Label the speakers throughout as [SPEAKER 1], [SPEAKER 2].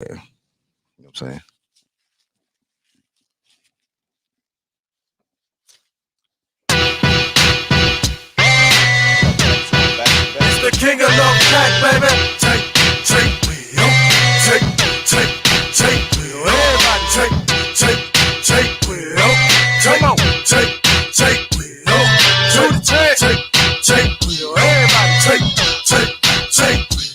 [SPEAKER 1] You know what I'm saying?
[SPEAKER 2] It's the king of no jack, baby. Take, wheel. Take, wheel. Everybody take, wheel. Come on, take, wheel. To the take, wheel. Everybody take, wheel.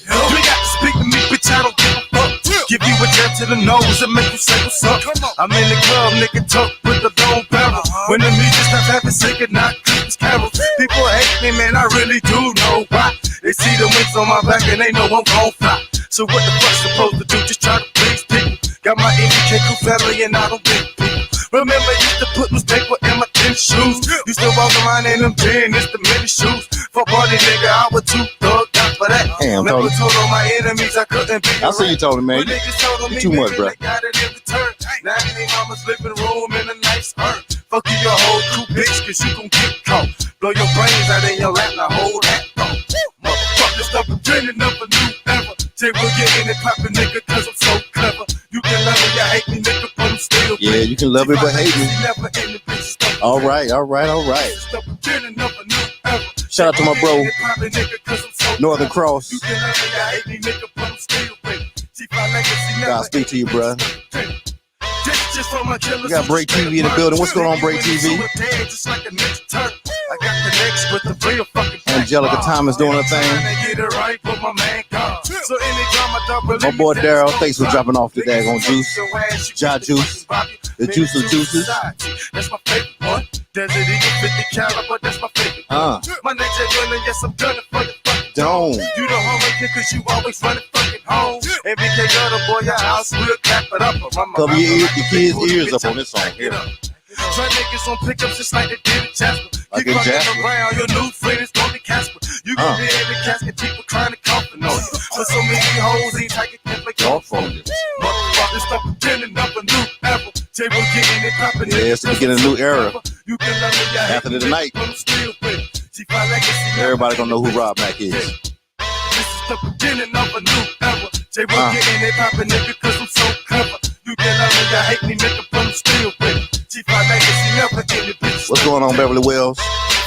[SPEAKER 2] You got to speak to me, bitch, I don't give a fuck. Give you a jab to the nose and make you say what's up. I'm in the club, nigga, talk with the long barrel. When the music starts having sick and not Christmas carols. People hate me, man, I really do know why. They see the wings on my back and they know I'm gon' fly. So what the fuck supposed to do? Just try to please people. Got my MK family and I don't think people. Remember, used to put newspaper in my tennis shoes. Used to walk around in them tennis, the mini shoes. For party nigga, I was too thugged out for that.
[SPEAKER 1] Damn,
[SPEAKER 2] Never
[SPEAKER 1] Tony.
[SPEAKER 2] told all my enemies I couldn't be.
[SPEAKER 1] I see you, Tony, man.
[SPEAKER 2] But niggas told
[SPEAKER 1] You
[SPEAKER 2] me,
[SPEAKER 1] too much,
[SPEAKER 2] baby,
[SPEAKER 1] bro.
[SPEAKER 2] they got it in return. Now in their mama's living room in a nice urn. Fuck you, your whole crew, bitch, cause you gon' get caught. Blow your brains out in your lap, now hold that thought. Motherfuckers stop pretending of a new era. Jay will get in and poppin', nigga, cause I'm so clever. You can love me, you hate me, nigga, but I'm still
[SPEAKER 1] Yeah, you can love it, but hate me.
[SPEAKER 2] Never in the bitch, stop
[SPEAKER 1] All right.
[SPEAKER 2] Stop pretending of a new era.
[SPEAKER 1] Shout out to my bro,
[SPEAKER 2] Nigga, cause I'm so
[SPEAKER 1] Northern
[SPEAKER 2] clever.
[SPEAKER 1] Cross.
[SPEAKER 2] You can love me, you hate me, nigga, but I'm still with it. See, my legacy never
[SPEAKER 1] God speak to you, bruh.
[SPEAKER 2] Just for my killers.
[SPEAKER 1] We got Break TV in the building. What's going on, Break TV?
[SPEAKER 2] Just like a next turn. I got the next with the real fucking
[SPEAKER 1] Angelica Thomas doing her thing.
[SPEAKER 2] Get it right, but my man gone. So anytime I double
[SPEAKER 1] My boy Daryl, thanks for dropping off the daggone juice. Ja Juice. The juice of juices.
[SPEAKER 2] That's my favorite one. Desert Eagle 50 caliber, that's my favorite. My next running, yes, I'm gunning for the fucking
[SPEAKER 1] Don't.
[SPEAKER 2] You the homie cause you always running fucking home. And BK got a boy, your house, we'll clap it up.
[SPEAKER 1] Cover your kids' ears up on this song here.
[SPEAKER 2] Try niggas on pickups just like they did in Jasper.
[SPEAKER 1] Like
[SPEAKER 2] Keep
[SPEAKER 1] in
[SPEAKER 2] running
[SPEAKER 1] Jasper?
[SPEAKER 2] around, your new friend is gonna be Casper. You gon' be in the casket, people trying to coffin on you. But so many hoes ain't taking can't make off on you. Motherfuckers stop pretending of a new era. Jay will get in it poppin'.
[SPEAKER 1] Yeah, it's the beginning of a new era.
[SPEAKER 2] You can love me,
[SPEAKER 1] After the night.
[SPEAKER 2] Everybody
[SPEAKER 1] Everybody gonna know who Rob Mac is.
[SPEAKER 2] This is the beginning of a new era. Jay will get in it poppin', nigga, cause I'm so clever. You can love me, you hate me, nigga, but I'm still with it. G5 legacy never in the bitch.
[SPEAKER 1] What's going on, Beverly Wells?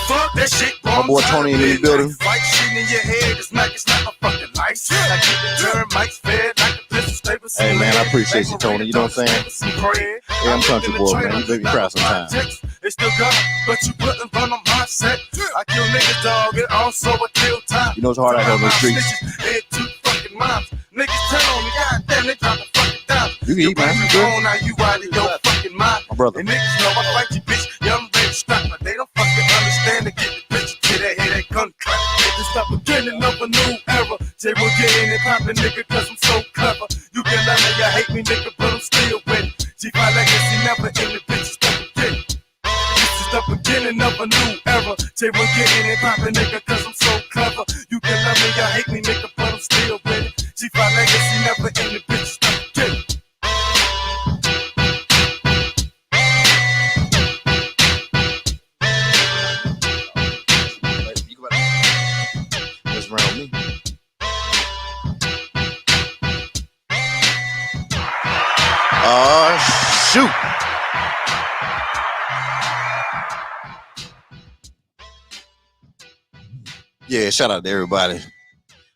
[SPEAKER 2] Fuck that shit,
[SPEAKER 1] My boy Tony in the building.
[SPEAKER 2] Fight shit in your head, it's not a fucking life. I keep the termites fed like the pistol stable.
[SPEAKER 1] Hey, man, I appreciate you, Tony. You know what I'm saying? Yeah, I'm country boy, man. You make me cry sometimes.
[SPEAKER 2] It's still got, but you couldn't run on my set. I kill niggas, dog, and also I kill time.
[SPEAKER 1] You know it's hard out here on the streets.
[SPEAKER 2] Head two fucking moms. Niggas tell on me, goddamn, they drop the fucking down.
[SPEAKER 1] You can eat, man. You good?
[SPEAKER 2] Now you out of your fucking mind.
[SPEAKER 1] My brother.
[SPEAKER 2] And niggas know I fight you, bitch. Yeah, I'm ready to strap, but they don't fucking understand to get the bitch to that head, that gun clap. They stop beginning of a new era. Jay will get in and poppin', nigga, cause I'm so clever. You can love me, you hate me, nigga, but I'm still with it. G5 legacy never in the bitch, stop beginning. This is the beginning of a new era. Jay will get in and poppin', nigga, cause I'm so clever. You can love me, you hate me, nigga, but I'm still with it. G5 legacy never in the bitch, stop beginning.
[SPEAKER 1] That's around me. Shoot. Yeah, shout out to everybody.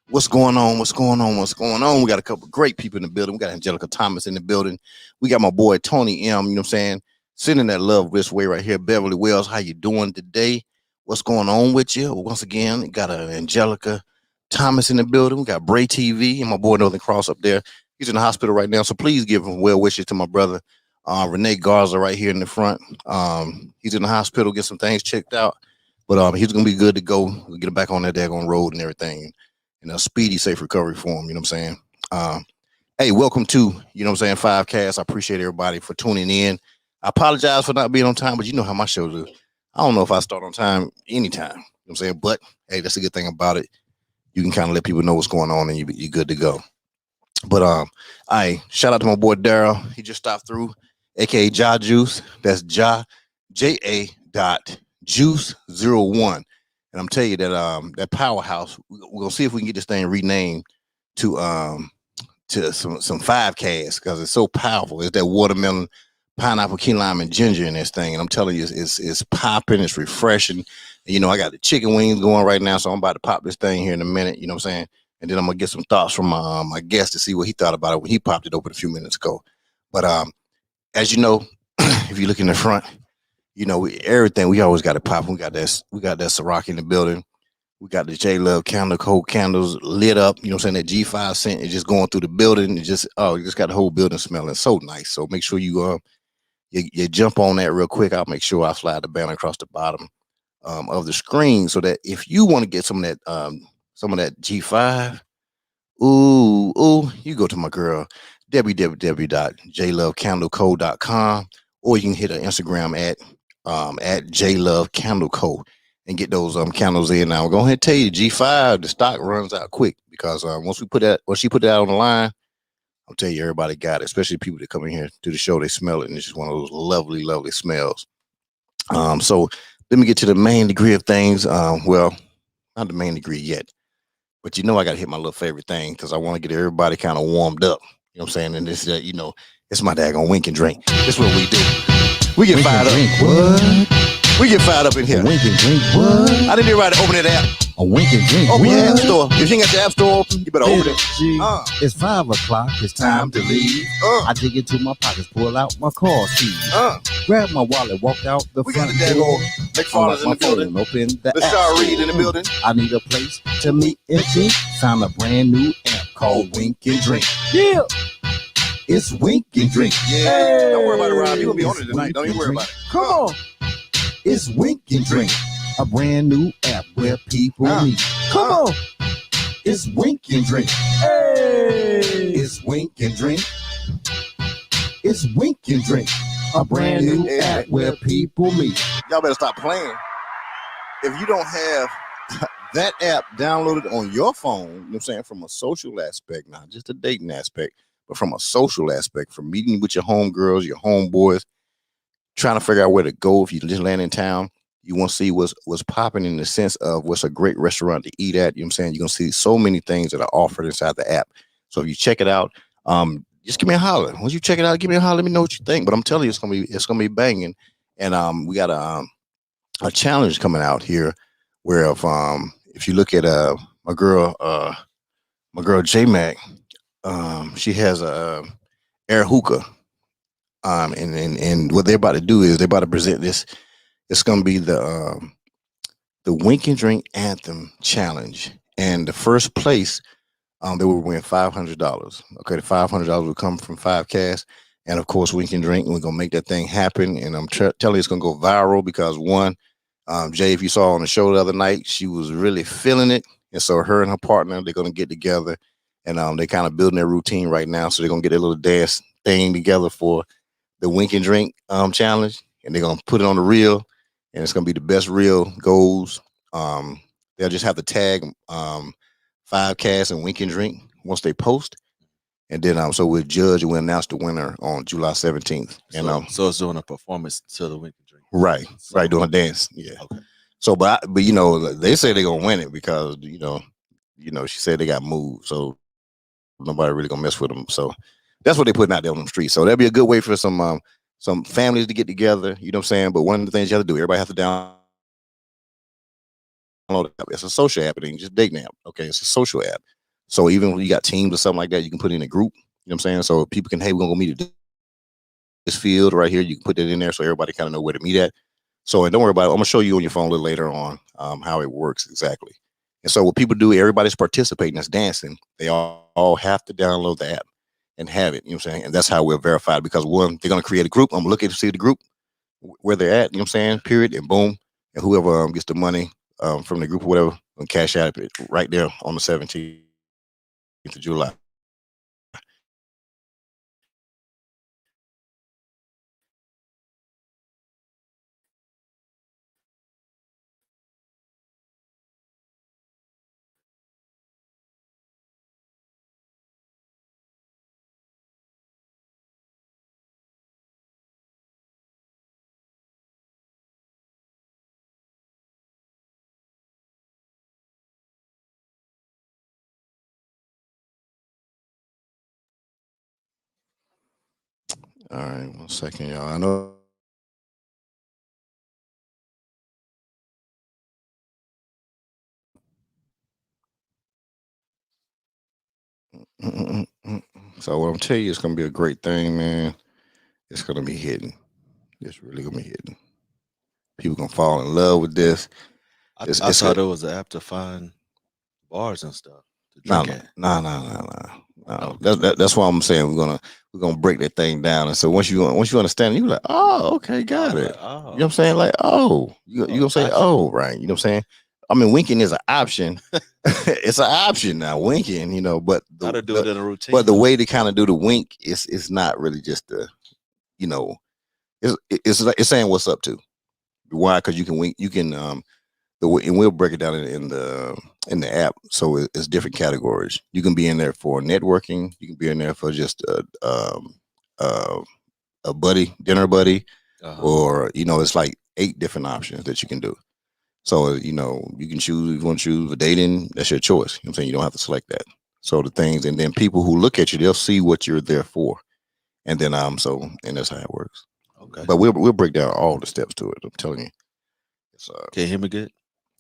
[SPEAKER 1] What's going on? What's going on? What's going on? We got a couple of great people in the building. We got Angelica Thomas in the building. We got my boy Tony M, you know what I'm saying? Sending that love this way right here. Beverly Wells, how you doing today? What's going on with you? Once again, we got Angelica Thomas in the building. We got Bray TV and my boy Northern Cross up there. He's in the hospital right now, so please give him well wishes to my brother. Renee Garza right here in the front. He's in the hospital, get some things checked out. But he's going to be good to go. We'll get him back on that daggone road and everything. And a speedy, safe recovery for him, you know what I'm saying? Hey, welcome to, you know what I'm saying, 5Cast. I appreciate everybody for tuning in. I apologize for not being on time, but you know how my shows do. I don't know if I start on time anytime, you know what I'm saying? But, hey, that's a good thing about it. You can kind of let people know what's going on and you're good to go. But, shout out to my boy Daryl. He just stopped through, a.k.a. Ja Juice. That's Ja, J-A Juice 01. And I'm telling you that that powerhouse, we're gonna see if we can get this thing renamed to to some 5 cast because it's so powerful. It's that watermelon, pineapple, key lime, and ginger in this thing. And I'm telling you, it's popping, it's refreshing. And, I got the chicken wings going right now, so I'm about to pop this thing here in a minute. You know what I'm saying? And then I'm gonna get some thoughts from my guest to see what he thought about it when he popped it open a few minutes ago. But as you know, if you look in the front, everything we always got to pop. We got that Ciroc in the building. We got the J Love candle coat candles lit up. You know what I'm saying? That G5 scent is just going through the building. You just got the whole building smelling so nice. So make sure you jump on that real quick. I'll make sure I slide the banner across the bottom of the screen so that if you want to get some of that G5, you go to my girl www.jlovecandleco.com, or you can hit her Instagram at jlovecandleco and get those candles in. Now, I'm going to tell you, G5, the stock runs out quick because once she put that out on the line, I'll tell you, everybody got it, especially people that come in here to the show. They smell it, and it's just one of those lovely, lovely smells. So let me get to the main degree of things. Well, not the main degree yet, but I got to hit my little favorite thing because I want to get everybody kind of warmed up. You know what I'm saying? And this, it's my daggone wink and drink. This is what we do. We get fired up. What? We get fired up in here.
[SPEAKER 2] A wink and drink what?
[SPEAKER 1] I didn't everybody open that app.
[SPEAKER 2] A wink and drink
[SPEAKER 1] Open
[SPEAKER 2] what?
[SPEAKER 1] your app store. If you ain't got your app store open, you better open it.
[SPEAKER 2] It's 5 o'clock. It's time to leave. I dig into my pockets, pull out my car keys. Grab my wallet, walk out the
[SPEAKER 1] We got
[SPEAKER 2] front
[SPEAKER 1] a daggone McFarland in the building.
[SPEAKER 2] Open the
[SPEAKER 1] The
[SPEAKER 2] app
[SPEAKER 1] Shaw
[SPEAKER 2] store.
[SPEAKER 1] Reed in the building.
[SPEAKER 2] I need a place to meet and think. Found a brand new app called Wink and Drink. Yeah. It's Wink and Drink.
[SPEAKER 1] Yeah.
[SPEAKER 2] Hey.
[SPEAKER 1] Don't worry about it, Rob. You gonna be on
[SPEAKER 2] It's
[SPEAKER 1] it tonight.
[SPEAKER 2] Wink
[SPEAKER 1] Don't even
[SPEAKER 2] and
[SPEAKER 1] worry
[SPEAKER 2] Drink.
[SPEAKER 1] about it.
[SPEAKER 2] Come on. It's Wink and Drink, a brand new app where people meet. Come on. It's Wink and Drink. Hey. It's Wink and Drink. It's Wink and Drink, a brand new app where people meet.
[SPEAKER 1] Y'all better stop playing. If you don't have that app downloaded on your phone, you know what I'm saying, from a social aspect, not just a dating aspect, but from a social aspect, from meeting with your homegirls, your homeboys, trying to figure out where to go if you just land in town, you want to see what's popping in the sense of what's a great restaurant to eat at. You know what I'm saying? You're going to see so many things that are offered inside the app. So if you check it out, just give me a holler. Once you check it out, give me a holler. Let me know what you think. But I'm telling you, it's gonna be banging. And we got a challenge coming out here where if you look at my girl J Mac, she has a air hookah. And what they're about to do is they're about to present this. It's gonna be the Wink and Drink Anthem Challenge, and the first place they will win $500. Okay, the $500 will come from 5 cast, and of course Wink and Drink. We're gonna make that thing happen, and I'm telling you, it's gonna go viral because one, Jay, if you saw on the show the other night, she was really feeling it, and so her and her partner they're gonna get together, and they kind of building their routine right now, so they're gonna get a little dance thing together for the Wink and Drink challenge, and they're gonna put it on the reel, and it's gonna be the best reel goes. They'll just have to tag 5 cast and Wink and Drink once they post, and then so we'll judge and we'll announce the winner on July 17th. And
[SPEAKER 3] So it's doing a performance to the Wink and Drink.
[SPEAKER 1] right, doing a dance, yeah.
[SPEAKER 3] Okay.
[SPEAKER 1] So, but they say they're gonna win it because she said they got moved, so nobody really gonna mess with them. So that's what they're putting out there on the street. So that'd be a good way for some families to get together. You know what I'm saying? But one of the things you have to do, everybody has to download it. It's a social app. It ain't just dating app. Okay, it's a social app. So even when you got teams or something like that, you can put in a group. You know what I'm saying? So people can, hey, we're gonna go meet at this field right here. You can put that in there so everybody kind of know where to meet at. So, and don't worry about it. I'm gonna show you on your phone a little later on how it works exactly. And so what people do, everybody's participating, that's dancing. They all have to download the app and have it. You know what I'm saying? And that's how we'll verify it, because one, they're gonna create a group. I'm looking to see the group where they're at. You know what I'm saying? Period. And boom, and whoever gets the money from the group or whatever, and cash out it right there on the 17th of July. All right, 1 second, y'all. I know. So what I'm telling you, it's gonna be a great thing, man. It's gonna be hitting. It's really gonna be hitting. People gonna fall in love with this.
[SPEAKER 3] I thought it was an app to find bars and stuff to
[SPEAKER 1] No,
[SPEAKER 3] drink
[SPEAKER 1] no,
[SPEAKER 3] at.
[SPEAKER 1] no, no, no, no. No.
[SPEAKER 3] Okay.
[SPEAKER 1] That's why I'm saying we're gonna break that thing down. And so once you understand, you like, oh, okay, got it.
[SPEAKER 3] Like,
[SPEAKER 1] You know
[SPEAKER 3] oh,
[SPEAKER 1] what I'm saying? Like, oh, you gonna say,
[SPEAKER 3] gotcha.
[SPEAKER 1] oh, right? You know what I'm saying? I mean, winking is an option. It's an option now, winking. But
[SPEAKER 3] Gotta do it in a routine.
[SPEAKER 1] but the way to kind of do the wink is not really just the, you know, it's saying what's up to. Why? Because you can wink. You can and we'll break it down in the app. So it's different categories. You can be in there for networking. You can be in there for just uh, a buddy, dinner buddy, or it's like 8 different options that you can do. So you can choose if you want to choose for dating. That's your choice. You know what I'm saying? You don't have to select that. So the things, and then people who look at you, they'll see what you're there for, and then and that's how it works.
[SPEAKER 3] Okay.
[SPEAKER 1] But we'll break down all the steps to it. I'm telling you.
[SPEAKER 3] Can you hear me good?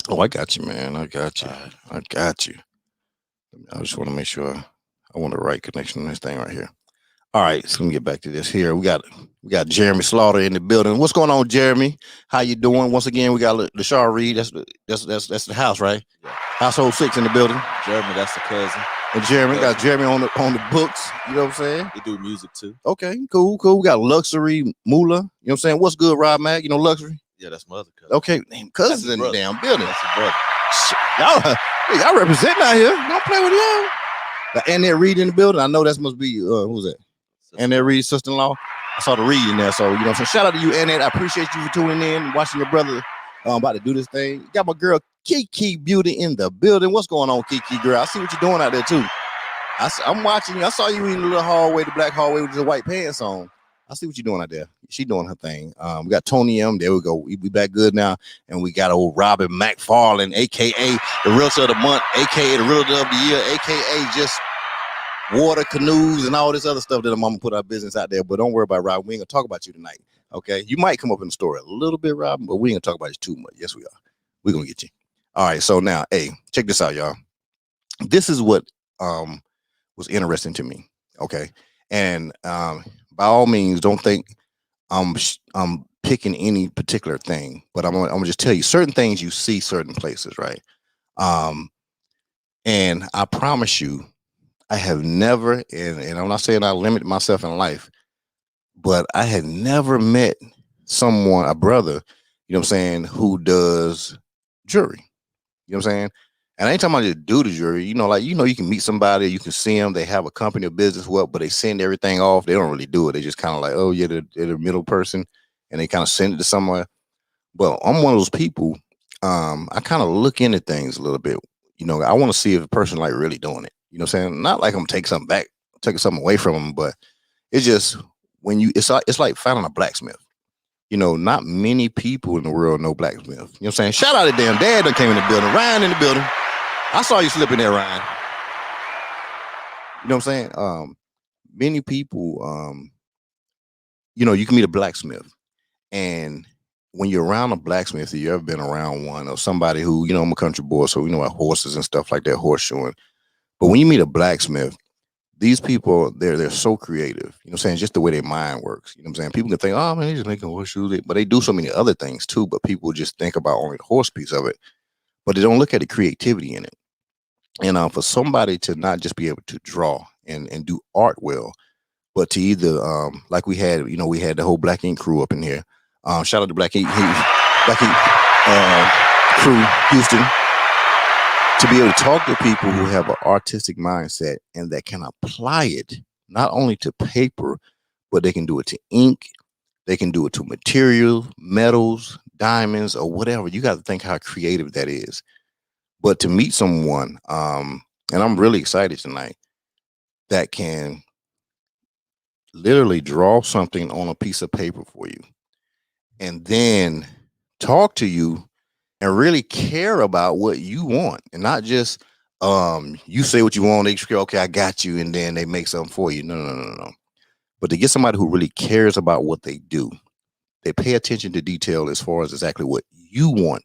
[SPEAKER 1] Oh, I got you, man. I got you.
[SPEAKER 3] Alright.
[SPEAKER 1] I got you. I just want to make sure I want the right connection on this thing right here. All right, so let me get back to this here. We got Jeremy Slaughter in the building. What's going on, Jeremy? How you doing? Once again, we got LaShaw Reed. That's the house, right?
[SPEAKER 3] Yeah.
[SPEAKER 1] Household 6 in the building.
[SPEAKER 3] Jeremy, that's the cousin.
[SPEAKER 1] And Jeremy got Jeremy on the books. You know what I'm saying?
[SPEAKER 3] He do music too.
[SPEAKER 1] Okay, cool. We got Luxury Moolah. You know what I'm saying? What's good, Rob Mac? You know Luxury?
[SPEAKER 3] Yeah, that's my other cousin.
[SPEAKER 1] Okay, cousins in the damn building.
[SPEAKER 3] That's your brother.
[SPEAKER 1] Y'all representing out here. Don't play with y'all. And they're reading the building. I know that must be who's that? And they're Reed's sister-in-law. I saw the Reed in there. So so shout out to you, Annette. I appreciate you for tuning in, watching your brother about to do this thing. Got my girl Kiki Beauty in the building. What's going on, Kiki girl? I see what you're doing out there too. I'm watching you. I saw you in the little hallway, the black hallway with the white pants on. I see what you're doing out there. She doing her thing. We got Tony M. There we go. We back good now. And we got old Robin McFarland, a.k.a. the realtor of the month, a.k.a. the realtor of the year, a.k.a. just water canoes and all this other stuff that I'm gonna put our business out there. But don't worry about Robin. We ain't gonna talk about you tonight. Okay. You might come up in the story a little bit, Robin, but we ain't gonna talk about you too much. Yes, we are. We're gonna get you. All right. So now, hey, check this out, y'all. This is what was interesting to me. Okay. And by all means, don't think I'm picking any particular thing, but I'm gonna just tell you certain things you see certain places, right? And I promise you, I have never, and I'm not saying I limit myself in life, but I had never met someone, a brother, you know what I'm saying, who does jewelry. You know what I'm saying? And I ain't talking about just do the jewelry, you can meet somebody, you can see them, they have a company or business, but they send everything off. They don't really do it. They just kind of like, oh yeah, they're the middle person, and they kind of send it to somewhere. Well, I'm one of those people. I kind of look into things a little bit. I want to see if a person like really doing it. You know what I'm saying? Not like I'm taking something back, taking something away from them, but it's just it's like finding a blacksmith. Not many people in the world know blacksmith. You know what I'm saying? Shout out to damn dad that came in the building. Ryan in the building. I saw you slipping there, Ryan. You know what I'm saying? Many people, you can meet a blacksmith. And when you're around a blacksmith, if you ever been around one or somebody who, I'm a country boy, so we know about horses and stuff like that, horse showing. But when you meet a blacksmith, these people, they're so creative. You know what I'm saying? Just the way their mind works. You know what I'm saying? People can think, oh man, they're just making horseshoes, but they do so many other things too. But people just think about only the horse piece of it, but they don't look at the creativity in it. And for somebody to not just be able to draw and do art well, but to either like we had the whole Black Ink crew up in here. Shout out to Black Ink crew, Houston, to be able to talk to people who have an artistic mindset and that can apply it not only to paper, but they can do it to ink, they can do it to material, metals, diamonds, or whatever. You got to think how creative that is. But to meet someone, and I'm really excited tonight, that can literally draw something on a piece of paper for you and then talk to you and really care about what you want, and not just you say what you want, they say, okay, I got you, and then they make something for you. No. But to get somebody who really cares about what they do, they pay attention to detail as far as exactly what you want.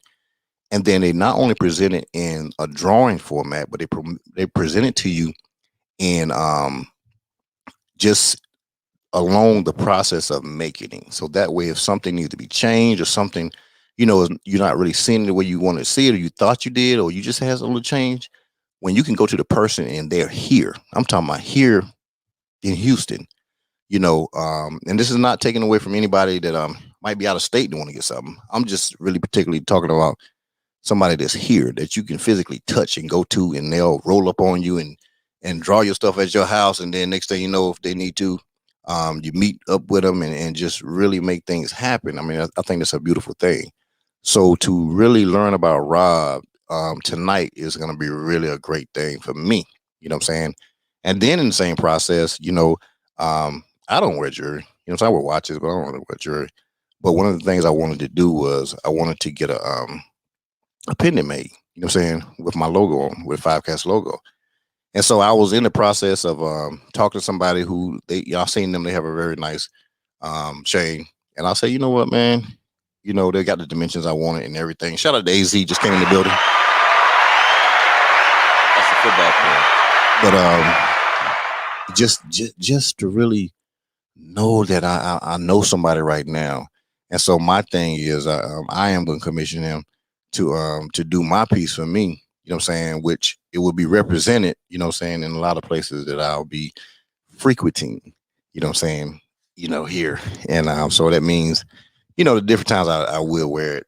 [SPEAKER 1] And then they not only present it in a drawing format, but they present it to you in just along the process of making it. So that way, if something needs to be changed or something, you're not really seeing it the way you want to see it, or you thought you did, or you just has a little change, when you can go to the person and they're here. I'm talking about here in Houston, and this is not taken away from anybody that might be out of state and want to get something. I'm just really particularly talking about somebody that's here that you can physically touch and go to, and they'll roll up on you and draw your stuff at your house. And then next thing you know, if they need to, you meet up with them and just really make things happen. I mean, I think that's a beautiful thing. So to really learn about Rob tonight is going to be really a great thing for me. You know what I'm saying? And then in the same process, I don't wear jewelry. So I wear watches, but I don't really wear jewelry. But one of the things I wanted to do was I wanted to get a pendant made, you know what I'm saying, with my logo on, with 5Cast logo. And so I was in the process of talking to somebody who y'all seen them, they have a very nice chain. And I say, you know what, man, they got the dimensions I wanted and everything. Shout out to AZ, just came in the building.
[SPEAKER 3] That's a football player.
[SPEAKER 1] But just to really know that I know somebody right now. And so my thing is I am going to commission him to do my piece for me, you know what I'm saying, which it will be represented, you know what I'm saying, in a lot of places that I'll be frequenting, you know what I'm saying, here. And so that means, the different times I will wear it.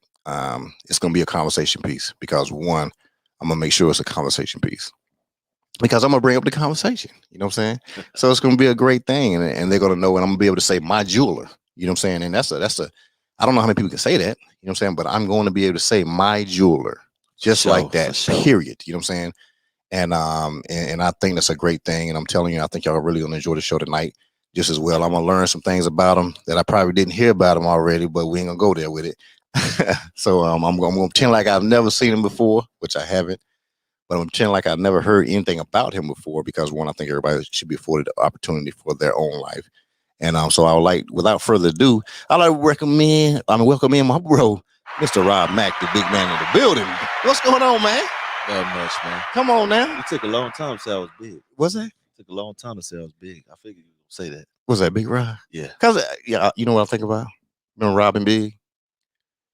[SPEAKER 1] It's going to be a conversation piece because, one, I'm going to make sure it's a conversation piece because I'm going to bring up the conversation, you know what I'm saying? So it's going to be a great thing, and they're going to know, and I'm going to be able to say my jeweler, you know what I'm saying? And that's a I don't know how many people can say that, you know what I'm saying? But I'm going to be able to say my jeweler just like that, period. You know what I'm saying? And I think that's a great thing. And I'm telling you, I think y'all are really going to enjoy the show tonight just as well. I'm going to learn some things about them that I probably didn't hear about them already, but we ain't going to go there with it. So I'm going to pretend like I've never seen him before, which I haven't. But I'm pretending like I've never heard anything about him before because, one, I think everybody should be afforded the opportunity for their own life. And so I would like, without further ado, I'd like to welcome in my bro, Mr. Rob Mack, the big man in the building. What's going on, man?
[SPEAKER 3] Not much, man.
[SPEAKER 1] Come on now.
[SPEAKER 3] It took a long time to say I was big.
[SPEAKER 1] What's that?
[SPEAKER 3] It took a long time to say I was big. I figured you would say that.
[SPEAKER 1] Was that Big Rob?
[SPEAKER 3] Yeah.
[SPEAKER 1] Because, you know what I think about? Remember Rob and Big?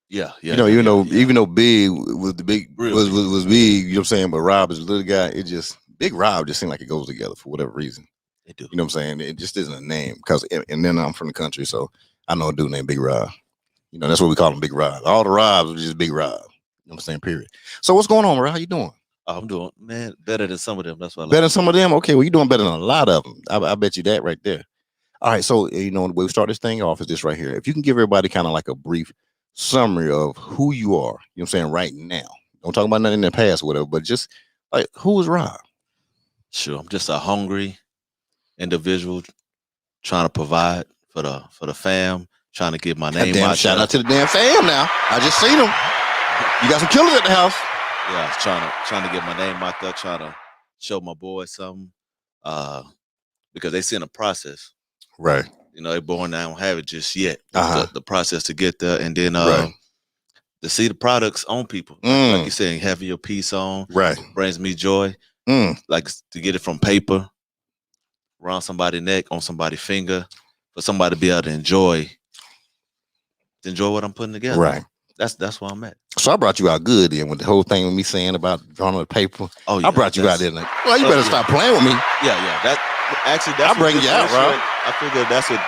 [SPEAKER 3] Yeah.
[SPEAKER 1] Even though Big was the big, was big, you know what I'm saying? But Rob is a little guy. Big Rob just seemed like it goes together for whatever reason.
[SPEAKER 3] They do.
[SPEAKER 1] You know what I'm saying? It just isn't a name because, and then I'm from the country, so I know a dude named Big Rob. That's what we call him, Big Rob. All the Robs are just Big Rob. You know what I'm saying? Period. So what's going on, Rob? How you doing?
[SPEAKER 3] Oh, I'm doing, man, better than some of them. That's what I like.
[SPEAKER 1] Better than some of them? Okay, well, you're doing better than a lot of them. I bet you that right there. All right, so, the way we start this thing off is this right here. If you can give everybody kind of like a brief summary of who you are, you know what I'm saying, right now. Don't talk about nothing in the past or whatever, but just like, who is Rob?
[SPEAKER 3] Sure, I'm just a hungry individual trying to provide for the fam, trying to get my name out.
[SPEAKER 1] Shout out to the damn fam now. I just seen them. You got some killers at the house.
[SPEAKER 3] Yeah, I was trying to get my name out there, trying to show my boys something. Because they see in the process.
[SPEAKER 1] Right.
[SPEAKER 3] They're born, they don't have it just yet. The process to get there, and then to see the products on people. Like you said, having your piece on brings me joy. Like to get it from paper, around somebody's neck, on somebody's finger, for somebody to be able to enjoy what I'm putting together. Right. That's where I'm at.
[SPEAKER 1] So I brought you out good then with the whole thing with me saying about drawing on the paper. Oh, yeah, I brought you out there. Like, well, you better stop playing with me.
[SPEAKER 3] Yeah. That's
[SPEAKER 1] I'll bring you out, Rob.
[SPEAKER 3] I figure that's what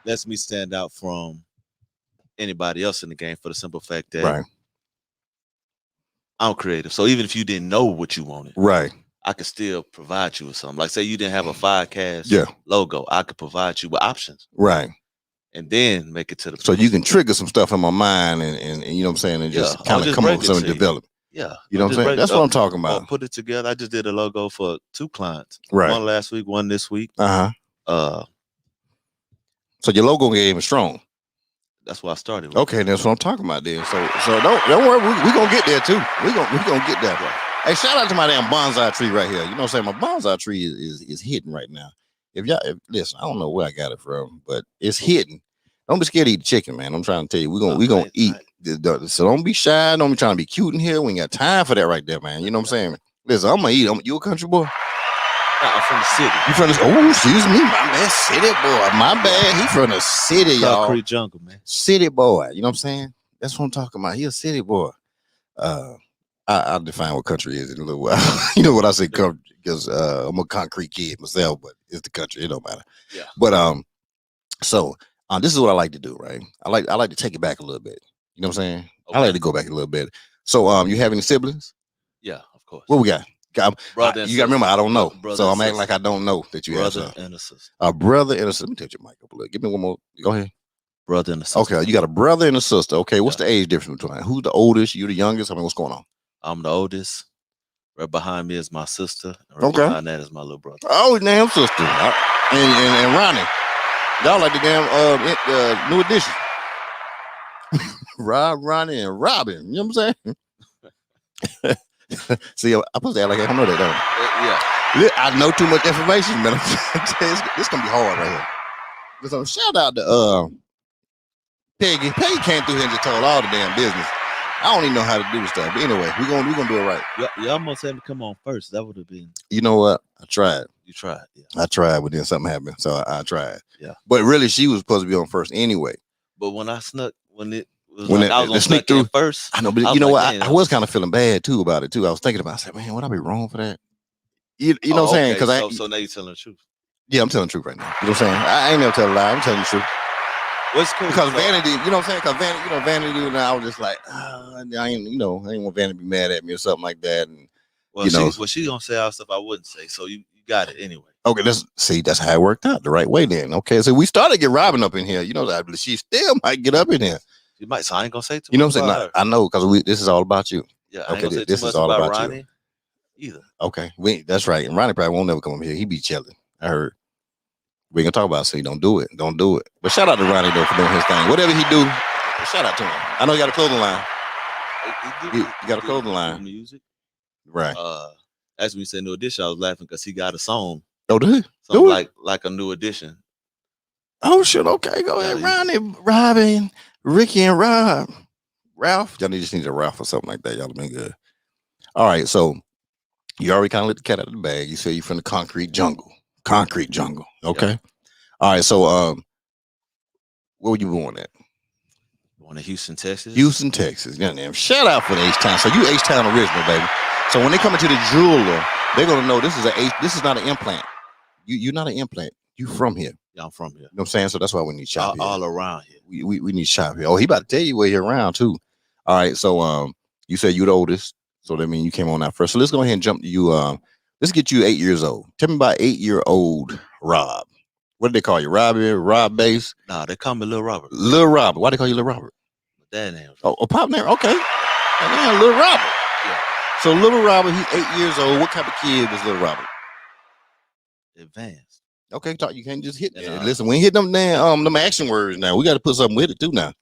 [SPEAKER 3] lets me stand out from anybody else in the game for the simple fact that I'm creative. So even if you didn't know what you wanted, I could still provide you with something. Like say you didn't have a 5Cast logo, I could provide you with options. Right. And then make it to the.
[SPEAKER 1] So you can trigger some stuff in my mind and you know what I'm saying, and just kind of come up with something and develop.
[SPEAKER 3] Yeah.
[SPEAKER 1] You know what I'm saying? That's what I'm talking about.
[SPEAKER 3] I'll put it together. I just did a logo for 2 clients. Right. One last week, one this week. So
[SPEAKER 1] your logo game is strong.
[SPEAKER 3] That's why I started with.
[SPEAKER 1] Okay, that's what I'm talking about then. So don't worry, we're gonna get there too. We're gonna get there. Hey, shout out to my damn bonsai tree right here. You know what I'm saying? My bonsai tree is hitting right now. Listen, I don't know where I got it from, but it's hidden. Don't be scared to eat chicken, man. I'm trying to tell you, we gonna eat. So don't be shy. Don't be trying to be cute in here. We ain't got time for that right there, man. You know what I'm saying? Listen, I'm gonna eat. You a country boy?
[SPEAKER 3] I'm from the city.
[SPEAKER 1] You from the? Oh, excuse me, my man, city boy. My bad. He from the city, y'all.
[SPEAKER 3] Concrete jungle, man.
[SPEAKER 1] City boy. You know what I'm saying? That's what I'm talking about. He a city boy. I'll define what country is in a little while. You know what I say, country, because I'm a concrete kid myself, but it's the country. It don't matter.
[SPEAKER 3] Yeah.
[SPEAKER 1] But so this is what I like to do, right? I like to take it back a little bit. You know what I'm saying? Okay. I like to go back a little bit. So you have any siblings?
[SPEAKER 3] Yeah, of course.
[SPEAKER 1] What we got?
[SPEAKER 3] Brother
[SPEAKER 1] you got to remember, I don't know.
[SPEAKER 3] Brother
[SPEAKER 1] so I'm acting like I don't know that you
[SPEAKER 3] brother
[SPEAKER 1] have
[SPEAKER 3] and a sister.
[SPEAKER 1] A brother and a sister. Let me touch your mic up a little. Give me one more. Go ahead.
[SPEAKER 3] Brother and a sister.
[SPEAKER 1] Okay, you got a brother and a sister. Okay, what's the age difference between? Who's the oldest? You the youngest? I mean, what's going on?
[SPEAKER 3] I'm the oldest. Right behind me is my sister. Right behind that is my little brother.
[SPEAKER 1] Oh, damn sister. And Ronnie. Y'all like the damn new edition. Rob, Ronnie, and Robin. You know what I'm saying? See, I'm supposed to act like I don't know that, don't I? Yeah. I know too much information, man. This gonna be hard right here. So shout out to Peggy. Peggy came through here and just told all the damn business. I don't even know how to do this stuff. But anyway, we're gonna do it right.
[SPEAKER 3] You almost had to come on first. That would have been.
[SPEAKER 1] You know what? I tried.
[SPEAKER 3] You tried. Yeah.
[SPEAKER 1] I tried, but then something happened. So I tried.
[SPEAKER 3] Yeah.
[SPEAKER 1] But really, she was supposed to be on first anyway.
[SPEAKER 3] But when I snuck, I was
[SPEAKER 1] gonna
[SPEAKER 3] sneak through first.
[SPEAKER 1] I know, but you know what? I was kind of feeling bad too about it too. I was thinking about. I said, man, would I be wrong for that? You know what I'm saying? Because
[SPEAKER 3] so now you're telling the truth.
[SPEAKER 1] Yeah, I'm telling the truth right now. You know what I'm saying? I ain't never tell a lie. I'm telling the truth.
[SPEAKER 3] What's cool?
[SPEAKER 1] Because vanity, you know what I'm saying? Because vanity, and I was just like, I ain't want vanity to be mad at me or something like that. And
[SPEAKER 3] she gonna say all stuff I wouldn't say. So you got it anyway.
[SPEAKER 1] Okay, that's how it worked out the right way then. Okay, so we started to get Robin up in here. You know that she still might get up in here.
[SPEAKER 3] You might. So I ain't gonna say too much.
[SPEAKER 1] You know what I'm saying? I know because this is all about you.
[SPEAKER 3] Yeah. I ain't gonna say this is all about Ronnie you either.
[SPEAKER 1] Okay, that's right. And Ronnie probably won't never come up here. He be chilling. I heard. We ain't gonna talk about it, so don't do it. Don't do it. But shout out to Ronnie though for doing his thing. Whatever he do, shout out to him. I know he got a clothing line. He got a clothing line.
[SPEAKER 3] Music.
[SPEAKER 1] Right.
[SPEAKER 3] As we said new edition, I was laughing because he got a song.
[SPEAKER 1] Oh, did he?
[SPEAKER 3] Something like a new edition.
[SPEAKER 1] Oh shit. Okay, go ahead. Ronnie, Robin, Ricky, and Rob. Ralph. Y'all just need a Ralph or something like that. Y'all have been good. All right, so you already kind of let the cat out of the bag. You say you're from the concrete jungle. Okay. Yeah. All right. So, where were you born at?
[SPEAKER 3] Born in Houston, Texas.
[SPEAKER 1] Yeah, shout out for the H-Town. So you H-Town original, baby. So when they come into the jeweler, they're gonna know this is not an implant. You're not an implant. You from here.
[SPEAKER 3] Yeah, I'm from here.
[SPEAKER 1] You know what I'm saying? So that's why we need shop here.
[SPEAKER 3] All around here.
[SPEAKER 1] We need shop here. Oh, he about to tell you where you're around too. All right. So you said you're the oldest. So that means you came on out first. So let's go ahead and jump to you. Let's get you 8 years old. Tell me about 8-year-old Rob. What do they call you? Rob Bass?
[SPEAKER 3] Nah, they call me Little Robert.
[SPEAKER 1] Little Robert. Why they call you Little Robert?
[SPEAKER 3] That name.
[SPEAKER 1] Oh, pop name. Okay. Man, Little Robert.
[SPEAKER 3] Yeah.
[SPEAKER 1] So Little Robert, he's 8 years old. What type of kid is Little Robert?
[SPEAKER 3] Advanced.
[SPEAKER 1] Okay, you can't just hit that. Listen, we ain't hit them them action words now. We got to put something with it too now.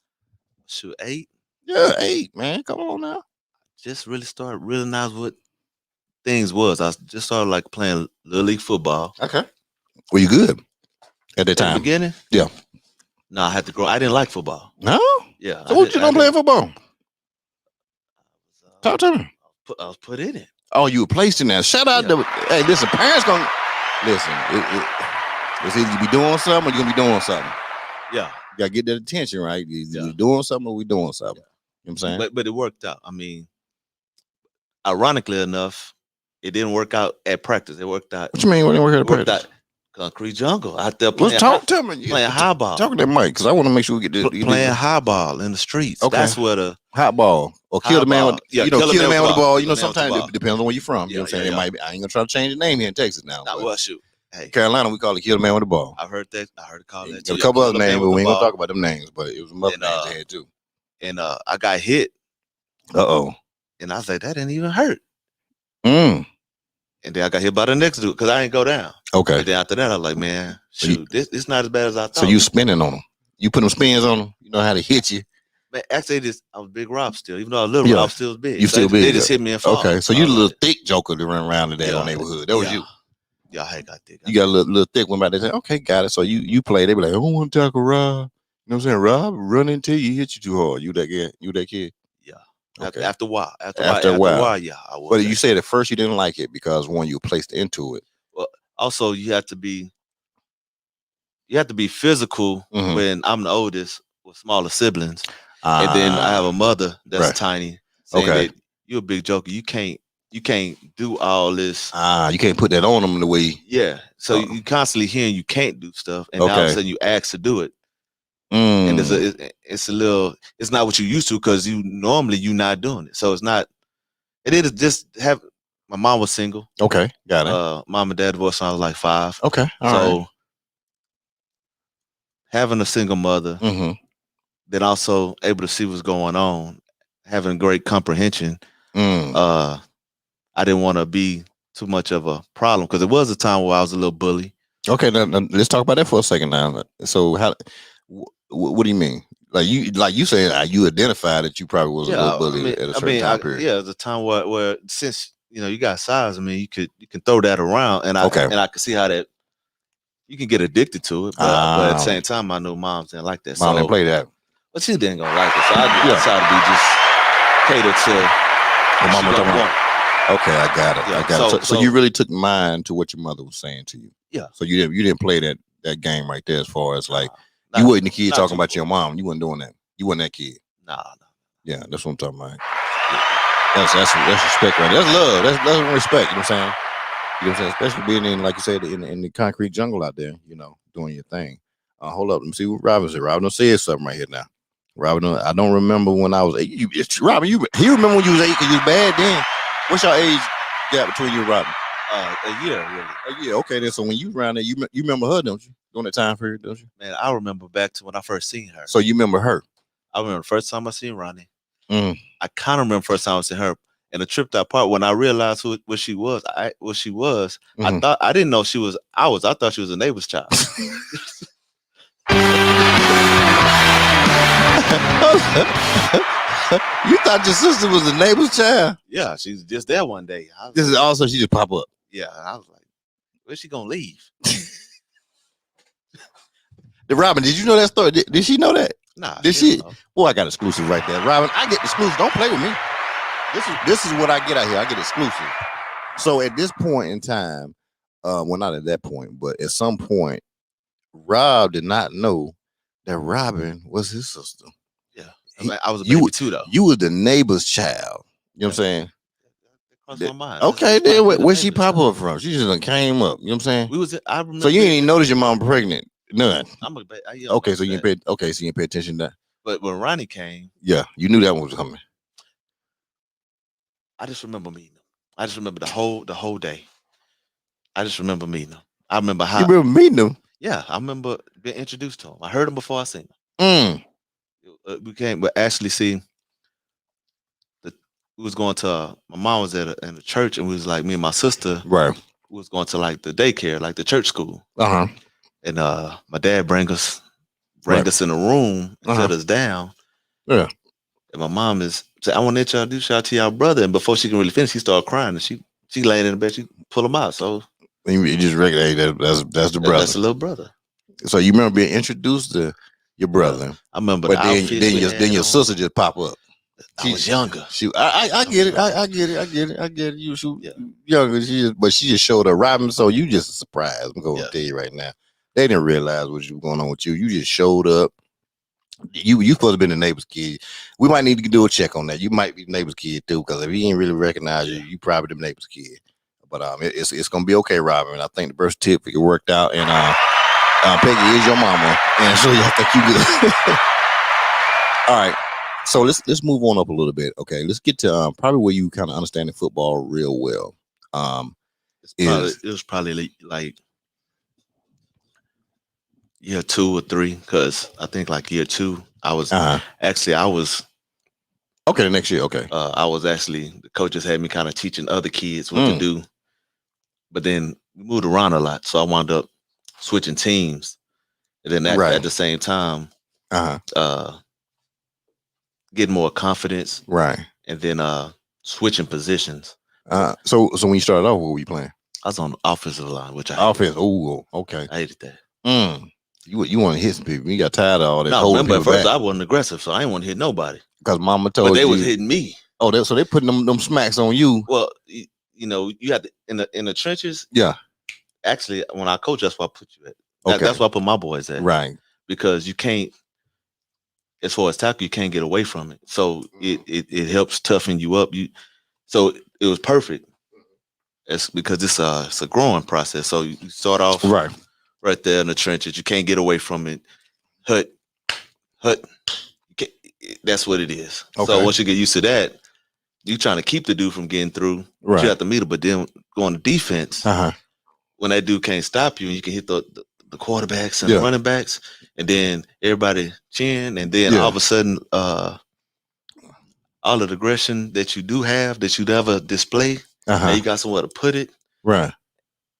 [SPEAKER 3] Shoot, 8?
[SPEAKER 1] Yeah, 8, man. Come on now.
[SPEAKER 3] Just really started realizing what things was. I just started like playing Little League football.
[SPEAKER 1] Okay. Were you good at that time?
[SPEAKER 3] At the beginning?
[SPEAKER 1] Yeah.
[SPEAKER 3] No, I had to grow. I didn't like football.
[SPEAKER 1] No?
[SPEAKER 3] Yeah.
[SPEAKER 1] So what you don't play football? Talk to me.
[SPEAKER 3] I was put in it.
[SPEAKER 1] Oh, you were placed in there. Shout out to, hey, listen, parents gonna, listen, it's either you be doing something or you're gonna be doing something.
[SPEAKER 3] Yeah.
[SPEAKER 1] You gotta get that attention, right? You're doing something or we doing something. You know what I'm saying?
[SPEAKER 3] But it worked out. I mean, ironically enough, it didn't work out at practice. It worked out.
[SPEAKER 1] What you mean? What didn't work out at practice?
[SPEAKER 3] Concrete jungle out there playing.
[SPEAKER 1] Let's talk to me.
[SPEAKER 3] Playing highball.
[SPEAKER 1] Talk to that mic because I want to make sure we get this.
[SPEAKER 3] Playing highball in the streets. Okay. That's where the
[SPEAKER 1] hot ball or kill the man with kill the man with the ball. You know, sometimes it depends on where you're from. You know what I'm saying? It might be. I ain't gonna try to change the name here in Texas now.
[SPEAKER 3] Well, shoot. Hey,
[SPEAKER 1] Carolina, we call it kill the man with the ball.
[SPEAKER 3] I've heard that. I heard it called that.
[SPEAKER 1] Too. A couple other names, but we ain't gonna talk about them names. But it was some other names they had too.
[SPEAKER 3] And I got hit. And I was like, that didn't even hurt. And then I got hit by the next dude because I ain't go down.
[SPEAKER 1] Okay.
[SPEAKER 3] And then after that, I was like, man, shoot, this not as bad as I thought.
[SPEAKER 1] So you spinning on them. You put them spins on them. You know how to hit you.
[SPEAKER 3] Man, actually, I was big Rob still. Even though I was little, Rob still was big.
[SPEAKER 1] You still big.
[SPEAKER 3] They just hit me and fall.
[SPEAKER 1] Okay, so you the little thick joker that run around in that neighborhood. That was you.
[SPEAKER 3] Yeah, I got thick.
[SPEAKER 1] You got a little thick one back there. Okay, got it. So you play. They be like, I don't want to tackle Rob. You know what I'm saying? Rob run into you, hit you too hard. You that kid? You that kid?
[SPEAKER 3] Yeah.
[SPEAKER 1] Okay.
[SPEAKER 3] After a while.
[SPEAKER 1] After a while,
[SPEAKER 3] yeah, I was.
[SPEAKER 1] But you said at first you didn't like it because one, you placed into it.
[SPEAKER 3] Well, also you have to be physical when I'm the oldest with smaller siblings, and then I have a mother that's tiny, saying that you're a big joker. You can't do all this.
[SPEAKER 1] You can't put that on them the way.
[SPEAKER 3] Yeah. So you constantly hearing you can't do stuff, and now all of a sudden you ask to do it. And it's a little, it's not what you used to, because you're not doing it. So it's not. It is just have. My mom was single.
[SPEAKER 1] Okay, got it.
[SPEAKER 3] Mom and dad divorced when I was like 5.
[SPEAKER 1] Okay,
[SPEAKER 3] so having a single mother, then also able to see what's going on, having great comprehension. I didn't want to be too much of a problem, because it was a time where I was a little bully. Okay, now
[SPEAKER 1] let's talk about that for a second. Now, so what do you mean? Like you saying you identified that you probably was a little bully at a certain time period.
[SPEAKER 3] Yeah, it's a time where since you got size. I mean, you can throw that around, and I could see how that you can get addicted to it. But at the same time, I know moms didn't like that.
[SPEAKER 1] Mom didn't play that.
[SPEAKER 3] But she didn't gonna like it. So I decided to be just catered to
[SPEAKER 1] the mama want. Okay, I got it.
[SPEAKER 3] Yeah,
[SPEAKER 1] I got it. So you really took mind to what your mother was saying to you.
[SPEAKER 3] Yeah.
[SPEAKER 1] So you didn't play that game right there, as far as like you wasn't the kid talking about your mom. You wasn't doing that. You wasn't that kid.
[SPEAKER 3] Nah.
[SPEAKER 1] Yeah, that's what I'm talking about. That's respect right there. That's love. That's respect. You know what I'm saying? You know what I'm saying? Especially being in, like you said, in the concrete jungle out there, doing your thing. Hold up. Let me see what Robin said. Robin said something right here now. Robin, I don't remember when I was 8. Robin, he remember when you was 8 because you was bad then. What's your age gap between you and Robin?
[SPEAKER 3] A year, really.
[SPEAKER 1] A year. Okay, then. So when you around there, you remember her, don't you? During that time period, don't you?
[SPEAKER 3] Man, I remember back to when I first seen her.
[SPEAKER 1] So you remember her?
[SPEAKER 3] I remember the first time I seen Ronnie. I kind of remember the first time I seen her. And the trip that part, when I realized what she was, I thought, I didn't know she was ours. I thought she was a neighbor's child.
[SPEAKER 1] You thought your sister was a neighbor's child?
[SPEAKER 3] Yeah, she was just there one day.
[SPEAKER 1] This is also, she just pop up.
[SPEAKER 3] Yeah, I was like, where's she gonna leave?
[SPEAKER 1] Robin, did you know that story? Did she know that?
[SPEAKER 3] Nah.
[SPEAKER 1] Did she? Boy, I got exclusive right there. Robin, I get exclusive. Don't play with me. This is what I get out here. I get exclusive. So at this point in time, well, not at that point, but at some point, Rob did not know that Robin was his sister.
[SPEAKER 3] Yeah. I was a baby too, though.
[SPEAKER 1] You was the neighbor's child. You know what I'm saying?
[SPEAKER 3] Crossed my mind.
[SPEAKER 1] Okay, then where she pop up from? She just came up. You know what I'm saying?
[SPEAKER 3] I remember.
[SPEAKER 1] So you ain't even notice your mom pregnant? None.
[SPEAKER 3] Okay,
[SPEAKER 1] so you didn't pay attention to that.
[SPEAKER 3] But when Ronnie came,
[SPEAKER 1] yeah, you knew that one was coming.
[SPEAKER 3] I just remember meeting him. I just remember the whole day. I just remember meeting him. I remember how
[SPEAKER 1] you remember meeting him.
[SPEAKER 3] Yeah, I remember being introduced to him. I heard him before I seen him. We came, but actually, see, we was going to my mom was in a church, and we was like, me and my sister,
[SPEAKER 1] right?
[SPEAKER 3] We was going to like the daycare, like the church school. And my dad bring us in a room and set us down.
[SPEAKER 1] Yeah.
[SPEAKER 3] And my mom said, I want to introduce y'all to y'all brother. And before she can really finish, she started crying, and she laying in the bed, she pull him out. So
[SPEAKER 1] you just recognize that's the brother.
[SPEAKER 3] That's the little brother.
[SPEAKER 1] So you remember being introduced to your brher.
[SPEAKER 3] I remember,
[SPEAKER 1] but then your sister just pop up.
[SPEAKER 3] I was younger.
[SPEAKER 1] I get it. I get it. You younger. She just showed up. Robin, so you just a surprise. I'm going to tell you right now. They didn't realize what was going on with you. You just showed up. You supposed to have been the neighbor's kid. We might need to do a check on that. You might be the neighbor's kid too, because if he ain't really recognize you, you probably the neighbor's kid. But it's gonna be okay, Robin. I think the birth certificate worked out, and Peggy is your mama, and so I think you good. All right, so let's move on up a little bit. Okay, let's get to probably where you kind of understand the football real well.
[SPEAKER 3] It was probably like year 2 or 3, because I think like year 2, I was
[SPEAKER 1] okay. The next year, okay.
[SPEAKER 3] I was actually, the coaches had me kind of teaching other kids what to do, but then we moved around a lot, so I wound up switching teams, and then at the same time, getting more confidence,
[SPEAKER 1] right,
[SPEAKER 3] and then switching positions.
[SPEAKER 1] So when you started off, what were you playing?
[SPEAKER 3] I was on the offensive line, which I hated.
[SPEAKER 1] Oh, okay.
[SPEAKER 3] I hated that.
[SPEAKER 1] You want to hit some people. You got tired of all that.
[SPEAKER 3] No, remember at first I wasn't aggressive, so I didn't want to hit nobody.
[SPEAKER 1] Because mama told you.
[SPEAKER 3] But they was hitting me.
[SPEAKER 1] Oh, so they putting them smacks on you.
[SPEAKER 3] Well, you know, you had to, in the trenches.
[SPEAKER 1] Yeah.
[SPEAKER 3] Actually, when I coach, that's where I put you at.
[SPEAKER 1] Okay.
[SPEAKER 3] That's where I put my boys at.
[SPEAKER 1] Right.
[SPEAKER 3] Because you can't, as far as tackle, you can't get away from it. So it helps toughen you up. So it was perfect. It's because it's a growing process. So you start off right there in the trenches. You can't get away from it. Hut. That's what it is. Okay. So once you get used to that, you trying to keep the dude from getting through. Right. You have to meet him, but then going to defense, when that dude can't stop you, and you can hit the quarterbacks and the running backs, and then everybody chin, and then all of a sudden, all of the aggression that you do have that you never display, now you got somewhere to put it. Right.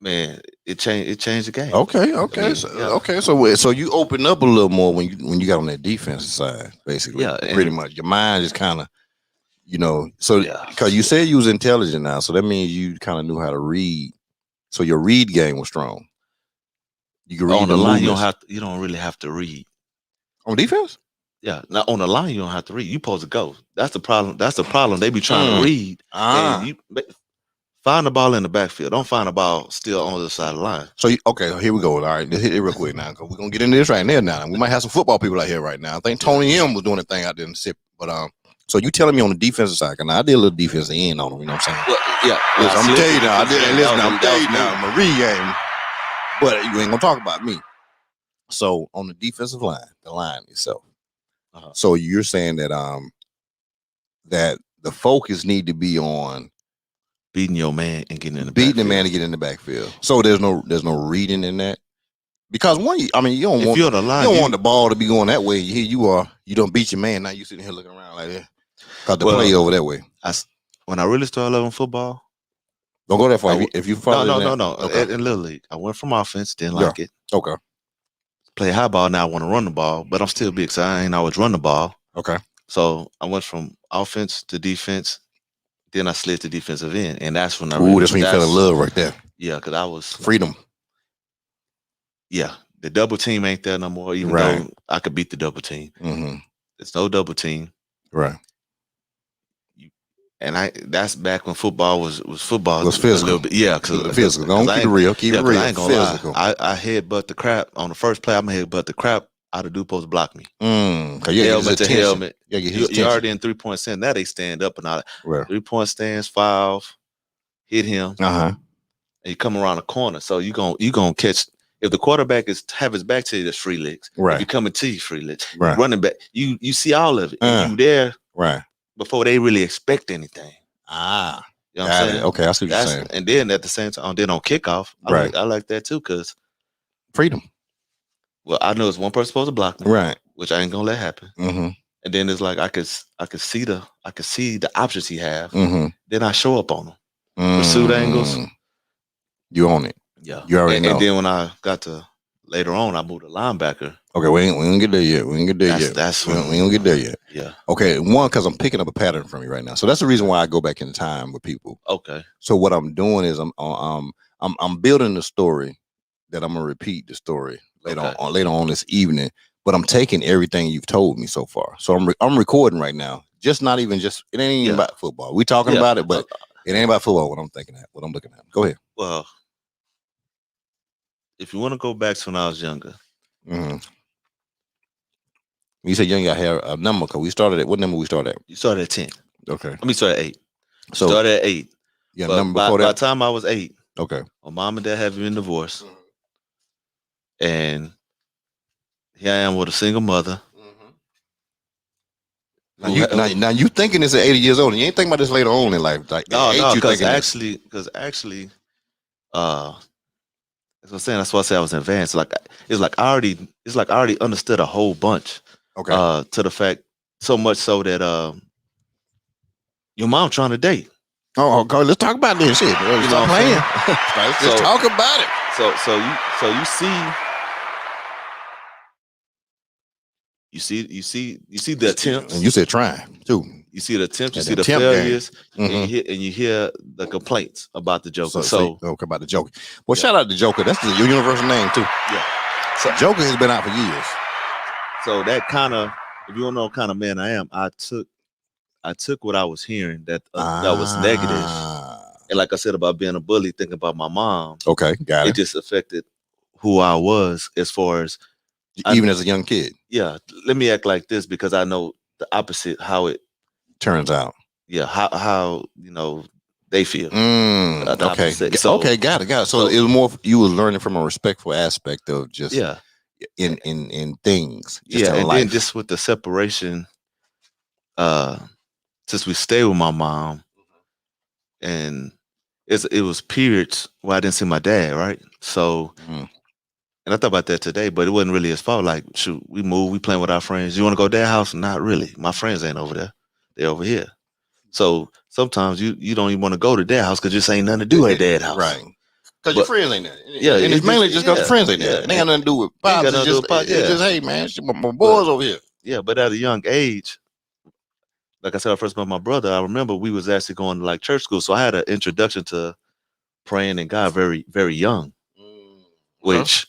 [SPEAKER 3] Man, it changed the game.
[SPEAKER 1] Okay. So you open up a little more when you got on that defensive side, basically. Yeah, pretty much. Your mind is kind of, so because you said you was intelligent now, so that means you kind of knew how to read. So your read game was strong. You can read
[SPEAKER 3] on the line. You don't really have to read
[SPEAKER 1] on defense.
[SPEAKER 3] Yeah, now on the line you don't have to read. You supposed to go. That's the problem. They be trying to read. And you find the ball in the backfield. Don't find the ball still on the other side of the line. So
[SPEAKER 1] here we go. All right, let's hit it real quick now, because we're gonna get into this right now. We might have some football people out here right now. I think Tony M was doing a thing out there in the SIP, but so you telling me on the defensive side? Cause I did a little defensive end on them. You know what I'm saying?
[SPEAKER 3] Well,
[SPEAKER 1] listen, I'm telling you now. I'm telling you now. I'm a re-game, but you ain't gonna talk about me. So on the defensive line, the line itself. So you're saying that that the focus need to be on
[SPEAKER 3] beating your man and getting in the
[SPEAKER 1] beating the man and getting in the backfield. So there's no reading in that, because you don't want the ball to be going that way. Here you are, you don't beat your man. Now you sitting here looking around like that. Got the play over that way.
[SPEAKER 3] When I really started loving football,
[SPEAKER 1] don't go that far. If you follow
[SPEAKER 3] no. Okay. In Little League, I went from offense, didn't like it.
[SPEAKER 1] Okay.
[SPEAKER 3] Play high ball, now I want to run the ball, but I'm still big, so I ain't always run the ball.
[SPEAKER 1] Okay.
[SPEAKER 3] So I went from offense to defense, then I slid to defensive end, and that's when
[SPEAKER 1] that's when you fell in love right there.
[SPEAKER 3] Yeah, because I was
[SPEAKER 1] freedom.
[SPEAKER 3] Yeah, the double team ain't there no more. Even though I could beat the double team, there's no double team.
[SPEAKER 1] Right.
[SPEAKER 3] And that's back when football was football.
[SPEAKER 1] It was physical.
[SPEAKER 3] A little bit, yeah, because
[SPEAKER 1] physical. Don't keep it real. Keep it real.
[SPEAKER 3] I ain't gonna lie. I headbutt the crap on the first play. I'm gonna headbutt the crap out of dude supposed to block me. Helmet to helmet. You already in 3-point stand. Now they stand up and all that. Right. 3-point stands, foul, hit him. And you come around the corner. So you gonna catch. If the quarterback have his back to you, that's free licks. Right. If you coming to you, free licks. Right. Running back, you see all of it. And you there.
[SPEAKER 1] Right.
[SPEAKER 3] Before they really expect anything.
[SPEAKER 1] You know what I'm saying? Okay, I see what you're saying.
[SPEAKER 3] And then at the same time, then on kickoff, I like that too, because
[SPEAKER 1] freedom.
[SPEAKER 3] Well, I know it's one person supposed to block me,
[SPEAKER 1] right?
[SPEAKER 3] Which I ain't gonna let happen. And then it's like I could see the options he have. Then I show up on them. Pursuit angles.
[SPEAKER 1] You own it.
[SPEAKER 3] Yeah.
[SPEAKER 1] You already know.
[SPEAKER 3] And then when I got to later on, I moved to linebacker.
[SPEAKER 1] Okay, we ain't get there yet. We ain't get there yet.
[SPEAKER 3] That's
[SPEAKER 1] we ain't get there yet.
[SPEAKER 3] Yeah.
[SPEAKER 1] Okay, one, because I'm picking up a pattern from you right now. So that's the reason why I go back in time with people.
[SPEAKER 3] Okay.
[SPEAKER 1] So what I'm doing is I'm building the story that I'm gonna repeat the story later on this evening. But I'm taking everything you've told me so far. So I'm recording right now. It ain't even about football. We talking about it, but it ain't about football. What I'm looking at. Go ahead.
[SPEAKER 3] Well, if you want to go back to when I was younger.
[SPEAKER 1] You said young, I had a number, because we started at what number we started at?
[SPEAKER 3] You started at 10.
[SPEAKER 1] Okay.
[SPEAKER 3] Let me start at 8. So started at 8.
[SPEAKER 1] Yeah, number before that.
[SPEAKER 3] By the time I was 8,
[SPEAKER 1] okay,
[SPEAKER 3] my mom and dad having been divorced, and here I am with a single mother.
[SPEAKER 1] Now you thinking this at 80 years old, and you ain't thinking about this later on in life. Like
[SPEAKER 3] no, because actually, as I was saying, that's why I said I was advanced. It's like I already understood a whole bunch.
[SPEAKER 1] Okay.
[SPEAKER 3] To the fact, so much so that your mom trying to date.
[SPEAKER 1] Oh, okay. Let's talk about this shit. Stop playing. Let's talk about it.
[SPEAKER 3] So you see the attempts.
[SPEAKER 1] And you said trying too.
[SPEAKER 3] You see the attempts, you see the failures, and you hear the complaints about the Joker. So
[SPEAKER 1] about the Joker. Well, shout out to Joker. That's the universal name too.
[SPEAKER 3] Yeah.
[SPEAKER 1] So Joker has been out for years.
[SPEAKER 3] So that kind of, if you don't know what kind of man I am, I took what I was hearing that was negative. And like I said about being a bully, thinking about my mom.
[SPEAKER 1] Okay, got it.
[SPEAKER 3] It just affected who I was as far as
[SPEAKER 1] even as a young kid.
[SPEAKER 3] Yeah, let me act like this because I know the opposite how it
[SPEAKER 1] turns out.
[SPEAKER 3] Yeah, how they feel.
[SPEAKER 1] Okay, okay, got it. So it was more you was learning from a respectful aspect of just in things. Just in life.
[SPEAKER 3] Then just with the separation, since we stayed with my mom, and it was periods where I didn't see my dad, right? So, and I thought about that today, but it wasn't really his fault. Like, shoot, we moved, we playing with our friends. You want to go to their house? Not really. My friends ain't over there. They're over here. So sometimes you don't even want to go to their house because just ain't nothing to do at their house.
[SPEAKER 1] Right. Because your friends ain't there.
[SPEAKER 3] Yeah.
[SPEAKER 1] And it's mainly just because your friends ain't there. It ain't got nothing to do with pops. It's just, hey, man, my boys over here.
[SPEAKER 3] Yeah, but at a young age, like I said, I first met my brother. I remember we was actually going to like church school. So I had an introduction to praying in God very, very young. Which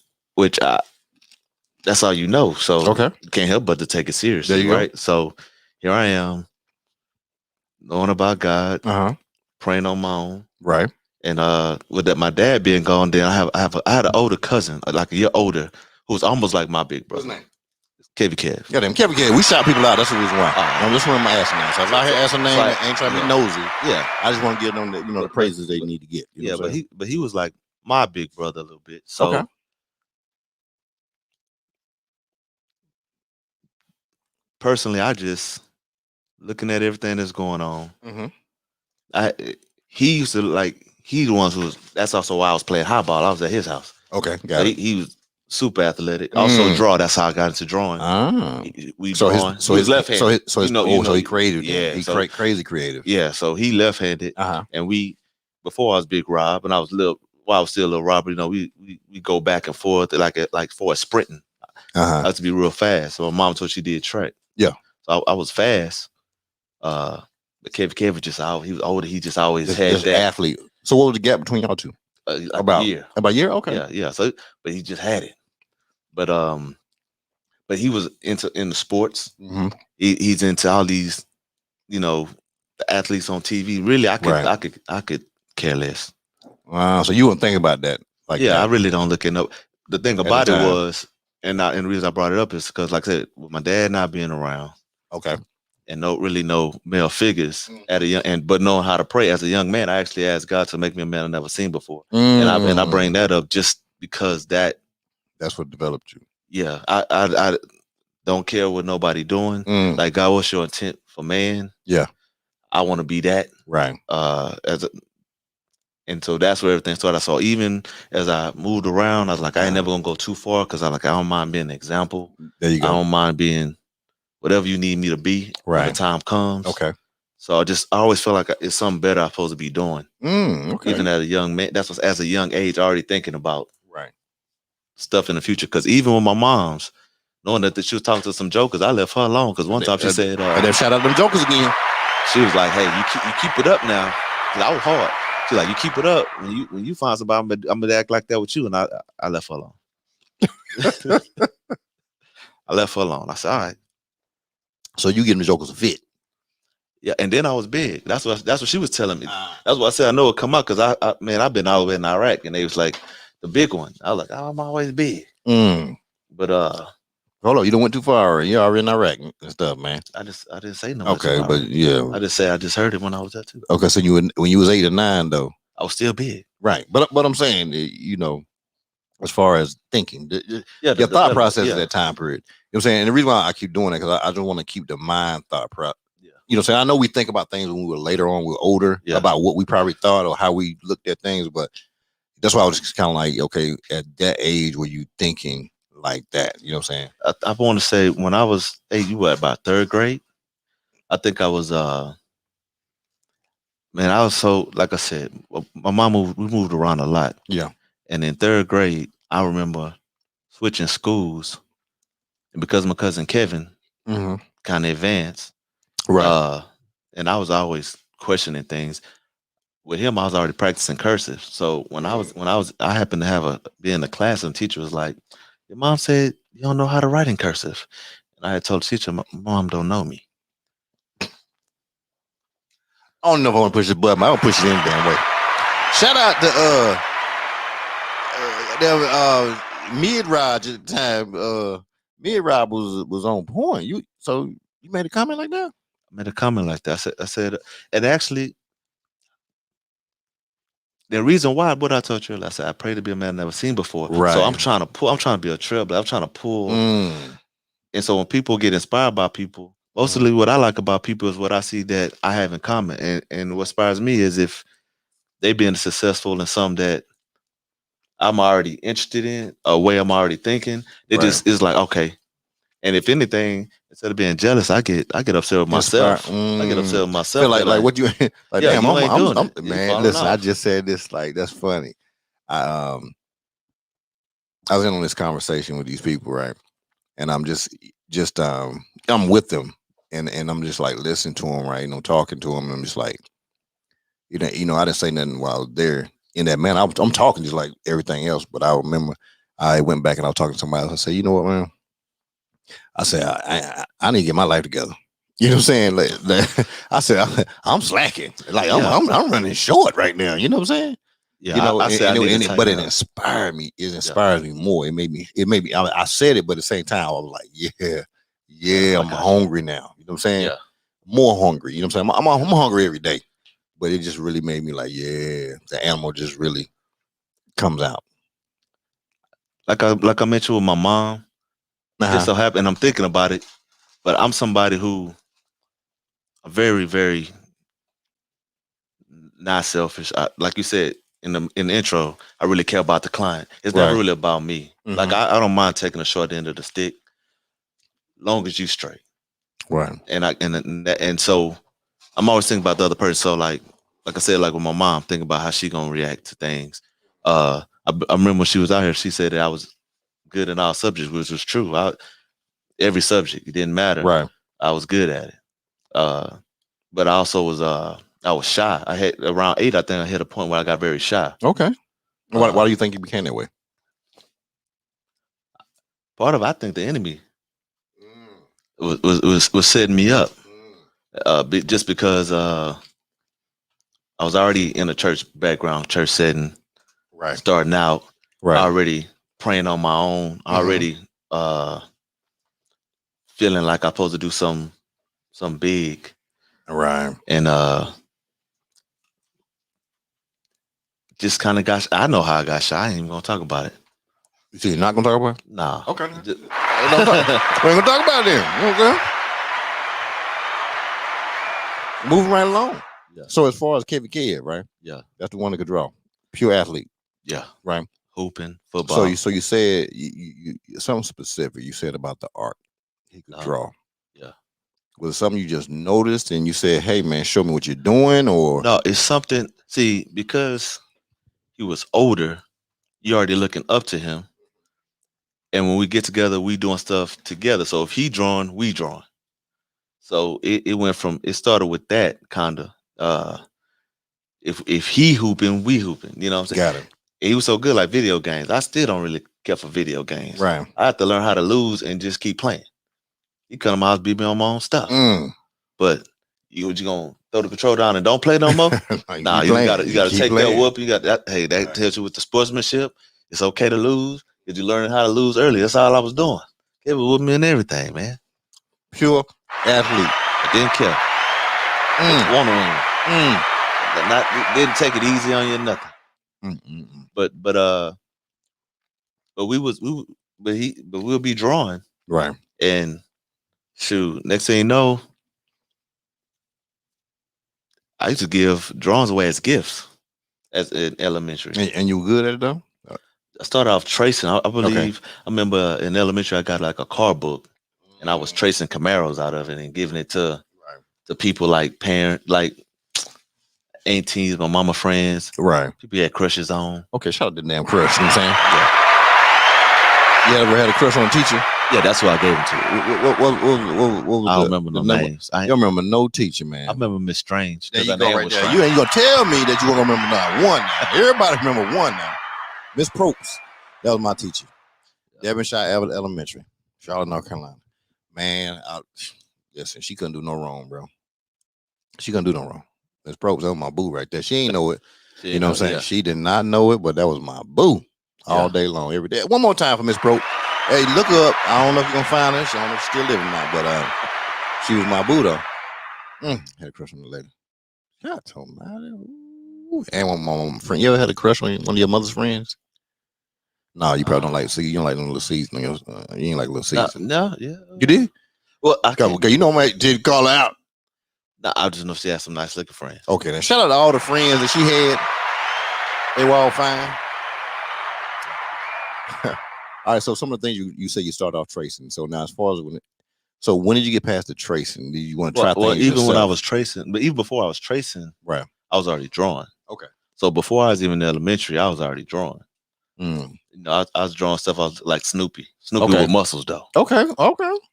[SPEAKER 3] that's all you know. So you can't help but to take it seriously, right? Go. So here I am, knowing about God, praying on my own.
[SPEAKER 1] Right.
[SPEAKER 3] And with that my dad being gone, then I had an older cousin, like a year older, who was almost like my big brother.
[SPEAKER 1] What's his name?
[SPEAKER 3] Kev.
[SPEAKER 1] Yeah, them Kev. We shout people out. That's the reason why. I'm just remember my asking now. So if I hear asking name, I ain't trying to be nosy.
[SPEAKER 3] Yeah,
[SPEAKER 1] I just want to give them the praises they need to get. You know
[SPEAKER 3] but he was like my big brother a little bit. So personally, I just looking at everything that's going on. He used to like he the ones who was. That's also why I was playing high ball. I was at his house.
[SPEAKER 1] Okay, got it.
[SPEAKER 3] He was super athletic. Also draw. That's how I got into drawing. So he's left-handed.
[SPEAKER 1] So he creative. Yeah, he's crazy creative.
[SPEAKER 3] Yeah, so he left-handed. And before I was Big Rob, and I was while I was still a little Rob, we go back and forth like for a sprinting. I had to be real fast. So my mom told she did track.
[SPEAKER 1] Yeah,
[SPEAKER 3] so I was fast. But Kev was just he was older. He just always had
[SPEAKER 1] just
[SPEAKER 3] that
[SPEAKER 1] athlete. So what was the gap between y'all two?
[SPEAKER 3] About a year.
[SPEAKER 1] About a year? Okay.
[SPEAKER 3] Yeah. So, but he just had it. But he was into sports. He's into all these, the athletes on TV. Really, I could care less.
[SPEAKER 1] Wow. So you wouldn't think about that?
[SPEAKER 3] I really don't look it up. The thing about it was, and the reason I brought it up is because, like I said, with my dad not being around.
[SPEAKER 1] Okay.
[SPEAKER 3] And no male figures at a young but knowing how to pray as a young man, I actually asked God to make me a man I've never seen before. And I bring that up just because that's
[SPEAKER 1] what developed you.
[SPEAKER 3] Yeah, I don't care what nobody doing. Like, God, what's your intent for man?
[SPEAKER 1] Yeah,
[SPEAKER 3] I want to be that.
[SPEAKER 1] Right.
[SPEAKER 3] And so that's where everything started. So even as I moved around, I was like, I ain't never gonna go too far because I don't mind being an example.
[SPEAKER 1] There you go.
[SPEAKER 3] I don't mind being whatever you need me to be when the time comes.
[SPEAKER 1] Okay.
[SPEAKER 3] So I always feel like it's something better I'm supposed to be doing.
[SPEAKER 1] Okay.
[SPEAKER 3] Even as a young man, that's what as a young age, already thinking about stuff in the future. Because even with my mom's, knowing that she was talking to some jokers, I left her alone. Because one time she said,
[SPEAKER 1] and then shout out them jokers again.
[SPEAKER 3] She was like, "Hey, you keep it up now." Because I was hard. She's like, "You keep it up. When you find somebody, I'm gonna act like that with you." And I left her alone. I left her alone. I said, "All right."
[SPEAKER 1] So you giving the jokers a fit?
[SPEAKER 3] Yeah, and then I was big. That's what she was telling me. That's what I said. I know it come out because I've been all the way in Iraq, and they was like the big one. I was like, I'm always big. But
[SPEAKER 1] hold on, you don't went too far. You already in Iraq and stuff, man.
[SPEAKER 3] I didn't say no.
[SPEAKER 1] Okay, but yeah,
[SPEAKER 3] I just heard it when I was there too.
[SPEAKER 1] Okay, so when you was 8 or 9 though,
[SPEAKER 3] I was still big,
[SPEAKER 1] right? But I'm saying, as far as thinking, your thought process at that time period. You know what I'm saying? And the reason why I keep doing it because I just want to keep the mind thought process.
[SPEAKER 3] Yeah.
[SPEAKER 1] You know what I'm saying? I know we think about things when we were later on, we were older about what we probably thought or how we looked at things, but that's why I was just kind of like, okay, at that age, were you thinking like that? You know what I'm saying?
[SPEAKER 3] I want to say when I was 8, you were about 3rd grade. I think I was I was so, like I said, my mom we moved around a lot.
[SPEAKER 1] Yeah.
[SPEAKER 3] And in 3rd grade, I remember switching schools. And because my cousin Kevin kind of advanced,
[SPEAKER 1] right?
[SPEAKER 3] and I was always questioning things. With him, I was already practicing cursive. So when I happened to be in the class, and the teacher was like, "Your mom said you don't know how to write in cursive," and I had told the teacher, "My mom don't know me."
[SPEAKER 1] I don't know if I want to push the button. I don't push it any damn way. Shout out to Mid-Rod at the time. Mid-Rod was on point. You made a comment like that?
[SPEAKER 3] I made a comment like that. I said, and actually, the reason why, what I told you, I said, I pray to be a man I've never seen before.
[SPEAKER 1] Right.
[SPEAKER 3] So I'm trying to be a trailblazer. I'm trying to pull. And so when people get inspired by people, mostly what I like about people is what I see that I have in common. And what inspires me is if they being successful in something that I'm already interested in, a way I'm already thinking, it just is like, okay. And if anything, instead of being jealous, I get upset with myself. I get upset with myself.
[SPEAKER 1] Feel like what you like?
[SPEAKER 3] Yeah,
[SPEAKER 1] damn,
[SPEAKER 3] you ain't doing it.
[SPEAKER 1] Man, listen, I just said this. Like, that's funny. I was in on this conversation with these people, right? And I'm just I'm with them, and I'm just like listening to them, right? Talking to them. And I'm just like, I didn't say nothing while I was there in that man. I'm talking just like everything else, but I remember I went back and I was talking to somebody else. I said, you know what, man? I said, I need to get my life together. You know what I'm saying? Like, I said, I'm slacking. Like, I'm running short right now. You know what I'm saying?
[SPEAKER 3] Yeah,
[SPEAKER 1] but it inspired me. It inspires me more. It made me. I said it, but at the same time, I was like, yeah, I'm hungry now. You know what I'm saying?
[SPEAKER 3] Yeah.
[SPEAKER 1] More hungry. You know what I'm saying? I'm hungry every day, but it just really made me like, the animal just really comes out.
[SPEAKER 3] Like I mentioned with my mom, it just so happened, and I'm thinking about it, but I'm somebody who very, very not selfish. Like you said in the intro, I really care about the client. It's never really about me. Like I don't mind taking the short end of the stick, long as you straight.
[SPEAKER 1] Right.
[SPEAKER 3] And so I'm always thinking about the other person. So like I said, like with my mom, thinking about how she gonna react to things. I remember when she was out here, she said that I was good in all subjects, which was true. Every subject, it didn't matter.
[SPEAKER 1] Right.
[SPEAKER 3] I was good at it. But I also was I was shy. I had around 8, I think I hit a point where I got very shy.
[SPEAKER 1] Okay. Why do you think you became that way?
[SPEAKER 3] Part of it, I think the enemy was setting me up. Just because I was already in a church background, church setting,
[SPEAKER 1] right,
[SPEAKER 3] starting out, already praying on my own, already feeling like I'm supposed to do something big.
[SPEAKER 1] Right.
[SPEAKER 3] And just kind of I know how I got shy. I ain't even gonna talk about it.
[SPEAKER 1] You see, you're not gonna talk about it?
[SPEAKER 3] Nah.
[SPEAKER 1] Okay. We ain't gonna talk about it then. Okay. Moving right along.
[SPEAKER 3] Yeah.
[SPEAKER 1] So as far as Kevin Kidd, right?
[SPEAKER 3] Yeah.
[SPEAKER 1] That's the one that could draw. Pure athlete.
[SPEAKER 3] Yeah.
[SPEAKER 1] Right.
[SPEAKER 3] Hooping, football.
[SPEAKER 1] So you said you something specific. You said about the art. He could draw.
[SPEAKER 3] Yeah.
[SPEAKER 1] Was it something you just noticed and you said, hey man, show me what you're doing? Or
[SPEAKER 3] no, it's something, see, because he was older, you already looking up to him. And when we get together, we doing stuff together. So if he drawing, we drawing. So it started with that kind of if he hooping, we hooping. You know what I'm saying?
[SPEAKER 1] Got it.
[SPEAKER 3] He was so good like video games. I still don't really care for video games.
[SPEAKER 1] Right.
[SPEAKER 3] I have to learn how to lose and just keep playing. You come to my house, beat me on my own stuff. But you gonna throw the control down and don't play no more? Nah, you gotta take that whoop. You got that. Hey, that tells you with the sportsmanship. It's okay to lose because you learning how to lose early. That's all I was doing. Kevin with me and everything, man.
[SPEAKER 1] Pure athlete.
[SPEAKER 3] I didn't care. Want to win. Didn't take it easy on you or nothing. But we'll be drawing.
[SPEAKER 1] Right.
[SPEAKER 3] And shoot, next thing you know, I used to give drawings away as gifts as in elementary.
[SPEAKER 1] And you were good at it though?
[SPEAKER 3] I started off tracing. I believe I remember in elementary I got like a car book and I was tracing Camaros out of it and giving it to people like aunties, my mama friends.
[SPEAKER 1] Right.
[SPEAKER 3] People you had crushes on.
[SPEAKER 1] Okay, shout out to the damn crush, you know what I'm saying? Yeah. You ever had a crush on a teacher?
[SPEAKER 3] Yeah, that's who I gave him to.
[SPEAKER 1] What was
[SPEAKER 3] I don't remember no names.
[SPEAKER 1] You don't remember no teacher, man.
[SPEAKER 3] I remember Miss Strange.
[SPEAKER 1] There you go, right there. You ain't gonna tell me that you gonna remember not one. Now. Everybody remember one now. Miss Probst. That was my teacher. Devonshire Elementary, Charlotte, North Carolina. Man, listen, she couldn't do no wrong, bro. She couldn't do no wrong. Miss Probst, that was my boo right there. She ain't know it. You know what I'm saying? Yeah. She did not know it, but that was my boo all day long, every day. One more time for Miss Probst. Hey, look her up. I don't know if you're gonna find her. I don't know if she's still living now, but she was my boo though. Had a crush on the lady. God told me. And one of my friend. You ever had a crush on one of your mother's friends? No, you probably don't like. See, you don't like little season. You ain't like little season.
[SPEAKER 3] No, yeah.
[SPEAKER 1] You did?
[SPEAKER 3] Well,
[SPEAKER 1] okay. You know, I did call out.
[SPEAKER 3] No, I just know she had some nice looking friends.
[SPEAKER 1] Okay, then shout out to all the friends that she had. They were all fine. All right, so some of the things you say you start off tracing. So now, as far as when did you get past the tracing? Did you want to try things? Well,
[SPEAKER 3] even
[SPEAKER 1] yourself?
[SPEAKER 3] When I was tracing, but even before I was tracing,
[SPEAKER 1] right,
[SPEAKER 3] I was already drawing.
[SPEAKER 1] Okay.
[SPEAKER 3] So before I was even in elementary, I was already drawing. You know, I was drawing stuff. I was like Snoopy with muscles, though.
[SPEAKER 1] Okay.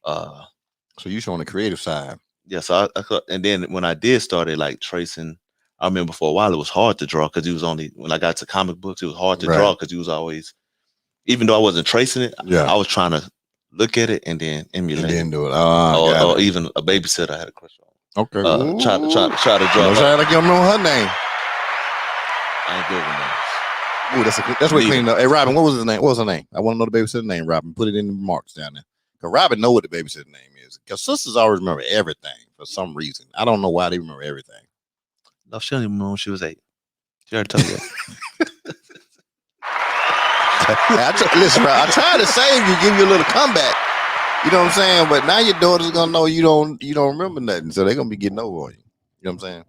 [SPEAKER 1] So you showing the creative side.
[SPEAKER 3] Yeah. So and then when I did started like tracing, I remember for a while it was hard to draw because when I got to comic books, it was hard to draw because he was always, even though I wasn't tracing it, I was trying to look at it and then emulate. And then
[SPEAKER 1] do it.
[SPEAKER 3] Or even a babysitter I had a crush on.
[SPEAKER 1] Okay.
[SPEAKER 3] Try to draw.
[SPEAKER 1] You sound like you don't know her name.
[SPEAKER 3] I ain't good with names.
[SPEAKER 1] Ooh, that's what cleaning up. Hey, Robin, what was his name? What was her name? I want to know the babysitter's name, Robin. Put it in the remarks down there. Because Robin know what the babysitter's name is. Because sisters always remember everything for some reason. I don't know why they remember everything.
[SPEAKER 3] No, she don't even remember when she was 8. She already told you that.
[SPEAKER 1] Listen, Rob, I tried to save you, give you a little comeback. You know what I'm saying? But now your daughter's gonna know you don't remember nothing, so they're gonna be getting over on you. You know what I'm saying?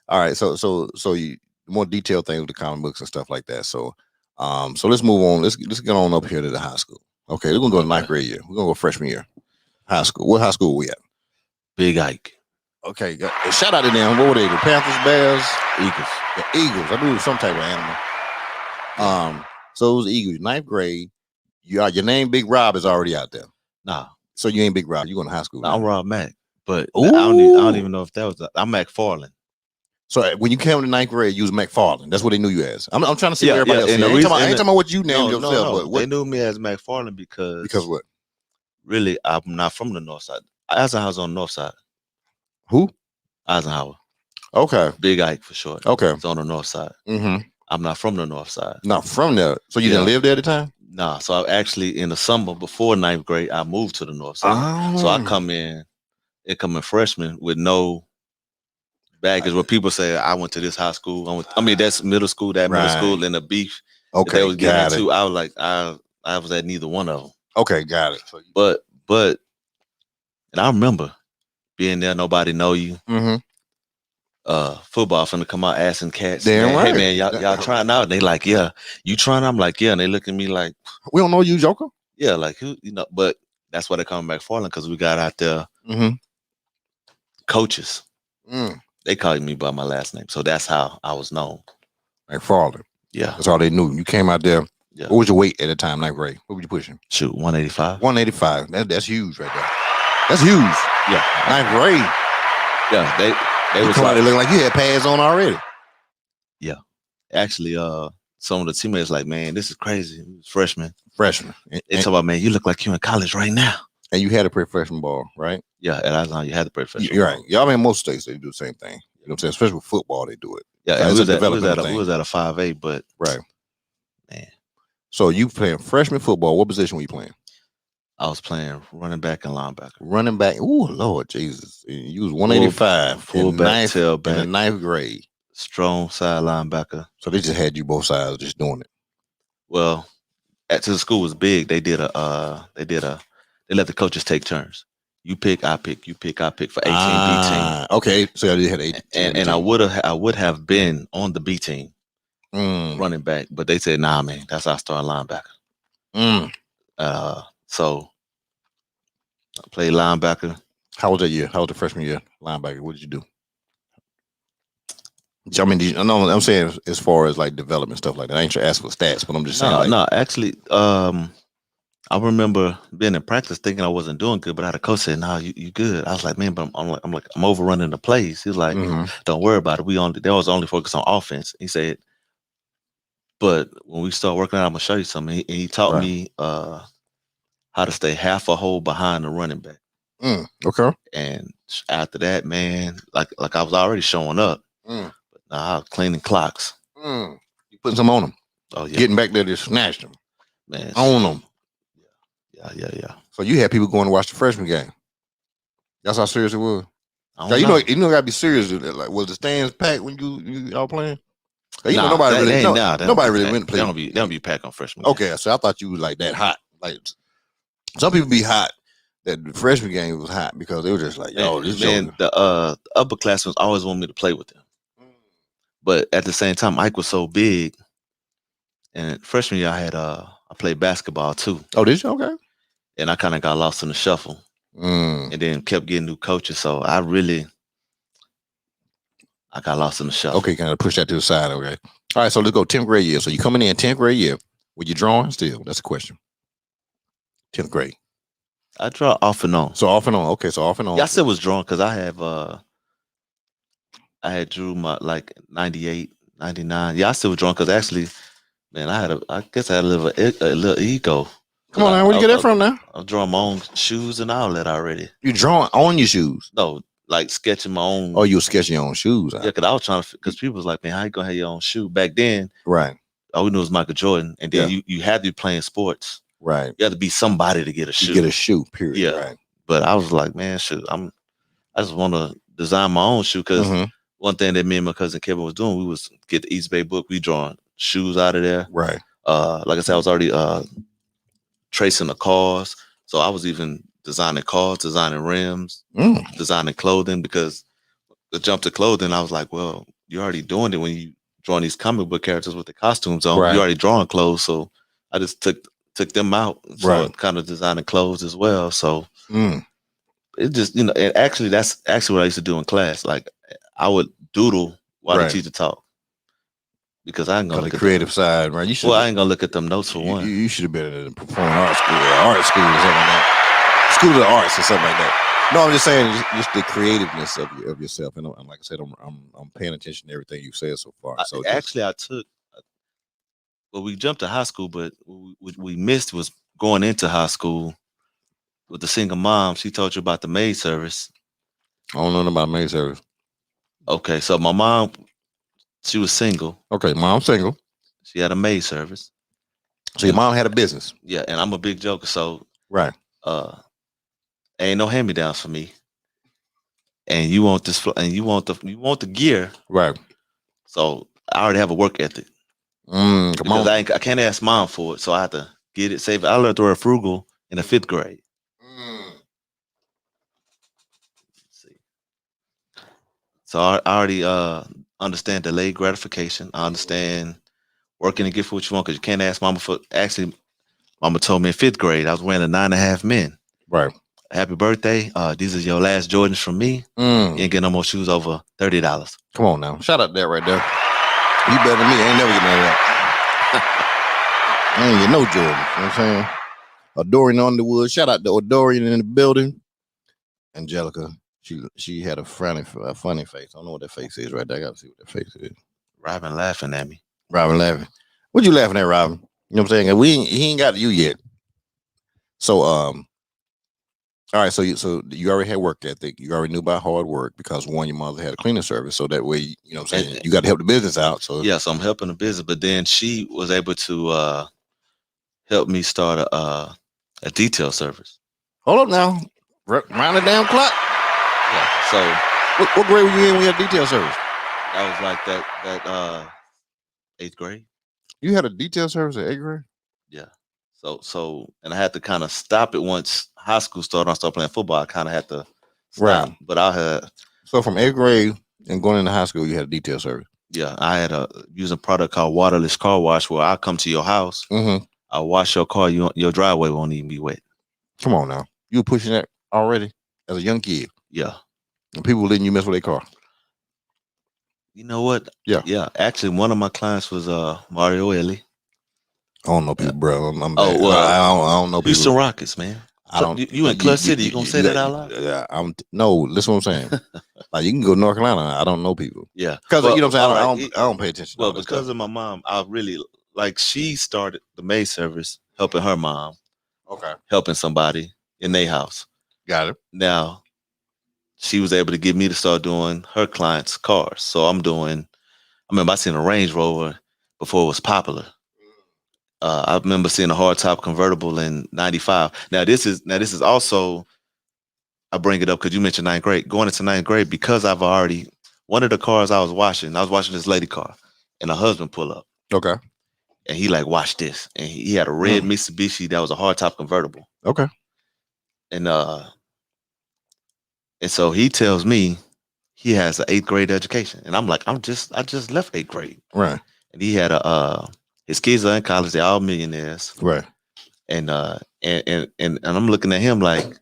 [SPEAKER 1] All right, so you more detailed things with the comic books and stuff like that. So let's move on. Let's get on up here to the high school. Okay, we're gonna go to ninth grade year. We're gonna go freshman year. High school. What high school are we at?
[SPEAKER 3] Big Ike.
[SPEAKER 1] Okay, shout out to them. What were they? The Panthers, Bears,
[SPEAKER 3] Eagles.
[SPEAKER 1] The Eagles. I knew it was some type of animal. So it was the Eagles. Ninth grade. Your name Big Rob is already out there.
[SPEAKER 3] Nah.
[SPEAKER 1] So you ain't Big Rob. You going to high school?
[SPEAKER 3] Nah, I'm Rob Mack. But I don't even know if that was. I'm McFarland.
[SPEAKER 1] So when you came to ninth grade, you was McFarland. That's what they knew you as. I'm trying to see what everybody else. I ain't talking about what you named yourself.
[SPEAKER 3] But they knew me as McFarland because
[SPEAKER 1] what?
[SPEAKER 3] Really, I'm not from the north side. Eisenhower's on the north side.
[SPEAKER 1] Who?
[SPEAKER 3] Eisenhower.
[SPEAKER 1] Okay.
[SPEAKER 3] Big Ike for short.
[SPEAKER 1] Okay.
[SPEAKER 3] It's on the north side.
[SPEAKER 1] Mm-hmm.
[SPEAKER 3] I'm not from the north side.
[SPEAKER 1] Not from there. So you didn't live there at the time?
[SPEAKER 3] Nah. So I actually in the summer before ninth grade, I moved to the north side. So I come in freshman with no baggage. Where people say I went to this high school. That's middle school. Middle school and the beef.
[SPEAKER 1] Okay,
[SPEAKER 3] they was getting into. I was like, I was at neither one of them.
[SPEAKER 1] Okay, got it.
[SPEAKER 3] But and I remember being there. Nobody know you.
[SPEAKER 1] Mm-hmm.
[SPEAKER 3] Football finna come out asking cats.
[SPEAKER 1] Damn right.
[SPEAKER 3] Hey man, y'all trying out? And they like, yeah. You trying? I'm like, yeah. And they look at me like,
[SPEAKER 1] we don't know you, Joker.
[SPEAKER 3] Yeah, like who? But that's why they come back McFarland because we got out there.
[SPEAKER 1] Mm-hmm.
[SPEAKER 3] Coaches. They called me by my last name, so that's how I was known.
[SPEAKER 1] McFarland.
[SPEAKER 3] Yeah,
[SPEAKER 1] that's all they knew. You came out there. Yeah. What was your weight at the time, ninth grade? What were you pushing?
[SPEAKER 3] Shoot, 185.
[SPEAKER 1] 185. That's huge right there. That's huge.
[SPEAKER 3] Yeah,
[SPEAKER 1] ninth grade.
[SPEAKER 3] Yeah, they was
[SPEAKER 1] like, looking like you had pads on already.
[SPEAKER 3] Yeah, actually, some of the teammates like, man, this is crazy. Freshman. They talk about, man, you look like you in college right now. And you had to play freshman ball, right? Yeah, at Eisenhower, you had to play freshman. You're right. Y'all in most states they do the same thing. You know what I'm saying? Especially with football, they do it. Yeah, we was at a 5A, but right. Man. So you playing freshman football? What position were you playing? I was playing running back and linebacker. Running back. Oh Lord Jesus! You was 185. Fullback, tailback. In the ninth grade. Strong side linebacker. So they just had you both sides just doing it. Well, the school was big. They they let the coaches take turns. You pick, I pick. You pick, I pick for 18 B team. Okay, so I had 18. And I would have been on the B team, running back, but they said, nah, man, that's our starting linebacker. So I played linebacker. How was that year? How was the freshman year linebacker? What did you do? I mean, I'm saying as far as like development stuff like that. I ain't sure ask for stats, but I'm just saying. Actually, I remember being in practice thinking I wasn't doing good, but I had a coach say, "Nah, you good." I was like, "Man, but I'm overrunning the plays." He was like, "Don't worry about it. They was only focused on offense." He said, "But when we start working out, I'm gonna show you something." He taught me how to stay half a hole behind the running back.
[SPEAKER 1] Okay.
[SPEAKER 3] And after that, man, like I was already showing up, but now I was cleaning clocks.
[SPEAKER 1] You putting some on them.
[SPEAKER 3] Oh yeah,
[SPEAKER 1] getting back there to snatch them,
[SPEAKER 3] man,
[SPEAKER 1] own them.
[SPEAKER 3] Yeah.
[SPEAKER 1] So you had people going to watch the freshman game. That's how serious it was. You know, gotta be serious. Like, was the stands packed when you all playing? Nobody really went to play.
[SPEAKER 3] They don't be packed on freshman.
[SPEAKER 1] Okay, so I thought you was like that hot. Like some people be hot. That the freshman game was hot because they were just like, yo, this
[SPEAKER 3] man. The upperclassmen always wanted me to play with them, but at the same time, Ike was so big. And freshman year, I played basketball too.
[SPEAKER 1] Oh, did you? Okay.
[SPEAKER 3] And I kind of got lost in the shuffle, and then kept getting new coaches. So I got lost in the shuffle.
[SPEAKER 1] Okay, kind of push that to the side. Okay. All right, so let's go 10th grade year. So you coming in 10th grade year. Were you drawing still? That's a question. 10th grade.
[SPEAKER 3] I draw off and on.
[SPEAKER 1] So off and on. Okay, so off and on.
[SPEAKER 3] Yeah, I still was drawing because I had drew my like 98, 99. Yeah, I still was drawing because actually, man, I guess I had a little ego.
[SPEAKER 1] Come on, man, where you get that from now?
[SPEAKER 3] I'm drawing my own shoes and all that already.
[SPEAKER 1] You drawing on your shoes?
[SPEAKER 3] No, like sketching my own.
[SPEAKER 1] Oh, you were sketching your own shoes?
[SPEAKER 3] Yeah, because I was trying to. Because people was like, man, how you gonna have your own shoe? Back then,
[SPEAKER 1] right?
[SPEAKER 3] All we knew was Michael Jordan, and then you had to be playing sports.
[SPEAKER 1] Right.
[SPEAKER 3] You had to be somebody to get a shoe.
[SPEAKER 1] You get a shoe, period.
[SPEAKER 3] Yeah.
[SPEAKER 1] Right.
[SPEAKER 3] But I was like, man, shoot, I just want to design my own shoe because one thing that me and my cousin Kevin was doing, we was get the East Bay book. We drawing shoes out of there.
[SPEAKER 1] Right.
[SPEAKER 3] Like I said, I was already tracing the cars, so I was even designing cars, designing rims, designing clothing. Because the jump to clothing, I was like, well, you're already doing it when you drawing these comic book characters with the costumes on. Right. You're already drawing clothes, so I just took them out, so kind of designing clothes as well. So it just, and actually that's actually what I used to do in class. Like I would doodle while the teacher talked, because I ain't gonna look
[SPEAKER 1] at the creative side, right?
[SPEAKER 3] I ain't gonna look at them notes for one.
[SPEAKER 1] You should have been in a performing arts school, or something like that. School of the arts or something like that. No, I'm just saying, just the creativeness of yourself. And like I said, I'm paying attention to everything you've said so far. So
[SPEAKER 3] I took. Well, we jumped to high school, but what we missed was going into high school with the single mom. She told you about the maid service.
[SPEAKER 1] I don't know about maid service.
[SPEAKER 3] Okay, so my mom, she was single.
[SPEAKER 1] Okay, mom's single.
[SPEAKER 3] She had a maid service.
[SPEAKER 1] So your mom had a business.
[SPEAKER 3] Yeah, and I'm a big joker, so
[SPEAKER 1] right.
[SPEAKER 3] Ain't no hand-me-downs for me. And you want this, and you want the gear,
[SPEAKER 1] right?
[SPEAKER 3] So I already have a work ethic.
[SPEAKER 1] Come on.
[SPEAKER 3] I can't ask mom for it, so I have to get it, save it. I learned the word frugal in the 5th grade. Let's see. So I already understand delayed gratification. I understand working to get for what you want, because you can't ask mama for. Actually, mama told me in 5th grade I was wearing a 9.5 men.
[SPEAKER 1] Right.
[SPEAKER 3] Happy birthday. These are your last Jordans from me. You ain't get no more shoes over $30.
[SPEAKER 1] Come on now. Shout out that right there. You better than me. I ain't never getting that. I ain't get no Jordan. You know what I'm saying? Adorian Underwood. Shout out to Adorian in the building. Angelica. She had a funny face. I don't know what that face is right there. I gotta see what that face is.
[SPEAKER 3] Robin laughing at me.
[SPEAKER 1] Robin laughing. What you laughing at, Robin? You know what I'm saying? He ain't got to you yet. So all right, so you already had work ethic. You already knew about hard work because one, your mother had a cleaning service, so that way, you know what I'm saying, you got to help the business out. So
[SPEAKER 3] yeah, so I'm helping the business, but then she was able to help me start a detail service.
[SPEAKER 1] Hold up now, round the damn clock.
[SPEAKER 3] Yeah. So
[SPEAKER 1] what grade were you in when you had detail service?
[SPEAKER 3] I was like that 8th grade.
[SPEAKER 1] You had a detail service at 8th grade?
[SPEAKER 3] Yeah. So and I had to kind of stop it once high school started. I started playing football. I kind of had to stop. Right. But I had.
[SPEAKER 1] So from 8th grade and going into high school, you had a detail service.
[SPEAKER 3] Yeah, I had using a product called waterless car wash, where I come to your house, I wash your car, your driveway won't even be wet.
[SPEAKER 1] Come on now, you were pushing that already as a young kid.
[SPEAKER 3] Yeah,
[SPEAKER 1] and people letting you mess with their car.
[SPEAKER 3] You know what?
[SPEAKER 1] Yeah.
[SPEAKER 3] Actually, one of my clients was Mario Ellie.
[SPEAKER 1] I don't know people, bro. I'm
[SPEAKER 3] oh, well,
[SPEAKER 1] I don't know people.
[SPEAKER 3] Houston Rockets, man.
[SPEAKER 1] I don't.
[SPEAKER 3] You in Clutch City? You gonna say that out loud?
[SPEAKER 1] Yeah, no. Listen, what I'm saying. Like you can go to North Carolina. I don't know people.
[SPEAKER 3] Yeah,
[SPEAKER 1] because you know what I'm saying. I don't pay attention.
[SPEAKER 3] Well, because of my mom, I really like. She started the maid service, helping her mom.
[SPEAKER 1] Okay,
[SPEAKER 3] helping somebody in their house.
[SPEAKER 1] Got it.
[SPEAKER 3] Now, she was able to get me to start doing her clients' cars. So I'm doing. I remember I seen a Range Rover before it was popular. I remember seeing a hardtop convertible in '95. Now this is also, I bring it up because you mentioned ninth grade. Going into ninth grade, because I've already, one of the cars I was watching this lady car, and her husband pull up.
[SPEAKER 1] Okay.
[SPEAKER 3] And he like, watch this. And he had a red Mitsubishi that was a hardtop convertible.
[SPEAKER 1] Okay.
[SPEAKER 3] And so he tells me he has an 8th grade education. And I'm like, I just left 8th grade.
[SPEAKER 1] Right.
[SPEAKER 3] And he had his kids are in college, they're all millionaires.
[SPEAKER 1] Right.
[SPEAKER 3] And I'm looking at him like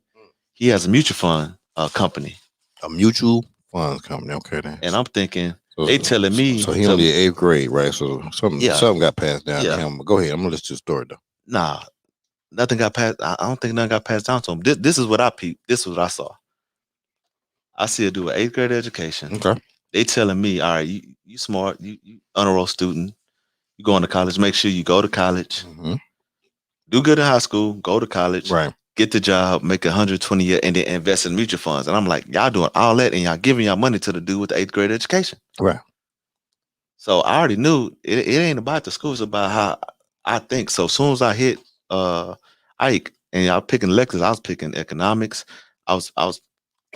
[SPEAKER 3] he has a mutual fund company.
[SPEAKER 1] A mutual funds company, okay then.
[SPEAKER 3] And I'm thinking, they telling me.
[SPEAKER 1] So he only 8th grade, right? So something got passed down to him. Go ahead, I'm gonna listen to the story though.
[SPEAKER 3] Nah, nothing got passed. I don't think nothing got passed down to him. This is what I peeped. This is what I saw. I see a dude with 8th grade education.
[SPEAKER 1] Okay.
[SPEAKER 3] They telling me, all right, you smart, you honor roll student, you going to college, make sure you go to college, do good in high school, go to college,
[SPEAKER 1] right,
[SPEAKER 3] get the job, make 120 a year, and then invest in mutual funds. And I'm like, y'all doing all that and y'all giving y'all money to the dude with the 8th grade education.
[SPEAKER 1] Right.
[SPEAKER 3] So I already knew it ain't about the school, it's about how I think. So as soon as I hit Ike and y'all picking electives, I was picking economics. I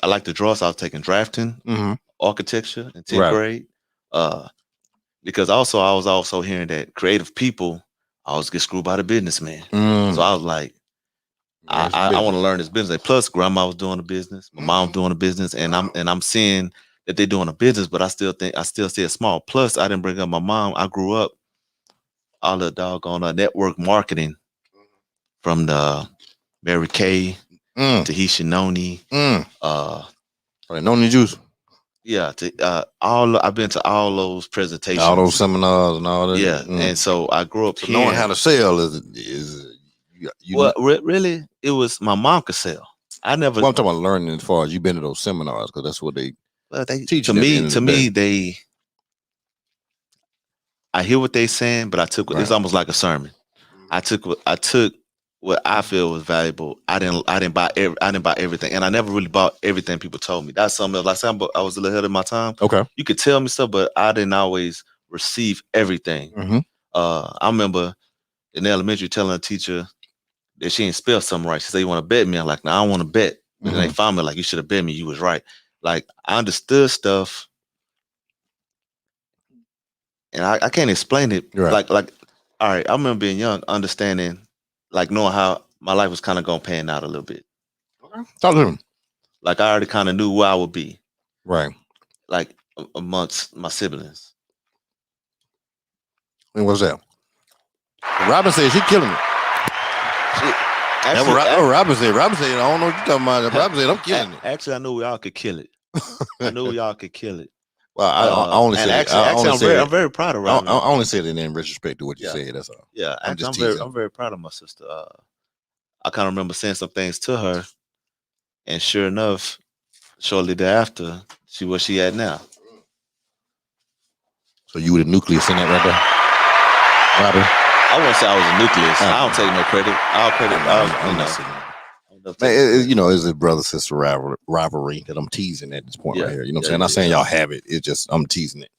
[SPEAKER 3] like to draw, so I was taking drafting, architecture in 10th grade. Because I was also hearing that creative people always get screwed by the businessman. So I was like, I want to learn this business. Plus, grandma was doing the business, my mom was doing the business, and I'm seeing that they're doing a business, but I still see it small. Plus, I didn't bring up my mom. I grew up all the doggone network marketing from the Mary Kay to Hishinoni.
[SPEAKER 1] Noni juice.
[SPEAKER 3] Yeah, I've been to all those presentations,
[SPEAKER 1] all those seminars, and all that.
[SPEAKER 3] Yeah, and so I grew up.
[SPEAKER 1] So knowing how to sell is
[SPEAKER 3] really, it was my mom could sell. I never.
[SPEAKER 1] Well, I'm talking about learning as far as you've been to those seminars because that's what they teach.
[SPEAKER 3] To me, I hear what they saying, but I took it's almost like a sermon. I took what I feel was valuable. I didn't buy everything, and I never really bought everything people told me. That's something else. Like I said, I was a little ahead of my time.
[SPEAKER 1] Okay,
[SPEAKER 3] you could tell me stuff, but I didn't always receive everything. I remember in elementary telling a teacher that she didn't spell something right. She said, "You want to bet me?" I'm like, "No, I don't want to bet." And they found me like, "You should have bet me. You was right." Like I understood stuff, and I can't explain it. Right. Like, all right. I remember being young, understanding, like knowing how my life was kind of going to pan out a little bit.
[SPEAKER 1] Okay. Talk to him.
[SPEAKER 3] Like I already kind of knew where I would be.
[SPEAKER 1] Right.
[SPEAKER 3] Like amongst my siblings.
[SPEAKER 1] And what's that? Robin said she killing it. Robin said, I don't know what you're talking about. Robin said, I'm killing it.
[SPEAKER 3] Actually, I knew we all could kill it. I knew we all could kill it.
[SPEAKER 1] Well, I only said
[SPEAKER 3] I'm very proud of Robin.
[SPEAKER 1] I only said it in retrospect to what you said. That's all.
[SPEAKER 3] Yeah, I'm very proud of my sister. I kind of remember saying some things to her, and sure enough, shortly thereafter, she where she at now.
[SPEAKER 1] So you were the nucleus in that right there, Robin?
[SPEAKER 3] I wouldn't say I was a nucleus. I don't take no credit. I'll credit.
[SPEAKER 1] It's a brother-sister rivalry that I'm teasing at this point right here. You know what I'm saying? Not saying y'all have it. It's just I'm teasing it.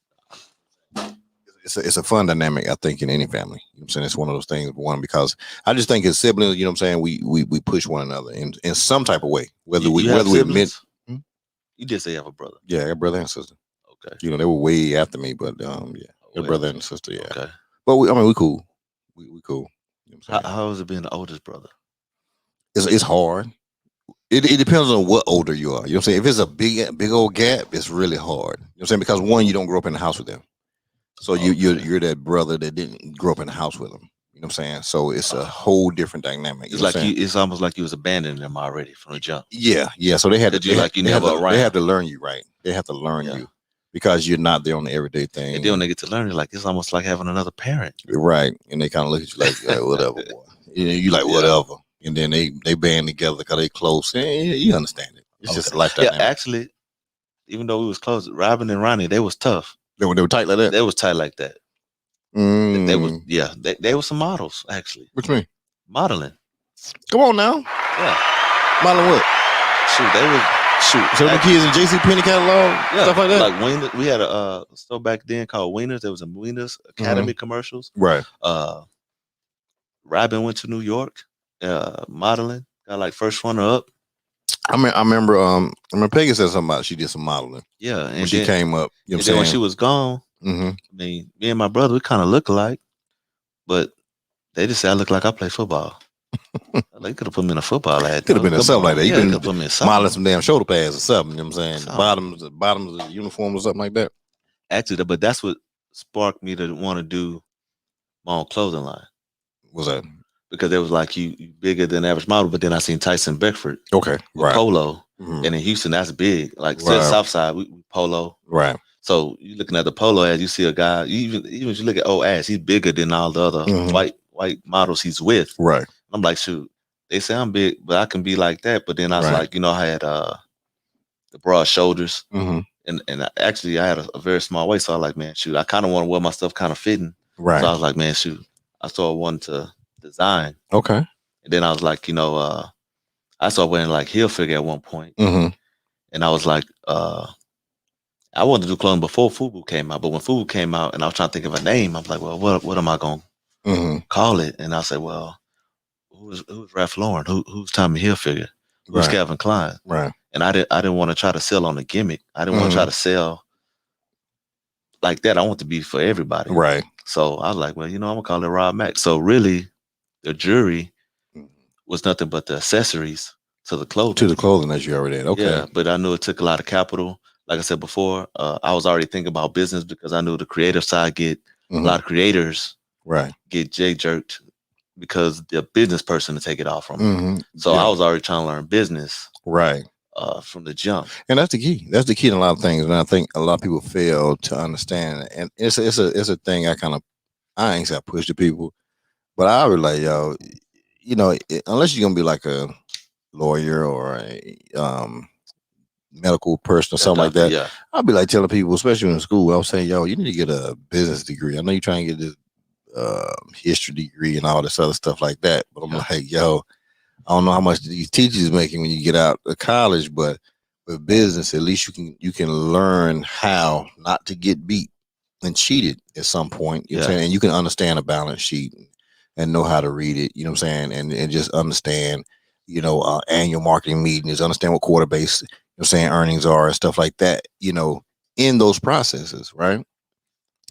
[SPEAKER 1] It's a fun dynamic, I think, in any family. You know what I'm saying? It's one of those things, because I just think as siblings, you know what I'm saying, we push one another in some type of way. Whether we admit.
[SPEAKER 3] You just say you have a brother.
[SPEAKER 1] Yeah, I got a brother and sister.
[SPEAKER 3] Okay.
[SPEAKER 1] You know, they were way after me, but a brother and sister, yeah.
[SPEAKER 3] Okay.
[SPEAKER 1] But we cool. We cool. You know
[SPEAKER 3] how is it being the oldest brother?
[SPEAKER 1] It's hard. It depends on what older you are. You know what I'm saying? If it's a big old gap, it's really hard. You know what I'm saying? Because one, you don't grow up in the house with them. So you're that brother that didn't grow up in the house with them. You know what I'm saying? So it's a whole different dynamic.
[SPEAKER 3] It's like it's almost like you was abandoning them already from the jump.
[SPEAKER 1] Yeah. So they had to
[SPEAKER 3] never
[SPEAKER 1] they have to learn you, right? They have to learn you because you're not there on the everyday thing.
[SPEAKER 3] And then when they get to learn, like it's almost like having another parent.
[SPEAKER 1] Right. And they kind of look at you like whatever, boy. You like whatever. And then they band together because they close. And you understand it. It's just a lifetime.
[SPEAKER 3] Yeah, actually, even though we was close, Robin and Ronnie, they was tough.
[SPEAKER 1] They were tight like that?
[SPEAKER 3] They was tight like that. They was, they were some models, actually.
[SPEAKER 1] What you mean?
[SPEAKER 3] Modeling.
[SPEAKER 1] Come on now.
[SPEAKER 3] Yeah.
[SPEAKER 1] Modeling what?
[SPEAKER 3] Shoot, they was
[SPEAKER 1] So the kids in JC Penney catalog, stuff like that.
[SPEAKER 3] Like Wieners, we had a store back then called Wieners. There was a Wieners Academy commercials.
[SPEAKER 1] Right.
[SPEAKER 3] Robin went to New York, modeling. Got like first runner up.
[SPEAKER 1] I remember Peggy said something about she did some modeling.
[SPEAKER 3] Yeah, and
[SPEAKER 1] when she came up. You know what I'm saying?
[SPEAKER 3] When she was gone, I mean, me and my brother, we kind of look alike, but they just said I look like I play football. They could have put me in a football ad.
[SPEAKER 1] Could have been something like that. You could have
[SPEAKER 3] put me in
[SPEAKER 1] modeling some damn shoulder pads or something. You know what I'm saying? The bottoms of the uniform or something like that.
[SPEAKER 3] Actually, but that's what sparked me to want to do my own clothing line.
[SPEAKER 1] What's that?
[SPEAKER 3] Because it was like you bigger than average model, but then I seen Tyson Beckford.
[SPEAKER 1] Okay, right.
[SPEAKER 3] Polo. And in Houston, that's big. Like South Side, we polo.
[SPEAKER 1] Right.
[SPEAKER 3] So you looking at the polo ad, you see a guy, even if you look at old ads, he's bigger than all the other white models he's with.
[SPEAKER 1] Right.
[SPEAKER 3] I'm like, shoot, they say I'm big, but I can be like that. But then I was like, I had the broad shoulders. And actually I had a very small waist. So I was like, man, shoot, I kind of want to wear my stuff kind of fitting. Right. So I was like, man, shoot, I started wanting to design.
[SPEAKER 1] Okay.
[SPEAKER 3] And then I was like, I started wearing like heel figure at one point. And I was like, I wanted to do clothing before FUBU came out. But when FUBU came out and I was trying to think of a name, I was like, well, what am I going to call it? And I said, well, who's Ralph Lauren? Who's Tommy Hilfiger? Who's Calvin Klein? Right. And I didn't want to try to sell on a gimmick. I didn't want to try to sell like that. I want to be for everybody. Right. So I was like, well, I'm going to call it Rob Mack. So really, the jewelry was nothing but the accessories to the clothing. To the clothing, as you already had. Okay. Yeah, but I knew it took a lot of capital. Like I said before, I was already thinking about business because I knew the creative side get a lot of creators get jerked because the business person to take it off from them. So I was already trying to learn business. Right. From the jump. And that's the key. That's the key to a lot of things. And I think a lot of people fail to understand. And it's a thing I ain't say I push to people, but I would like, unless you're gonna be like a lawyer or a medical person or something like that. Yeah. I'll be like telling people, especially in school, I was saying, you need to get a business degree. I know you're trying to get this history degree and all this other stuff like that. But I'm like, I don't know how much these teachers making when you get out of college, but with business, at least you can learn how not to get beat and cheated at some point. You know what I'm saying? And you can understand a balance sheet and know how to read it, you know what I'm saying? And just understand, annual marketing meetings, understand what quarter base, saying earnings are and stuff like that, in those processes, right?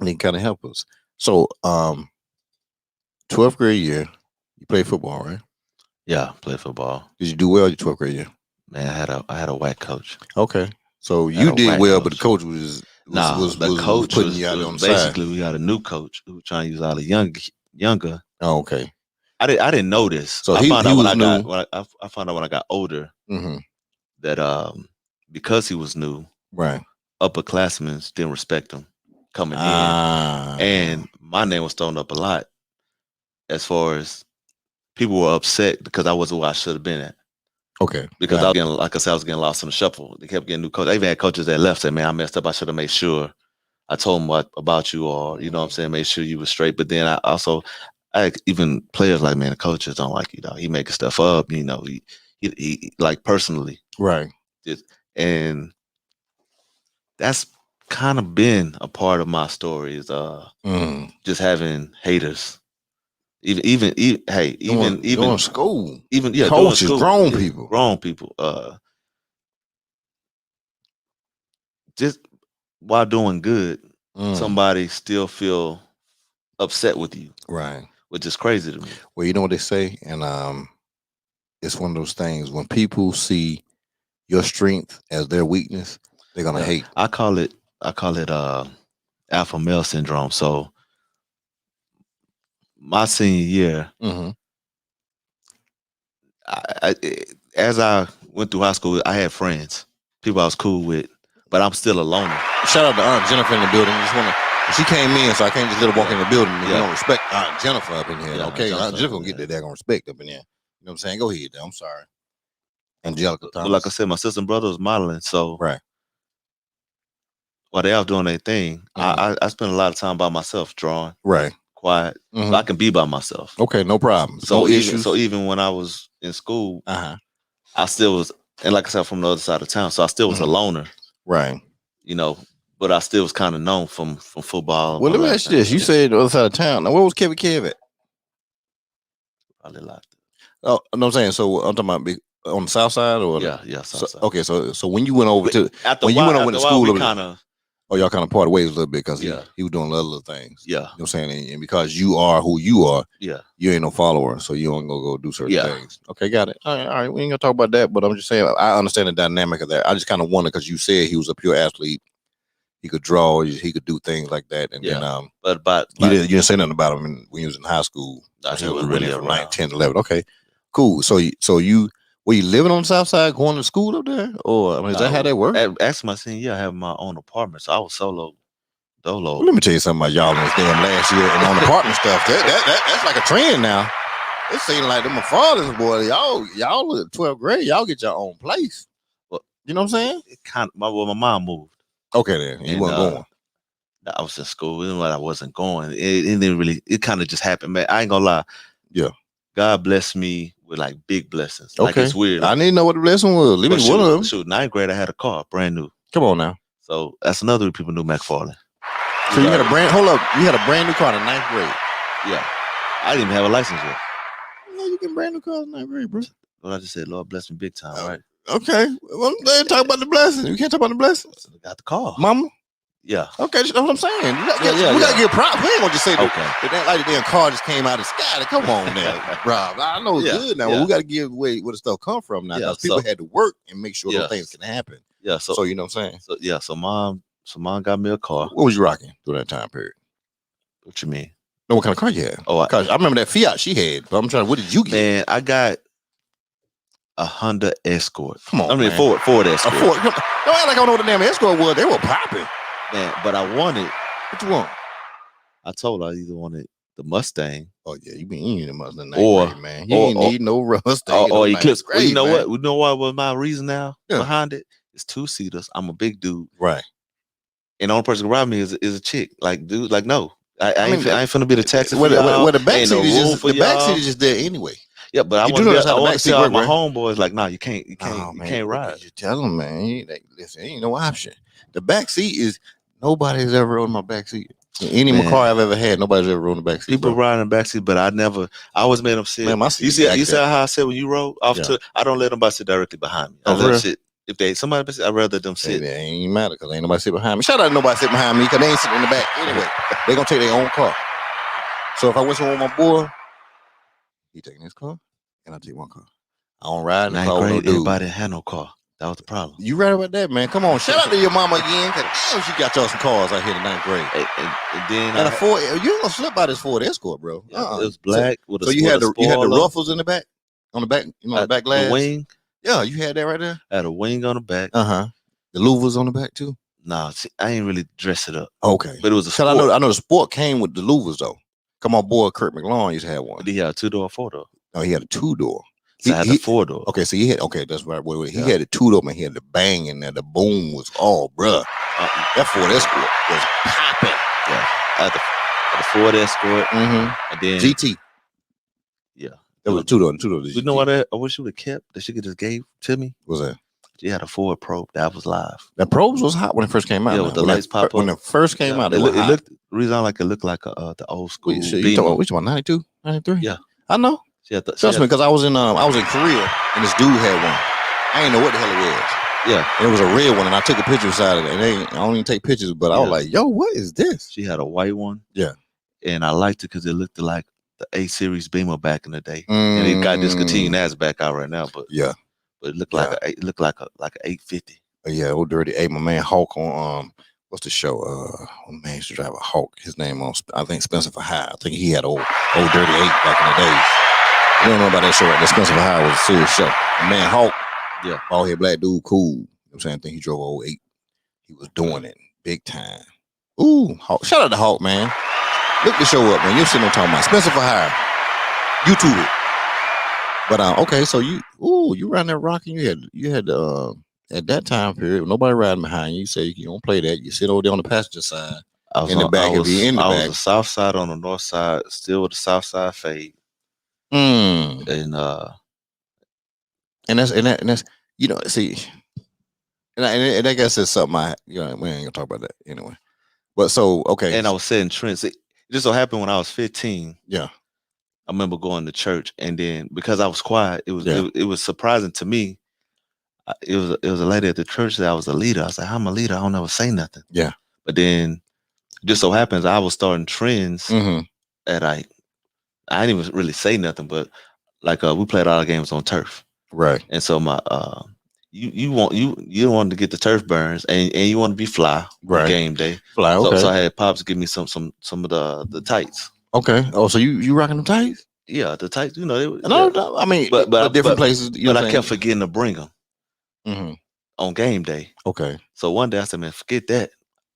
[SPEAKER 3] And it kind of help us. So 12th grade year, you played football, right? Yeah, played football. Did you do well your 12th grade year? Man, I had a whack coach. Okay. So you did well, but the coach was putting you out on the basically side. We got a new coach who was trying to use all the younger. Oh, okay. I didn't know this. So I found out when I got older that because he was new, right, upperclassmen didn't respect him coming in, and my name was thrown up a lot as far as people were upset because I wasn't where I should have been at. Okay. Because I was getting lost in the shuffle. They kept getting new coaches. I even had coaches that left said, man, I messed up. I should have made sure I told them about you, or, what I'm saying, make sure you were straight. But then I even players like, man, the coaches don't like you, though. He making stuff up, he like personally. Right. And that's kind of been a part of my story is just having haters. Even school, coaches, grown people, just while doing good, somebody still feel upset with you, right? Which is crazy to me. Well, you know what they say, and it's one of those things when people see your strength as their weakness, they're gonna hate. I call it alpha male syndrome. So my senior year, as I went through high school, I had friends, people I was cool with, but I'm still a loner.
[SPEAKER 1] Shout out to Aunt Jennifer in the building. She came in, so I can't just let her walk in the building. You don't respect Aunt Jennifer up in here. Okay, Aunt Jennifer gonna get that daggone respect up in there. You know what I'm saying? Go ahead, though. I'm sorry. Angelica Thomas.
[SPEAKER 3] But like I said, my sister and brother was modeling, so
[SPEAKER 1] right.
[SPEAKER 3] While they out doing their thing, I spend a lot of time by myself, drawing,
[SPEAKER 1] right,
[SPEAKER 3] quiet, so I can be by myself.
[SPEAKER 1] Okay, no problem.
[SPEAKER 3] So even when I was in school, I still was, and like I said, from the other side of town, so I still was a loner,
[SPEAKER 1] right?
[SPEAKER 3] You know, but I still was kind of known from football.
[SPEAKER 1] Well, let me ask you this: you said the other side of town. Now, where was Kevin Kev at?
[SPEAKER 3] Probably locked.
[SPEAKER 1] Oh, no, I'm saying. So I'm talking about on the south side, or
[SPEAKER 3] south side.
[SPEAKER 1] Okay, so when you went over to
[SPEAKER 3] when you went over to school, we kind of.
[SPEAKER 1] Oh, y'all kind of parted ways a little bit because he was doing other little things.
[SPEAKER 3] Yeah.
[SPEAKER 1] You know what I'm saying? And because you are who you are, you ain't no follower, so you don't go do certain things. Okay, got it. All right. We ain't gonna talk about that, but I'm just saying I understand the dynamic of that. I just kind of wonder because you said he was a pure athlete. He could draw, he could do things like that. And then
[SPEAKER 3] but
[SPEAKER 1] you didn't say nothing about him when he was in high school.
[SPEAKER 3] He was really
[SPEAKER 1] from 9, 10, 11. Okay. Cool. So you were you living on the south side going to school up there? Or is that how that worked?
[SPEAKER 3] Actually, my senior year, I have my own apartment, so I was solo. Dolo.
[SPEAKER 1] Well, let me tell you something about y'all in this damn last year and on apartment stuff. That's like a trend now. It seems like the McFarland boy, y'all at 12th grade, y'all get your own place. Well, you know what I'm saying?
[SPEAKER 3] It kind of, my mom moved.
[SPEAKER 1] Okay, then you wasn't going.
[SPEAKER 3] I was in school, even when I wasn't going. It didn't really. It kind of just happened, man. I ain't gonna lie.
[SPEAKER 1] Yeah.
[SPEAKER 3] God blessed me with like big blessings. Okay. Like it's weird.
[SPEAKER 1] I didn't know what the blessing was. Leave me one of them.
[SPEAKER 3] Shoot, 9th grade, I had a car, brand new.
[SPEAKER 1] Come on now.
[SPEAKER 3] So that's another people knew McFarland.
[SPEAKER 1] So you had a brand. Hold up, you had a brand new car in 9th grade.
[SPEAKER 3] Yeah, I didn't even have a license yet.
[SPEAKER 1] No, you get brand new cars in 9th grade, bro.
[SPEAKER 3] Well, I just said, Lord bless me big time, right?
[SPEAKER 1] Okay, well, they talk about the blessings. You can't talk about the blessings.
[SPEAKER 3] I got the car,
[SPEAKER 1] mama.
[SPEAKER 3] Yeah.
[SPEAKER 1] Okay, that's what I'm saying. We gotta get props. We ain't gonna just say that like the damn car just came out of the sky. Come on now, Rob. I know it's good now. We gotta give away where the stuff come from now because people had to work and make sure those things can happen.
[SPEAKER 3] Yeah.
[SPEAKER 1] So you know what I'm saying.
[SPEAKER 3] So mom got me a car.
[SPEAKER 1] What was you rocking through that time period?
[SPEAKER 3] What you mean?
[SPEAKER 1] No, what kind of car you had? Oh, because I remember that Fiat she had. But I'm trying. What did you get?
[SPEAKER 3] Man, I got a Honda Escort.
[SPEAKER 1] Come on,
[SPEAKER 3] man. Ford Escort.
[SPEAKER 1] Don't act like I don't know what the damn Escort was. They were popping.
[SPEAKER 3] Man, but I wanted.
[SPEAKER 1] What you want?
[SPEAKER 3] I told her I either wanted the Mustang.
[SPEAKER 1] Oh yeah, you been eating the Mustang, man. You ain't need no Mustang.
[SPEAKER 3] Or Eclipse. Well, you know what? You know what was my reason now behind it? It's 2-seaters. I'm a big dude,
[SPEAKER 1] right?
[SPEAKER 3] And the only person around me is a chick. Like, dude, like no, I ain't finna be the taxi. Where
[SPEAKER 1] the back seat is just back seat is just there anyway.
[SPEAKER 3] Yeah, but I want to tell my homeboys like, nah, you can't ride.
[SPEAKER 1] You tell them, man. Listen, ain't no option. The back seat is nobody's ever on my back seat. Any car I've ever had, nobody's ever on the back seat.
[SPEAKER 3] People ride in the back seat, but I always made them sit. Man, my seat you see how I said when you rode off to? I don't let nobody sit directly behind me. I let them sit. If somebody sit, I'd rather them sit. It
[SPEAKER 1] ain't matter because ain't nobody sit behind me. Shout out to nobody sit behind me because they ain't sitting in the back anyway. They gonna take their own car. So if I went somewhere with my boy, he taking his car and I take my car. I don't ride in the car with no dude.
[SPEAKER 3] Everybody had no car. That was the problem.
[SPEAKER 1] You right about that, man. Come on. Shout out to your mama again. Cause damn, she got y'all some cars out here in 9th grade.
[SPEAKER 3] And then
[SPEAKER 1] a Ford. You ain't gonna slip by this Ford Escort, bro.
[SPEAKER 3] It was black with a.
[SPEAKER 1] So you had the ruffles in the back, on the back, the back glass.
[SPEAKER 3] The wing.
[SPEAKER 1] Yeah, you had that right there.
[SPEAKER 3] I had a wing on the back.
[SPEAKER 1] The louvers on the back too.
[SPEAKER 3] Nah, see, I ain't really dress it up.
[SPEAKER 1] Okay,
[SPEAKER 3] but it was a Sport.
[SPEAKER 1] I know the Sport came with the louvers though. Come on, boy, Kurt McLaurin used to have one.
[SPEAKER 3] Did he have a 2-door or 4-door?
[SPEAKER 1] No, he had a 2-door.
[SPEAKER 3] So I had the 4-door.
[SPEAKER 1] Okay, so he had that's right. Wait. He had a 2-door, man. He had the bang in there. The boom was bruh. That Ford Escort was popping.
[SPEAKER 3] Yeah, I had the Ford Escort. And then
[SPEAKER 1] GT.
[SPEAKER 3] Yeah.
[SPEAKER 1] That was a 2-door.
[SPEAKER 3] You know what I wish you would have kept that she could just gave to me?
[SPEAKER 1] What was that?
[SPEAKER 3] She had a Ford Probe that was live.
[SPEAKER 1] The Probes was hot when it first came out.
[SPEAKER 3] Yeah, with the lights pop up.
[SPEAKER 1] When it first came out, it
[SPEAKER 3] looked. The reason I like it looked like the old school.
[SPEAKER 1] You talking about 92, 93?
[SPEAKER 3] Yeah,
[SPEAKER 1] I know. Trust me, because I was in Korea and this dude had one. I didn't know what the hell it was.
[SPEAKER 3] Yeah,
[SPEAKER 1] and it was a red one, and I took a picture beside it. And I don't even take pictures, but I was like, "Yo, what is this?"
[SPEAKER 3] She had a white one.
[SPEAKER 1] Yeah,
[SPEAKER 3] and I liked it because it looked like the A series Beamer back in the day, and it got discontinued. That's back out right now, but it looked like a 850.
[SPEAKER 1] Yeah, old dirty. Hey, my man Hulk on what's the show? Man used to drive a Hulk. His name on I think Spencer for High. I think he had old dirty 8 back in the days. You don't know about that show, right? The Spencer for High was a serious show. My man Hulk, bald head black dude, cool. You know what I'm saying? I think he drove old 8. He was doing it big time. Ooh, Hawk. Shout out to Hawk, man. Look the show up, man. You're sitting there talking about Spencer for Hire. YouTube it. But okay, so you riding there rocking. You had at that time period, nobody riding behind you. You say you don't play that. You sit over there on the passenger side.
[SPEAKER 3] I was
[SPEAKER 1] in the back. I was
[SPEAKER 3] the south side on the north side, still with the south side fade. And
[SPEAKER 1] that's see, and I guess it's something we ain't gonna talk about that anyway. But so okay,
[SPEAKER 3] and I was setting trends. It just so happened when I was 15.
[SPEAKER 1] Yeah,
[SPEAKER 3] I remember going to church, and then because I was quiet, it was surprising to me. It was a lady at the church that I was a leader. I was like, I'm a leader. I don't ever say nothing.
[SPEAKER 1] Yeah,
[SPEAKER 3] but then just so happens I was starting trends at I didn't even really say nothing, but like we played all the games on turf,
[SPEAKER 1] right?
[SPEAKER 3] And so my you want to get the turf burns, and you want to be fly on game day.
[SPEAKER 1] Fly, okay.
[SPEAKER 3] So I had Pops give me some of the tights.
[SPEAKER 1] Okay. Oh, so you rocking them tights?
[SPEAKER 3] Yeah, the tights. You know,
[SPEAKER 1] no, I mean, but different places.
[SPEAKER 3] But I kept forgetting to bring them on game day.
[SPEAKER 1] Okay.
[SPEAKER 3] So one day I said, man, forget that.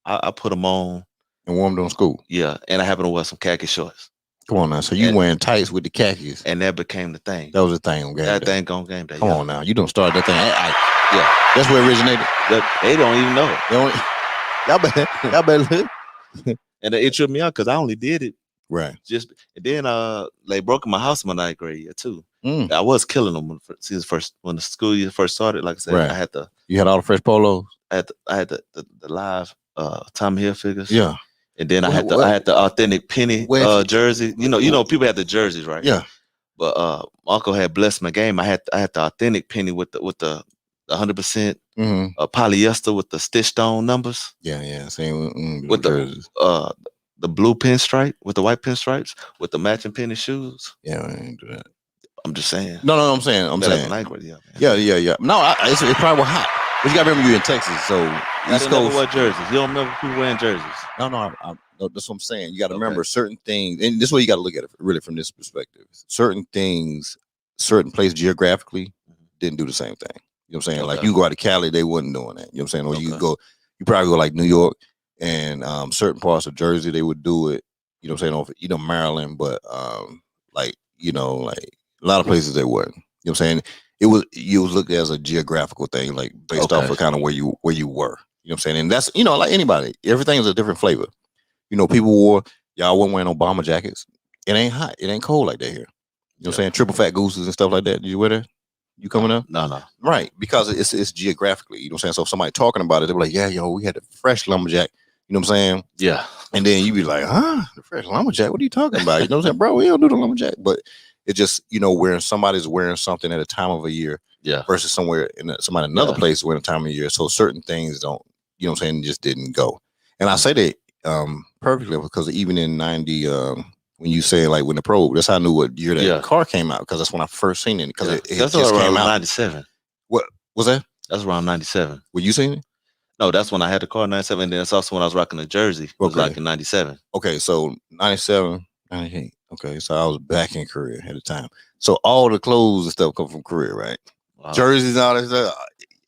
[SPEAKER 3] I put them on
[SPEAKER 1] and warmed them in school.
[SPEAKER 3] Yeah, and I happened to wear some khaki shorts.
[SPEAKER 1] Come on now, so you wearing tights with the khakis,
[SPEAKER 3] and that became the thing.
[SPEAKER 1] That was the thing on game day.
[SPEAKER 3] That thing on game day.
[SPEAKER 1] Come on now, you don't start that thing. Yeah, that's where it originated.
[SPEAKER 3] They don't even know it.
[SPEAKER 1] Y'all better.
[SPEAKER 3] And it tripped me out because I only did it
[SPEAKER 1] right.
[SPEAKER 3] Just and then they broke in my house in my 9th grade year too. I was killing them when the school year first started. Like I said,
[SPEAKER 1] right.
[SPEAKER 3] I had the.
[SPEAKER 1] You had all the fresh polos.
[SPEAKER 3] I had the live Tommy Hilfigers.
[SPEAKER 1] Yeah.
[SPEAKER 3] And then I had the authentic penny jersey. You know, people had the jerseys, right?
[SPEAKER 1] Yeah.
[SPEAKER 3] But my uncle had blessed my game. I had the authentic penny with the 100% polyester with the stitched on numbers.
[SPEAKER 1] Yeah. Same
[SPEAKER 3] with the blue pinstripe with the white pinstripes with the matching penny shoes.
[SPEAKER 1] Yeah, I ain't do that.
[SPEAKER 3] I'm just saying.
[SPEAKER 1] No, I'm saying. Yeah. No, it probably was hot. But you gotta remember you're in Texas, so
[SPEAKER 3] East Coast. Wear jerseys. You don't remember people wearing jerseys.
[SPEAKER 1] No, that's what I'm saying. You got to remember certain things, and this way you got to look at it really from this perspective. Certain things, certain places geographically didn't do the same thing. You know what I'm saying? Like you go out to Cali, they wasn't doing that. You know what I'm saying? Or you probably go like New York and certain parts of Jersey, they would do it. You know what I'm saying? Maryland, but like a lot of places they wouldn't. You know what I'm saying? You was looked at as a geographical thing, like based off of kind of where you were. You know what I'm saying? And that's, like anybody, everything is a different flavor. People y'all weren't wearing no bomber jackets. It ain't hot. It ain't cold like that here. You know what I'm saying? Triple fat gooses and stuff like that. Did you wear that? You coming up?
[SPEAKER 3] No.
[SPEAKER 1] Right. Because it's geographically, you know what I'm saying? So if somebody talking about it, they're like, yeah, we had a fresh lumberjack. You know what I'm saying?
[SPEAKER 3] Yeah.
[SPEAKER 1] And then you be like, the fresh lumberjack? What are you talking about? You know what I'm saying? Bro, we don't do the lumberjack. But it's just, where somebody's wearing something at a time of a year versus somewhere in another place wearing a time of year. So certain things don't, you know what I'm saying, just didn't go. And I say that perfectly because even in 90, when you say like when the probe, that's how I knew what year that car came out, because that's when I first seen it. Because it
[SPEAKER 3] that's
[SPEAKER 1] just
[SPEAKER 3] around
[SPEAKER 1] came out
[SPEAKER 3] 97.
[SPEAKER 1] What was that?
[SPEAKER 3] That's around 97.
[SPEAKER 1] Were you seeing it?
[SPEAKER 3] No, that's when I had the car in 97. And then that's also when I was rocking the jersey. It was like in 97.
[SPEAKER 1] Okay, so 97, 98. Okay, so I was back in Korea at the time. So all the clothes and stuff come from Korea, right? Wow. Jerseys and all that stuff.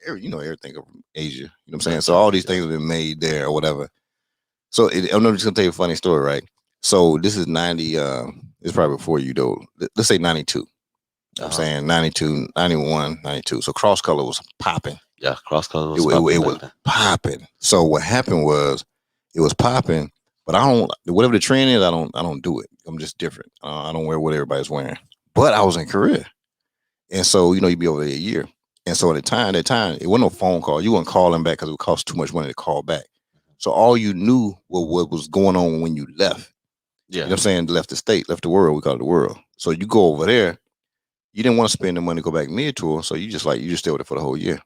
[SPEAKER 1] Everything from Asia. You know what I'm saying? So all these things have been made there or whatever. So I'm just gonna tell you a funny story, right? So this is 90. It's probably before you though. Let's say 92. You know what I'm saying 92, 91, 92. So cross color was popping.
[SPEAKER 3] Yeah, cross color
[SPEAKER 1] was popping. It was popping. So what happened was it was popping, but I don't. Whatever the trend is, I don't do it. I'm just different. I don't wear what everybody's wearing. But I was in Korea, and so you'd be over there a year. And so at that time, it wasn't no phone call. You wouldn't call them back because it would cost too much money to call back. So all you knew was what was going on when you left. Yeah. You know what I'm saying? Left the state, left the world. We call it the world. So you go over there. You didn't want to spend the money to go back mid-tour. So you just stay over there for the whole year.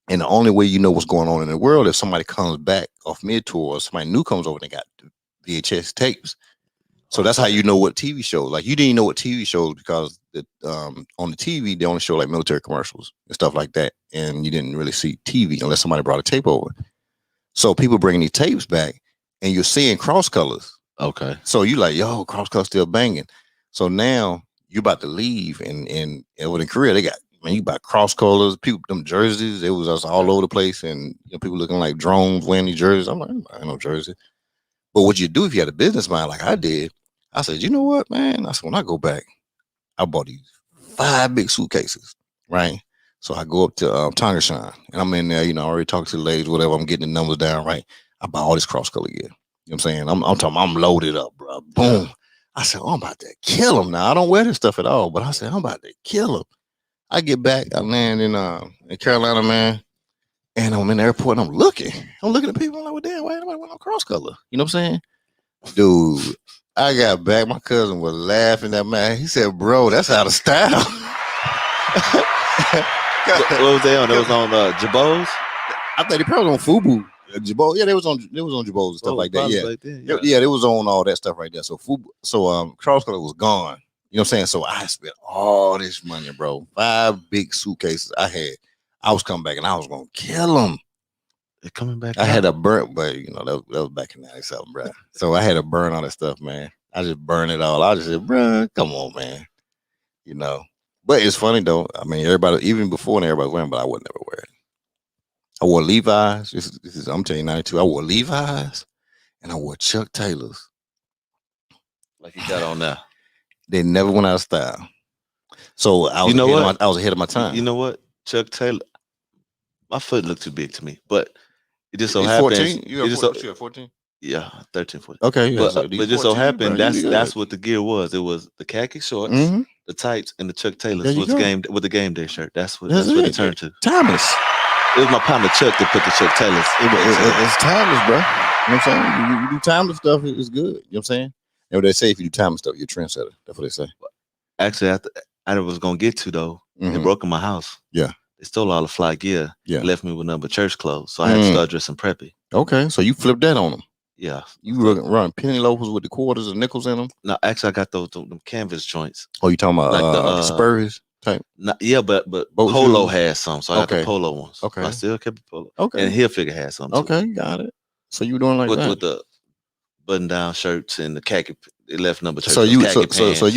[SPEAKER 1] And the only way you know what's going on in the world is somebody comes back off mid-tour or somebody new comes over and they got VHS tapes. So that's how you know what TV shows. Like you didn't know what TV shows because on the TV, they only show like military commercials and stuff like that. And you didn't really see TV unless somebody brought a tape over. So people bring these tapes back and you're seeing cross colors.
[SPEAKER 3] Okay.
[SPEAKER 1] So you like, yo, cross colors still banging. So now you're about to leave and over in Korea, they got Man, you buy cross colors, people, them jerseys, it was just all over the place, and people looking like drones wearing these jerseys. I'm like, I ain't no jersey. But what you do if you had a business mind like I did, I said, you know what, man? I said, when I go back, I bought these 5 big suitcases, right? So I go up to Tongashan, and I'm in there, I already talked to the ladies, whatever. I'm getting the numbers down, right? I buy all this cross color gear. You know what I'm saying? I'm talking, I'm loaded up, bro. Boom. I said, I'm about to kill them now. I don't wear this stuff at all, but I said, I'm about to kill them. I get back, I land in Carolina, man, and I'm in the airport, and I'm looking at people, I'm like, well, damn, why anybody want no cross color? You know what I'm saying? Dude, I got back, my cousin was laughing at me. He said, bro, that's out of style.
[SPEAKER 3] What was they on? They was on Jabos?
[SPEAKER 1] I think they probably was on Fubu. Jabos. Yeah, they was on Jabos and stuff like that. Yeah.
[SPEAKER 3] Like that,
[SPEAKER 1] yeah, they was on all that stuff right there. So Fubu, cross color was gone. You know what I'm saying? So I spent all this money, bro. 5 big suitcases I was coming back and I was gonna kill them.
[SPEAKER 3] They're coming back.
[SPEAKER 1] I had a burn, but that was back in 97, bro. So I had to burn all that stuff, man. I just burned it all. I just said, bro, come on, man. But it's funny though. I mean, everybody, even before and everybody wearing, but I would never wear it. I wore Levi's. This is I'm telling you, 92. I wore Levi's and I wore Chuck Taylors.
[SPEAKER 3] Like you got on now.
[SPEAKER 1] They never went out of style. So I was ahead of my time.
[SPEAKER 3] You know what? Chuck Taylor, my foot looked too big to me, but it just so happens.
[SPEAKER 1] 14? You got 14?
[SPEAKER 3] Yeah, 13, 14.
[SPEAKER 1] Okay.
[SPEAKER 3] But it just so happened that's what the gear was. It was the khaki shorts, the tights, and the Chuck Taylors with the game day shirt. That's what it turned to.
[SPEAKER 1] Timeless.
[SPEAKER 3] It was my partner Chuck that put the Chuck Taylors.
[SPEAKER 1] It's timeless, bro. You know what I'm saying? You do timeless stuff, it's good. You know what I'm saying? And what they say, if you do timeless stuff, you're a trendsetter. That's what they say.
[SPEAKER 3] Actually, I was gonna get to though. They broke in my house.
[SPEAKER 1] Yeah.
[SPEAKER 3] They stole all the fly gear.
[SPEAKER 1] Yeah.
[SPEAKER 3] Left me with nothing but church clothes. So I had to start dressing preppy.
[SPEAKER 1] Okay. So you flipped that on them.
[SPEAKER 3] Yeah.
[SPEAKER 1] You run penny loafers with the quarters and nickels in them?
[SPEAKER 3] No, actually I got them canvas joints.
[SPEAKER 1] Oh, you talking about like the Spurs type?
[SPEAKER 3] Yeah, but Polo had some. So I got the Polo ones.
[SPEAKER 1] Okay.
[SPEAKER 3] I still kept the Polo.
[SPEAKER 1] Okay.
[SPEAKER 3] And Hilfiger had some too.
[SPEAKER 1] Okay, got it. So you were doing like that?
[SPEAKER 3] With the button down shirts and the khaki, they left number shirts.
[SPEAKER 1] So you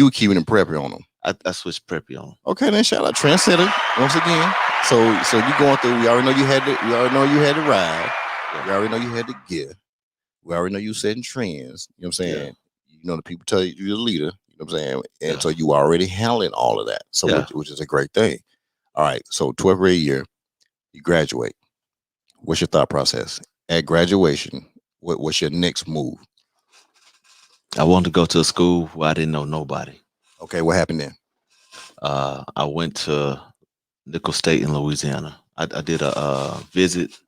[SPEAKER 1] were keeping it preppy on them.
[SPEAKER 3] I switched preppy on them.
[SPEAKER 1] Okay, then shout out trendsetter once again. So you going through? We already know you had the ride. Yeah. We already know you had the gear. We already know you setting trends. You know what I'm saying? Yeah. The people tell you you're the leader. You know what I'm saying? And so you already handling all of that. So which is a great thing. All right. So 12th grade year, you graduate. What's your thought process at graduation? What's your next move?
[SPEAKER 3] I wanted to go to a school where I didn't know nobody.
[SPEAKER 1] Okay, what happened then?
[SPEAKER 3] I went to Nickel State in Louisiana. I did a visit.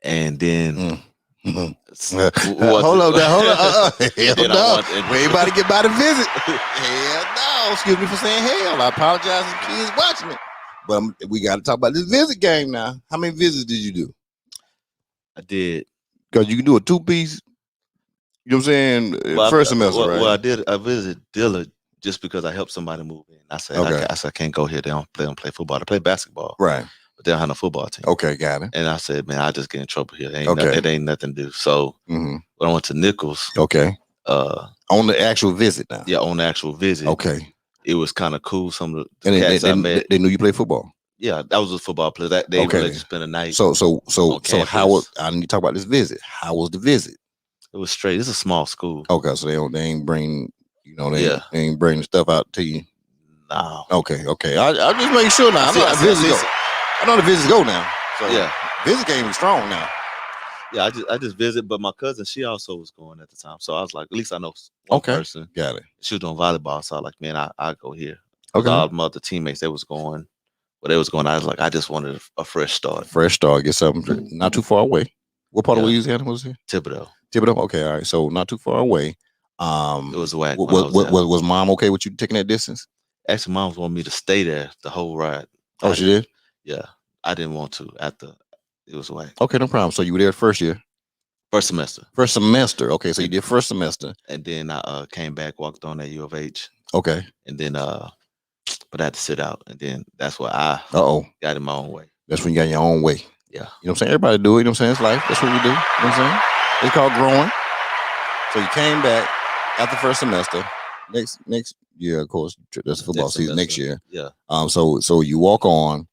[SPEAKER 3] And then
[SPEAKER 1] hold on. Hell no. We ain't about to get by the visit. Hell no. Excuse me for saying hell. I apologize to kids watching it. But we got to talk about this visit game now. How many visits did you do?
[SPEAKER 3] I did.
[SPEAKER 1] Because you can do a 2-piece. You know what I'm saying? First semester, right?
[SPEAKER 3] Well, I visited Dillard just because I helped somebody move in. I said, I can't go here. They don't play football. They play basketball.
[SPEAKER 1] Right.
[SPEAKER 3] But they don't have no football team.
[SPEAKER 1] Okay, got it.
[SPEAKER 3] And I said, man, I just get in trouble here. It ain't nothing to do. So when I went to Nichols.
[SPEAKER 1] Okay. On the actual visit now.
[SPEAKER 3] Yeah, on the actual visit.
[SPEAKER 1] Okay.
[SPEAKER 3] It was kind of cool. Some of the cats I met.
[SPEAKER 1] They knew you played football.
[SPEAKER 3] Yeah, that was a football player. That they would let you spend a night.
[SPEAKER 1] So how was? I need to talk about this visit. How was the visit?
[SPEAKER 3] It was straight. It's a small school.
[SPEAKER 1] Okay, so they ain't bring they ain't bring the stuff out to you.
[SPEAKER 3] No.
[SPEAKER 1] Okay. I just make sure now. I know the visits go now. So
[SPEAKER 3] yeah,
[SPEAKER 1] visit game is strong now.
[SPEAKER 3] Yeah, I just visit, but my cousin, she also was going at the time. So I was like, at least I know one person.
[SPEAKER 1] Got it.
[SPEAKER 3] She was doing volleyball, so I was like, man, I go here.
[SPEAKER 1] Okay.
[SPEAKER 3] All my other teammates, they was going. I was like, I just wanted a fresh start.
[SPEAKER 1] Fresh start, get something not too far away. What part of Louisiana was it?
[SPEAKER 3] Thibodaux.
[SPEAKER 1] Okay, all right. So not too far away.
[SPEAKER 3] It was whack.
[SPEAKER 1] Was mom okay with you taking that distance?
[SPEAKER 3] Actually, mom wanted me to stay there the whole ride.
[SPEAKER 1] Oh, she did?
[SPEAKER 3] Yeah. I didn't want to after it was whack.
[SPEAKER 1] Okay, no problem. So you were there first year?
[SPEAKER 3] First semester.
[SPEAKER 1] First semester. Okay, so you did first semester.
[SPEAKER 3] And then I came back, walked on at U of H.
[SPEAKER 1] Okay.
[SPEAKER 3] And then but I had to sit out. And then that's why I got in my own way.
[SPEAKER 1] That's when you got your own way.
[SPEAKER 3] Yeah.
[SPEAKER 1] You know what I'm saying? Everybody do it. You know what I'm saying? It's life. That's what we do. You know what I'm saying? It's called growing. So you came back after first semester. next year, of course, that's football season next year.
[SPEAKER 3] Yeah.
[SPEAKER 1] So you walk on.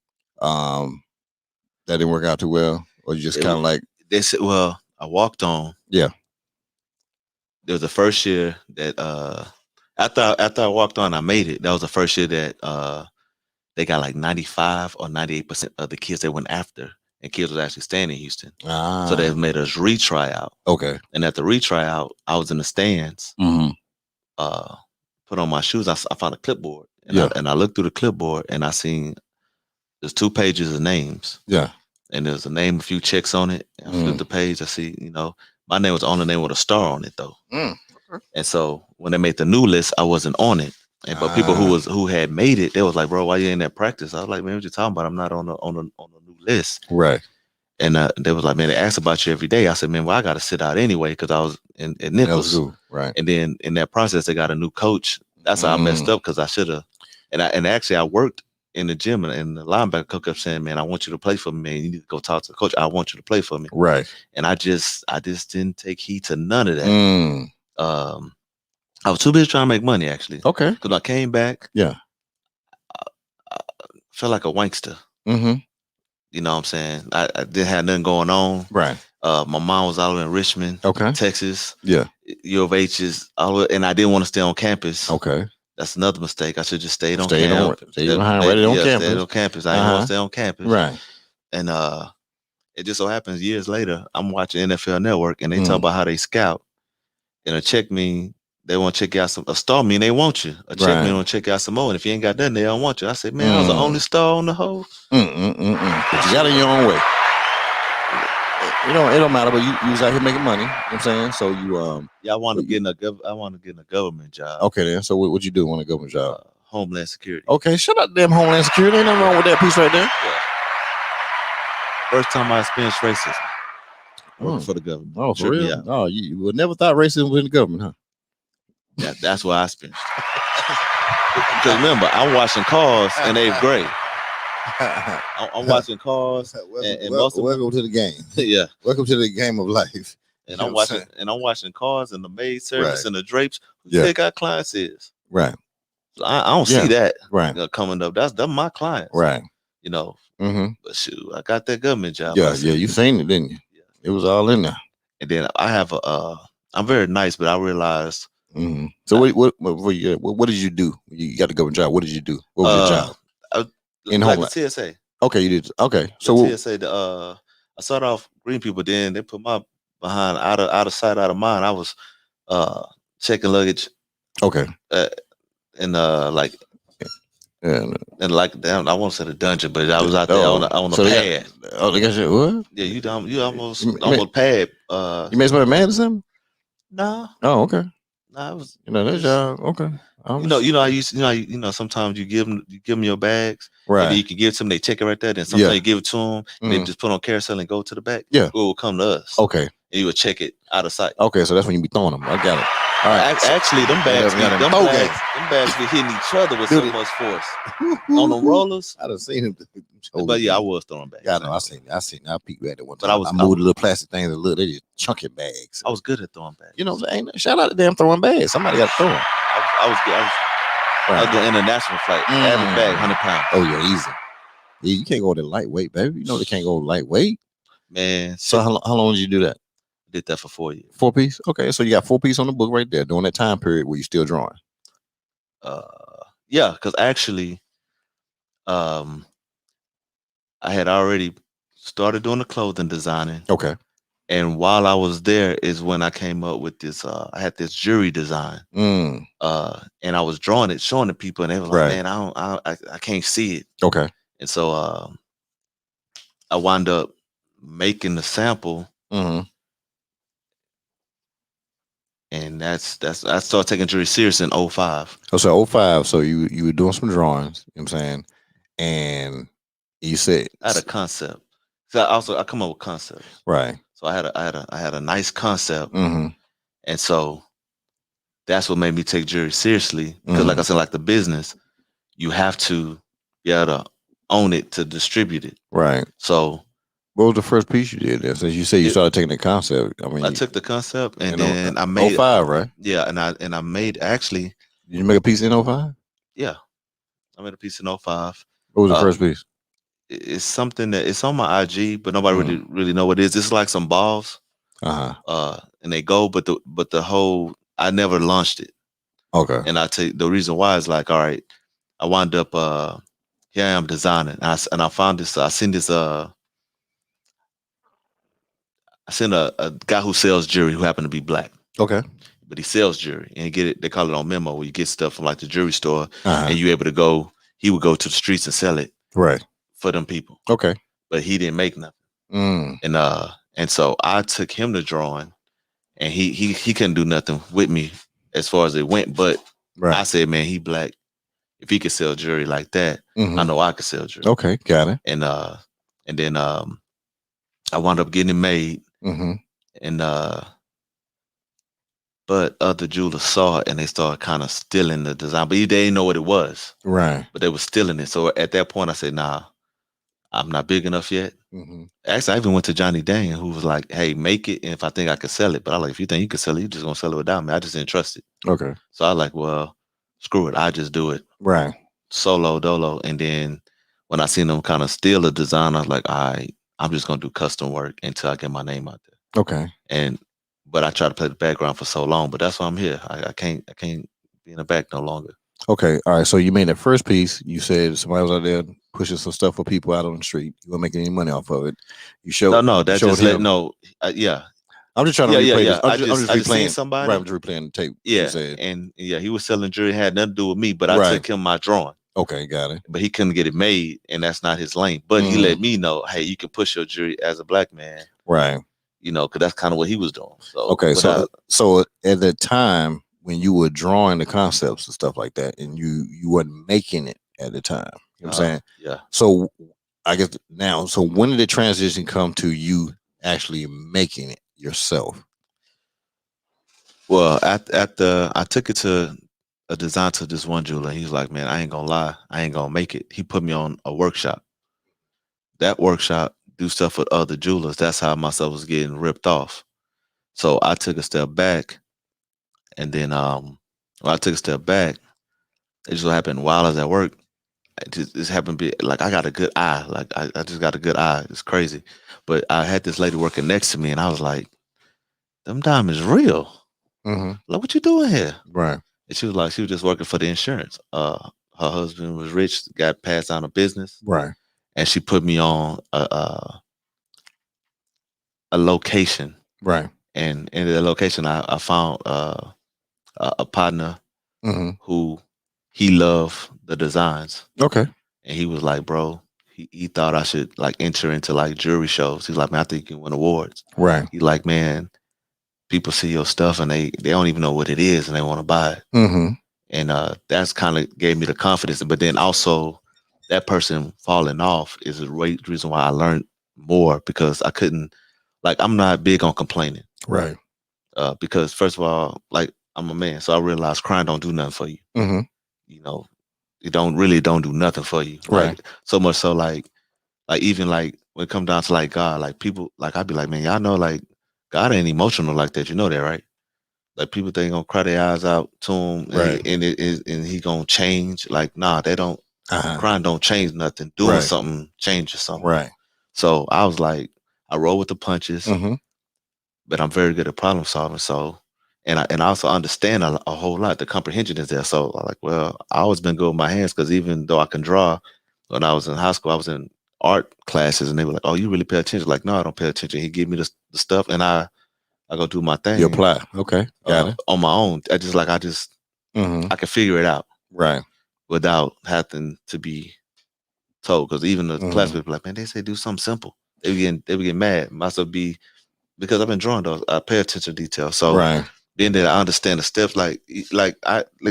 [SPEAKER 1] That didn't work out too well, or you just kind of like
[SPEAKER 3] they said. Well, I walked on.
[SPEAKER 1] Yeah.
[SPEAKER 3] There was the first year that after I walked on, I made it. That was the first year that they got like 95 or 98% of the kids they went after, and kids was actually staying in Houston. So they made us retry out.
[SPEAKER 1] Okay.
[SPEAKER 3] And at the retry out, I was in the stands. Put on my shoes. I found a clipboard, and I looked through the clipboard, and I seen there's 2 pages of names.
[SPEAKER 1] Yeah.
[SPEAKER 3] And there's a name, a few checks on it. I flipped the page. I see, my name was the only name with a star on it though. And so when they made the new list, I wasn't on it. But people who had made it, they was like, "Bro, why you in that practice?" I was like, "Man, what you talking about? I'm not on the new list."
[SPEAKER 1] Right.
[SPEAKER 3] And they was like, "Man, they ask about you every day." I said, "Man, well, I got to sit out anyway because I was in Nichols."
[SPEAKER 1] Right.
[SPEAKER 3] And then in that process, they got a new coach. That's how I messed up because I should have. And actually, I worked in the gym, and the linebacker coach kept saying, "Man, I want you to play for me, man. You need to go talk to the coach. I want you to play for me."
[SPEAKER 1] Right.
[SPEAKER 3] And I just didn't take heed to none of that. I was too busy trying to make money, actually.
[SPEAKER 1] Okay.
[SPEAKER 3] Because I came back.
[SPEAKER 1] Yeah.
[SPEAKER 3] I felt like a wankster.
[SPEAKER 1] Mm-hmm.
[SPEAKER 3] You know what I'm saying? I didn't have nothing going on.
[SPEAKER 1] Right.
[SPEAKER 3] My mom was all in Richmond, Texas.
[SPEAKER 1] Yeah.
[SPEAKER 3] U of H is all, and I didn't want to stay on campus.
[SPEAKER 1] Okay.
[SPEAKER 3] That's another mistake. I should just stayed on campus.
[SPEAKER 1] Stayed on campus.
[SPEAKER 3] Stayed on campus. I didn't want to stay on campus.
[SPEAKER 1] Right.
[SPEAKER 3] And it just so happens years later, I'm watching NFL Network, and they talk about how they scout. And a check mean they want to check out a star mean they want you. A check mean want to check out some more. And if you ain't got nothing, they don't want you. I said, man, I was the only star on the whole.
[SPEAKER 1] But you got it your own way. It don't matter, but you was out here making money. You know what I'm saying? So you
[SPEAKER 3] I want to get in a government job.
[SPEAKER 1] Okay then. So what you do want a government job?
[SPEAKER 3] Homeland Security.
[SPEAKER 1] Okay, shut up, damn Homeland Security. Ain't nothing wrong with that piece right there.
[SPEAKER 3] Yeah. First time I experienced racism. Working for the government.
[SPEAKER 1] Oh, for real? Oh, you would never thought racism was in the government, huh?
[SPEAKER 3] That's where I spent. Because remember, I'm washing cars in 8th grade. I'm watching cars, and
[SPEAKER 1] welcome to the game.
[SPEAKER 3] Yeah,
[SPEAKER 1] welcome to the game of life.
[SPEAKER 3] And I'm watching cars and the maid service and the drapes. Who they got clients is
[SPEAKER 1] right.
[SPEAKER 3] So I don't see that
[SPEAKER 1] coming
[SPEAKER 3] up. That's my clients,
[SPEAKER 1] right?
[SPEAKER 3] But shoot, I got that government job.
[SPEAKER 1] Yeah, you seen it, didn't you? Yeah. It was all in there.
[SPEAKER 3] And then I have I'm very nice, but I realized.
[SPEAKER 1] So what did you do? You got the government job. What did you do? What was your job?
[SPEAKER 3] In Homeland. The TSA.
[SPEAKER 1] Okay, you did. Okay,
[SPEAKER 3] so TSA. I started off green people. Then they put my behind out of sight, out of mind. I was checking luggage.
[SPEAKER 1] Okay.
[SPEAKER 3] And like down, I won't say the dungeon, but I was out there on the pad.
[SPEAKER 1] They got you what?
[SPEAKER 3] Yeah, you almost pad.
[SPEAKER 1] You made somebody mad or something?
[SPEAKER 3] No.
[SPEAKER 1] Oh, okay.
[SPEAKER 3] No, it was
[SPEAKER 1] that job. Okay.
[SPEAKER 3] Sometimes you give them your bags,
[SPEAKER 1] right?
[SPEAKER 3] And you can give it to them, they check it right there. Then sometimes you give it to them, and they just put on carousel and go to the back.
[SPEAKER 1] Yeah,
[SPEAKER 3] it will come to us.
[SPEAKER 1] Okay,
[SPEAKER 3] and you would check it out of sight.
[SPEAKER 1] Okay, so that's when you be throwing them. I got it. All right.
[SPEAKER 3] Actually, them bags be hitting each other with so much force on them rollers.
[SPEAKER 1] I done seen him.
[SPEAKER 3] But yeah, I was throwing bags.
[SPEAKER 1] Yeah, I know. I seen. I peeked at it one time. But I moved the little plastic things and look, they just chunky bags.
[SPEAKER 3] I was good at throwing bags.
[SPEAKER 1] You know what I'm saying? Shout out to damn throwing bags. Somebody got to throw them.
[SPEAKER 3] I was good. I was doing international flight. Average bag, 100 pounds.
[SPEAKER 1] Oh yeah, easy. Yeah, you can't go to lightweight, baby. You know they can't go lightweight.
[SPEAKER 3] Man.
[SPEAKER 1] So how long did you do that?
[SPEAKER 3] Did that for 4 years.
[SPEAKER 1] 4 piece? Okay, so you got 4 piece on the book right there during that time period where you still drawing.
[SPEAKER 3] Yeah, because actually, I had already started doing the clothing designing.
[SPEAKER 1] Okay. And
[SPEAKER 3] while I was there is when I came up with this. I had this jewelry design, and I was drawing it, showing the people, and they were like, "Man, I can't see it."
[SPEAKER 1] Okay.
[SPEAKER 3] And so I wound up making the sample. And that's I started taking jewelry serious in 05.
[SPEAKER 1] Oh, so 05. So you were doing some drawings, you know what I'm saying? And you said
[SPEAKER 3] I had a concept. So I come up with concepts.
[SPEAKER 1] Right.
[SPEAKER 3] So I had a nice concept. And so that's what made me take jewelry seriously. Because like I said, like the business, you have to be able to own it to distribute it.
[SPEAKER 1] Right.
[SPEAKER 3] So
[SPEAKER 1] what was the first piece you did there? Since you say you started taking the concept,
[SPEAKER 3] I took the concept and then I made
[SPEAKER 1] 05, right?
[SPEAKER 3] Yeah, and I made actually
[SPEAKER 1] Did you make a piece in 05?
[SPEAKER 3] Yeah, I made a piece in 05.
[SPEAKER 1] What was the first piece?
[SPEAKER 3] It's something that it's on my IG, but nobody really know what it is. It's like some balls, and they go, but the whole I never launched it.
[SPEAKER 1] Okay.
[SPEAKER 3] And I tell you the reason why is like, all right, I wound up here I am designing, and I found this. I seen this. I seen a guy who sells jewelry who happened to be black.
[SPEAKER 1] Okay.
[SPEAKER 3] But he sells jewelry, and get it. They call it on memo, where you get stuff from like the jewelry store, and you able to go. He would go to the streets and sell it,
[SPEAKER 1] right,
[SPEAKER 3] for them people.
[SPEAKER 1] Okay.
[SPEAKER 3] But he didn't make nothing. And so I took him to drawing, and he couldn't do nothing with me as far as it went. But I said, man, he black. If he could sell jewelry like that, I know I could sell jewelry.
[SPEAKER 1] Okay, got it.
[SPEAKER 3] And then I wound up getting it made. And but other jewelers saw it and they started kind of stealing the design, but they didn't know what it was.
[SPEAKER 1] Right.
[SPEAKER 3] But they were stealing it. So at that point, I said, nah, I'm not big enough yet. Actually, I even went to Johnny Dang, who was like, hey, make it. And if I think I could sell it, but I like, if you think you can sell it, you're just going to sell it without me. I just didn't trust it.
[SPEAKER 1] Okay.
[SPEAKER 3] So I like, well, screw it. I just do it.
[SPEAKER 1] Right.
[SPEAKER 3] Solo, dolo. And then when I seen them kind of steal the design, I was like, all right, I'm just going to do custom work until I get my name out there.
[SPEAKER 1] Okay.
[SPEAKER 3] But I tried to play the background for so long, but that's why I'm here. I can't be in the back no longer.
[SPEAKER 1] Okay. All right. So you made that first piece. You said somebody was out there pushing some stuff for people out on the street. You weren't making any money off of it. You showed
[SPEAKER 3] no. That just let yeah.
[SPEAKER 1] I'm just trying to replay this. I'm just replaying
[SPEAKER 3] somebody.
[SPEAKER 1] Right, I'm just replaying the tape.
[SPEAKER 3] Yeah, and he was selling jewelry. Had nothing to do with me, but I took him my drawing.
[SPEAKER 1] Okay, got it.
[SPEAKER 3] But he couldn't get it made, and that's not his lane. But he let me know, hey, you can push your jewelry as a black man,
[SPEAKER 1] right?
[SPEAKER 3] You know, because that's kind of what he was doing. So
[SPEAKER 1] okay, so at the time when you were drawing the concepts and stuff like that, and you weren't making it at the time, you know what I'm saying?
[SPEAKER 3] Yeah.
[SPEAKER 1] So I guess now, so when did the transition come to you actually making it yourself?
[SPEAKER 3] Well, I took it to a design to this one jeweler. He was like, man, I ain't gonna lie, I ain't gonna make it. He put me on a workshop. That workshop, do stuff with other jewelers. That's how my stuff was getting ripped off. So I took a step back, and then when I took a step back, it just happened while I was at work. This happened to be like I got a good eye. Like I just got a good eye. It's crazy. But I had this lady working next to me, and I was like, them diamonds real. Like, what you doing here?
[SPEAKER 1] Right.
[SPEAKER 3] And she was just working for the insurance. Her husband was rich, got passed down a business.
[SPEAKER 1] Right.
[SPEAKER 3] And she put me on a location.
[SPEAKER 1] Right.
[SPEAKER 3] And in the location, I found a partner who he loved the designs.
[SPEAKER 1] Okay.
[SPEAKER 3] And he was like, bro, he thought I should like enter into like jewelry shows. He's like, man, I think you can win awards.
[SPEAKER 1] Right.
[SPEAKER 3] He's like, man, people see your stuff and they don't even know what it is and they want to buy it. And that's kind of gave me the confidence. But then also that person falling off is a great reason why I learned more, because I couldn't, like, I'm not big on complaining.
[SPEAKER 1] Right.
[SPEAKER 3] Because first of all, like, I'm a man, so I realized crying don't do nothing for you. You know, it don't do nothing for you.
[SPEAKER 1] Right.
[SPEAKER 3] Like, so much so like even like when it comes down to like God, like people, like I'd be like, man, y'all know like God ain't emotional like that. You know that, right? Like people think gonna cry their eyes out to him,
[SPEAKER 1] right?
[SPEAKER 3] And he gonna change. Like, nah, they don't. Crying don't change nothing. Doing something changes something.
[SPEAKER 1] Right.
[SPEAKER 3] So I was like, I roll with the punches, but I'm very good at problem solving. So, and I also understand a whole lot. The comprehension is there. So I'm like, well, I always been good with my hands, because even though I can draw, when I was in high school, I was in art classes, and they were like, oh, you really pay attention? Like, no, I don't pay attention. He give me the stuff, and I go do my thing.
[SPEAKER 1] You apply. Okay. Got it.
[SPEAKER 3] On my own. I can figure it out.
[SPEAKER 1] Right.
[SPEAKER 3] Without having to be told. Because even the classmates be like, man, they say do something simple. They be getting mad. Myself be, because I've been drawing those, I pay attention to detail. So being that I understand the steps, like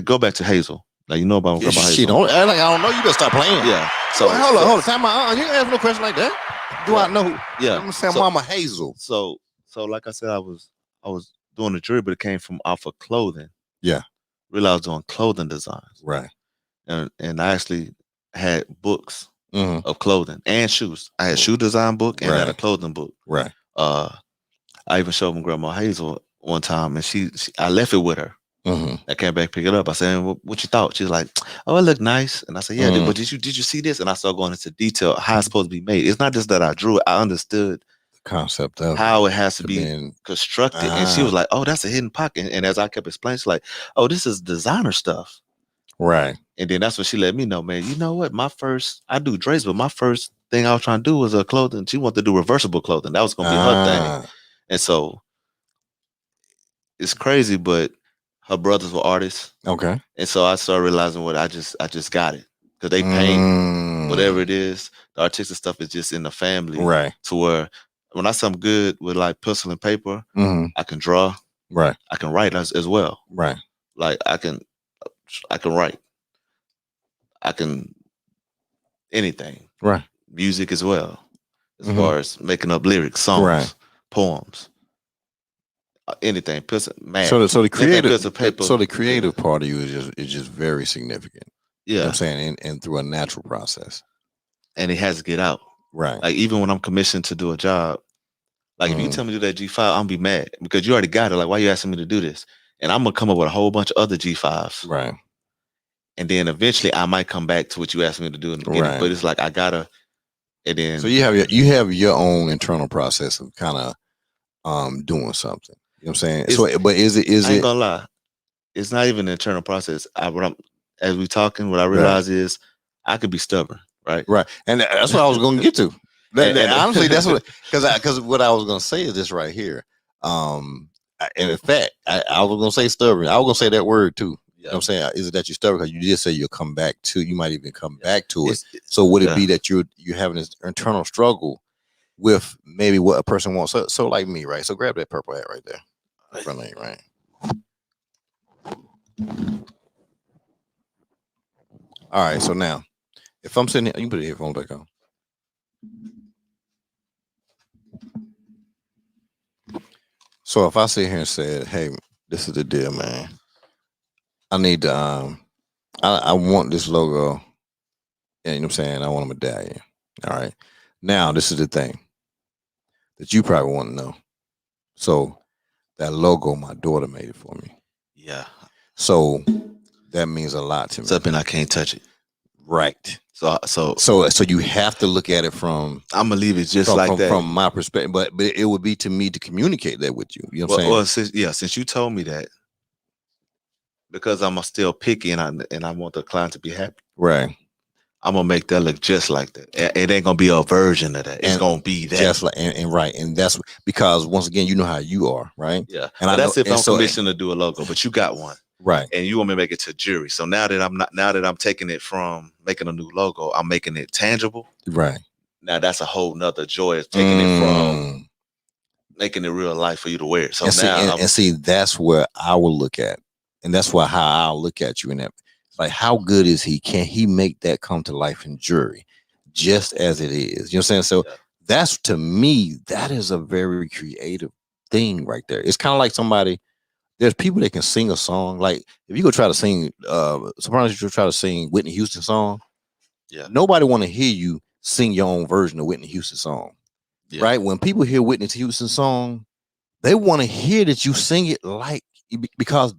[SPEAKER 3] go back to Hazel. Like, you know about Hazel.
[SPEAKER 1] Shit, I don't know. You better stop playing.
[SPEAKER 3] Yeah. So
[SPEAKER 1] hold on. Time out. You ask no question like that. Do I know?
[SPEAKER 3] Yeah.
[SPEAKER 1] I'm gonna say Mama Hazel.
[SPEAKER 3] So like I said, I was doing the jewelry, but it came from off of clothing.
[SPEAKER 1] Yeah.
[SPEAKER 3] Really, I was doing clothing designs.
[SPEAKER 1] Right.
[SPEAKER 3] And I actually had books of clothing and shoes. I had shoe design book and had a clothing book.
[SPEAKER 1] Right.
[SPEAKER 3] I even showed my grandma Hazel one time, and she I left it with her. I came back, pick it up. I said, what you thought? She's like, oh, it looked nice. And I said, yeah, but did you see this? And I started going into detail how it's supposed to be made. It's not just that I drew it. I understood
[SPEAKER 1] the concept of
[SPEAKER 3] how it has to be constructed. And she was like, oh, that's a hidden pocket. And as I kept explaining, she's like, oh, this is designer stuff.
[SPEAKER 1] Right.
[SPEAKER 3] And then that's when she let me know, man, you know what? I do drapes, but my first thing I was trying to do was clothing. She wanted to do reversible clothing. That was going to be her thing. And so it's crazy, but her brothers were artists.
[SPEAKER 1] Okay.
[SPEAKER 3] And so I started realizing what I just got it. Because they paint, whatever it is, the artistic stuff is just in the family.
[SPEAKER 1] Right.
[SPEAKER 3] To where when I something good with like pencil and paper, I can draw.
[SPEAKER 1] Right.
[SPEAKER 3] I can write as well.
[SPEAKER 1] Right.
[SPEAKER 3] Like I can write. I can anything.
[SPEAKER 1] Right.
[SPEAKER 3] Music as well. As far as making up lyrics, songs, poems. Anything, math.
[SPEAKER 1] So the creative,
[SPEAKER 3] paper.
[SPEAKER 1] So the creative part of you is just very significant.
[SPEAKER 3] Yeah,
[SPEAKER 1] you know what I'm saying, and through a natural process,
[SPEAKER 3] and it has to get out.
[SPEAKER 1] Right.
[SPEAKER 3] Like even when I'm commissioned to do a job, like if you tell me to do that G5, I'm gonna be mad because you already got it. Like why you asking me to do this? And I'm gonna come up with a whole bunch of other G5s.
[SPEAKER 1] Right.
[SPEAKER 3] And then eventually I might come back to what you asked me to do in the beginning. Right. But it's like I gotta. And then
[SPEAKER 1] so you have your own internal process of kind of doing something. You know what I'm saying? So, but is it?
[SPEAKER 3] I ain't gonna lie. It's not even an internal process. As we talking, what I realize is I could be stubborn, right?
[SPEAKER 1] Right, and that's what I was going to get to. Honestly, that's what because what I was going to say is this right here. And in fact, I was going to say stubborn. I was going to say that word too. You know what I'm saying? Is it that you're stubborn? Because you did say you'll come back to. You might even come back to it. So would it be that you're having this internal struggle with maybe what a person wants? So like me, right? So grab that purple hat right there. Right. All right. So now, if I'm sitting here, you can put the headphones back on. So if I sit here and say, "Hey, this is the deal, man. I need to, I want this logo, and you know what I'm saying? I want a medallion. All right. Now, this is the thing that you probably want to know. So that logo, my daughter made it for me.
[SPEAKER 3] Yeah.
[SPEAKER 1] So that means a lot to me.
[SPEAKER 3] Something I can't touch it.
[SPEAKER 1] Right.
[SPEAKER 3] So
[SPEAKER 1] you have to look at it from.
[SPEAKER 3] I'm gonna leave it just like that
[SPEAKER 1] from my perspective, but it would be to me to communicate that with you. You know what I'm saying?
[SPEAKER 3] Well, since you told me that, because I'm still picky and I want the client to be happy.
[SPEAKER 1] Right.
[SPEAKER 3] I'm gonna make that look just like that. It ain't gonna be a version of that. It's gonna be that.
[SPEAKER 1] Just like and right, and that's because once again, you know how you are, right?
[SPEAKER 3] Yeah. And that's if I'm commissioned to do a logo, but you got one,
[SPEAKER 1] right?
[SPEAKER 3] And you want me to make it to jury. So now that I'm taking it from making a new logo, I'm making it tangible.
[SPEAKER 1] Right.
[SPEAKER 3] Now that's a whole nother joy of taking it from making it real life for you to wear. So
[SPEAKER 1] see, that's where I will look at, and that's how I'll look at you in that. Like, how good is he? Can he make that come to life in jury just as it is? You know what I'm saying? So that's, to me, that is a very creative thing right there. It's kind of like there's people that can sing a song. Like if you go try to sing, sometimes you try to sing Whitney Houston song.
[SPEAKER 3] Yeah.
[SPEAKER 1] Nobody want to hear you sing your own version of Whitney Houston song. Yeah. Right? When people hear Whitney Houston song, they want to hear that you sing it like, because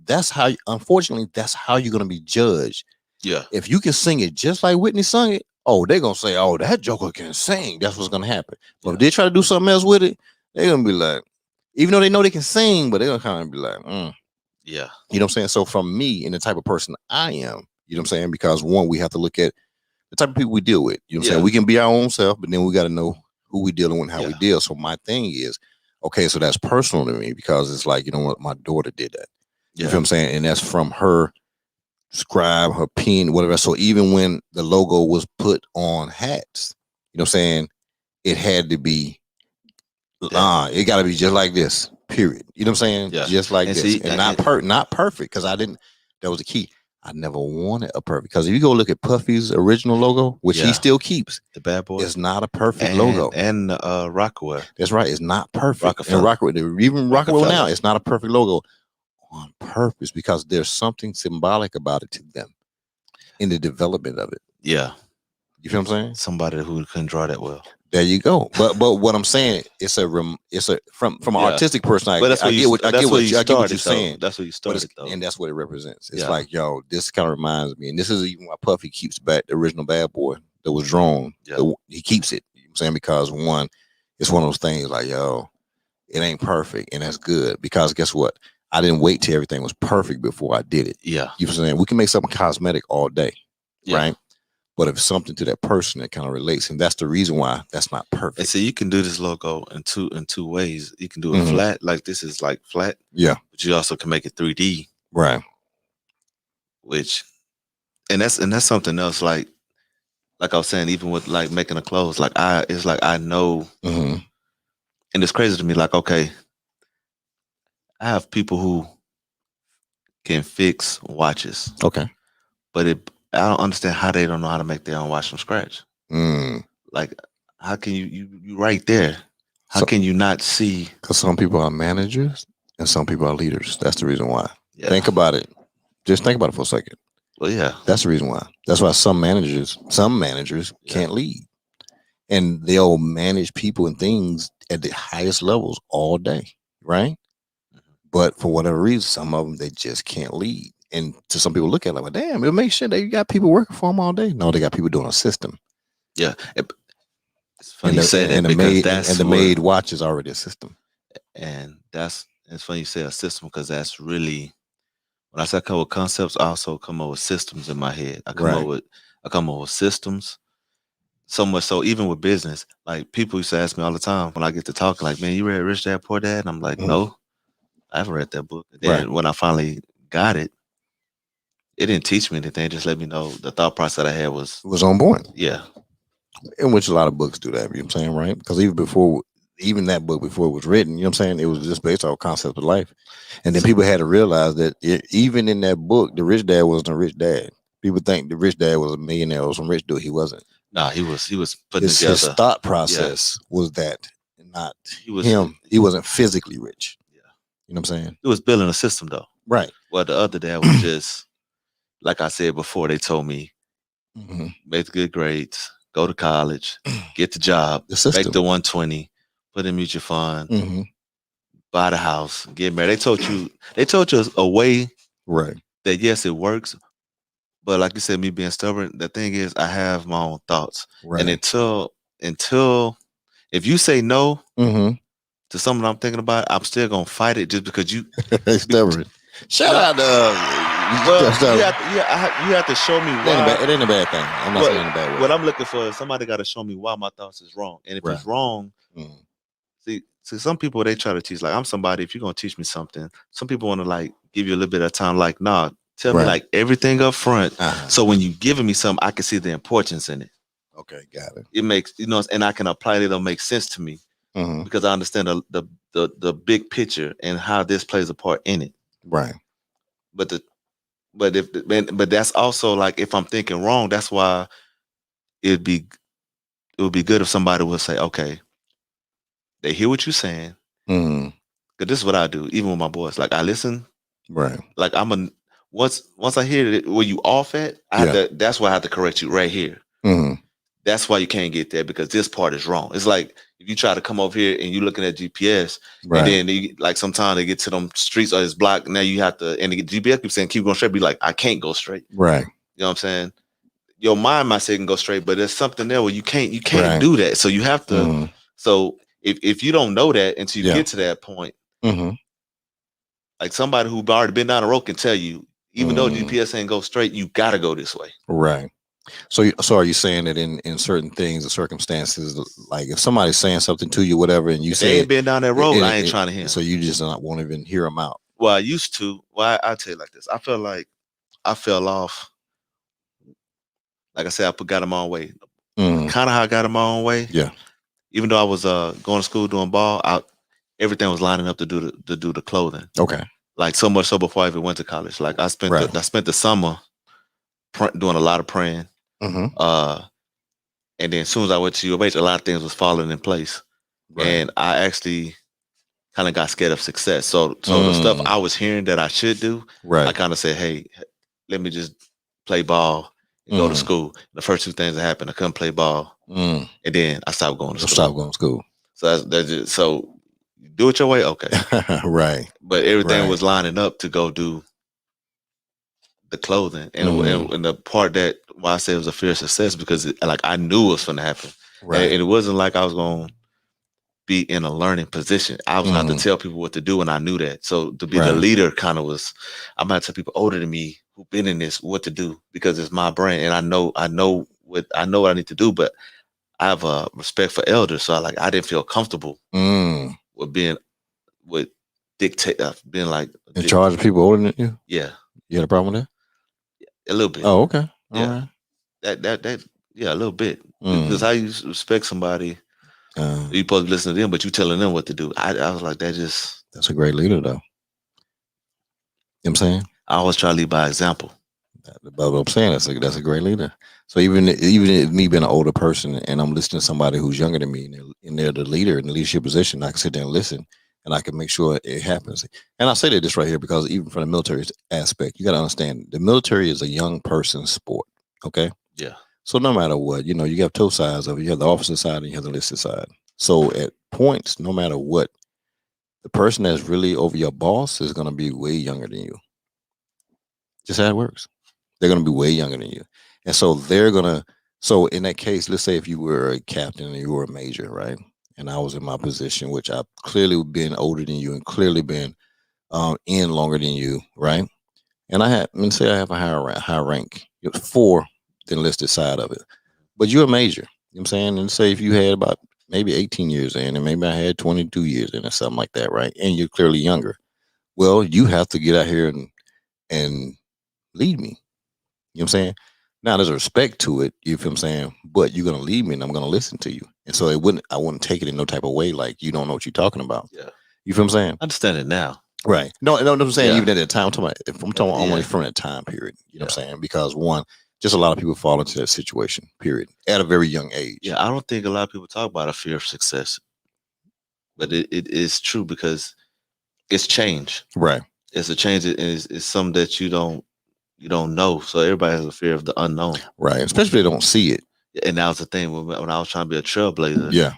[SPEAKER 1] unfortunately, that's how you're going to be judged.
[SPEAKER 3] Yeah.
[SPEAKER 1] If you can sing it just like Whitney sung it, they're going to say, that joker can sing. That's what's going to happen. But if they try to do something else with it, they're going to be like, even though they know they can sing, but they're going to kind of be like,
[SPEAKER 3] yeah.
[SPEAKER 1] You know what I'm saying? So from me and the type of person I am, you know what I'm saying? Because one, we have to look at the type of people we deal with. You know what I'm saying? We can be our own self, but then we got to know who we dealing with and how we deal. So my thing is, okay, so that's personal to me because it's like, you know what, my daughter did that. You feel what I'm saying? And that's from her scribe, her pen, whatever. So even when the logo was put on hats, you know what I'm saying? It had to be, it got to be just like this, period. You know what I'm saying?
[SPEAKER 3] Yeah.
[SPEAKER 1] Just like this. And not perfect, because that was the key. I never wanted a perfect, because if you go look at Puffy's original logo, which he still keeps,
[SPEAKER 3] the Bad Boy,
[SPEAKER 1] it's not a perfect logo.
[SPEAKER 3] And Rockwell.
[SPEAKER 1] That's right. It's not perfect. And Rockwell, even Rockwell now, it's not a perfect logo on purpose, because there's something symbolic about it to them in the development of it.
[SPEAKER 3] Yeah.
[SPEAKER 1] You feel what I'm saying?
[SPEAKER 3] Somebody who couldn't draw that well.
[SPEAKER 1] There you go. But what I'm saying, it's a from an artistic person. I get what you're saying.
[SPEAKER 3] That's what you started though,
[SPEAKER 1] and that's what it represents. It's like, yo, this kind of reminds me, and this is even why Puffy keeps back the original Bad Boy that was drawn. He keeps it. You know what I'm saying? Because one, it's one of those things like, yo, it ain't perfect, and that's good. Because guess what? I didn't wait till everything was perfect before I did it.
[SPEAKER 3] Yeah.
[SPEAKER 1] You know what I'm saying? We can make something cosmetic all day, right? But if it's something to that person that kind of relates, and that's the reason why that's not perfect.
[SPEAKER 3] And so you can do this logo in two ways. You can do it flat, like this is like flat.
[SPEAKER 1] Yeah.
[SPEAKER 3] But you also can make it 3D.
[SPEAKER 1] Right.
[SPEAKER 3] And that's something else. Like I was saying, even with like making a clothes, it's like I know, and it's crazy to me. Like, okay, I have people who can fix watches.
[SPEAKER 1] Okay.
[SPEAKER 3] But I don't understand how they don't know how to make their own watch from scratch. Like, how can you right there? How can you not see?
[SPEAKER 1] Because some people are managers and some people are leaders. That's the reason why.
[SPEAKER 3] Yeah.
[SPEAKER 1] Think about it. Just think about it for a second.
[SPEAKER 3] Well, yeah.
[SPEAKER 1] That's the reason why. That's why some managers can't lead. And they'll manage people and things at the highest levels all day, right? But for whatever reason, some of them, they just can't lead. And to some people look at it like, damn, it makes sure they got people working for them all day. No, they got people doing a system.
[SPEAKER 3] Yeah. It's funny you say that, because
[SPEAKER 1] the made watch is already a system.
[SPEAKER 3] And it's funny you say a system, because that's really, when I say I come up with concepts, I also come up with systems in my head. I come up with systems. So much so, even with business, like people used to ask me all the time when I get to talking, like, man, you read Rich Dad Poor Dad? And I'm like, no, I haven't read that book. And then when I finally got it, it didn't teach me anything. It just let me know the thought process I had was
[SPEAKER 1] on point.
[SPEAKER 3] Yeah.
[SPEAKER 1] In which a lot of books do that, you know what I'm saying, right? Because even that book before it was written, you know what I'm saying, it was just based on concepts of life. And then people had to realize that even in that book, the rich dad wasn't a rich dad. People think the rich dad was a millionaire or some rich dude. He wasn't.
[SPEAKER 3] No, he was putting together.
[SPEAKER 1] His thought process was that, not him. He wasn't physically rich. Yeah. You know what I'm saying?
[SPEAKER 3] He was building a system though.
[SPEAKER 1] Right.
[SPEAKER 3] Well, the other dad was just, like I said before, they told me, make good grades, go to college, get the job, make the 120, put in mutual fund, buy the house, get married. They told you a way,
[SPEAKER 1] right,
[SPEAKER 3] that yes, it works. But like you said, me being stubborn, the thing is I have my own thoughts. Right. And until if you say no to something I'm thinking about, I'm still gonna fight it just because you
[SPEAKER 1] stubborn. Shout out to
[SPEAKER 3] you have to show me why.
[SPEAKER 1] It ain't a bad thing. I'm not saying it in a bad way.
[SPEAKER 3] What I'm looking for is somebody got to show me why my thoughts is wrong. And if it's wrong, see, some people, they try to teach. Like, I'm somebody, if you're gonna teach me something, some people want to like give you a little bit of time. Like, nah, tell me like everything up front. So when you giving me something, I can see the importance in it.
[SPEAKER 1] Okay, got it.
[SPEAKER 3] It makes, and I can apply it. It'll make sense to me because I understand the big picture and how this plays a part in it.
[SPEAKER 1] Right.
[SPEAKER 3] But that's also like, if I'm thinking wrong, that's why it would be good if somebody would say, okay, they hear what you're saying. Because this is what I do, even with my boys. Like, I listen.
[SPEAKER 1] Right.
[SPEAKER 3] Like, once I hear it, where you off at, that's why I have to correct you right here. That's why you can't get there, because this part is wrong. It's like if you try to come over here and you're looking at GPS, and then like sometimes they get to them streets or this block. Now you have to, and the GPS keeps saying keep going straight. Be like, I can't go straight.
[SPEAKER 1] Right.
[SPEAKER 3] You know what I'm saying? Your mind might say can go straight, but there's something there where you can't do that. So you have to. So if you don't know that until you get to that point, like somebody who's already been down the road can tell you, even though GPS ain't go straight, you gotta go this way.
[SPEAKER 1] Right. So are you saying that in certain things or circumstances, like if somebody's saying something to you, whatever, and you say
[SPEAKER 3] they ain't been down that road, I ain't trying to hear.
[SPEAKER 1] So you just won't even hear them out.
[SPEAKER 3] Well, I used to. Well, I'll tell you like this. I feel like I fell off. Like I said, I got in my own way. Kind of how I got in my own way.
[SPEAKER 1] Yeah. Even
[SPEAKER 3] though I was going to school doing ball, everything was lining up to do the clothing.
[SPEAKER 1] Okay.
[SPEAKER 3] Like so much so before I even went to college. Like I spent the summer doing a lot of praying. And then as soon as I went to U of H, a lot of things was falling in place. Right. And I actually kind of got scared of success. So the stuff I was hearing that I should do, I kind of said, hey, let me just play ball and go to school. The first 2 things that happened, I couldn't play ball, and then I stopped going to school.
[SPEAKER 1] Stop going to school.
[SPEAKER 3] So that's just, so you do it your way, okay,
[SPEAKER 1] right.
[SPEAKER 3] But everything was lining up to go do the clothing, and the part that why I say it was a fear of success because like I knew it was going to happen, right? And it wasn't like I was going to be in a learning position. I was going to have to tell people what to do, and I knew that. So to be the leader kind of was, I'm going to tell people older than me who've been in this what to do because it's my brand, and I know what I need to do, but I have a respect for elders, so I didn't feel comfortable with being being like
[SPEAKER 1] in charge of people older than you.
[SPEAKER 3] Yeah,
[SPEAKER 1] you had a problem with that?
[SPEAKER 3] A little bit.
[SPEAKER 1] Oh, okay.
[SPEAKER 3] Yeah, that yeah, a little bit. Because how you respect somebody, you supposed to listen to them, but you telling them what to do. I was like, that's
[SPEAKER 1] a great leader, though. You know what I'm saying?
[SPEAKER 3] I always try to lead by example.
[SPEAKER 1] But what I'm saying, that's a great leader. So even if me being an older person and I'm listening to somebody who's younger than me and they're the leader in the leadership position, I can sit there and listen and I can make sure it happens. And I say that this right here because even from the military aspect, you got to understand the military is a young person's sport. Okay.
[SPEAKER 3] Yeah.
[SPEAKER 1] So no matter what, you have two sides of it. You have the officer side and you have the enlisted side. So at points, no matter what, the person that's really over your boss is going to be way younger than you. Just how it works. They're going to be way younger than you. And so so in that case, let's say if you were a captain and you were a major, right? And I was in my position, which I've clearly been older than you and clearly been in longer than you, right? And I have a high rank for the enlisted side of it. But you're a major, you know what I'm saying? And say if you had about maybe 18 years in and maybe I had 22 years in or something like that, right? And you're clearly younger. Well, you have to get out here and lead me. You know what I'm saying? Now there's a respect to it, you feel what I'm saying? But you're gonna lead me and I'm gonna listen to you. And so I wouldn't take it in no type of way like you don't know what you're talking about.
[SPEAKER 3] Yeah.
[SPEAKER 1] You feel what I'm saying?
[SPEAKER 3] I understand it now.
[SPEAKER 1] Right. No, I'm saying even at that time, I'm talking only from that time period. You know what I'm saying? Because one, just a lot of people fall into that situation, period, at a very young age.
[SPEAKER 3] Yeah, I don't think a lot of people talk about a fear of success. But it is true because it's change.
[SPEAKER 1] Right.
[SPEAKER 3] It's a change. It's something that you don't know. So everybody has a fear of the unknown.
[SPEAKER 1] Right. Especially if they don't see it.
[SPEAKER 3] And that was the thing when I was trying to be a trailblazer.
[SPEAKER 1] Yeah.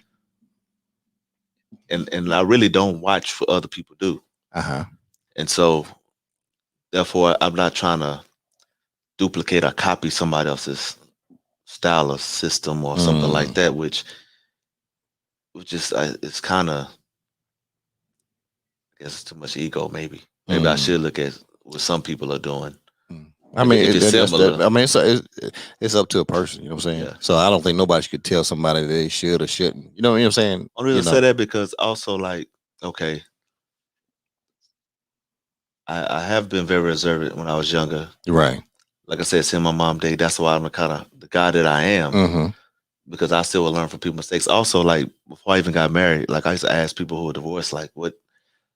[SPEAKER 3] And I really don't watch what other people do. And so therefore I'm not trying to duplicate or copy somebody else's style or system or something like that, which is it's kind of, I guess it's too much ego. Maybe I should look at what some people are doing.
[SPEAKER 1] I mean, it's up to a person. You know what I'm saying? Yeah. So I don't think nobody could tell somebody they should or shouldn't. You know what I'm saying?
[SPEAKER 3] I really say that because also okay, I have been very reserved when I was younger.
[SPEAKER 1] Right.
[SPEAKER 3] Like I said, seeing my mom date, that's why I'm the guy that I am. Because I still will learn from people's mistakes. Also, like before I even got married, like I used to ask people who were divorced, why did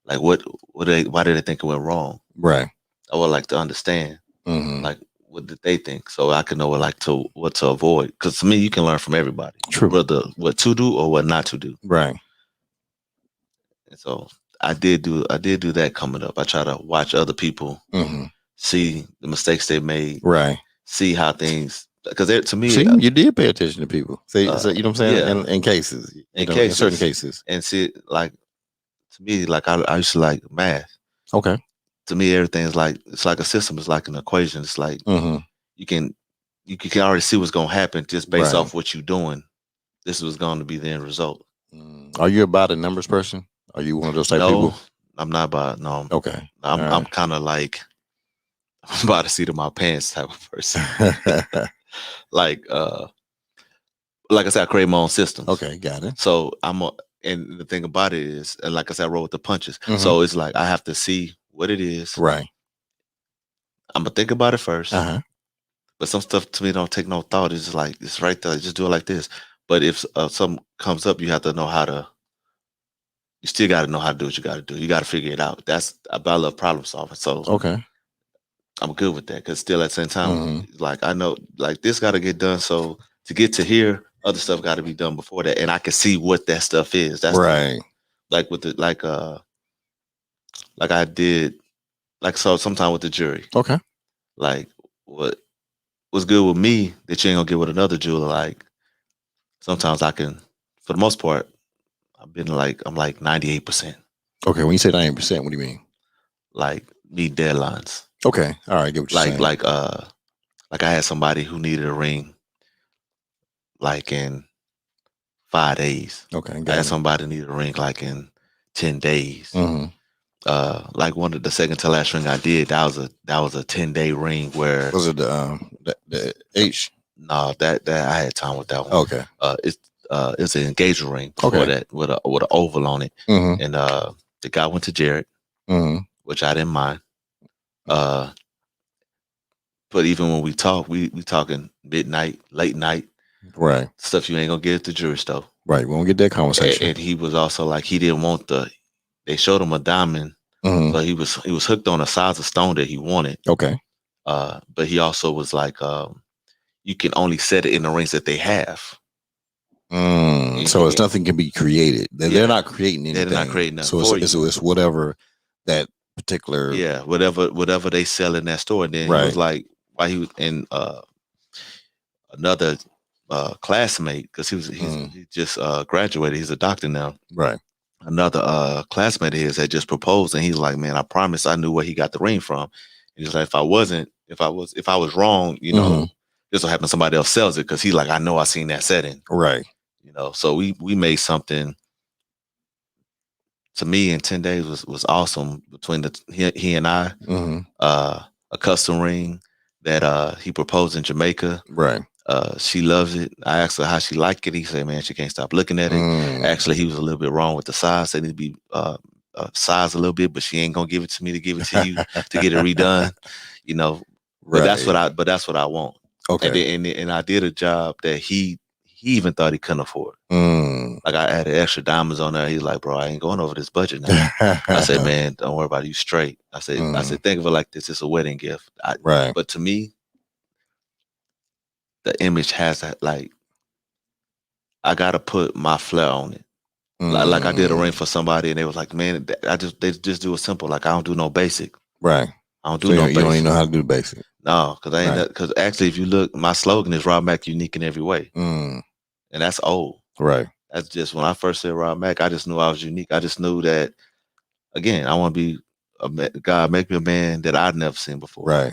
[SPEAKER 3] they think it went wrong?
[SPEAKER 1] Right.
[SPEAKER 3] I would like to understand, like what did they think, so I can know what to avoid. Because to me, you can learn from everybody.
[SPEAKER 1] True.
[SPEAKER 3] Whether what to do or what not to do.
[SPEAKER 1] Right.
[SPEAKER 3] And so I did do that coming up. I try to watch other people, see the mistakes they made,
[SPEAKER 1] right? See
[SPEAKER 3] how things, because to me,
[SPEAKER 1] you did pay attention to people. So, you know what I'm saying? Yeah. In cases, in certain cases,
[SPEAKER 3] and see, like to me, like I used to like math.
[SPEAKER 1] Okay.
[SPEAKER 3] To me, everything's it's like a system. It's like an equation. It's like you can already see what's gonna happen just based off what you're doing. This was going to be the end result.
[SPEAKER 1] Are you about a numbers person? Are you one of those type of people?
[SPEAKER 3] I'm not about no.
[SPEAKER 1] Okay.
[SPEAKER 3] I'm kind of like I'm about to seat of my pants type of person. like I said, I create my own systems.
[SPEAKER 1] Okay, got it.
[SPEAKER 3] So and the thing about it is, like I said, I roll with the punches. So it's like I have to see what it is.
[SPEAKER 1] Right.
[SPEAKER 3] I'm gonna think about it first. But some stuff to me don't take no thought. It's just like it's right there. Just do it like this. But if something comes up, you have to know how to. You still got to know how to do what you got to do. You got to figure it out. I love problem solving. So
[SPEAKER 1] okay,
[SPEAKER 3] I'm good with that because still at the same time, like I know, like this got to get done. So to get to here, other stuff got to be done before that, and I can see what that stuff is. That's
[SPEAKER 1] right.
[SPEAKER 3] Like with the like I did, like so sometime with the jury.
[SPEAKER 1] Okay.
[SPEAKER 3] Like what what's good with me that you ain't gonna get with another jeweler. Like sometimes I can, for the most part, I'm like 98%.
[SPEAKER 1] Okay, when you say 90%, what do you mean?
[SPEAKER 3] Like meet deadlines.
[SPEAKER 1] Okay, all right, I get what you're saying.
[SPEAKER 3] Like I had somebody who needed a ring like in 5 days.
[SPEAKER 1] Okay,
[SPEAKER 3] I had somebody needed a ring like in 10 days.
[SPEAKER 1] Mm-hmm.
[SPEAKER 3] Like one of the second to last ring I did, that was a 10-day ring. Where
[SPEAKER 1] was it the H?
[SPEAKER 3] No, that I had time with that one.
[SPEAKER 1] Okay.
[SPEAKER 3] It's an engagement ring.
[SPEAKER 1] Okay.
[SPEAKER 3] That with an oval on it.
[SPEAKER 1] Mm-hmm.
[SPEAKER 3] And the guy went to Jared, which I didn't mind. But even when we talk, we talking midnight, late night,
[SPEAKER 1] right?
[SPEAKER 3] Stuff you ain't gonna get at the jewelry store,
[SPEAKER 1] right? We won't get that conversation.
[SPEAKER 3] And he was also like, he didn't want they showed him a diamond, but he was hooked on a size of stone that he wanted.
[SPEAKER 1] Okay.
[SPEAKER 3] But he also was like, you can only set it in the rings that they have.
[SPEAKER 1] So it's nothing can be created. They're not creating anything.
[SPEAKER 3] They're not creating nothing.
[SPEAKER 1] So it's whatever that particular.
[SPEAKER 3] Yeah, whatever they sell in that store. And then he was like, why he was in another classmate, because he just graduated. He's a doctor now.
[SPEAKER 1] Right.
[SPEAKER 3] Another classmate of his had just proposed, and he's like, man, I promise I knew where he got the ring from. And he's like, if I was wrong, you know, this will happen. Somebody else sells it, because he's like, I know I seen that setting.
[SPEAKER 1] Right.
[SPEAKER 3] You know, so we made something. To me, in 10 days was awesome between he and I. A custom ring that he proposed in Jamaica.
[SPEAKER 1] Right.
[SPEAKER 3] She loves it. I asked her how she liked it. He said, man, she can't stop looking at it. Actually, he was a little bit wrong with the size. They need to be sized a little bit, but she ain't gonna give it to me to give it to you to get it redone. You know, but that's what I want. Okay. And I did a job that he even thought he couldn't afford. Like I added extra diamonds on there. He's like, bro, I ain't going over this budget now. I said, man, don't worry about it. You straight. I said, think of it like this. It's a wedding gift.
[SPEAKER 1] Right.
[SPEAKER 3] But to me, the image has that, like, I gotta put my flair on it. Like I did a ring for somebody, and they was like, man, they just do it simple. Like I don't do no basic.
[SPEAKER 1] Right.
[SPEAKER 3] I don't do no basic.
[SPEAKER 1] You don't even know how to do basic.
[SPEAKER 3] No, because actually, if you look, my slogan is Rob Mac, unique in every way. And that's old.
[SPEAKER 1] Right.
[SPEAKER 3] That's just when I first said Rob Mac, I just knew I was unique. I just knew that, again, I want to be God, make me a man that I'd never seen before.
[SPEAKER 1] Right.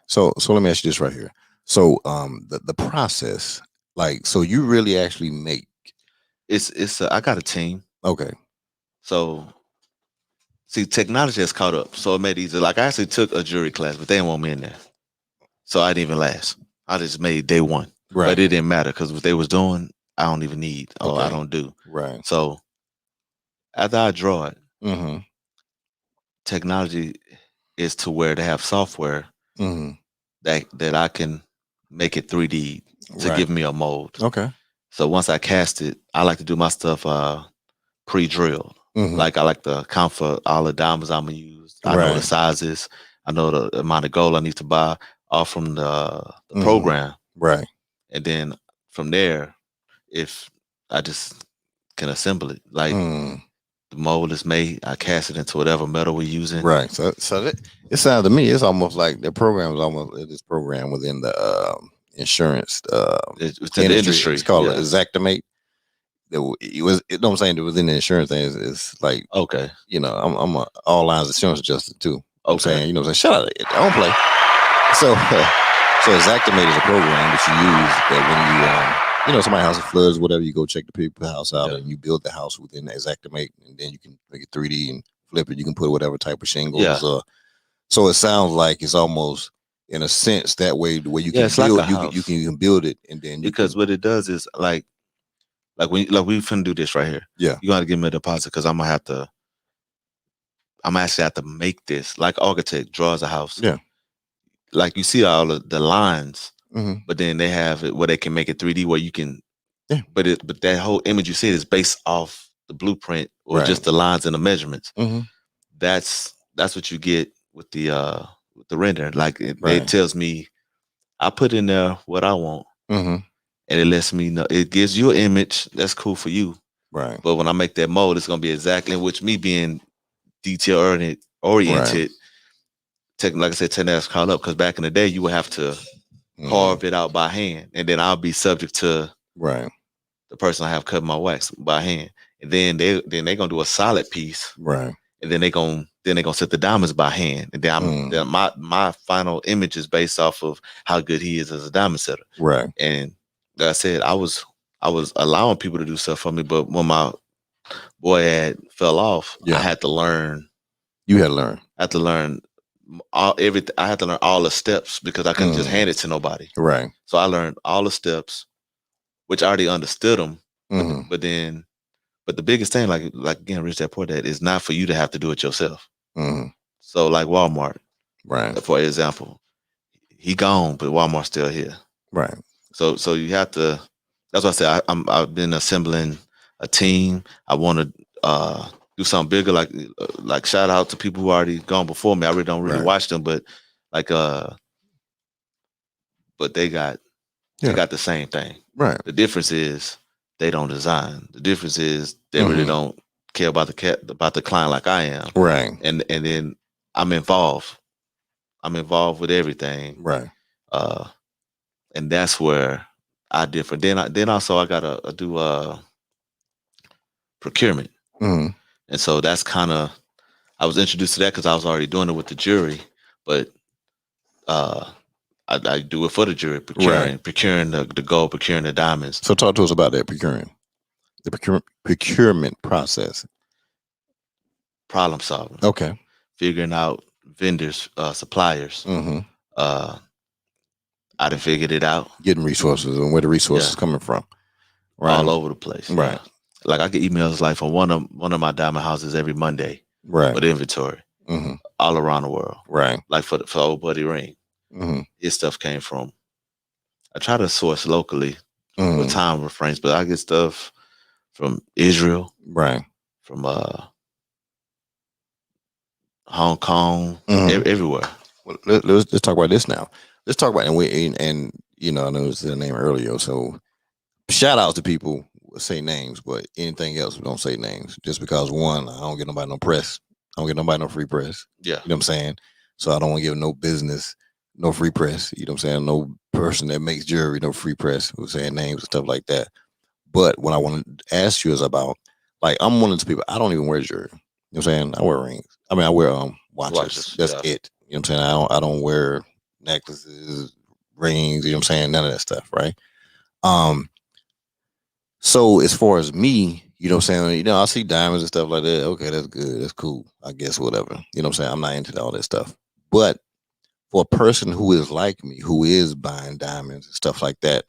[SPEAKER 1] So let me ask you this right here. So the process, like, so you really actually make
[SPEAKER 3] I got a team.
[SPEAKER 1] Okay.
[SPEAKER 3] So see, technology has caught up. So it made it easier. Like I actually took a jewelry class, but they didn't want me in there. So I didn't even last. I just made day one.
[SPEAKER 1] Right.
[SPEAKER 3] But it didn't matter, because what they was doing, I don't even need, or I don't do.
[SPEAKER 1] Right.
[SPEAKER 3] So after I draw it, technology is to where they have software that I can make it 3D to give me a mold.
[SPEAKER 1] Okay.
[SPEAKER 3] So once I cast it, I like to do my stuff pre-drilled. Like I like to count for all the diamonds I'm gonna use. I know the sizes. I know the amount of gold I need to buy, all from the program.
[SPEAKER 1] Right.
[SPEAKER 3] And then from there, if I just can assemble it, like the mold is made, I cast it into whatever metal we're using.
[SPEAKER 1] Right. So it sounds to me, it's almost like the program is almost this program within the insurance
[SPEAKER 3] within the industry.
[SPEAKER 1] It's called Xactimate. Know what I'm saying? Within the insurance thing is like,
[SPEAKER 3] okay,
[SPEAKER 1] you know, I'm a all lines insurance adjuster too.
[SPEAKER 3] Okay,
[SPEAKER 1] saying, you know, shut up, I don't play. So Xactimate is a program that you use that when you somebody's house floods, whatever, you go check the people's house out and you build the house within the Xactimate, and then you can make it 3D and flip it. You can put whatever type of shingles.
[SPEAKER 3] Yeah.
[SPEAKER 1] So it sounds like it's almost in a sense that way where you can build, like you can build it, and then
[SPEAKER 3] what it does is like we finna do this right here.
[SPEAKER 1] Yeah,
[SPEAKER 3] you gotta give me a deposit, because I'm actually have to make this. Like architect draws a house.
[SPEAKER 1] Yeah,
[SPEAKER 3] like you see all of the lines, but then they have it where they can make it 3D where you can.
[SPEAKER 1] Yeah, but
[SPEAKER 3] that whole image you see is based off the blueprint or just the lines and the measurements. That's what you get with the render. Like it tells me, I put in there what I want. And it lets me know, it gives you an image that's cool for you.
[SPEAKER 1] Right.
[SPEAKER 3] But when I make that mold, it's gonna be exactly, which me being detail oriented, like I said, techniques call up, because back in the day you would have to carve it out by hand, and then I'll be subject to the person I have cut my wax by hand, and then they gonna do a solid piece, and then they gonna set the diamonds by hand, and then my final image is based off of how good he is as a diamond setter, and like I said, I was allowing people to do stuff for me, but when my boy had fell off, I had to learn.
[SPEAKER 1] You had to learn.
[SPEAKER 3] I had to learn everything. I had to learn all the steps, because I couldn't just hand it to nobody. So I learned all the steps, which I already understood them. But the biggest thing, like again, Rich Dad Poor Dad, is not for you to have to do it yourself. So like Walmart, for example, he gone, but Walmart's still here. So you have to. That's why I said I've been assembling a team. I want to do something bigger, like shout out to people who already gone before me. I really don't watch them, but like but they got the same thing. The difference is they don't design. The difference is they really don't care about the client like I am. And then I'm involved. I'm involved with everything. And that's where I differ. Then also I gotta do procurement. And so that's kind of, I was introduced to that because I was already doing it with the jury, but I do it for the jury, procuring the gold, procuring the diamonds.
[SPEAKER 1] So talk to us about that the procurement process.
[SPEAKER 3] Problem solving.
[SPEAKER 1] Okay.
[SPEAKER 3] Figuring out vendors, suppliers. I done figured it out.
[SPEAKER 1] Getting resources and where the resources coming from.
[SPEAKER 3] All over the place. Like I get emails like from one of my diamond houses every Monday. With inventory. All around the world. Like for old buddy Ring. His stuff came from. I try to source locally with time refrains, but I get stuff from Israel. From Hong Kong. Everywhere.
[SPEAKER 1] Well, let's talk about this now. Let's talk about and you know, I know it was the name earlier. So shout out to people who say names, but anything else we don't say names. Just because one, I don't get nobody no press. I don't get nobody no free press. You know what I'm saying? So I don't want to give no business, no free press. You know what I'm saying? No person that makes jewelry, no free press who's saying names and stuff like that. But what I want to ask you is about, like, I'm one of those people, I don't even wear jewelry. You know what I'm saying? I wear rings. I mean, I wear watches. That's it. You know what I'm saying? I don't wear necklaces, rings, you know what I'm saying? None of that stuff, right? So as far as me, you know what I'm saying? You know, I see diamonds and stuff like that. Okay, that's good. That's cool. I guess whatever. You know what I'm saying? I'm not into all that stuff. But for a person who is like me, who is buying diamonds and stuff like that,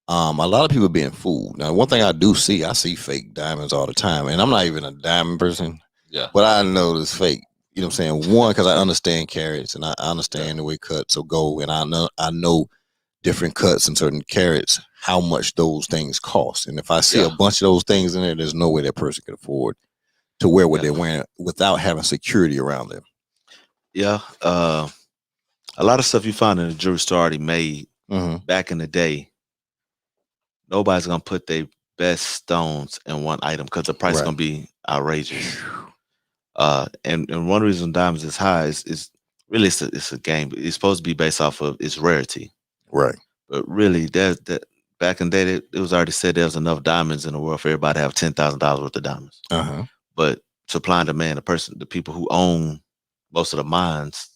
[SPEAKER 1] a lot of people being fooled. Now, one thing I do see, I see fake diamonds all the time. And I'm not even a diamond person. But I know it's fake. You know what I'm saying? One, because I understand carats and I understand the way cuts will go, and I know different cuts and certain carats, how much those things cost. And if I see a bunch of those things in there, there's no way that person can afford to wear what they're wearing without having security around them.
[SPEAKER 3] A lot of stuff you find in the jewelry store already made back in the day. Nobody's gonna put their best stones in one item because the price is gonna be outrageous. And one reason diamonds is high is really it's a game. It's supposed to be based off of its rarity, but really that back in the day it was already said there was enough diamonds in the world for everybody to have $10,000 worth of diamonds. But supply and demand, the people who own most of the mines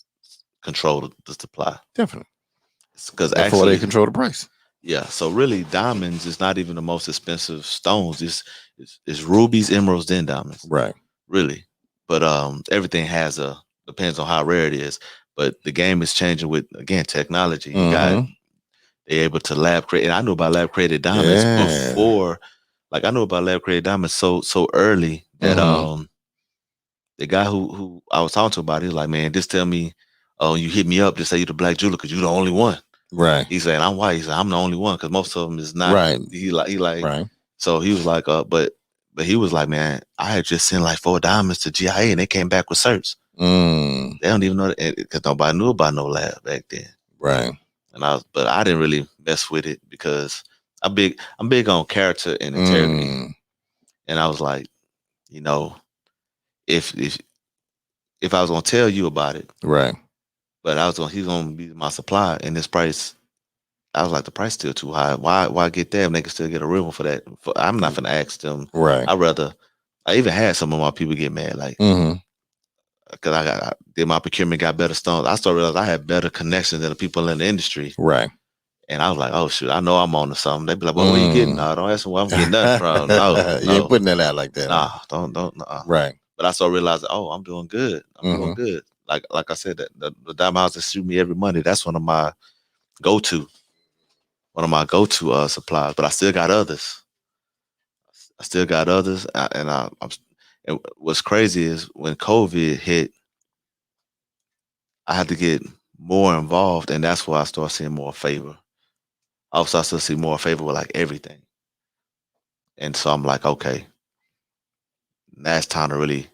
[SPEAKER 3] control the supply.
[SPEAKER 1] Definitely,
[SPEAKER 3] because
[SPEAKER 1] actually they control the price.
[SPEAKER 3] So really, diamonds is not even the most expensive stones. It's rubies, emeralds, then diamonds. Really. But everything depends on how rare it is. But the game is changing with, again, technology. You got they're able to lab create. And I knew about lab created diamonds before. Like I knew about lab created diamonds so early that the guy who I was talking to about, he was like, man, just tell me, you hit me up to say you're the black jeweler because you're the only one. He said, I'm white. He said, I'm the only one because most of them is not. He like. So he was like, but he was like, man, I had just sent like 4 diamonds to GIA and they came back with certs. They don't even know because nobody knew about no lab back then. But I didn't really mess with it because I'm big on character and integrity. And I was like, you know, if I was gonna tell you about it, But he's gonna be my supply, and this price. I was like, the price still too high. Why get that? And they can still get a real one for that. I'm not gonna ask them.
[SPEAKER 1] Right.
[SPEAKER 3] I even had some of my people get mad, like, because I did my procurement, got better stones. I started realizing I had better connections than the people in the industry.
[SPEAKER 1] Right.
[SPEAKER 3] And I was like, oh shoot, I know I'm on to something. They'd be like, well, where you getting? No, don't ask me where I'm getting nothing from. No,
[SPEAKER 1] you ain't putting that out like that.
[SPEAKER 3] Nah, don't.
[SPEAKER 1] Right.
[SPEAKER 3] But I started realizing, oh, I'm doing good. I'm doing good. Like I said, the diamond house that shoot me every Monday. That's one of my go-to supplies. But I still got others. And what's crazy is when COVID hit, I had to get more involved, and that's why I started seeing more favor. I also started to see more favor with like everything. And so I'm like, okay, now it's time to really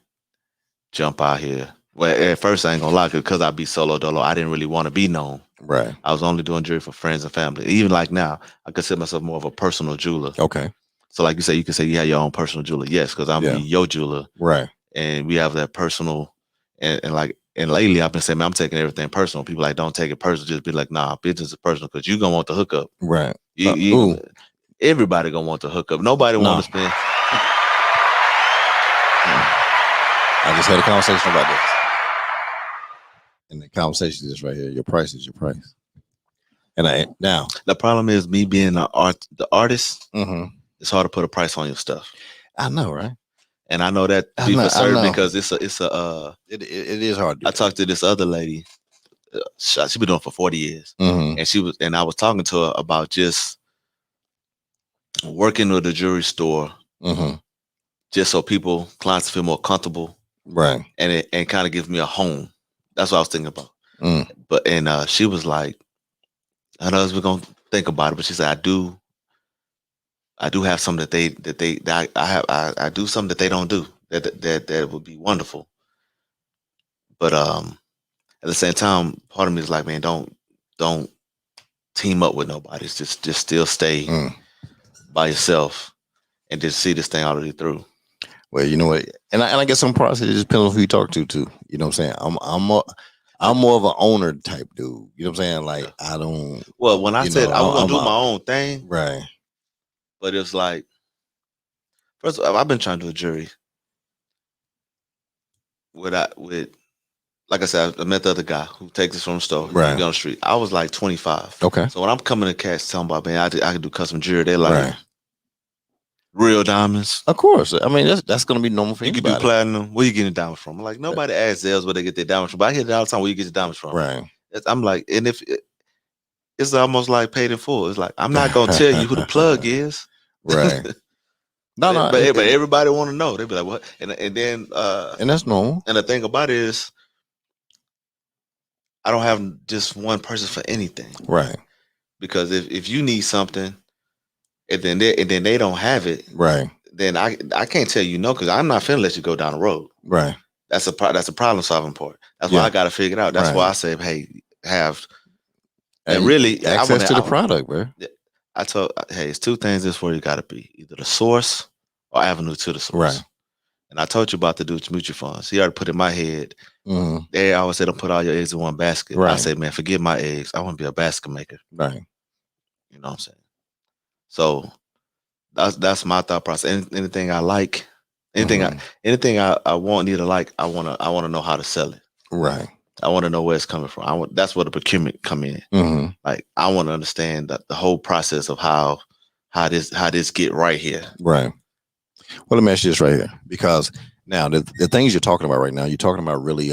[SPEAKER 3] jump out here. Well, at first I ain't gonna lie, because I be solo dolo, I didn't really want to be known.
[SPEAKER 1] Right.
[SPEAKER 3] I was only doing jewelry for friends and family. Even like now, I consider myself more of a personal jeweler.
[SPEAKER 1] Okay.
[SPEAKER 3] So like you can say you have your own personal jeweler. Yes, because I'm your jeweler.
[SPEAKER 1] Right.
[SPEAKER 3] And we have that personal, and lately I've been saying, man, I'm taking everything personal. People like, don't take it personal. Just be like, nah, business is personal, because you gonna want the hookup.
[SPEAKER 1] Right.
[SPEAKER 3] Everybody gonna want the hookup. Nobody want to spend.
[SPEAKER 1] I just had a conversation about this. And the conversation is right here. Your price is your price. And now
[SPEAKER 3] the problem is me being the artist. It's hard to put a price on your stuff.
[SPEAKER 1] I know, right?
[SPEAKER 3] And I know that because it
[SPEAKER 1] is hard.
[SPEAKER 3] I talked to this other lady. She been doing it for 40 years, and I was talking to her about just working with a jewelry store, just so clients feel more comfortable,
[SPEAKER 1] right?
[SPEAKER 3] And kind of give me a home. That's what I was thinking about. But she was like, I know we're gonna think about it, but she said, I do have something I do something that they don't do that would be wonderful. But at the same time, part of me is like, man, don't team up with nobody. It's just still stay by yourself and just see this thing all the way through.
[SPEAKER 1] Well, you know what, and I guess some process, it just depends on who you talk to too. You know what I'm saying? I'm more of an owner type dude. You know what I'm saying? Like, I don't.
[SPEAKER 3] Well, when I said I was gonna do my own thing,
[SPEAKER 1] right?
[SPEAKER 3] But it's like, first of all, I've been trying to do a jewelry with like I said, I met the other guy who takes this from the store, right, on the street. I was like 25.
[SPEAKER 1] Okay. So
[SPEAKER 3] when I'm coming to cats telling about, man, I can do custom jewelry, they're like, real diamonds.
[SPEAKER 1] Of course. I mean, that's going to be normal for
[SPEAKER 3] you. You can do platinum. Where you getting the diamonds from? I'm like, nobody asks Zales where they get their diamonds from. But I hear that all the time, where you get your diamonds from.
[SPEAKER 1] Right.
[SPEAKER 3] I'm like, and it's almost like paid in full. It's like, I'm not going to tell you who the plug is.
[SPEAKER 1] Right. No,
[SPEAKER 3] but everybody want to know. They be like, what? And then
[SPEAKER 1] and that's normal.
[SPEAKER 3] And the thing about it is, I don't have just one person for anything.
[SPEAKER 1] Right.
[SPEAKER 3] Because if you need something and then they don't have it,
[SPEAKER 1] right,
[SPEAKER 3] then I can't tell you no, because I'm not finna let you go down the road.
[SPEAKER 1] Right.
[SPEAKER 3] That's a problem solving part. That's why I got to figure it out. That's why I say, hey, and really
[SPEAKER 1] access to the product, bro.
[SPEAKER 3] I told, hey, it's two things this where you got to be: either the source or avenue to the source.
[SPEAKER 1] Right.
[SPEAKER 3] And I told you about the dude's mutual funds. He already put in my head. They always say, don't put all your eggs in one basket. Right. I say, man, forget my eggs. I want to be a basket maker.
[SPEAKER 1] Right.
[SPEAKER 3] You know what I'm saying? So that's my thought process. Anything I like, anything I want, need to like, I want to know how to sell it.
[SPEAKER 1] Right.
[SPEAKER 3] I want to know where it's coming from. That's where the procurement come in. Like, I want to understand the whole process of how this get right here.
[SPEAKER 1] Right. Well, let me ask you this right here, because now the things you're talking about right now, you're talking about really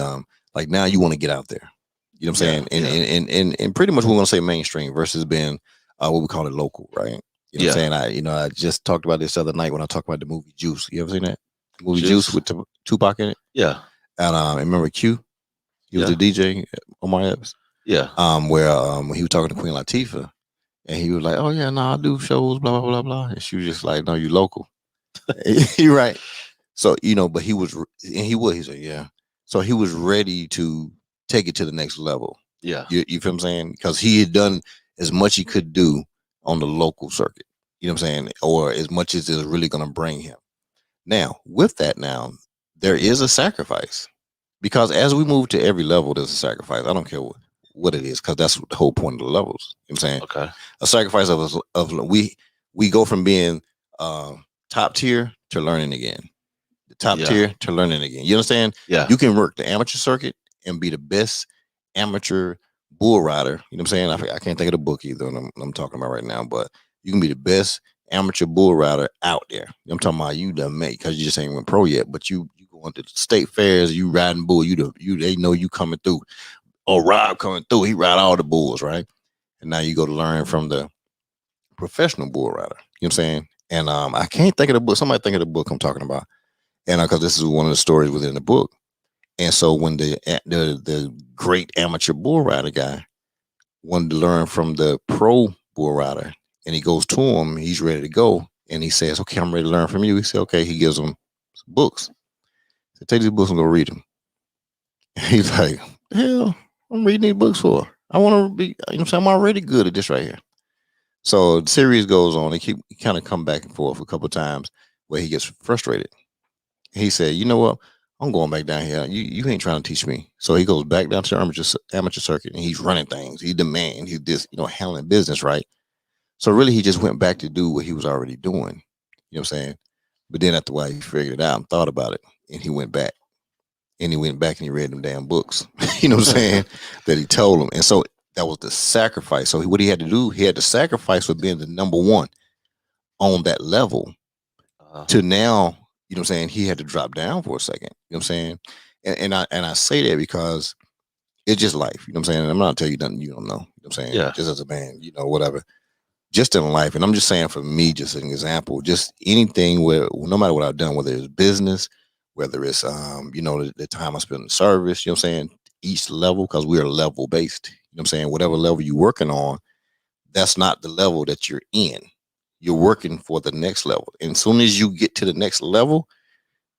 [SPEAKER 1] like, now you want to get out there. You know what I'm saying? And pretty much we're gonna say mainstream versus being what we call it local, right? You know what I'm saying? I just talked about this other night when I talked about the movie Juice. You ever seen that? The movie Juice with Tupac in it?
[SPEAKER 3] Yeah.
[SPEAKER 1] And remember Q? He was the DJ, Omar Epps.
[SPEAKER 3] Yeah.
[SPEAKER 1] Where when he was talking to Queen Latifah, and he was like, "Oh yeah, no, I do shows, blah blah blah blah," and she was just like, "No, you local." You're right. So but he said, yeah. So he was ready to take it to the next level.
[SPEAKER 3] Yeah.
[SPEAKER 1] You feel what I'm saying? Because he had done as much he could do on the local circuit. You know what I'm saying? Or as much as is really going to bring him. Now, with that, there is a sacrifice, because as we move to every level, there's a sacrifice. I don't care what it is, because that's the whole point of the levels. You know what I'm saying?
[SPEAKER 3] Okay.
[SPEAKER 1] A sacrifice of we go from being top tier to learning again. The top tier to learning again. You understand?
[SPEAKER 3] Yeah.
[SPEAKER 1] You can work the amateur circuit and be the best amateur bull rider. You know what I'm saying? I can't think of the book either I'm talking about right now, but you can be the best amateur bull rider out there. I'm talking about you done made, because you just ain't went pro yet, but you going to the state fairs, you riding bull, they know you coming through. Or Rob coming through, he ride all the bulls, right? And now you go to learn from the professional bull rider. You know what I'm saying? And I can't think of the book. Somebody think of the book I'm talking about. And because this is one of the stories within the book. And so when the great amateur bull rider guy wanted to learn from the pro bull rider, and he goes to him, he's ready to go, and he says, "Okay, I'm ready to learn from you." He said, "Okay." He gives him some books. He said, "Take these books and go read them." He's like, "Hell, I'm reading these books for? I want to be, you know what I'm saying? I'm already good at this right here." So the series goes on. He kind of come back and forth a couple of times where he gets frustrated. He said, "You know what? I'm going back down here. You ain't trying to teach me." So he goes back down to the amateur circuit, and he's running things. He's the man. He's this, handling business, right? So really, he just went back to do what he was already doing. You know what I'm saying? But then after a while, he figured it out and thought about it, and he went back. And he went back and he read them damn books, you know what I'm saying, that he told him. And so that was the sacrifice. So what he had to do, he had to sacrifice for being the number one on that level to now, you know what I'm saying, he had to drop down for a second, you know what I'm saying? And I say that because it's just life, you know what I'm saying? And I'm not telling you nothing you don't know, you know what I'm saying?
[SPEAKER 3] Yeah.
[SPEAKER 1] Just as a man, whatever. Just in life. And I'm just saying, for me, just an example, just anything where, no matter what I've done, whether it's business, whether it's the time I spend in service, you know what I'm saying, each level, because we're level based, you know what I'm saying, whatever level you're working on, that's not the level that you're in. You're working for the next level. And as soon as you get to the next level,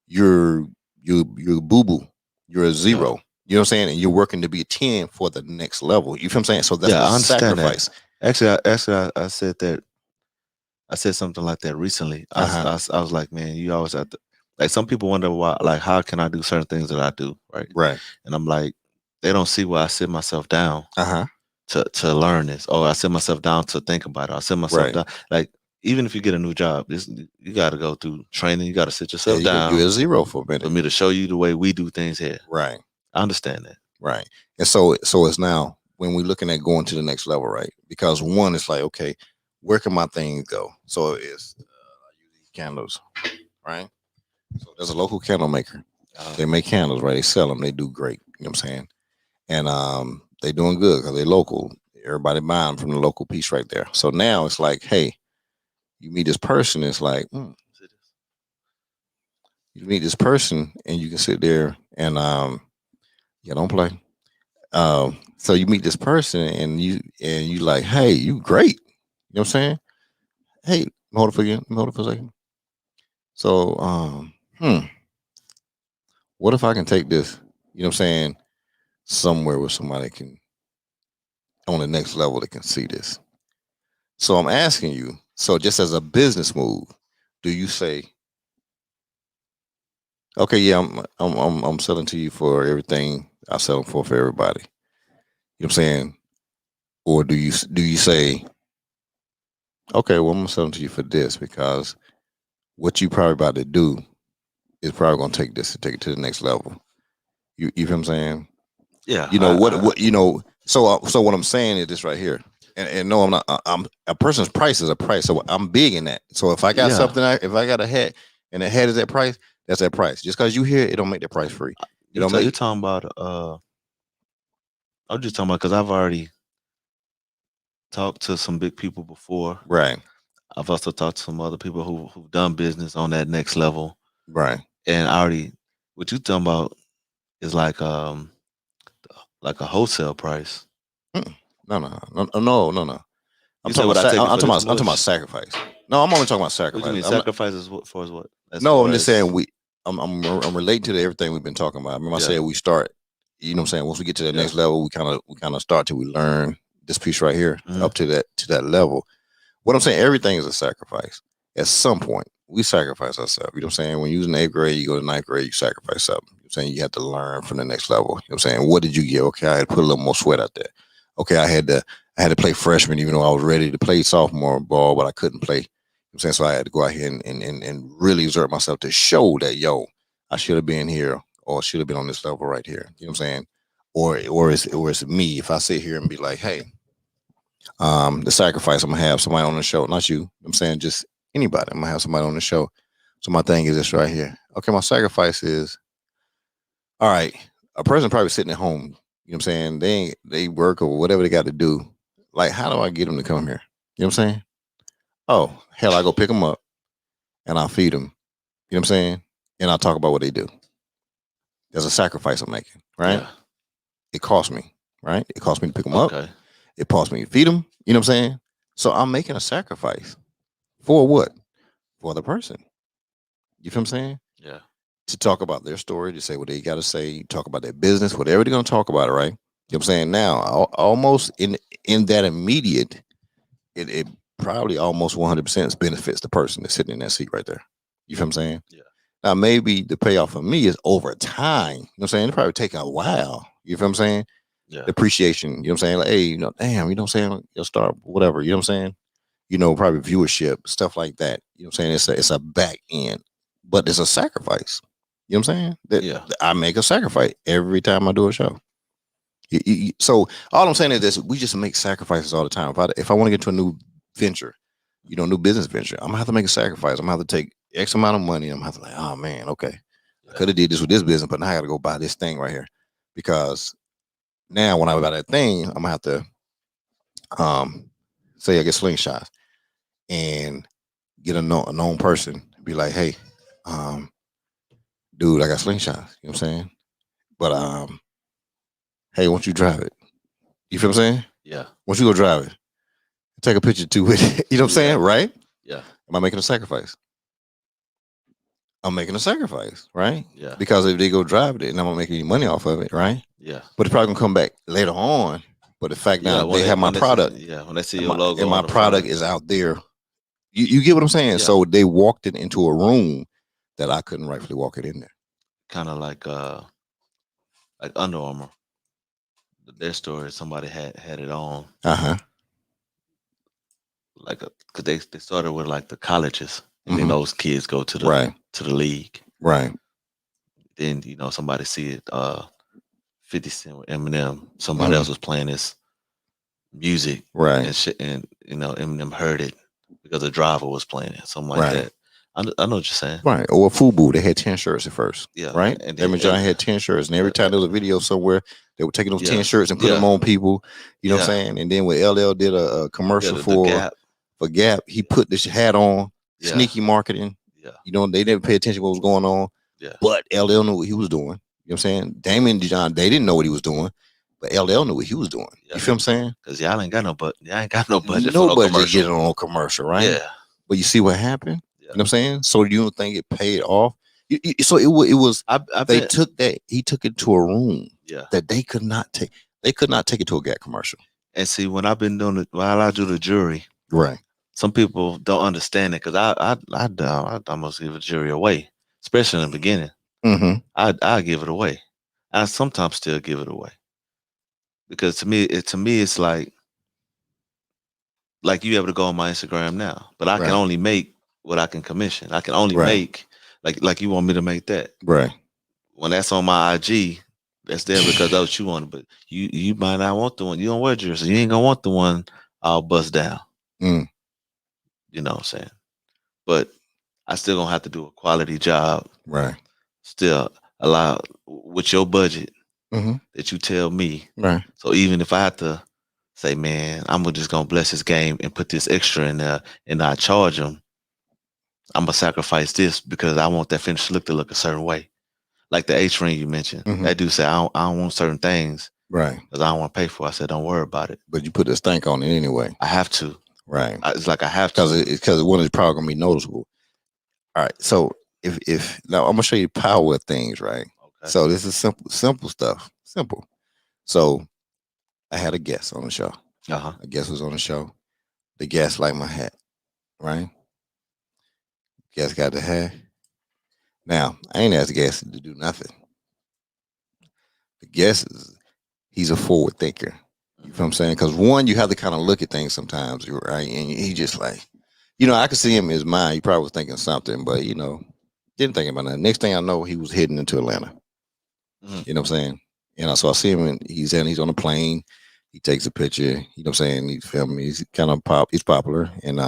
[SPEAKER 1] you're boo-boo. You're a zero. You know what I'm saying? And you're working to be a 10 for the next level. You feel what I'm saying? So that's
[SPEAKER 3] I understand
[SPEAKER 1] sacrifice.
[SPEAKER 3] That. Actually, I said that. I said something like that recently. I was like, man, you always have to. Like, some people wonder why, like, how can I do certain things that I do, right?
[SPEAKER 1] Right.
[SPEAKER 3] And I'm like, they don't see why I sit myself down to learn this. Oh, I sit myself down to think about it. I sit myself down. Like, even if you get a new job, you got to go through training. You got to sit yourself down.
[SPEAKER 1] You're a zero for a minute.
[SPEAKER 3] For me to show you the way we do things here.
[SPEAKER 1] Right.
[SPEAKER 3] I understand that.
[SPEAKER 1] Right. And so it's now when we're looking at going to the next level, right? Because one, it's like, okay, where can my things go? So it's I use these candles, right? So there's a local candle maker. They make candles, right? They sell them. They do great. You know what I'm saying? And they doing good because they're local. Everybody buying from the local piece right there. So now it's like, hey, you meet this person. It's like, you meet this person, and you can sit there and don't play. So you meet this person, and you like, hey, you great. You know what I'm saying? Hey, hold it for a second. So, what if I can take this, you know what I'm saying, somewhere where somebody can, on the next level, that can see this. So I'm asking you, so just as a business move, do you say, okay, yeah, I'm selling to you for everything I sell them for everybody? You know what I'm saying? Or do you say, okay, well, I'm gonna sell them to you for this, because what you probably about to do is probably gonna take this and take it to the next level. You feel what I'm saying?
[SPEAKER 3] Yeah.
[SPEAKER 1] So what I'm saying is this right here. And no, I'm not. I'm a person's price is a price. So I'm big in that. So if I got something, if I got a hat and the hat is that price, that's that price. Just because you hear it don't make that price free.
[SPEAKER 3] You're talking about. I'm just talking about because I've already talked to some big people before.
[SPEAKER 1] Right.
[SPEAKER 3] I've also talked to some other people who've done business on that next level.
[SPEAKER 1] Right.
[SPEAKER 3] And what you talking about is like a wholesale price.
[SPEAKER 1] No. I'm talking about sacrifice. No, I'm only talking about sacrifice.
[SPEAKER 3] What do you mean sacrifice as far as what?
[SPEAKER 1] I'm just saying I'm relating to everything we've been talking about. Remember I said we start, you know what I'm saying, once we get to the next level, we kind of start till we learn this piece right here up to that level. What I'm saying, everything is a sacrifice at some point. we sacrifice ourselves. You know what I'm saying? When you was in 8th grade, you go to 9th grade, you sacrifice something. You know what I'm saying? You have to learn from the next level. You know what I'm saying? What did you get? Okay, I had to put a little more sweat out there. Okay, I had to play freshman, even though I was ready to play sophomore ball, but I couldn't play. You know what I'm saying? So I had to go out here and really exert myself to show that, yo, I should have been here or should have been on this level right here. You know what I'm saying? Or it's me. If I sit here and be like, hey, the sacrifice, I'm gonna have somebody on the show, not you. I'm saying just anybody. I'm gonna have somebody on the show. So my thing is this right here. Okay, my sacrifice is, all right, a person probably sitting at home, you know what I'm saying? They work or whatever they got to do. Like, how do I get them to come here? You know what I'm saying? Oh, hell, I go pick them up and I'll feed them. You know what I'm saying? And I'll talk about what they do. There's a sacrifice I'm making, right?
[SPEAKER 3] Yeah.
[SPEAKER 1] It costs me, right? It costs me to pick them up. It costs me to feed them. You know what I'm saying? So I'm making a sacrifice for what? For the person. You feel what I'm saying?
[SPEAKER 3] Yeah.
[SPEAKER 1] To talk about their story, to say what they got to say, talk about their business, whatever they're going to talk about it, right? You know what I'm saying? Now, almost in that immediate, it probably almost 100% benefits the person that's sitting in that seat right there. You feel what I'm saying?
[SPEAKER 3] Yeah.
[SPEAKER 1] Now, maybe the payoff for me is over time. You know what I'm saying? It probably take a while. You feel what I'm saying?
[SPEAKER 3] Yeah.
[SPEAKER 1] The appreciation. You know what I'm saying? Like, hey, damn, you know what I'm saying? You'll start whatever. You know what I'm saying? Probably viewership, stuff like that. You know what I'm saying? It's a back end, but it's a sacrifice. You know what I'm saying? That I make a sacrifice every time I do a show. So all I'm saying is this: we just make sacrifices all the time. If I want to get to a new venture, new business venture, I'm gonna have to make a sacrifice. I'm gonna have to take X amount of money. I'm gonna have to oh man, okay, I could have did this with this business, but now I got to go buy this thing right here because now when I buy that thing, I'm gonna have to say I get slingshots and get a known person, be like, hey, dude, I got slingshots. You know what I'm saying? But hey, why don't you drive it? You feel what I'm saying?
[SPEAKER 3] Yeah.
[SPEAKER 1] Why don't you go drive it? Take a picture too with it. You know what I'm saying? Right?
[SPEAKER 3] Yeah.
[SPEAKER 1] Am I making a sacrifice? I'm making a sacrifice, right?
[SPEAKER 3] Yeah.
[SPEAKER 1] Because if they go drive it and I'm gonna make any money off of it, right?
[SPEAKER 3] Yeah.
[SPEAKER 1] But it's probably gonna come back later on. But the fact now they have my product.
[SPEAKER 3] When they see your logo
[SPEAKER 1] and my product is out there. You get what I'm saying?
[SPEAKER 3] Yeah.
[SPEAKER 1] So they walked it into a room that I couldn't rightfully walk it in there.
[SPEAKER 3] Kind of like Under Armour. Their story, somebody had it on. Cause they started with like the colleges, and then those kids go to the to the league.
[SPEAKER 1] Right.
[SPEAKER 3] Then somebody see it. 50 Cent with Eminem. Somebody else was playing this music,
[SPEAKER 1] right?
[SPEAKER 3] And shit, and Eminem heard it because the driver was playing it, something like that. I know what you're saying,
[SPEAKER 1] right? Or FUBU, they had 10 shirts at first,
[SPEAKER 3] yeah,
[SPEAKER 1] right? And then John had 10 shirts, and every time there was a video somewhere, they were taking those 10 shirts and putting them on people. You know what I'm saying? And then when LL did a commercial for Gap, he put this hat on, sneaky marketing. Yeah, they didn't pay attention to what was going on. Yeah, but LL knew what he was doing. You know what I'm saying? Damon and John, they didn't know what he was doing, but LL knew what he was doing. You feel what I'm saying?
[SPEAKER 3] Because y'all ain't got no budget.
[SPEAKER 1] No
[SPEAKER 3] budget
[SPEAKER 1] to get it on a commercial, right?
[SPEAKER 3] Yeah.
[SPEAKER 1] But you see what happened? You know what I'm saying? So you don't think it paid off? So it was. They took that. He took it to a room that they could not take. They could not take it to a Gap commercial.
[SPEAKER 3] And see, when I've been doing it, while I do the jury,
[SPEAKER 1] right?
[SPEAKER 3] Some people don't understand it because I almost give a jury away, especially in the beginning. I give it away. I sometimes still give it away because to me it's like you able to go on my Instagram now, but I can only make what I can commission. I can only make like you want me to make that.
[SPEAKER 1] Right.
[SPEAKER 3] When that's on my IG, that's there because that's what you want. But you might not want the one. You don't wear jersey. You ain't gonna want the one all bust down. You know what I'm saying? But I still gonna have to do a quality job.
[SPEAKER 1] Right.
[SPEAKER 3] Still allow with your budget that you tell me.
[SPEAKER 1] Right.
[SPEAKER 3] So even if I have to say, man, I'm just gonna bless this game and put this extra in there and not charge them, I'm gonna sacrifice this because I want that finished look to look a certain way. Like the H ring you mentioned. That dude said, I don't want certain things.
[SPEAKER 1] Right.
[SPEAKER 3] Because I don't want to pay for it. I said, don't worry about it.
[SPEAKER 1] But you put the stank on it anyway.
[SPEAKER 3] I have to.
[SPEAKER 1] Right.
[SPEAKER 3] It's like I have to.
[SPEAKER 1] Because one is probably gonna be noticeable. All right. So if now I'm gonna show you the power of things, right? Okay. So this is simple stuff. Simple. So I had a guest on the show. A guest was on the show. The guest liked my hat, right? Guest got the hat. Now, I ain't asked the guest to do nothing. The guest he's a forward thinker. You know what I'm saying? Because one, you have to kind of look at things sometimes, right? And he just like, I could see him in his mind. He probably was thinking something, but didn't think about nothing. Next thing I know, he was heading into Atlanta. You know what I'm saying? And so I see him, and he's on a plane. He takes a picture. You know what I'm saying? He's filming. He's kind of He's popular, and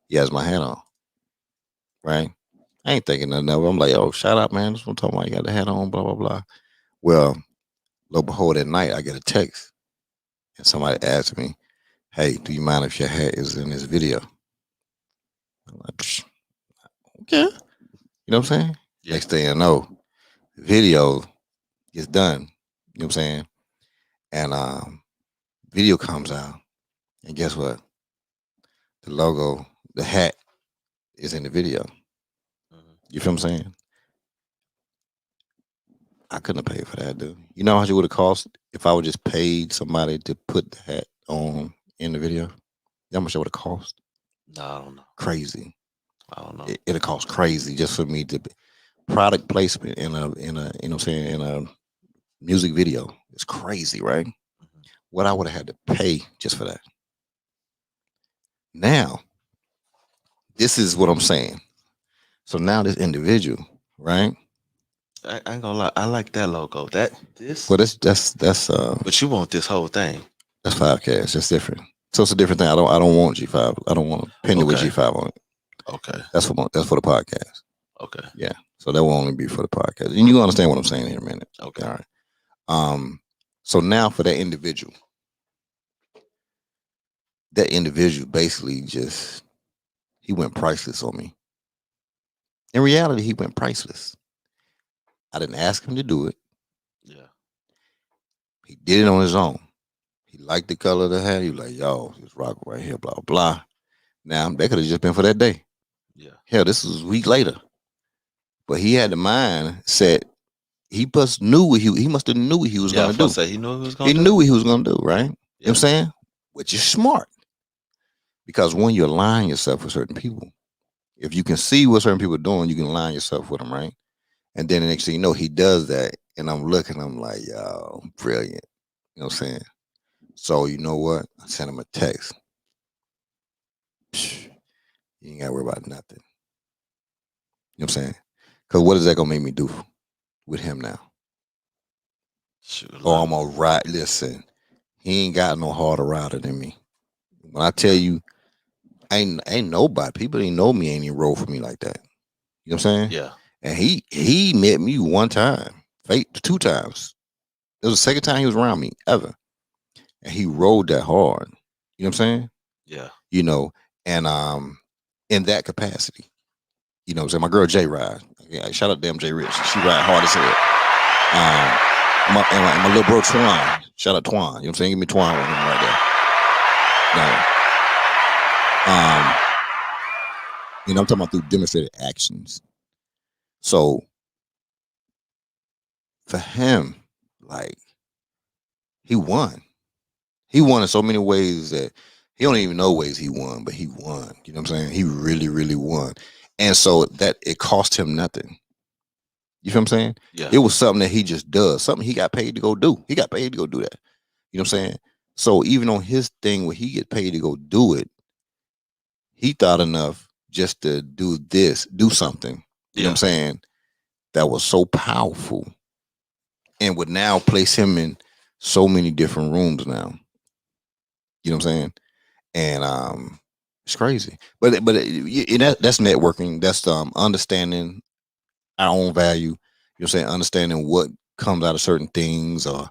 [SPEAKER 1] he has my hat on. Right? I ain't thinking nothing of it. I'm like, oh, shout out, man. That's what I'm talking about. You got the hat on, blah blah blah. Well, lo and behold, at night I get a text, and somebody asked me, "Hey, do you mind if your hat is in this video?" I'm like, psh, okay. You know what I'm saying? Yeah. Next thing I know, the video is done. You know what I'm saying? And video comes out, and guess what? The logo, the hat, is in the video. You feel what I'm saying? I couldn't have paid for that, dude. You know how much it would have cost if I would just paid somebody to put the hat on in the video? You know how much it would have cost?
[SPEAKER 3] No, I don't know.
[SPEAKER 1] Crazy.
[SPEAKER 3] I don't know.
[SPEAKER 1] It'll cost crazy just for me to product placement in a you know what I'm saying, in a music video. It's crazy, right? What I would have had to pay just for that. Now, this is what I'm saying. So now this individual, right?
[SPEAKER 3] I ain't gonna lie. I like that logo. This.
[SPEAKER 1] Well, that's.
[SPEAKER 3] But you want this whole thing?
[SPEAKER 1] That's 5K. It's different. So it's a different thing. I don't want G5. I don't want a penny with G5 on it.
[SPEAKER 3] Okay.
[SPEAKER 1] That's for the podcast.
[SPEAKER 3] Okay.
[SPEAKER 1] Yeah. So that will only be for the podcast, and you understand what I'm saying here in a minute.
[SPEAKER 3] Okay.
[SPEAKER 1] All right. So now for that individual basically he went priceless on me. In reality, he went priceless. I didn't ask him to do it.
[SPEAKER 3] Yeah.
[SPEAKER 1] He did it on his own. He liked the color of the hat. He was like, yo, this rock right here, blah, blah. Now, that could have just been for that day.
[SPEAKER 3] Yeah.
[SPEAKER 1] Hell, this was a week later. But he had the mind set. He must knew what he knew what he was going to do.
[SPEAKER 3] He knew what he was going to do.
[SPEAKER 1] He knew what he was going to do, right? Yeah. You know what I'm saying? Which is smart. Because when you align yourself with certain people, if you can see what certain people are doing, you can align yourself with them, right? And then the next thing you know, he does that. And I'm looking, I'm like, yo, brilliant. You know what I'm saying? So you know what? I sent him a text. You ain't got to worry about nothing. You know what I'm saying? Because what is that going to make me do with him now?
[SPEAKER 3] Shoot,
[SPEAKER 1] oh, I'm going to ride. Listen, he ain't got no harder rider than me. When I tell you, ain't nobody, people ain't know me, ain't even roll for me like that. You know what I'm saying?
[SPEAKER 3] Yeah.
[SPEAKER 1] And he met me one time, 2 times. It was the second time he was around me ever. And he rode that hard. You know what I'm saying?
[SPEAKER 3] Yeah.
[SPEAKER 1] And in that capacity. You know what I'm saying? My girl J ride. Yeah, shout out to damn J Rich. She ride hard as hell. And my little bro Twan. Shout out Twan. You know what I'm saying? Give me Twan with him right there. I'm talking about through demonstrated actions. So for him, like, he won. He won in so many ways that he don't even know ways he won, but he won. You know what I'm saying? He really, really won. And so that it cost him nothing. You feel what I'm saying?
[SPEAKER 3] Yeah.
[SPEAKER 1] It was something that he just does, something he got paid to go do. He got paid to go do that. You know what I'm saying? So even on his thing where he get paid to go do it, he thought enough just to do something. You know what I'm saying? That was so powerful and would now place him in so many different rooms now. You know what I'm saying? And it's crazy. But that's networking. That's understanding our own value. You know what I'm saying? Understanding what comes out of certain things or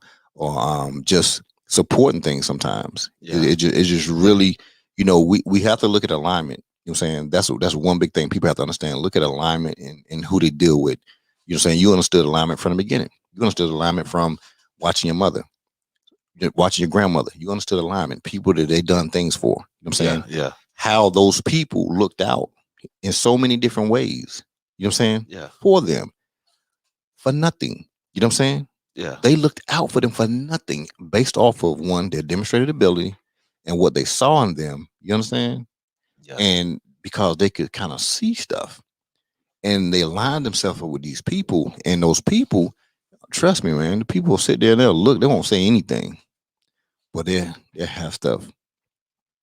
[SPEAKER 1] just supporting things sometimes. Yeah. It's just really, we have to look at alignment. You know what I'm saying? That's one big thing people have to understand. Look at alignment and who they deal with. You know what I'm saying? You understood alignment from the beginning. You understood alignment from watching your mother, watching your grandmother. You understood alignment. People that they done things for. You know what I'm saying?
[SPEAKER 3] Yeah.
[SPEAKER 1] How those people looked out in so many different ways. You know what I'm saying?
[SPEAKER 3] Yeah.
[SPEAKER 1] For them. For nothing. You know what I'm saying?
[SPEAKER 3] Yeah.
[SPEAKER 1] They looked out for them for nothing based off of one, their demonstrated ability and what they saw in them. You understand?
[SPEAKER 3] Yeah.
[SPEAKER 1] And because they could kind of see stuff. and they align themselves up with these people, and those people, trust me, man, the people will sit there and they'll look, they won't say anything, but they have stuff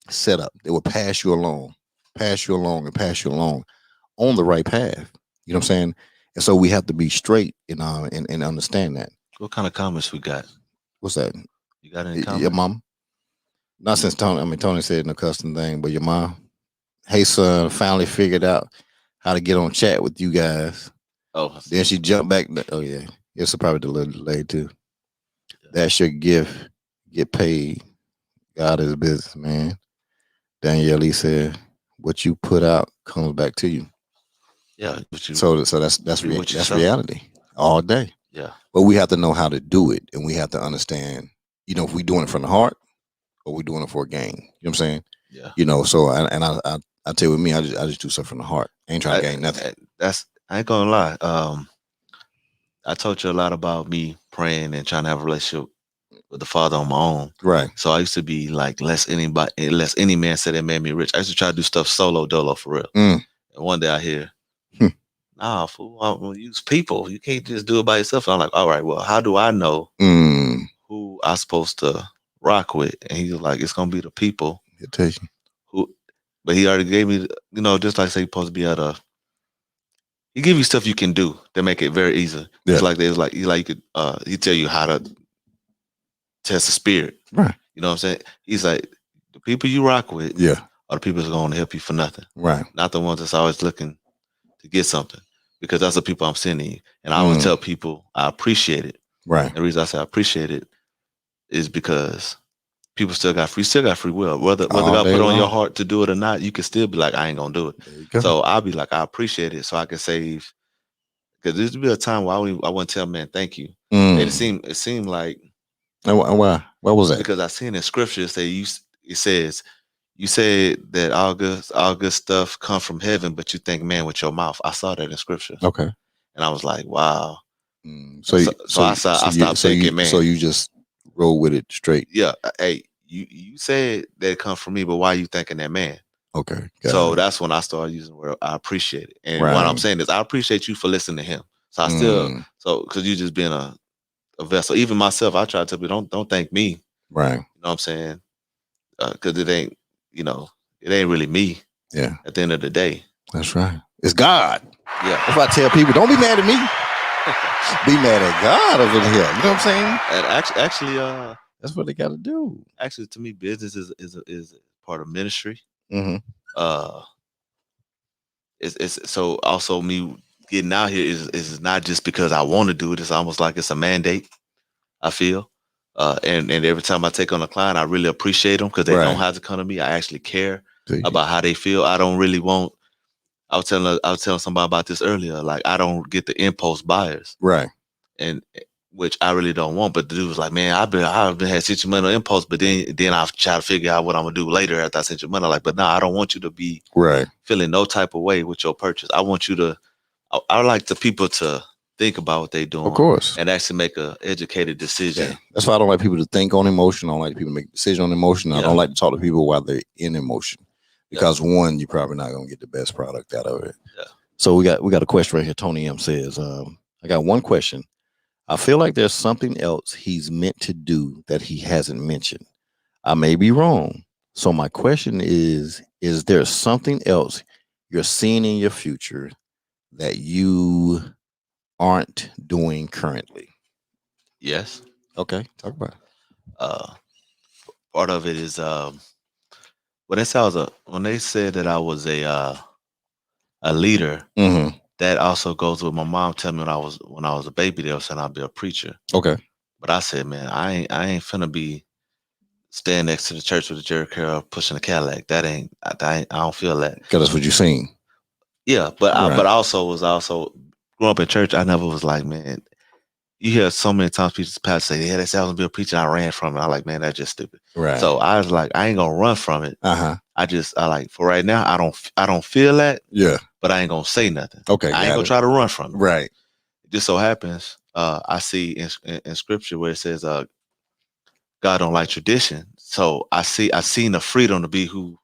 [SPEAKER 1] set up. They will pass you along, pass you along, and pass you along on the right path. You know what I'm saying? And so we have to be straight and understand that.
[SPEAKER 3] What kind of comments we got?
[SPEAKER 1] What's that?
[SPEAKER 3] You got any comments?
[SPEAKER 1] Your mom? Not since Tony. I mean, Tony said no custom thing, but your mom. Hey, son, finally figured out how to get on chat with you guys.
[SPEAKER 3] Oh,
[SPEAKER 1] then she jumped back. Oh yeah, it's probably a little delayed too. Yeah. That's your gift. Get paid. God is business, man. Danielle said, "What you put out comes back to you."
[SPEAKER 3] Yeah.
[SPEAKER 1] So that's reality all day.
[SPEAKER 3] Yeah.
[SPEAKER 1] But we have to know how to do it, and we have to understand. You know, if we're doing it from the heart, or we're doing it for a gain. You know what I'm saying?
[SPEAKER 3] Yeah.
[SPEAKER 1] You know, so I tell you with me, I just do stuff from the heart. I ain't trying to gain nothing.
[SPEAKER 3] I ain't gonna lie. I told you a lot about me praying and trying to have a relationship with the Father on my own.
[SPEAKER 1] Right.
[SPEAKER 3] So I used to be like, unless any man said that made me rich. I used to try to do stuff solo dolo for real. And one day I hear, nah, fool, I'm gonna use people. You can't just do it by yourself. And I'm like, all right, well, how do I know who I'm supposed to rock with? And he was like, it's gonna be the people who. But he already gave me, you know, just like say you're supposed to be at a. He give you stuff you can do to make it very easy. Yeah. It's like there's like you could he tell you how to test the spirit.
[SPEAKER 1] Right.
[SPEAKER 3] You know what I'm saying? He's like, the people you rock with,
[SPEAKER 1] yeah,
[SPEAKER 3] are the people that's going to help you for nothing.
[SPEAKER 1] Right.
[SPEAKER 3] Not the ones that's always looking to get something. Because that's the people I'm sending you. And I always tell people I appreciate it.
[SPEAKER 1] Right.
[SPEAKER 3] And the reason I say I appreciate it is because people still got free will. Whether God put on your heart to do it or not, you can still be like, I ain't gonna do it. So I'll be like, I appreciate it, so I can save. Because there'd be a time where I wouldn't tell man thank you. And it seemed like.
[SPEAKER 1] And why? What was that?
[SPEAKER 3] Because I seen in scripture it says you said that all good stuff come from heaven, but you think man with your mouth. I saw that in scripture.
[SPEAKER 1] Okay.
[SPEAKER 3] And I was like, wow.
[SPEAKER 1] So I
[SPEAKER 3] stopped thinking, man.
[SPEAKER 1] So you just roll with it straight.
[SPEAKER 3] Yeah. Hey, you said that it comes from me, but why are you thinking that man?
[SPEAKER 1] Okay.
[SPEAKER 3] So that's when I started using the word I appreciate it. And what I'm saying is I appreciate you for listening to him. So I because you just being a vessel. Even myself, I try to tell people, don't thank me.
[SPEAKER 1] Right.
[SPEAKER 3] You know what I'm saying? Because it ain't really me.
[SPEAKER 1] Yeah.
[SPEAKER 3] At the end of the day.
[SPEAKER 1] That's right. It's God.
[SPEAKER 3] Yeah.
[SPEAKER 1] If I tell people, don't be mad at me. Be mad at God over here. You know what I'm saying?
[SPEAKER 3] And actually,
[SPEAKER 1] that's what they got to do.
[SPEAKER 3] Actually, to me, business is part of ministry.
[SPEAKER 1] Mm-hmm.
[SPEAKER 3] It's so also me getting out here is not just because I want to do it. It's almost like it's a mandate. I feel, and every time I take on a client, I really appreciate them because they don't have to come to me. I actually care about how they feel. I don't really want. I was telling somebody about this earlier. Like I don't get the impulse buyers,
[SPEAKER 1] right? And
[SPEAKER 3] which I really don't want. But the dude was like, man, I've been had sent you money on impulse, but then I've tried to figure out what I'm gonna do later after I sent you money. Like, but no, I don't want you to be feeling no type of way with your purchase. I want you to. I like the people to think about what they're doing,
[SPEAKER 1] of course,
[SPEAKER 3] and actually make an educated decision.
[SPEAKER 1] Yeah. That's why I don't like people to think on emotion. I don't like people to make decisions on emotion. I don't like to talk to people while they're in emotion. Because one, you're probably not gonna get the best product out of it.
[SPEAKER 3] Yeah.
[SPEAKER 1] So we got a question right here. Tony M says, I got one question. I feel like there's something else he's meant to do that he hasn't mentioned. I may be wrong. So my question is there something else you're seeing in your future that you aren't doing currently?
[SPEAKER 3] Yes.
[SPEAKER 1] Okay. Talk about it.
[SPEAKER 3] Part of it is when they said that I was a leader, that also goes with my mom telling me when I was a baby, they were saying I'd be a preacher.
[SPEAKER 1] Okay.
[SPEAKER 3] But I said, man, I ain't finna be standing next to the church with a jerry curl pushing a Cadillac. I don't feel that.
[SPEAKER 1] Because that's what you seen.
[SPEAKER 3] Yeah, but but I was growing up in church. I never was like, man. You hear so many times people pastor say, yeah, they said I was gonna be a preacher. I ran from it. I'm like, man, that's just stupid.
[SPEAKER 1] Right.
[SPEAKER 3] So I was like, I ain't gonna run from it. I like for right now, I don't feel that.
[SPEAKER 1] Yeah.
[SPEAKER 3] But I ain't gonna say nothing.
[SPEAKER 1] Okay.
[SPEAKER 3] I ain't gonna try to run from it.
[SPEAKER 1] Right.
[SPEAKER 3] It just so happens, I see in scripture where it says, God don't like tradition. So I seen the freedom to be who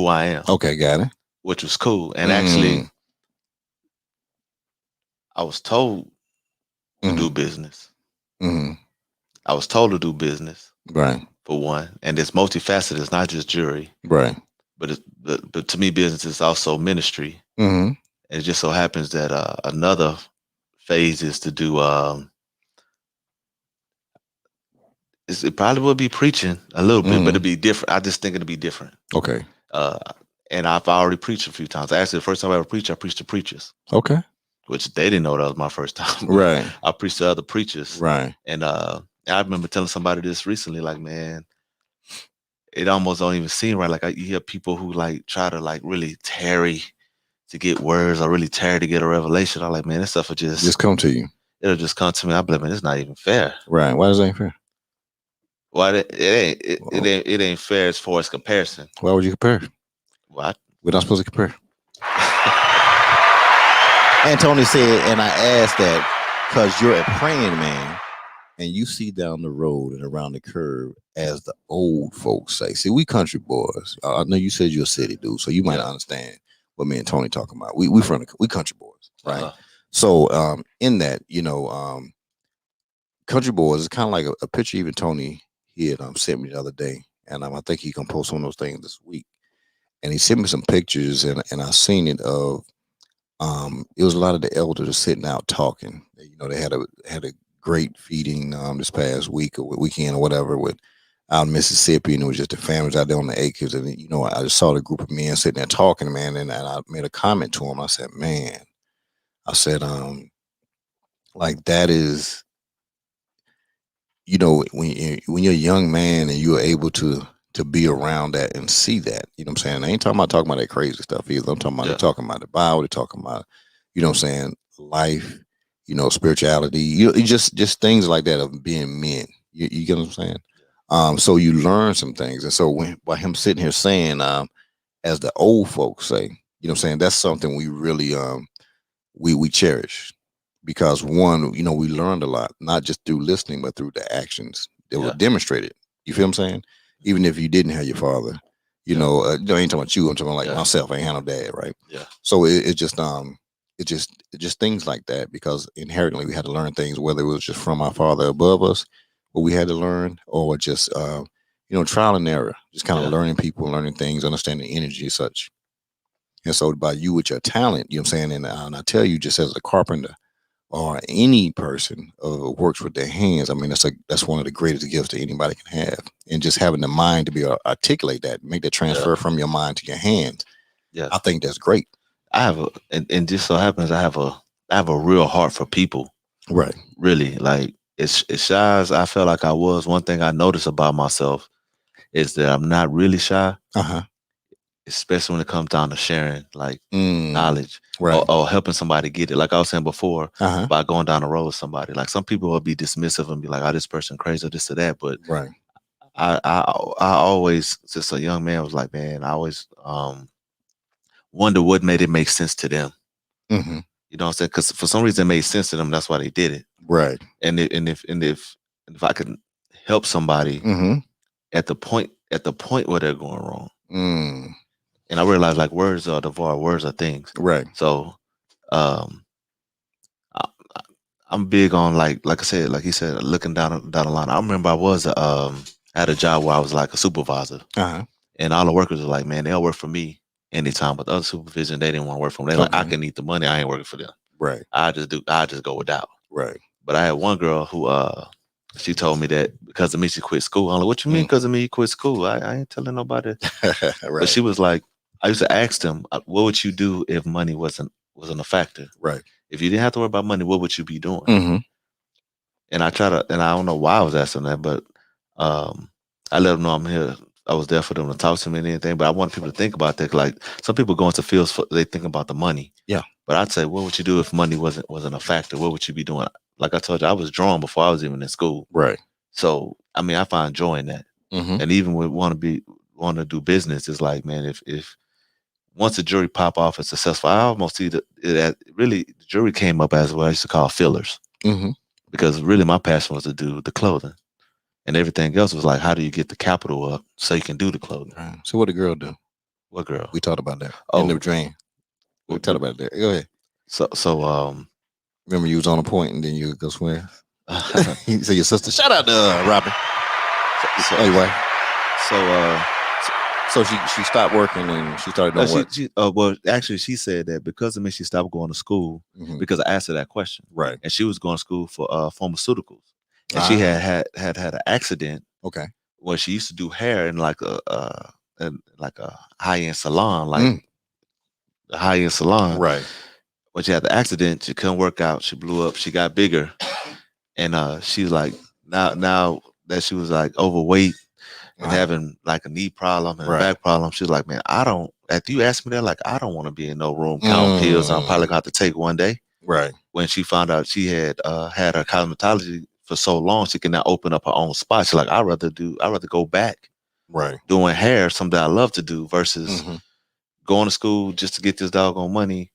[SPEAKER 3] I am. Okay, got it. which was cool. And actually, I was told to do business. I was told to do business,
[SPEAKER 1] right?
[SPEAKER 3] For one, and it's multifaceted. It's not just jewelry,
[SPEAKER 1] right?
[SPEAKER 3] But to me, business is also ministry.
[SPEAKER 1] Mm-hmm.
[SPEAKER 3] And it just so happens that another phase is to do. It probably will be preaching a little bit, but it'll be different. I just think it'll be different.
[SPEAKER 1] Okay.
[SPEAKER 3] And I've already preached a few times. Actually, the first time I ever preached, I preached to preachers.
[SPEAKER 1] Okay.
[SPEAKER 3] Which they didn't know that was my first time.
[SPEAKER 1] Right.
[SPEAKER 3] I preached to other preachers.
[SPEAKER 1] Right.
[SPEAKER 3] And I remember telling somebody this recently, like, man, it almost don't even seem right. Like you hear people who like try to like really tarry to get words or really tarry to get a revelation. I'm like, man, this stuff will just
[SPEAKER 1] come to you.
[SPEAKER 3] It'll just come to me. I believe, man, it's not even fair.
[SPEAKER 1] Right. Why is that fair?
[SPEAKER 3] Why it ain't fair as far as comparison.
[SPEAKER 1] Why would you compare?
[SPEAKER 3] What?
[SPEAKER 1] We're not supposed to compare. And Tony said, and I asked that because you're a praying man and you see down the road and around the curve, as the old folks say. See, we country boys. I know you said you're a city dude, so you might understand what me and Tony talking about. We country boys, right? So in that, country boys is kind of like a picture. Even Tony, he had sent me the other day, and I think he can post one of those things this week. And he sent me some pictures, and I seen it of it was a lot of the elders sitting out talking. They had a great feeding this past week or weekend or whatever out in Mississippi, and it was just the families out there on the acres. And I just saw the group of men sitting there talking, man, and I made a comment to him. I said, man, like that is, when you're a young man and you're able to be around that and see that, I'm saying? I ain't talking about that crazy stuff either. I'm talking about they're talking about the Bible, they're talking about, life, spirituality, just things like that of being men. You get what I'm saying? So you learn some things. And so by him sitting here saying, as the old folks say, that's something we really we cherish. Because one, we learned a lot, not just through listening, but through the actions that were demonstrated. You feel what I'm saying? Even if you didn't have your father, I ain't talking about you. I'm talking about myself. I ain't had no dad, right?
[SPEAKER 3] Yeah.
[SPEAKER 1] So it's just things like that, because inherently we had to learn things, whether it was just from our father above us, what we had to learn, or just trial and error, just kind of learning people, learning things, understanding energy and such. And so by you with your talent, you know what I'm saying, and I tell you, just as a carpenter or any person works with their hands, I mean, that's one of the greatest gifts that anybody can have. And just having the mind to be able to articulate that, make that transfer from your mind to your hands. Yeah, I think that's great.
[SPEAKER 3] I have and just so happens I have a real heart for people.
[SPEAKER 1] Right.
[SPEAKER 3] Really, like as shy as I felt like I was, one thing I noticed about myself is that I'm not really shy. Especially when it comes down to sharing like knowledge,
[SPEAKER 1] right,
[SPEAKER 3] or helping somebody get it. Like I was saying before, by going down the road with somebody. Like some people will be dismissive and be like, "Oh, this person crazy or this or that." But
[SPEAKER 1] right,
[SPEAKER 3] I always, just a young man, was like, man, I always wonder what made it make sense to them. You know what I'm saying? Because for some reason it made sense to them. That's why they did it.
[SPEAKER 1] Right.
[SPEAKER 3] And if I could help somebody at the point where they're going wrong. And I realized, like, words are words are things.
[SPEAKER 1] Right.
[SPEAKER 3] So, I'm big on like I said, like he said, looking down the line. I remember I had a job where I was like a supervisor, and all the workers were like, man, they'll work for me anytime. But the other supervision, they didn't want to work for me. They like, I can eat the money. I ain't working for them.
[SPEAKER 1] Right.
[SPEAKER 3] I just go without.
[SPEAKER 1] Right.
[SPEAKER 3] But I had one girl who she told me that because of me she quit school. I'm like, what you mean because of me you quit school? I ain't telling nobody. Right. But she was like, I used to ask them, what would you do if money wasn't a factor?
[SPEAKER 1] Right.
[SPEAKER 3] If you didn't have to worry about money, what would you be doing? And I don't know why I was asking that, but I let them know I'm here. I was there for them to talk to me and anything, but I want people to think about that. Like some people go into fields, they think about the money.
[SPEAKER 1] Yeah.
[SPEAKER 3] But I'd say, what would you do if money wasn't a factor? What would you be doing? Like I told you, I was drawing before I was even in school.
[SPEAKER 1] Right.
[SPEAKER 3] So, I mean, I find joy in that. And even with want to do business, it's like, man, if once the jewelry pop off and successful, I almost see that really the jewelry came up as what I used to call fillers. Because really my passion was to do the clothing. And everything else was like, how do you get the capital up so you can do the clothing?
[SPEAKER 1] Right. So what the girl do?
[SPEAKER 3] What girl?
[SPEAKER 1] We talked about that.
[SPEAKER 3] Oh,
[SPEAKER 1] in the dream. We talked about that. Go ahead.
[SPEAKER 3] So
[SPEAKER 1] remember you was on a point and then you go swim. So your sister. Shout out to Robin. Anyway. So she stopped working and she started doing what?
[SPEAKER 3] Well, actually, she said that because of me, she stopped going to school because I asked her that question.
[SPEAKER 1] Right.
[SPEAKER 3] And she was going to school for pharmaceuticals, and she had an accident.
[SPEAKER 1] Okay.
[SPEAKER 3] Where she used to do hair in like a high end salon, like a high end salon.
[SPEAKER 1] Right.
[SPEAKER 3] When she had the accident, she couldn't work out. She blew up. She got bigger, and she's like now that she was like overweight. And having like a knee problem and a back problem, she's like, man, after you asked me that, like, I don't want to be in no room counting pills. I'm probably gonna have to take one day.
[SPEAKER 1] Right.
[SPEAKER 3] When she found out she had had her cosmetology for so long, she can now open up her own spot. She's like, I'd rather go back.
[SPEAKER 1] Right.
[SPEAKER 3] Doing hair, something I love to do versus going to school just to get this doggone money,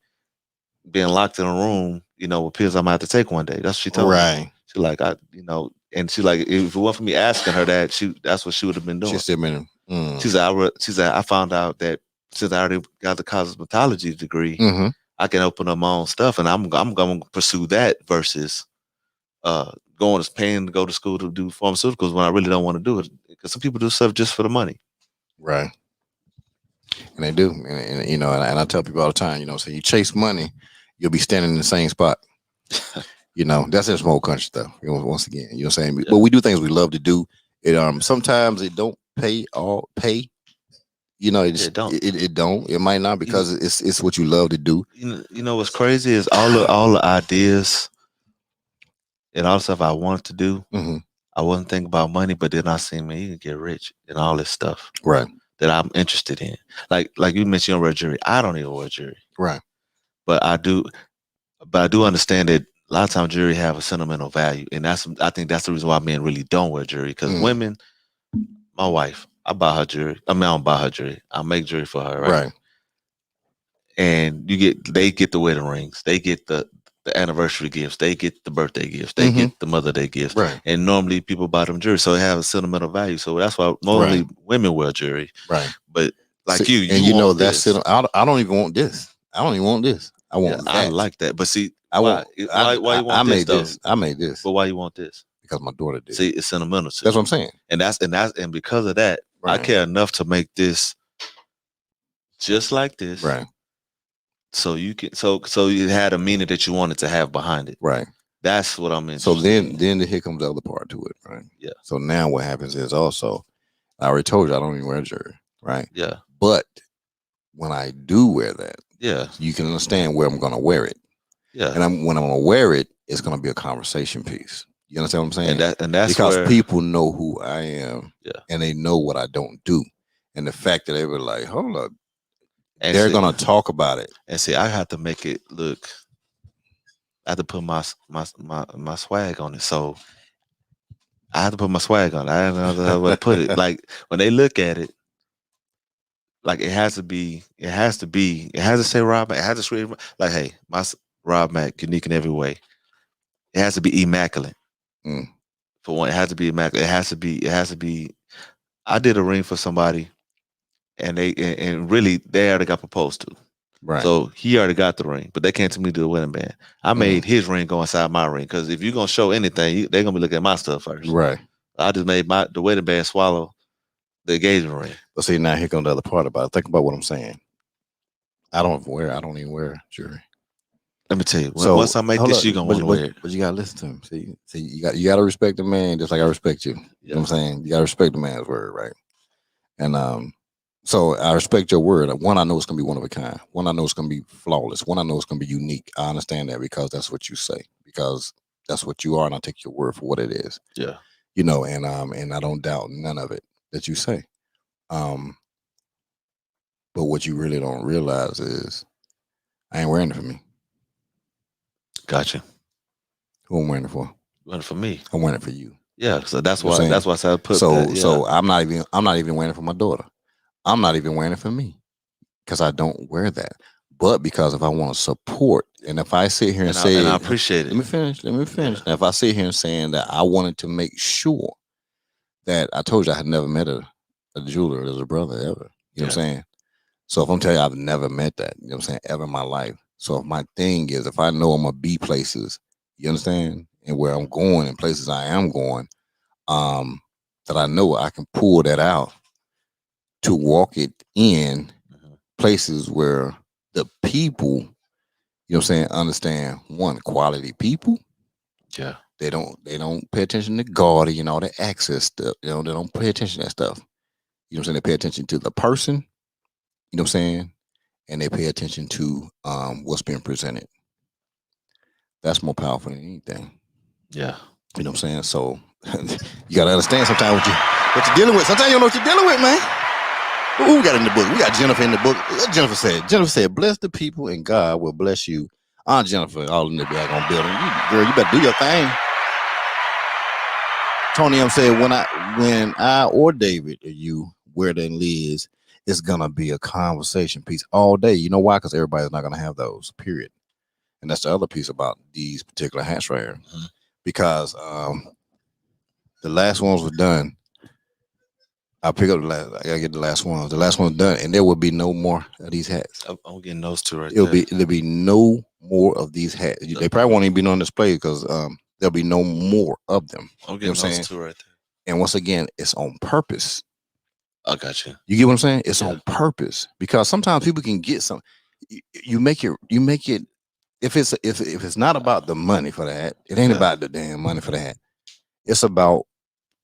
[SPEAKER 3] being locked in a room, with pills I might have to take one day. That's what she told me. She's like, and she's like, if it weren't for me asking her that, that's what she would have been doing.
[SPEAKER 1] She's still been.
[SPEAKER 3] She said, I found out that since I already got the cosmetology degree, I can open up my own stuff, and I'm going to pursue that versus paying to go to school to do pharmaceuticals when I really don't want to do it. Because some people do stuff just for the money.
[SPEAKER 1] Right. And they do, and I tell people all the time, so you chase money, you'll be standing in the same spot. That's in small country stuff. Once again, you know what I'm saying? Yeah. But we do things we love to do. It sometimes it don't pay. It don't. It don't. It might not because it's what you love to do.
[SPEAKER 3] What's crazy is all the ideas and all the stuff I wanted to do. I wasn't thinking about money, but then I seen you can get rich and all this stuff.
[SPEAKER 1] Right.
[SPEAKER 3] That I'm interested in. Like you mentioned, you don't wear jewelry. I don't even wear jewelry.
[SPEAKER 1] Right.
[SPEAKER 3] But I do understand that a lot of times jewelry have a sentimental value. And I think that's the reason why men really don't wear jewelry. Because women, my wife, I buy her jewelry. I don't buy her jewelry. I make jewelry for her, right? And they get the wedding rings. They get the anniversary gifts. They get the birthday gifts. They get the Mother Day gifts.
[SPEAKER 1] Right.
[SPEAKER 3] And normally people buy them jewelry. So they have a sentimental value. So that's why normally women wear jewelry.
[SPEAKER 1] Right.
[SPEAKER 3] But like
[SPEAKER 1] you that's it. I don't even want this. I don't even want this. I want that.
[SPEAKER 3] I like that. But see,
[SPEAKER 1] why
[SPEAKER 3] you want
[SPEAKER 1] I
[SPEAKER 3] this?
[SPEAKER 1] I made this.
[SPEAKER 3] But why you want this?
[SPEAKER 1] Because my daughter did.
[SPEAKER 3] See, it's sentimental.
[SPEAKER 1] That's what I'm saying.
[SPEAKER 3] And because of that, I care enough to make this just like this.
[SPEAKER 1] Right.
[SPEAKER 3] So you can so it had a meaning that you wanted to have behind it.
[SPEAKER 1] Right.
[SPEAKER 3] That's what I'm in.
[SPEAKER 1] So then here comes the other part to it, right?
[SPEAKER 3] Yeah.
[SPEAKER 1] So now what happens is also, I already told you I don't even wear jewelry, right?
[SPEAKER 3] Yeah.
[SPEAKER 1] But when I do wear that,
[SPEAKER 3] yeah,
[SPEAKER 1] you can understand where I'm gonna wear it.
[SPEAKER 3] Yeah.
[SPEAKER 1] And when I'm gonna wear it, it's gonna be a conversation piece. You understand what I'm saying?
[SPEAKER 3] And that's
[SPEAKER 1] because people know who I am,
[SPEAKER 3] and
[SPEAKER 1] they know what I don't do. And the fact that they were like, hold up, and they're gonna talk about it.
[SPEAKER 3] And see, I have to make it look. I have to put my swag on it. So I have to put my swag on it. I don't know how to put it. Like when they look at it, like it has to say Rob Mac. It has to scream like, hey, my Rob Mac, unique in every way. It has to be immaculate. For one, it has to be immaculate. It has to be. I did a ring for somebody, and really they already got proposed to.
[SPEAKER 1] Right.
[SPEAKER 3] So he already got the ring, but they came to me to do the wedding band. I made his ring go inside my ring because if you're gonna show anything, they're gonna be looking at my stuff first.
[SPEAKER 1] Right.
[SPEAKER 3] I just made the wedding band swallow the engagement ring.
[SPEAKER 1] But see, now here comes the other part about it. Think about what I'm saying. I don't even wear jewelry.
[SPEAKER 3] Let me tell you. Once I make this, you're gonna want to wear it.
[SPEAKER 1] But you gotta listen to him. See, you gotta respect the man just like I respect you. You know what I'm saying? You gotta respect the man's word, right? And so I respect your word. One, I know it's gonna be one of a kind. One, I know it's gonna be flawless. One, I know it's gonna be unique. I understand that because that's what you say. Because that's what you are, and I take your word for what it is.
[SPEAKER 3] Yeah.
[SPEAKER 1] And I don't doubt none of it that you say. But what you really don't realize is I ain't wearing it for me.
[SPEAKER 3] Gotcha.
[SPEAKER 1] Who I'm wearing it for?
[SPEAKER 3] Wearing it for me.
[SPEAKER 1] I'm wearing it for you.
[SPEAKER 3] Yeah. So that's why I said I put
[SPEAKER 1] So I'm not even wearing it for my daughter. I'm not even wearing it for me because I don't wear that. But because if I want to support, and if I sit here and say,
[SPEAKER 3] and I appreciate it.
[SPEAKER 1] Let me finish. Now, if I sit here and saying that I wanted to make sure that I told you I had never met a jeweler as a brother ever. You know what I'm saying? So if I'm telling you, I've never met that, you know what I'm saying, ever in my life. So if my thing is, if I know I'm gonna be places, you understand, and where I'm going and places I am going, that I know I can pull that out to walk it in places where the people, you know what I'm saying, understand one, quality people.
[SPEAKER 3] Yeah.
[SPEAKER 1] They don't pay attention to gaudy and all that access stuff. You know, they don't pay attention to that stuff. You know what I'm saying? They pay attention to the person, you know what I'm saying? And they pay attention to what's being presented. That's more powerful than anything.
[SPEAKER 3] Yeah.
[SPEAKER 1] You know what I'm saying? So you gotta understand sometimes what you're dealing with. Sometimes you don't know what you're dealing with, man. Who we got in the book? We got Jennifer in the book. Jennifer said, bless the people and God will bless you. Aunt Jennifer, all in the back on building. Girl, you better do your thing. Tony M said, when I or David or you, where than Liz, it's gonna be a conversation piece all day. You know why? Because everybody's not gonna have those, period. And that's the other piece about these particular hats right here. Mm-hmm. Because the last ones were done. I'll pick up the last. I gotta get the last ones. The last one's done, and there will be no more of these hats.
[SPEAKER 3] I'm getting those two right
[SPEAKER 1] there. There'll be no more of these hats. They probably won't even be on display because there'll be no more of them.
[SPEAKER 3] I'm getting those two right there.
[SPEAKER 1] And once again, it's on purpose.
[SPEAKER 3] I got you.
[SPEAKER 1] You get what I'm saying? It's on purpose because sometimes people can get some. You make it. If it's not about the money for that, it ain't about the damn money for that. It's about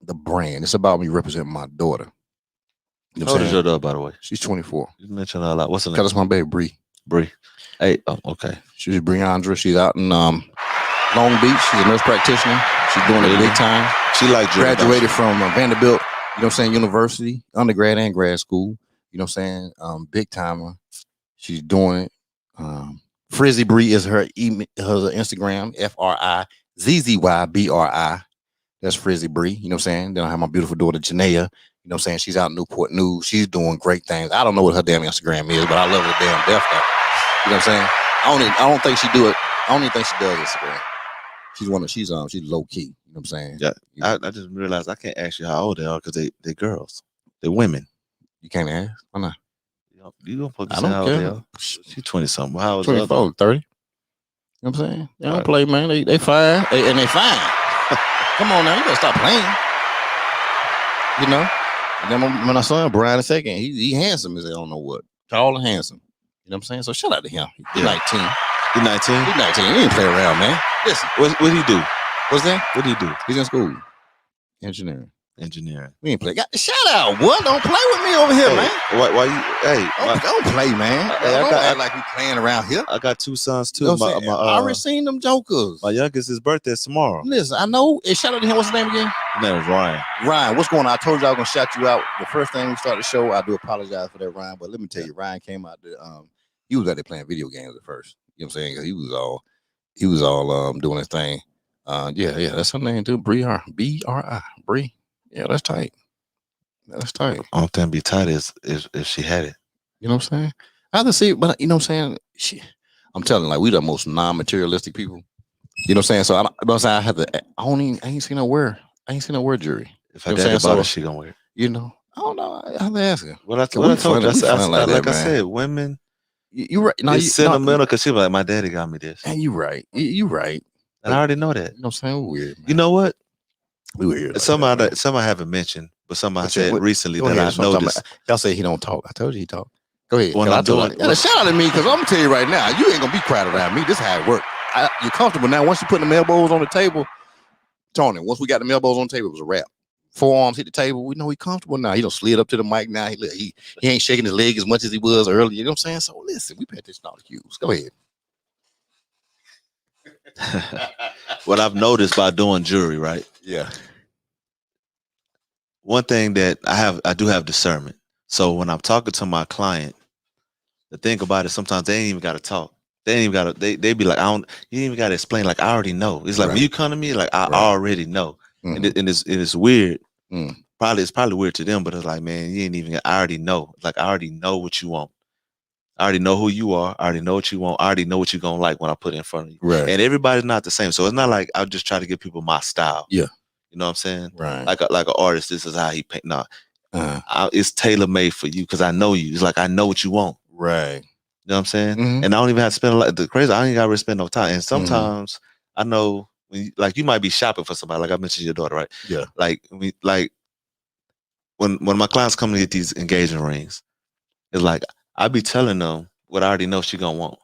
[SPEAKER 1] the brand. It's about me representing my daughter.
[SPEAKER 3] You know How old is your daughter, by the way?
[SPEAKER 1] She's 24.
[SPEAKER 3] You mentioned her a lot. What's her name?
[SPEAKER 1] Because that's my baby, Bree.
[SPEAKER 3] Bree. Hey, okay.
[SPEAKER 1] She's Briandra. She's out in Long Beach. She's a nurse practitioner. She's doing it big time.
[SPEAKER 3] She
[SPEAKER 1] graduated from Vanderbilt, you know what I'm saying, University, undergrad and grad school. You know what I'm saying? Big timer. She's doing it. Frizzy Bree is her Instagram, FRIZZYBRI. That's Frizzy Bree, you know what I'm saying? Then I have my beautiful daughter, Janaea, you know what I'm saying? She's out in Newport News. She's doing great things. I don't know what her damn Instagram is, but I love her damn death. You know what I'm saying? I don't think she do it. I don't even think she does Instagram. She's low key, you know what I'm saying?
[SPEAKER 3] Yeah. I just realized I can't ask you how old they are because they're girls. They're women.
[SPEAKER 1] You can't ask? Why not?
[SPEAKER 3] You don't supposed to say how old they are. She's 20-something. How old is
[SPEAKER 1] 24, 30. You know what I'm saying? They don't play, man. They fine. And they fine. Come on now, you gotta stop playing. You know? And then when I saw him, Brian II, he handsome as I don't know what. Tall and handsome. You know what I'm saying? So shout out to him. He's 19.
[SPEAKER 3] He's 19?
[SPEAKER 1] He's 19. He didn't play around, man. Listen.
[SPEAKER 3] What he do?
[SPEAKER 1] What's that?
[SPEAKER 3] What he do?
[SPEAKER 1] He's in school. Engineering.
[SPEAKER 3] We
[SPEAKER 1] ain't play. Shout out, what? Don't play with me over here, man.
[SPEAKER 3] Why you? Hey,
[SPEAKER 1] don't play, man. Don't act like we playing around here.
[SPEAKER 3] I got two sons too.
[SPEAKER 1] You know I already seen them jokers.
[SPEAKER 3] My youngest, his birthday is tomorrow.
[SPEAKER 1] Listen, I know. And shout out to him. What's his name again?
[SPEAKER 3] His name is Ryan.
[SPEAKER 1] Ryan, what's going on? I told you I was gonna shout you out. The first thing we started the show, I do apologize for that, Ryan. But let me tell you, Ryan came out there. He was out there playing video games at first. You know what I'm saying? Because he was all doing his thing. Yeah, that's her name too. B-R-I. Bree. Yeah, that's tight. That's tight.
[SPEAKER 3] Only thing be tight is if she had it.
[SPEAKER 1] You know what I'm saying? I have to see, but you know what I'm saying? I'm telling you, like, we the most non-materialistic people. You know what I'm saying? So I have to. I ain't seen her wear. I ain't seen her wear jewelry.
[SPEAKER 3] If I dad bought it, she gonna wear it.
[SPEAKER 1] You know, I don't know. I have to ask her.
[SPEAKER 3] Well, I told you. Like I said, women.
[SPEAKER 1] You right. No,
[SPEAKER 3] it's sentimental because she was like, my daddy got me this.
[SPEAKER 1] And you right. You right.
[SPEAKER 3] And I already know that.
[SPEAKER 1] You know what I'm saying? We're weird. Man.
[SPEAKER 3] You know what?
[SPEAKER 1] We were here.
[SPEAKER 3] Some I haven't mentioned, but some I said recently that I noticed.
[SPEAKER 1] Y'all say he don't talk. I told you he talk. Go ahead.
[SPEAKER 3] When I do it,
[SPEAKER 1] shout out to me because I'm gonna tell you right now, you ain't gonna be quiet around me. This is how it works. You're comfortable now. Once you put the elbows on the table, Tony. Once we got the elbows on the table, it was a wrap. Forearms hit the table. We know he comfortable now. He don't slid up to the mic now. He ain't shaking his leg as much as he was earlier. You know what I'm saying? So listen, we pay attention to all the cues. Go ahead.
[SPEAKER 3] What I've noticed by doing jewelry, right?
[SPEAKER 1] Yeah.
[SPEAKER 3] One thing that I do have discernment. So when I'm talking to my client, the thing about it, sometimes they ain't even got to talk. They ain't even got to. They be like, you ain't even got to explain. Like, I already know. It's like when you come to me, like I already know, and it's weird. It's probably weird to them, but it's like, man, you ain't even. I already know. Like, I already know what you want. I already know who you are. I already know what you want. I already know what you're gonna like when I put it in front of you.
[SPEAKER 1] Right.
[SPEAKER 3] And everybody's not the same, so it's not like I'll just try to give people my style.
[SPEAKER 1] Yeah.
[SPEAKER 3] You know what I'm saying?
[SPEAKER 1] Right.
[SPEAKER 3] Like an artist, this is how he paint. No, it's tailor made for you because I know you. It's like I know what you want.
[SPEAKER 1] Right.
[SPEAKER 3] You know what I'm saying? And I don't even have to spend a lot. The crazy, I ain't got to spend no time. And sometimes I know when you might be shopping for somebody. Like I mentioned your daughter, right?
[SPEAKER 1] Yeah.
[SPEAKER 3] Like when my clients come to get these engagement rings, it's like I be telling them what I already know she gonna want.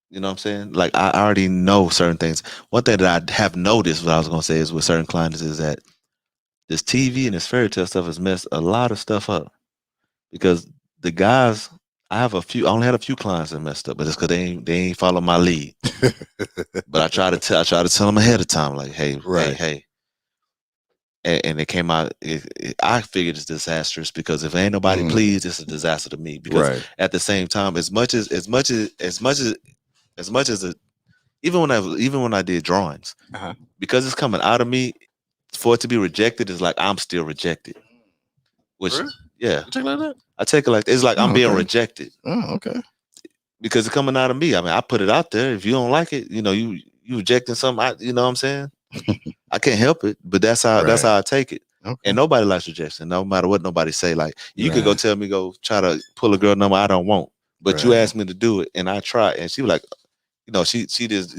[SPEAKER 3] You know what I'm saying? Like I already know certain things. One thing that I have noticed, what I was gonna say, is with certain clients is that this TV and this fairy tale stuff has messed a lot of stuff up. Because the guys, I only had a few clients that messed up, but it's because they ain't follow my lead. But I try to tell them ahead of time, like, hey, hey. And it came out. I figured it's disastrous because if ain't nobody pleased, it's a disaster to me. Because at the same time, even when I did drawings, because it's coming out of me, for it to be rejected is like I'm still rejected. Which
[SPEAKER 1] you take it like that?
[SPEAKER 3] I take it like it's like I'm being rejected.
[SPEAKER 1] Oh, okay.
[SPEAKER 3] Because it's coming out of me. I mean, I put it out there. If you don't like it, you rejecting something. You know what I'm saying? I can't help it, but that's how I take it. Okay. And nobody likes rejection, no matter what nobody say. Like you could go tell me go try to pull a girl number I don't want, but you asked me to do it, and I try, and she was like, she just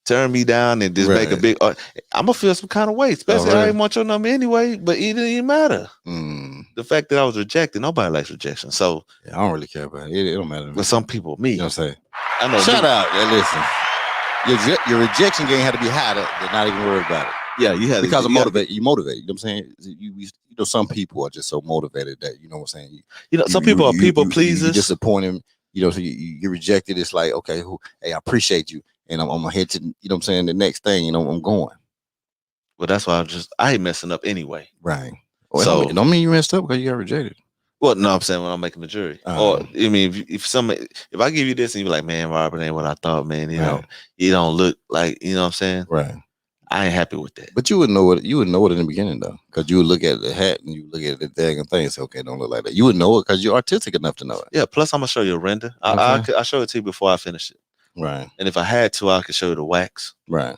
[SPEAKER 3] turn me down and just make a big. I'm gonna feel some kind of way, especially I didn't want your number anyway. But it didn't even matter. The fact that I was rejected, nobody likes rejection. So
[SPEAKER 1] I don't really care about it. It don't matter.
[SPEAKER 3] But some people, me,
[SPEAKER 1] you know what I'm saying?
[SPEAKER 3] I know.
[SPEAKER 1] Shout out, listen. Your rejection game had to be high to not even worry about it.
[SPEAKER 3] Yeah, you had
[SPEAKER 1] because of motivate. You motivate. You know what I'm saying? You some people are just so motivated that you know what I'm saying.
[SPEAKER 3] Some people are people pleasers.
[SPEAKER 1] You disappoint them. So you get rejected. It's like okay, hey, I appreciate you, and I'm gonna head to what I'm saying the next thing. I'm going.
[SPEAKER 3] Well, that's why I ain't messing up anyway.
[SPEAKER 1] Right. Well, so it don't mean you messed up because you got rejected.
[SPEAKER 3] Well, no, I'm saying when I'm making the jury. Or I mean, if I give you this and you be like, man, Robert ain't what I thought, man. You don't look like, you know what I'm saying?
[SPEAKER 1] Right.
[SPEAKER 3] I ain't happy with that.
[SPEAKER 1] But you would know it. You would know it in the beginning though, because you would look at the hat and you look at the thing and say, okay, don't look like that. You would know it because you're artistic enough to know it.
[SPEAKER 3] Yeah. Plus, I'm gonna show you a render. I'll show it to you before I finish it.
[SPEAKER 1] Right.
[SPEAKER 3] And if I had to, I could show you the wax.
[SPEAKER 1] Right.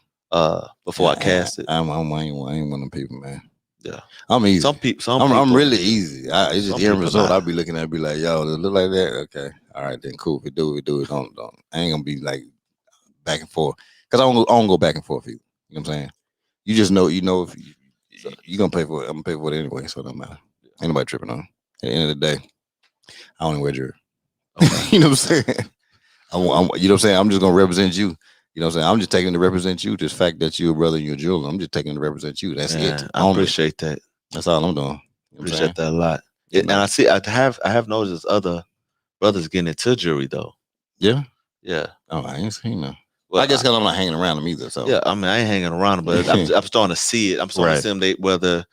[SPEAKER 3] Before I cast it.
[SPEAKER 1] I ain't one of them people, man.
[SPEAKER 3] Yeah,
[SPEAKER 1] I'm easy.
[SPEAKER 3] Some people.
[SPEAKER 1] I'm really easy. It's just the end result. I'll be looking at it, be like, yo, does it look like that? Okay, all right, then cool. If we do it. Don't. I ain't gonna be like back and forth because I don't go back and forth either. You know what I'm saying? You just know, if you gonna pay for it, I'm gonna pay for it anyway, so it don't matter. Ain't nobody tripping on it. At the end of the day, I only wear jewelry. Okay. You know what I'm saying? You know what I'm saying? I'm just gonna represent you. You know what I'm saying? I'm just taking to represent you. This fact that you're a brother and you're a jeweler. I'm just taking to represent you. That's it.
[SPEAKER 3] I appreciate that.
[SPEAKER 1] That's all I'm doing. You know
[SPEAKER 3] appreciate that a lot. And I have noticed other brothers getting into jewelry though.
[SPEAKER 1] Yeah.
[SPEAKER 3] Yeah.
[SPEAKER 1] Oh, I ain't seen them. Well, I guess because I'm not hanging around them either. So
[SPEAKER 3] yeah, I mean, I ain't hanging around them, but I'm starting to see it. I'm starting to see them. Whether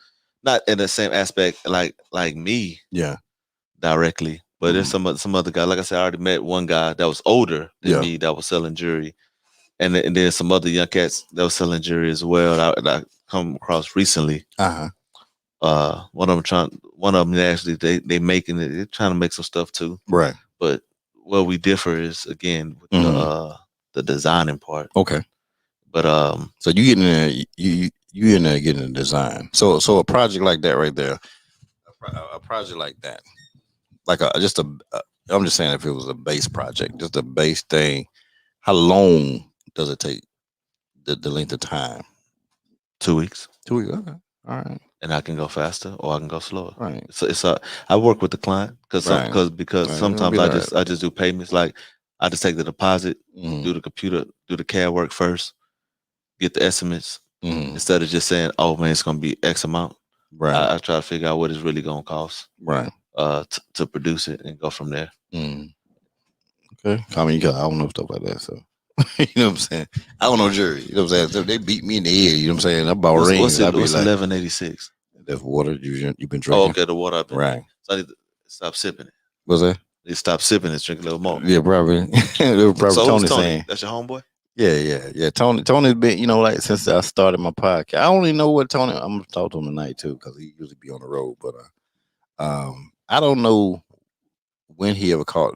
[SPEAKER 3] not in the same aspect like me.
[SPEAKER 1] Yeah.
[SPEAKER 3] Directly, but there's some other guy. Like I said, I already met one guy that was older than me that was selling jewelry. And there's some other young cats that was selling jewelry as well that I come across recently. One of them actually they making it. They're trying to make some stuff too.
[SPEAKER 1] Right.
[SPEAKER 3] But where we differ is again with the designing part.
[SPEAKER 1] Okay.
[SPEAKER 3] But
[SPEAKER 1] so you getting in there, you in there getting a design. So a project like that right there, a project like that, like I'm just saying if it was a base project, just a base thing, how long does it take? The length of time?
[SPEAKER 3] 2 weeks.
[SPEAKER 1] 2 weeks. Okay. All right.
[SPEAKER 3] And I can go faster or I can go slower.
[SPEAKER 1] Right.
[SPEAKER 3] So I work with the client because sometimes I just do payments. Like I just take the deposit, do the CAD work first, get the estimates instead of just saying, oh man, it's gonna be X amount.
[SPEAKER 1] Right.
[SPEAKER 3] I try to figure out what it's really gonna cost.
[SPEAKER 1] Right.
[SPEAKER 3] To produce it and go from there.
[SPEAKER 1] Okay. I mean, I don't know stuff like that, so you know what I'm saying? I don't know jury. You know what I'm saying? So they beat me in the ear. You know what I'm saying? I bought rings.
[SPEAKER 3] What's 1186?
[SPEAKER 1] That's water you've been drinking.
[SPEAKER 3] Oh, okay, the water I've been
[SPEAKER 1] drinking.
[SPEAKER 3] So I need to stop sipping it.
[SPEAKER 1] What's that?
[SPEAKER 3] You stop sipping and drink a little more.
[SPEAKER 1] Yeah, probably. Tony saying.
[SPEAKER 3] That's your homeboy?
[SPEAKER 1] Yeah. Tony's been, like since I started my podcast. I only know what Tony. I'm gonna talk to him tonight too because he usually be on the road. But I don't know when he ever caught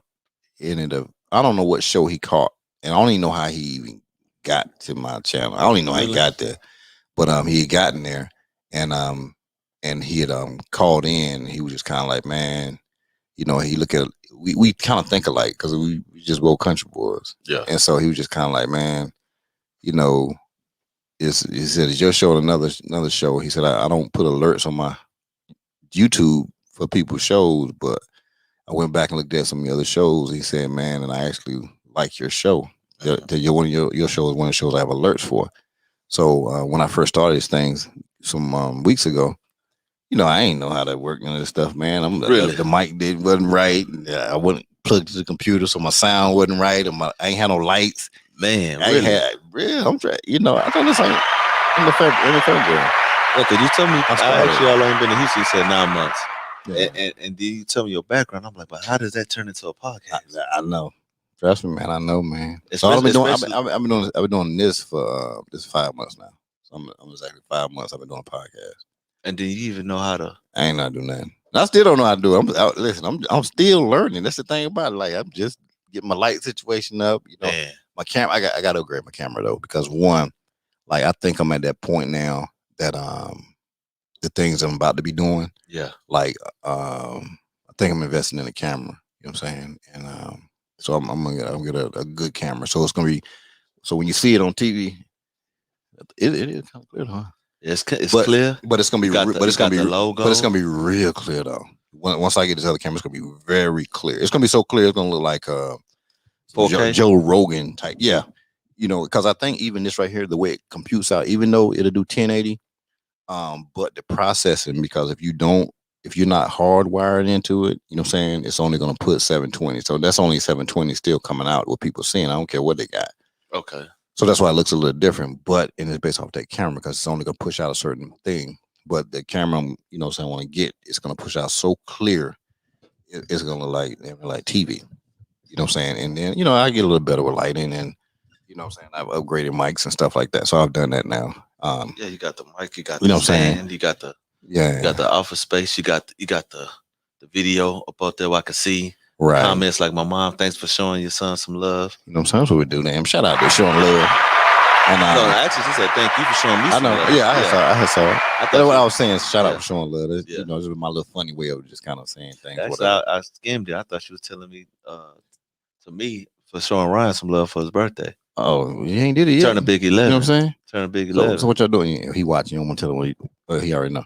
[SPEAKER 1] any of. I don't know what show he caught, and I don't even know how he even got to my channel. I don't even know how he got there, but he had gotten there, and and he had called in. He was just kind of like, man, you know, he look at we kind of think alike because we just both country boys.
[SPEAKER 3] Yeah.
[SPEAKER 1] And so he was just kind of like, man, you know, he said, is your show another show? He said, I don't put alerts on my YouTube for people's shows, but I went back and looked at some of the other shows. He said, man, and I actually like your show. One of your show is one of the shows I have alerts for. So when I first started these things some weeks ago, you know, I ain't know how to work none of this stuff, man. The mic wasn't right. I wasn't plugged to the computer, so my sound wasn't right. I ain't had no lights.
[SPEAKER 3] Man,
[SPEAKER 1] I'm trying. You know, I done this in the February.
[SPEAKER 3] Yeah, cause you tell me I actually all only been in Houston. You said 9 months. Yeah. And then you tell me your background. I'm like, but how does that turn into a podcast?
[SPEAKER 1] I know. Trust me, man. I know, man. So I've been doing this for this 5 months now. So I'm exactly 5 months. I've been doing a podcast.
[SPEAKER 3] And do you even know how to?
[SPEAKER 1] I ain't not doing nothing. I still don't know how to do it. Listen, I'm still learning. That's the thing about it. Like, I'm just getting my light situation up. You know, my camera. I got to upgrade my camera though, because one, like, I think I'm at that point now that the things I'm about to be doing.
[SPEAKER 3] Yeah.
[SPEAKER 1] Like I think I'm investing in a camera. You know what I'm saying? And so I'm gonna get a good camera. So it's gonna be. So when you see it on TV, it is kind of clear, huh?
[SPEAKER 3] It's clear,
[SPEAKER 1] but it's gonna be it's gonna be real clear though. Once I get this other camera, it's gonna be very clear. It's gonna be so clear, it's gonna look like
[SPEAKER 3] 4K?
[SPEAKER 1] Joe Rogan type. Yeah, you know, because I think even this right here, the way it computes out, even though it'll do 1080, but the processing, because if you're not hardwired into it, you know what I'm saying, it's only gonna put 720. So that's only 720 still coming out with people seeing. I don't care what they got.
[SPEAKER 3] Okay.
[SPEAKER 1] So that's why it looks a little different, and it's based off that camera because it's only gonna push out a certain thing. But the camera, you know, I want to get, it's gonna push out so clear, it's gonna look like TV. You know what I'm saying? And then, you know, I get a little better with lighting, and you know what I'm saying, I've upgraded mics and stuff like that. So I've done that now.
[SPEAKER 3] Yeah, you got the mic, you got the stand, you got the office space, you got the video up out there where I can see.
[SPEAKER 1] Right.
[SPEAKER 3] Comments like, my mom, thanks for showing your son some love.
[SPEAKER 1] You know what I'm saying? That's what we do, damn. Shout out to showing love. And
[SPEAKER 3] no, actually, she said, thank you for showing me some love.
[SPEAKER 1] Yeah, I saw it. That's what I was saying. Shout out for showing love. You know, this is my little funny way of just kind of saying things.
[SPEAKER 3] Actually, I skimmed it. I thought she was telling me, to me, for showing Ryan some love for his birthday.
[SPEAKER 1] Oh, you ain't did it yet.
[SPEAKER 3] Turn a big 11.
[SPEAKER 1] You know what I'm saying?
[SPEAKER 3] Turn a big 11.
[SPEAKER 1] So what y'all doing? He watching. You don't want to tell him what he already know.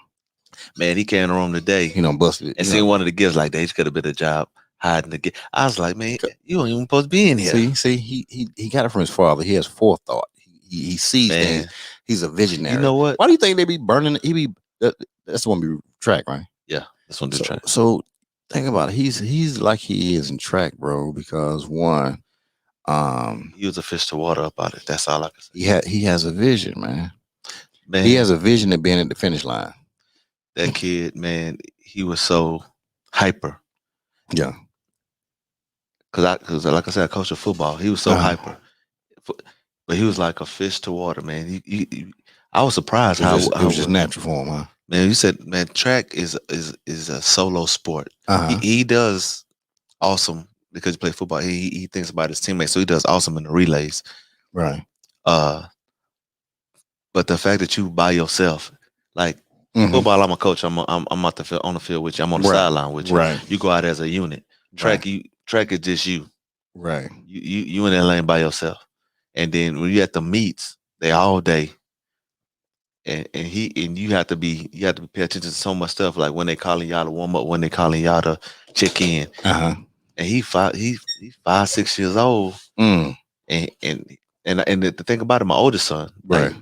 [SPEAKER 3] Man, he came in the room today.
[SPEAKER 1] He done busted it.
[SPEAKER 3] And seen one of the gifts like that. He could have been a job hiding the gift. I was like, man, you don't even supposed to be in here.
[SPEAKER 1] See, he got it from his father. He has forethought. He sees things. He's a visionary.
[SPEAKER 3] You know what?
[SPEAKER 1] Why do you think they be burning? That's the one be track, right?
[SPEAKER 3] Yeah, that's one be track.
[SPEAKER 1] So think about it. He's like he is in track, bro. Because one,
[SPEAKER 3] he was a fish to water about it. That's all I can say.
[SPEAKER 1] He has a vision, man. He has a vision of being at the finish line.
[SPEAKER 3] That kid, man, he was so hyper.
[SPEAKER 1] Yeah.
[SPEAKER 3] Cause like I said, I coached football. He was so hyper, but he was like a fish to water, man. I was surprised how it
[SPEAKER 1] was just natural for him, huh?
[SPEAKER 3] Man, you said, man, track is a solo sport. He does awesome because he plays football. He thinks about his teammates, so he does awesome in the relays.
[SPEAKER 1] Right.
[SPEAKER 3] But the fact that you by yourself, like football, I'm a coach. I'm out on the field with you. I'm on the sideline with you.
[SPEAKER 1] Right.
[SPEAKER 3] You go out as a unit. Track is just you.
[SPEAKER 1] Right.
[SPEAKER 3] You in that lane by yourself. And then when you at the meets, they all day. And you have to pay attention to so much stuff, like when they calling y'all to warm up, when they calling y'all to check in. And he's 5-6 years old. And the thing about it, my oldest son,
[SPEAKER 1] right?
[SPEAKER 3] Like,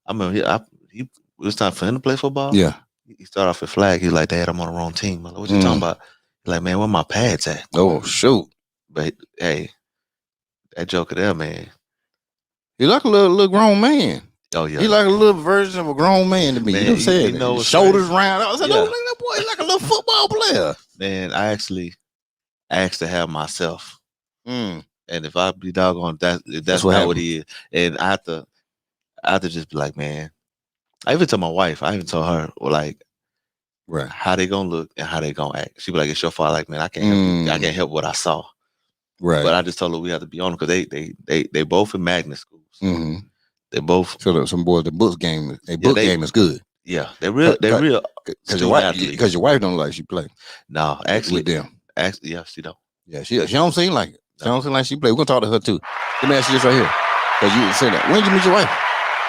[SPEAKER 3] I remember it was time for him to play football.
[SPEAKER 1] Yeah.
[SPEAKER 3] He started off at flag. He's like, Dad, I'm on the wrong team. I'm like, what you talking about? He's like, man, where my pads at?
[SPEAKER 1] Oh, shoot.
[SPEAKER 3] But hey, that joker there, man.
[SPEAKER 1] He like a little grown man.
[SPEAKER 3] Oh yeah.
[SPEAKER 1] He like a little version of a grown man to me. Man, you know what I'm saying? You know, shoulders round. I was like, no, that boy is like a little football player.
[SPEAKER 3] Man, I actually asked to have myself. And if I be doggone, that's not what he is. And I have to just be like, man. I even told my wife, I even told her, like, how they gonna look and how they gonna act. She be like, it's your fault. Like, man, I can't help what I saw.
[SPEAKER 1] Right.
[SPEAKER 3] But I just told her we have to be on because they both in magnet schools. They both.
[SPEAKER 1] So some boys, the book game is good.
[SPEAKER 3] Yeah, they're real. They're real.
[SPEAKER 1] Because your wife don't like she play.
[SPEAKER 3] No, actually,
[SPEAKER 1] with them.
[SPEAKER 3] Actually, yeah, she don't.
[SPEAKER 1] Yeah, she don't seem like it. She don't seem like she play. We're gonna talk to her too. Let me ask you this right here. Because you say that. When did you meet your wife?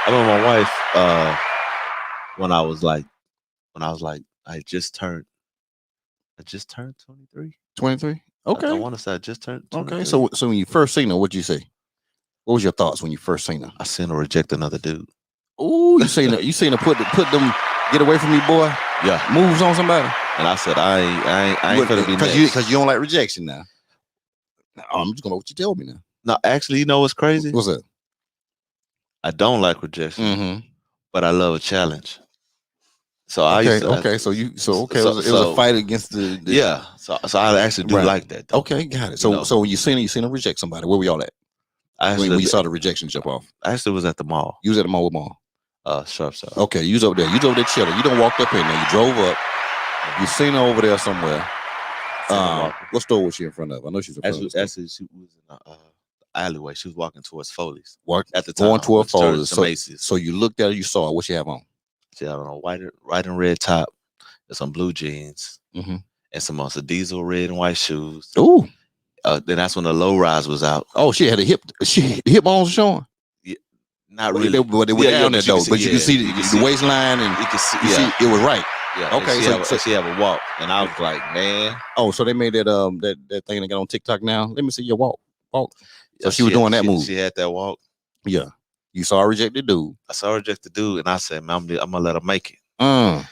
[SPEAKER 3] I met my wife when I was like, I just turned 23.
[SPEAKER 1] 23. Okay.
[SPEAKER 3] I want to say I just turned 23.
[SPEAKER 1] Okay. So when you first seen her, what'd you say? What was your thoughts when you first seen her?
[SPEAKER 3] I seen her reject another dude.
[SPEAKER 1] Ooh, you seen her put them get away from me, boy.
[SPEAKER 3] Yeah,
[SPEAKER 1] moves on somebody.
[SPEAKER 3] And I said I ain't gonna be
[SPEAKER 1] because you don't like rejection now. I'm just gonna what you tell me now.
[SPEAKER 3] No, actually, you know what's crazy?
[SPEAKER 1] What's that?
[SPEAKER 3] I don't like rejection, but I love a challenge. So
[SPEAKER 1] it was a fight against the
[SPEAKER 3] yeah. So I actually do like that. Though.
[SPEAKER 1] Okay, got it. So when you seen her reject somebody, where were y'all at? When you saw the rejection jump off?
[SPEAKER 3] I actually was at the mall.
[SPEAKER 1] You was at the mall with mall?
[SPEAKER 3] Sharp Side.
[SPEAKER 1] Okay, you was over there. You was over there chilling. You done walked up in there. You drove up. You seen her over there somewhere. What store was she in front of? I know she's in front of.
[SPEAKER 3] Actually, she was in the alleyway. She was walking towards Foley's.
[SPEAKER 1] At the time, going toward Foley's. So you looked at her. You saw her. What she have on? She
[SPEAKER 3] had on a white and red top, and some blue jeans, and some diesel red and white shoes.
[SPEAKER 1] Ooh.
[SPEAKER 3] Then that's when the low rise was out.
[SPEAKER 1] Oh, she had the hip bones showing.
[SPEAKER 3] Yeah, not really.
[SPEAKER 1] But they were down there though. But you can see the waistline, and you can see it was right.
[SPEAKER 3] Yeah. Okay. So she have a walk, and I was like, man.
[SPEAKER 1] Oh, so they made that that thing that got on TikTok now. Let me see your walk. So she was doing that move.
[SPEAKER 3] She had that walk.
[SPEAKER 1] Yeah. You saw her reject the dude.
[SPEAKER 3] I saw her reject the dude, and I said, man, I'm gonna let her make it.
[SPEAKER 1] And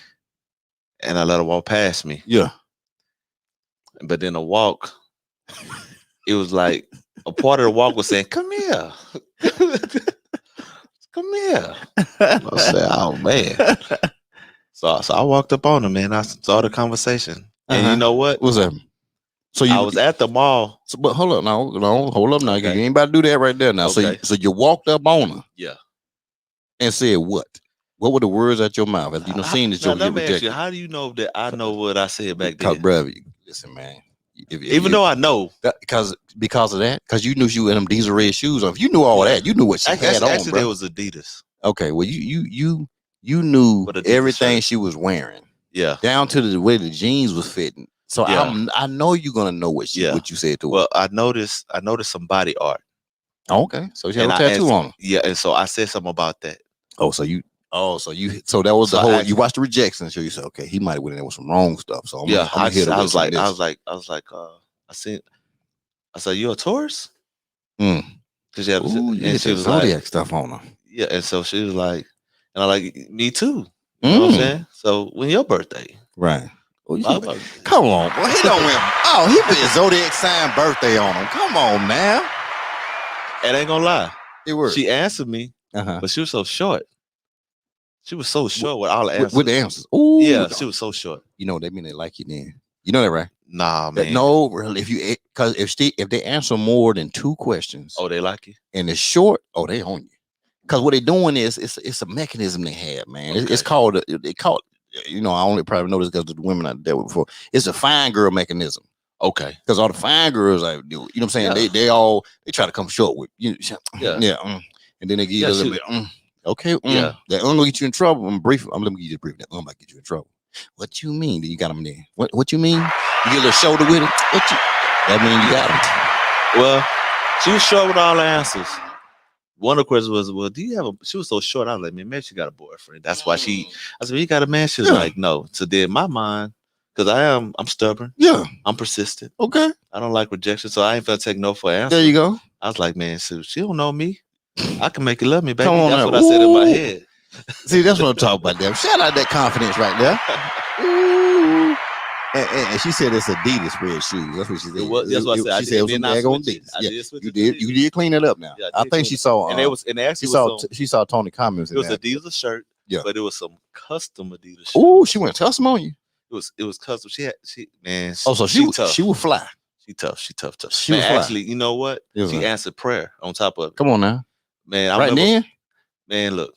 [SPEAKER 3] I let her walk past me.
[SPEAKER 1] Yeah. But
[SPEAKER 3] then the walk. It was like a part of the walk was saying, "Come here, come here." I said, "Oh man!" So I walked up on her, man. I saw the conversation, and you know what?
[SPEAKER 1] What's that? So
[SPEAKER 3] I was at the mall.
[SPEAKER 1] So, but hold up, no, hold up now. Okay. You ain't about to do that right there now. Okay. So you walked up on her, and said what? What were the words out your mouth? As you know, seeing that you're rejected.
[SPEAKER 3] How do you know that I know what I said back then?
[SPEAKER 1] Brother, listen, man.
[SPEAKER 3] Even though I know
[SPEAKER 1] because of that, because you knew she was in them diesel red shoes on. If you knew all that, you knew what she had on.
[SPEAKER 3] Actually, it was Adidas.
[SPEAKER 1] Okay, well you knew everything she was wearing.
[SPEAKER 3] Yeah,
[SPEAKER 1] down to the way the jeans was fitting. So I know you're gonna know what you said to her.
[SPEAKER 3] Well, I noticed some body art.
[SPEAKER 1] Okay, so she had a tattoo on her.
[SPEAKER 3] Yeah, and so I said something about that.
[SPEAKER 1] So that was the whole. You watched the rejection, so you said, okay, he might have went in there with some wrong stuff. So I said, you a Taurus? Because
[SPEAKER 3] she had, and she was
[SPEAKER 1] Zodiac
[SPEAKER 3] like,
[SPEAKER 1] stuff on her.
[SPEAKER 3] Yeah, and so she was like, and I like, me too. You know what I'm saying? So when your birthday?
[SPEAKER 1] Right. Come on, boy. He don't win. Oh, he put his Zodiac sign birthday on him. Come on now.
[SPEAKER 3] It ain't gonna lie.
[SPEAKER 1] It worked.
[SPEAKER 3] She answered me, but she was so short. She was so short with all the answers.
[SPEAKER 1] With the answers. Ooh,
[SPEAKER 3] yeah, she was so short.
[SPEAKER 1] You know, they mean they like you then. You know that, right?
[SPEAKER 3] Nah, man.
[SPEAKER 1] No, really. If they answer more than 2 questions,
[SPEAKER 3] they like you.
[SPEAKER 1] And it's short, they own you. Because what they're doing is it's a mechanism they have, man. Okay. It's called you know, I only probably know this because of the women I dealt with before. It's a fine girl mechanism.
[SPEAKER 3] Okay.
[SPEAKER 1] Because all the fine girls I do, you know what I'm saying? Yeah. They try to come short with you. Yeah. And then they give you a little bit. Okay.
[SPEAKER 3] Yeah.
[SPEAKER 1] That gonna get you in trouble. I'm brief. Let me give you the brief. That might get you in trouble. What you mean? You got them there. What you mean? You get a little shoulder with it. That mean you got them.
[SPEAKER 3] Well, she was short with all the answers. One of the questions was, well, do you have she was so short. I was like, man, she got a boyfriend. That's why I said, you got a man? She was like, no. So then my mind, because I'm stubborn.
[SPEAKER 1] Yeah.
[SPEAKER 3] I'm persistent.
[SPEAKER 1] Okay.
[SPEAKER 3] I don't like rejection. So I ain't gonna take no for an answer.
[SPEAKER 1] There you go.
[SPEAKER 3] I was like, man, so she don't know me. I can make you love me, baby.
[SPEAKER 1] Come on
[SPEAKER 3] that's
[SPEAKER 1] now.
[SPEAKER 3] what I said in my head.
[SPEAKER 1] See, that's what I'm talking about there. Shout out that confidence right there. Ooh. And she said it's Adidas red shoes. That's what she said.
[SPEAKER 3] That's what I said.
[SPEAKER 1] She said it was some daggone Adidas. Yeah, you did clean it up now. Yeah, I think she saw. She saw Tony comments.
[SPEAKER 3] It was a Adidas shirt. Yeah, but it was some custom Adidas shirt.
[SPEAKER 1] Ooh, she went custom on you.
[SPEAKER 3] It was custom. She
[SPEAKER 1] tough. She was fly.
[SPEAKER 3] She tough.
[SPEAKER 1] She was fly.
[SPEAKER 3] Actually, you know what? She answered prayer on top of it.
[SPEAKER 1] Come on now,
[SPEAKER 3] man.
[SPEAKER 1] I remember, then,
[SPEAKER 3] man, look,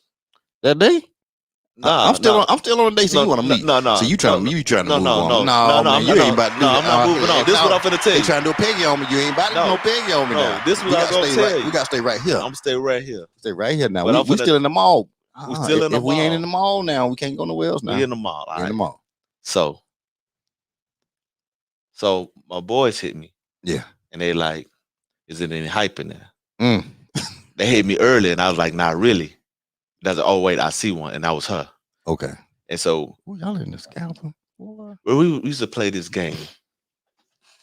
[SPEAKER 1] that day.
[SPEAKER 3] Nah,
[SPEAKER 1] I'm still on the day. So you want to meet?
[SPEAKER 3] No.
[SPEAKER 1] So you trying to move on?
[SPEAKER 3] No.
[SPEAKER 1] You ain't about to do
[SPEAKER 3] I'm not moving on. This is what I'm finna tell you.
[SPEAKER 1] They trying to do a peggy on me. You ain't about to do no peggy on me now.
[SPEAKER 3] This is what I'm gonna tell you.
[SPEAKER 1] We gotta stay right here.
[SPEAKER 3] I'm gonna stay right here.
[SPEAKER 1] Stay right here now. We still in the mall.
[SPEAKER 3] We still in the mall.
[SPEAKER 1] If we ain't in the mall now, we can't go nowhere else now.
[SPEAKER 3] We in the mall.
[SPEAKER 1] We in the mall.
[SPEAKER 3] So my boys hit me.
[SPEAKER 1] Yeah.
[SPEAKER 3] And they like, is it any hype in there? They hit me early, and I was like, not really. That's oh wait, I see one, and that was her.
[SPEAKER 1] Okay.
[SPEAKER 3] And so
[SPEAKER 1] y'all in the scalpel.
[SPEAKER 3] We used to play this game.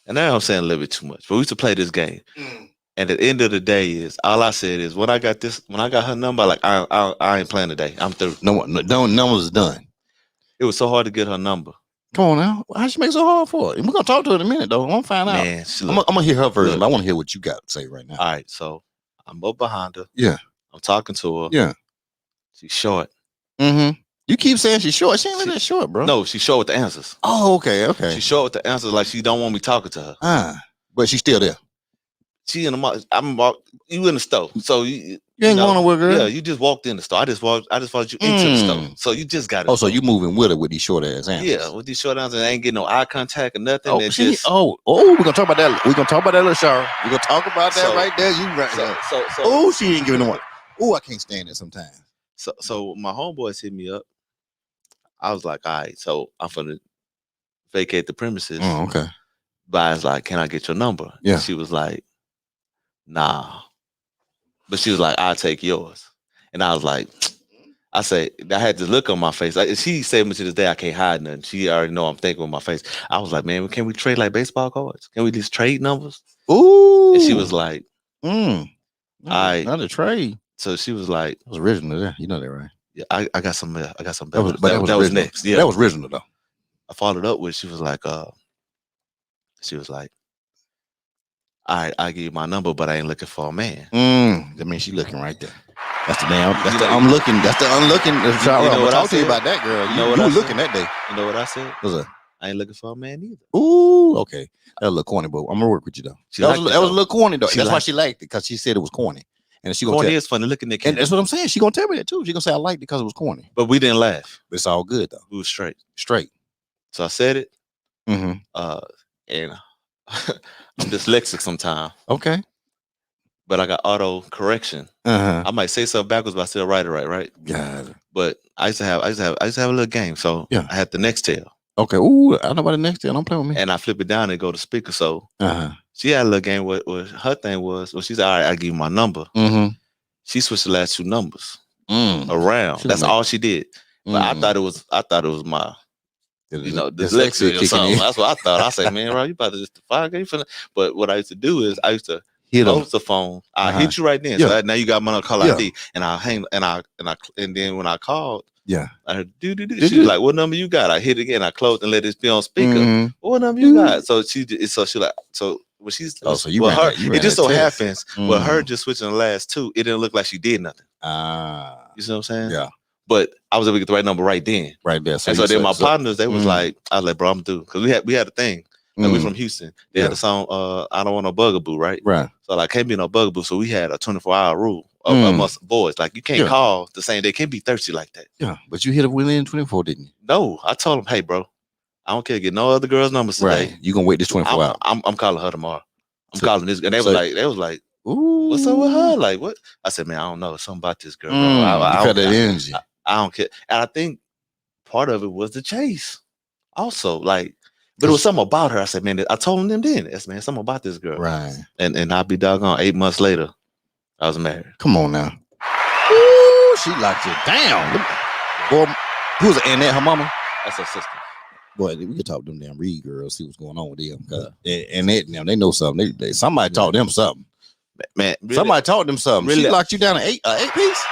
[SPEAKER 3] And now I'm saying a little bit too much, but we used to play this game. And at the end of the day is all I said is when I got her number, like I ain't playing today. I'm through.
[SPEAKER 1] No numbers done.
[SPEAKER 3] It was so hard to get her number.
[SPEAKER 1] Come on now. How'd she make so hard for it? We're gonna talk to her in a minute though. I'm gonna find out. Man, I'm gonna hear her version, but I want to hear what you got to say right now.
[SPEAKER 3] All right, so I'm up behind her.
[SPEAKER 1] Yeah.
[SPEAKER 3] I'm talking to her.
[SPEAKER 1] Yeah.
[SPEAKER 3] She's short.
[SPEAKER 1] You keep saying she's short. She ain't really that short, bro.
[SPEAKER 3] No, she's short with the answers.
[SPEAKER 1] Oh, okay.
[SPEAKER 3] She's short with the answers, like she don't want me talking to her.
[SPEAKER 1] But she's still there.
[SPEAKER 3] She in the mall. You in the store, so you
[SPEAKER 1] ain't going nowhere, girl.
[SPEAKER 3] Yeah, you just walked in the store. I just followed you into the store, so you just got it.
[SPEAKER 1] Oh, so you moving with her with these short ass answers?
[SPEAKER 3] Yeah, with these short answers, ain't getting no eye contact or nothing.
[SPEAKER 1] Oh, we're gonna talk about that. We're gonna talk about that, little Shara. We're gonna talk about that right there. You right there. She ain't giving no one. I can't stand it sometimes.
[SPEAKER 3] So my homeboys hit me up. I was like, all right, so I'm gonna vacate the premises.
[SPEAKER 1] Oh, okay.
[SPEAKER 3] But I was like, can I get your number?
[SPEAKER 1] Yeah.
[SPEAKER 3] And she was like, nah. But she was like, I'll take yours. And I was like, I had this look on my face. She said me to this day, I can't hide nothing. She already know I'm thinking with my face. I was like, man, can we trade like baseball cards? Can we just trade numbers?
[SPEAKER 1] Ooh.
[SPEAKER 3] And she was like,
[SPEAKER 1] not a trade.
[SPEAKER 3] So she was like,
[SPEAKER 1] that was original there. You know that, right?
[SPEAKER 3] Yeah, I got some better.
[SPEAKER 1] That was next. Yeah, that was original though.
[SPEAKER 3] I followed up with, she was like, all right, I give you my number, but I ain't looking for a man.
[SPEAKER 1] That means she looking right there. That's the I'm looking. That's the unlooking. I'm gonna talk to you about that, girl. You were looking that day.
[SPEAKER 3] You know what I said?
[SPEAKER 1] What's that?
[SPEAKER 3] I ain't looking for a man either.
[SPEAKER 1] Ooh, okay. That was a little corny, but I'm gonna work with you though. That was a little corny though. That's why she liked it, because she said it was corny. And she gonna
[SPEAKER 3] corny is funny. Look at Nick.
[SPEAKER 1] And that's what I'm saying. She gonna tell me that too. She gonna say I liked it because it was corny.
[SPEAKER 3] But we didn't laugh.
[SPEAKER 1] But it's all good though.
[SPEAKER 3] We was straight.
[SPEAKER 1] So
[SPEAKER 3] I said it. And I'm dyslexic sometimes.
[SPEAKER 1] Okay.
[SPEAKER 3] But I got auto correction. I might say something backwards, but I still write it right.
[SPEAKER 1] Yeah.
[SPEAKER 3] But I used to have a little game. So I had the Nextel.
[SPEAKER 1] Okay. Ooh, I know about the Nextel. Don't play with me.
[SPEAKER 3] And I flip it down and go to speaker. So she had a little game. What her thing was, she said, all right, I give you my number. She switched the last two numbers around. That's all she did. But I thought it was my, dyslexia or something. That's what I thought. I said, man, bro, you about to just defy game for that. But what I used to do is I used to close the phone. I hit you right then. So now you got my call ID, and I'll hang and then when I called, I heard do. She was like, what number you got? I hit it again. I closed and let this be on speaker. What number you got? So she like when she's it just so happens with her just switching the last two, it didn't look like she did nothing. You see what I'm saying?
[SPEAKER 1] Yeah.
[SPEAKER 3] But I was able to get the right number right then.
[SPEAKER 1] Right there.
[SPEAKER 3] So then my partners, they was like, I was like, bro, I'm through. Because we had a thing. Like we from Houston. They had the song I Don't Want No Bugaboo, right?
[SPEAKER 1] Right.
[SPEAKER 3] So like can't be no bugaboo. So we had a 24-hour rule amongst boys. Like you can't call the same day. Can't be thirsty like that.
[SPEAKER 1] Yeah. But you hit up within 24, didn't you?
[SPEAKER 3] No. I told them, hey, bro, I don't care. Get no other girls' numbers today.
[SPEAKER 1] Right. You gonna wait this 24 hours.
[SPEAKER 3] I'm calling her tomorrow. I'm calling this. And they was like, ooh, what's up with her? Like what? I said, man, I don't know. Something about this girl, bro. I
[SPEAKER 1] got that energy.
[SPEAKER 3] I don't care. And I think part of it was the chase. Also, like, but it was something about her. I said, man, I told them then. Yes, man, something about this girl.
[SPEAKER 1] Right.
[SPEAKER 3] And I'll be doggone 8 months later, I was married.
[SPEAKER 1] Come on now. Ooh, she locked you down. Boy, who was Annette, her mama?
[SPEAKER 3] That's her sister.
[SPEAKER 1] Boy, we could talk to them damn Reed girls, see what's going on with them. Annette, now they know something. Somebody taught them something.
[SPEAKER 3] Man, really?
[SPEAKER 1] Somebody taught them something.
[SPEAKER 3] Really?
[SPEAKER 1] She locked you down an eight piece.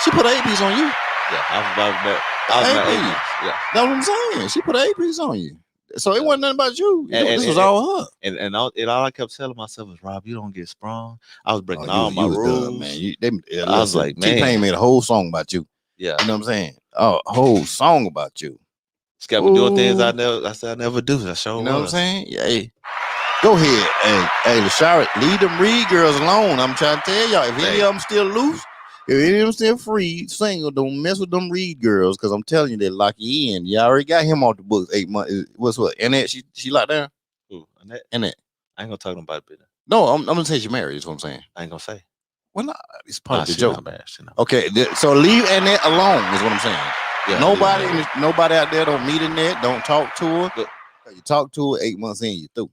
[SPEAKER 1] She put an 8 piece on you.
[SPEAKER 3] Yeah, I was about 8 piece. Yeah,
[SPEAKER 1] that's what I'm saying. She put an 8 piece on you. So it wasn't nothing about you. This was all her.
[SPEAKER 3] And all I kept telling myself was, Rob, you don't get sprung. I was breaking all my rules,
[SPEAKER 1] man.
[SPEAKER 3] I was like, man,
[SPEAKER 1] T-Pain made a whole song about you.
[SPEAKER 3] Yeah,
[SPEAKER 1] you know what I'm saying? A whole song about you.
[SPEAKER 3] Just kept doing things I never do. I sure
[SPEAKER 1] you know what I'm saying? Yeah. Hey. Go ahead. Hey, Lashara, leave them Reed girls alone. I'm trying to tell y'all, if any of them still loose, if any of them still free, single, don't mess with them Reed girls, because I'm telling you, they lock you in. You already got him off the books 8 months. What's what? Annette, she locked down?
[SPEAKER 3] Who?
[SPEAKER 1] Annette.
[SPEAKER 3] I ain't gonna talk about it.
[SPEAKER 1] No, I'm gonna say she married, is what I'm saying.
[SPEAKER 3] I ain't gonna say.
[SPEAKER 1] Well, no, it's part of the
[SPEAKER 3] she
[SPEAKER 1] joke.
[SPEAKER 3] Not bad, she not.
[SPEAKER 1] Okay, so leave Annette alone is what I'm saying. Yeah, nobody out there don't meet Annette, don't talk to her. You talk to her 8 months in, you through.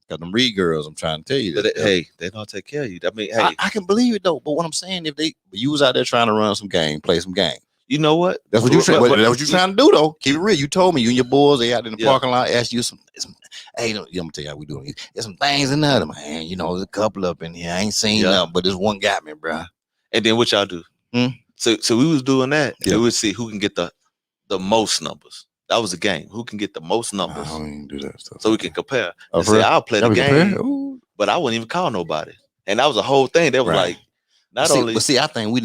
[SPEAKER 1] Got them Reed girls, I'm trying to tell you.
[SPEAKER 3] But hey, they don't take care of you. I mean, hey,
[SPEAKER 1] I can believe it though. But what I'm saying, if you was out there trying to run some game, play some game.
[SPEAKER 3] You know what?
[SPEAKER 1] That's what you that's what you trying to do though. Keep it real. You told me you and your boys they out in the parking lot. Asked you some. Hey, I'm gonna tell you how we doing. There's some things in there, man. You know, there's a couple up in here. I ain't seen nothing, but this one got me, bro.
[SPEAKER 3] And then what y'all do? So we was doing that. And we would see who can get the most numbers. That was the game. Who can get the most numbers? I don't even do that stuff. So we can compare. And say, I'll play the game, but I wouldn't even call nobody. And that was a whole thing. That was like not only. But see, I think we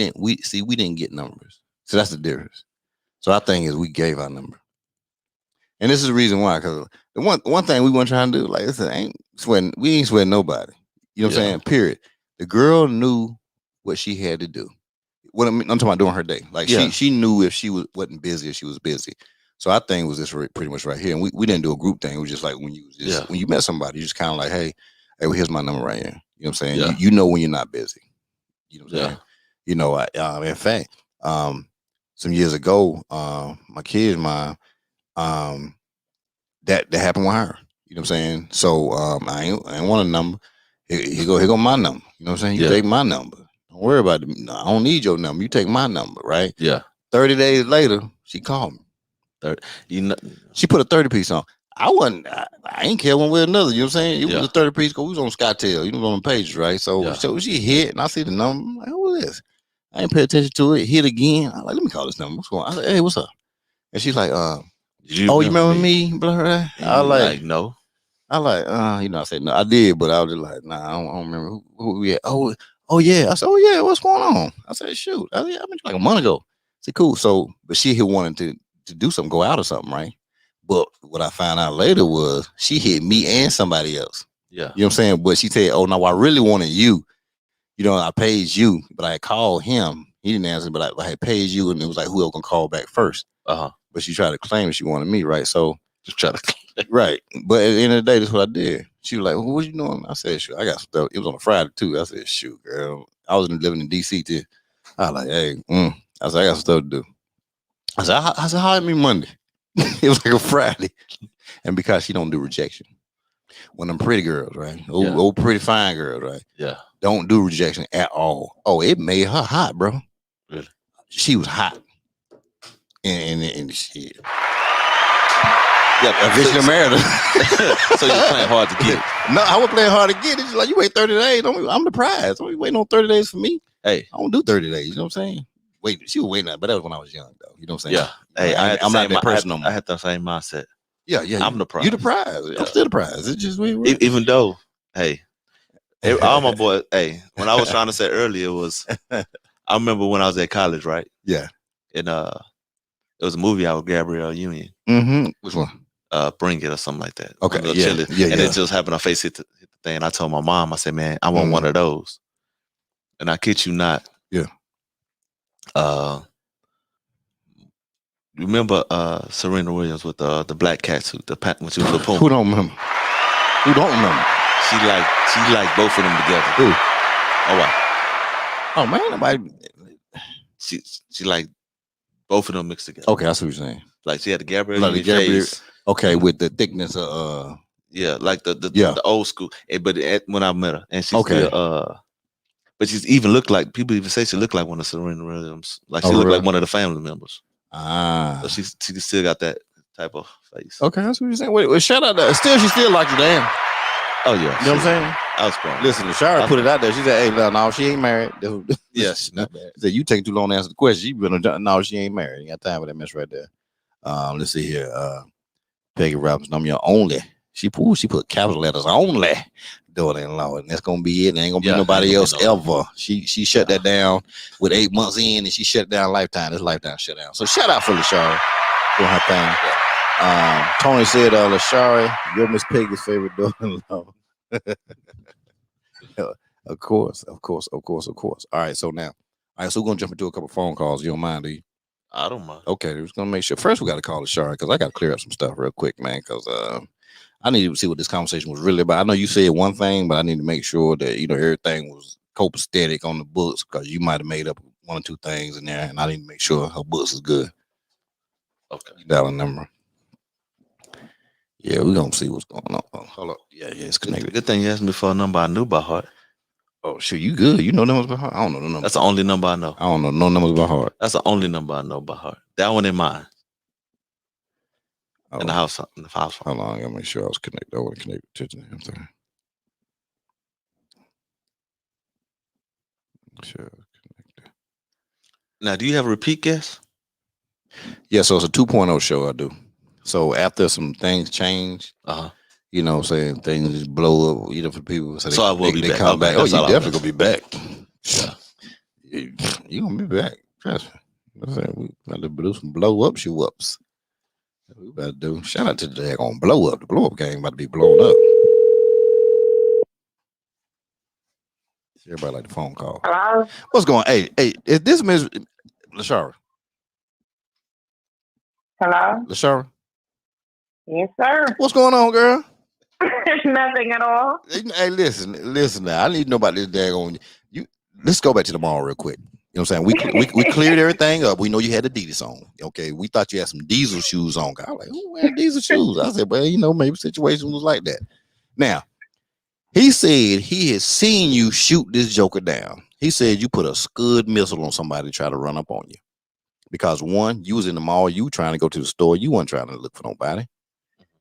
[SPEAKER 3] didn't get numbers. So that's the difference. So I think is we gave our number, and this is the reason why. Because the one thing we weren't trying to do, like this, we ain't sweating nobody. You know what I'm saying? Period. The girl knew what she had to do. What I'm talking about during her day. Like she knew if she wasn't busy, if she was busy. So I think it was this pretty much right here. And we didn't do a group thing. It was just like when you met somebody, you just kind of like, hey, well, here's my number right here. You know what I'm saying? Yeah. You know when you're not busy. You know what I'm saying? You know, in fact, some years ago, my kid's mom, that happened with her. You know what I'm saying? So I ain't want a number. Here go my number. You know what I'm saying? You take my number. Don't worry about it. No, I don't need your number. You take my number, right? Yeah. 30 days later, she called me. She put a 30 piece on. I ain't care one way or another. You know what I'm saying? It was a 30 piece because we was on SkyTel. You know, on the pages, right? So she hit and I see the number. I'm like, who is this? I ain't pay attention to it. Hit again. I'm like, let me call this number. What's going on? I said, hey, what's up? And she's like, you remember me? Blah, blah. I was like, no. I like, I said, no, I did, but I was just like, nah, I don't remember who we had. Oh, yeah. I said, oh, yeah, what's going on? I said, shoot. I met you like a month ago. I said, cool. So, but she had wanted to do something, go out or something, right? But what I found out later was she hit me and somebody else. Yeah. You know what I'm saying? But she said, oh, no, I really wanted you. You know, I paid you, but I called him. He didn't answer, but I had paid you, and it was like whoever can call back first. But she tried to claim she wanted me, right? So just try to claim. Right. But at the end of the day, that's what I did. She was like, well, what you doing? I said, shoot, I got stuff. It was on a Friday too. I said, shoot, girl. I was living in DC too. I was like, hey, I said, I got stuff to do. I said, hire me Monday. It was like a Friday. And because she don't do rejection. One of them pretty girls, right? Old pretty fine girls, right? Yeah. Don't do rejection at all. Oh, it made her hot, bro. Really? She was hot. And shit. Yeah, eventually married her. So you're playing hard to get it. No, I was playing hard to get it. It's like, you wait 30 days. I'm the prize. Don't be waiting on 30 days for me. Hey. I don't do 30 days. You know what I'm saying? Wait, she was waiting, but that was when I was young, though. You know what I'm saying? Yeah. Hey, I'm not that person no more. I had the same mindset. Yeah. I'm the prize. You the prize. Yeah. I'm still the prize. It's just even though, hey, all my boys, hey, when I was trying to say earlier was, I remember when I was at college, right? Yeah. And it was a movie out with Gabrielle Union. Mm-hmm. Which one? Bring It or something like that. Okay. Yeah. And it just happened. Her face hit the thing. And I told my mom, I said, man, I want one of those. And I kid you not. Yeah. Remember Serena Williams with the black cat suit, when she was a Puma? Who don't remember? She liked both of them together. Who? Oh wow. Oh man, nobody. She liked both of them mixed together. Okay, I see what you're saying. Like she had the Gabrielle face. Okay, with the thickness of like the old school. But when I met her, and she's still but she's even looked like, people even say she looked like one of Serena Williams. Like she looked like one of the family members. So she still got that type of face. Okay, that's what you're saying. Wait, shout out to she still like you, damn. Oh yeah. You know what I'm saying? I was grown. Listen, Shara put it out there. She said, hey, no, she ain't married. Yes, not bad. She said, you take too long to answer the question. No, she ain't married. You got time for that mess right there. Let's see here. Peggy Robinson, I'm your only. She put capital letters only daughter-in-law, and that's gonna be it. There ain't gonna be nobody else ever. She shut that down with 8 months in, and she shut down Lifetime. This Lifetime shut down. So shout out for LaShari doing her thing. Tony said, LaShari, you're Miss Peggy's favorite daughter-in-law. Of course. All right, so now, so we're gonna jump into a couple phone calls. You don't mind, do you? I don't mind. Okay, we're just gonna make sure. First, we got to call LaShari because I got to clear up some stuff real quick, man. Because I need to see what this conversation was really about. I know you said one thing, but I need to make sure that everything was
[SPEAKER 1] copacetic on the books because you might have made up 1 or 2 things in there, and I need to make sure her books is good.
[SPEAKER 3] Okay.
[SPEAKER 1] Dial number. Yeah, we're gonna see what's going on. Oh, hold up. Yeah, it's connected.
[SPEAKER 3] Good thing you asked me for a number I knew by heart.
[SPEAKER 1] Oh shit, you good? You know numbers by heart? I don't know the number.
[SPEAKER 3] That's the only number I know.
[SPEAKER 1] I don't know no numbers by heart.
[SPEAKER 3] That's the only number I know by heart. That one in mine.
[SPEAKER 1] Oh.
[SPEAKER 3] In the house.
[SPEAKER 1] Hold on, I gotta make sure I was connected. I want to connect to the damn thing. Sure.
[SPEAKER 3] Now, do you have a repeat guest?
[SPEAKER 1] Yeah, so it's a 2.0 show I do. So after some things change, you know what I'm saying, things just blow up, you know, for people. So
[SPEAKER 3] I will be back.
[SPEAKER 1] Come back. Oh, you definitely gonna be back. Yeah. You gonna be back. Trust me. We got to do some blow up shoe ups. We better do. Shout out to the daggone blow up. The blow up game about to be blown up. Everybody like the phone call.
[SPEAKER 4] Hello?
[SPEAKER 1] What's going on? Hey, is this Ms. LaShara?
[SPEAKER 4] Hello?
[SPEAKER 1] LaShara?
[SPEAKER 4] Yes, sir.
[SPEAKER 1] What's going on, girl?
[SPEAKER 4] Nothing at all.
[SPEAKER 1] Hey, listen now. I need to know about this daggone. Let's go back to tomorrow real quick. You know what I'm saying? We cleared everything up. We know you had Adidas on. Okay, we thought you had some diesel shoes on. I was like, who wear diesel shoes? I said, well, you know, maybe situation was like that. Now, he said he had seen you shoot this joker down. He said you put a Scud missile on somebody to try to run up on you. Because one, you was in the mall, you were trying to go to the store, you weren't trying to look for nobody.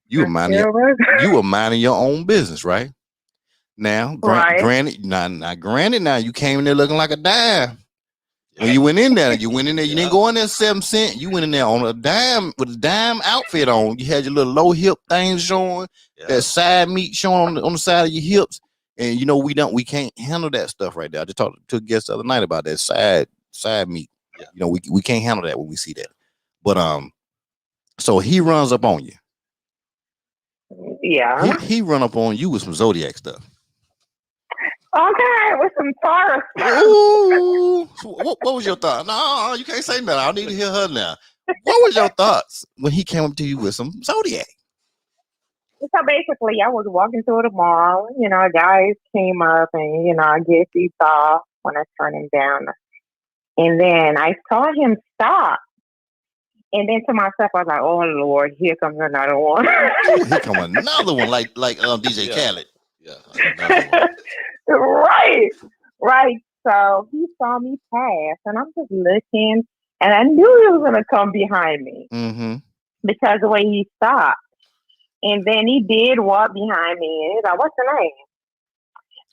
[SPEAKER 1] You were minding your own business, right? Now, granted, now you came in there looking like a dime. When you went in there, you didn't go in there 7 cents. You went in there on a dime with a dime outfit on. You had your little low hip things showing, that side meat showing on the side of your hips. And you know, we can't handle that stuff right there. I just talked to a guest the other night about that side meat. Yeah. You know, we can't handle that when we see that. But so he runs up on you.
[SPEAKER 4] Yeah.
[SPEAKER 1] He run up on you with some Zodiac stuff.
[SPEAKER 4] Okay, with some Taurus.
[SPEAKER 1] Ooh, what was your thought? No, you can't say nothing. I need to hear her now. What was your thoughts when he came up to you with some Zodiac?
[SPEAKER 4] So basically, I was walking through the mall. You know, guys came up and, you know, I guess he saw when I turned him down. And then I saw him stop. And then to myself, I was like, oh, Lord, here comes another one.
[SPEAKER 1] Here comes another one, like DJ Khaled.
[SPEAKER 4] Yeah. Right. So he saw me pass, and I'm just looking, and I knew he was going to come behind me because the way he stopped. And then he did walk behind me, and he's like, what's your name?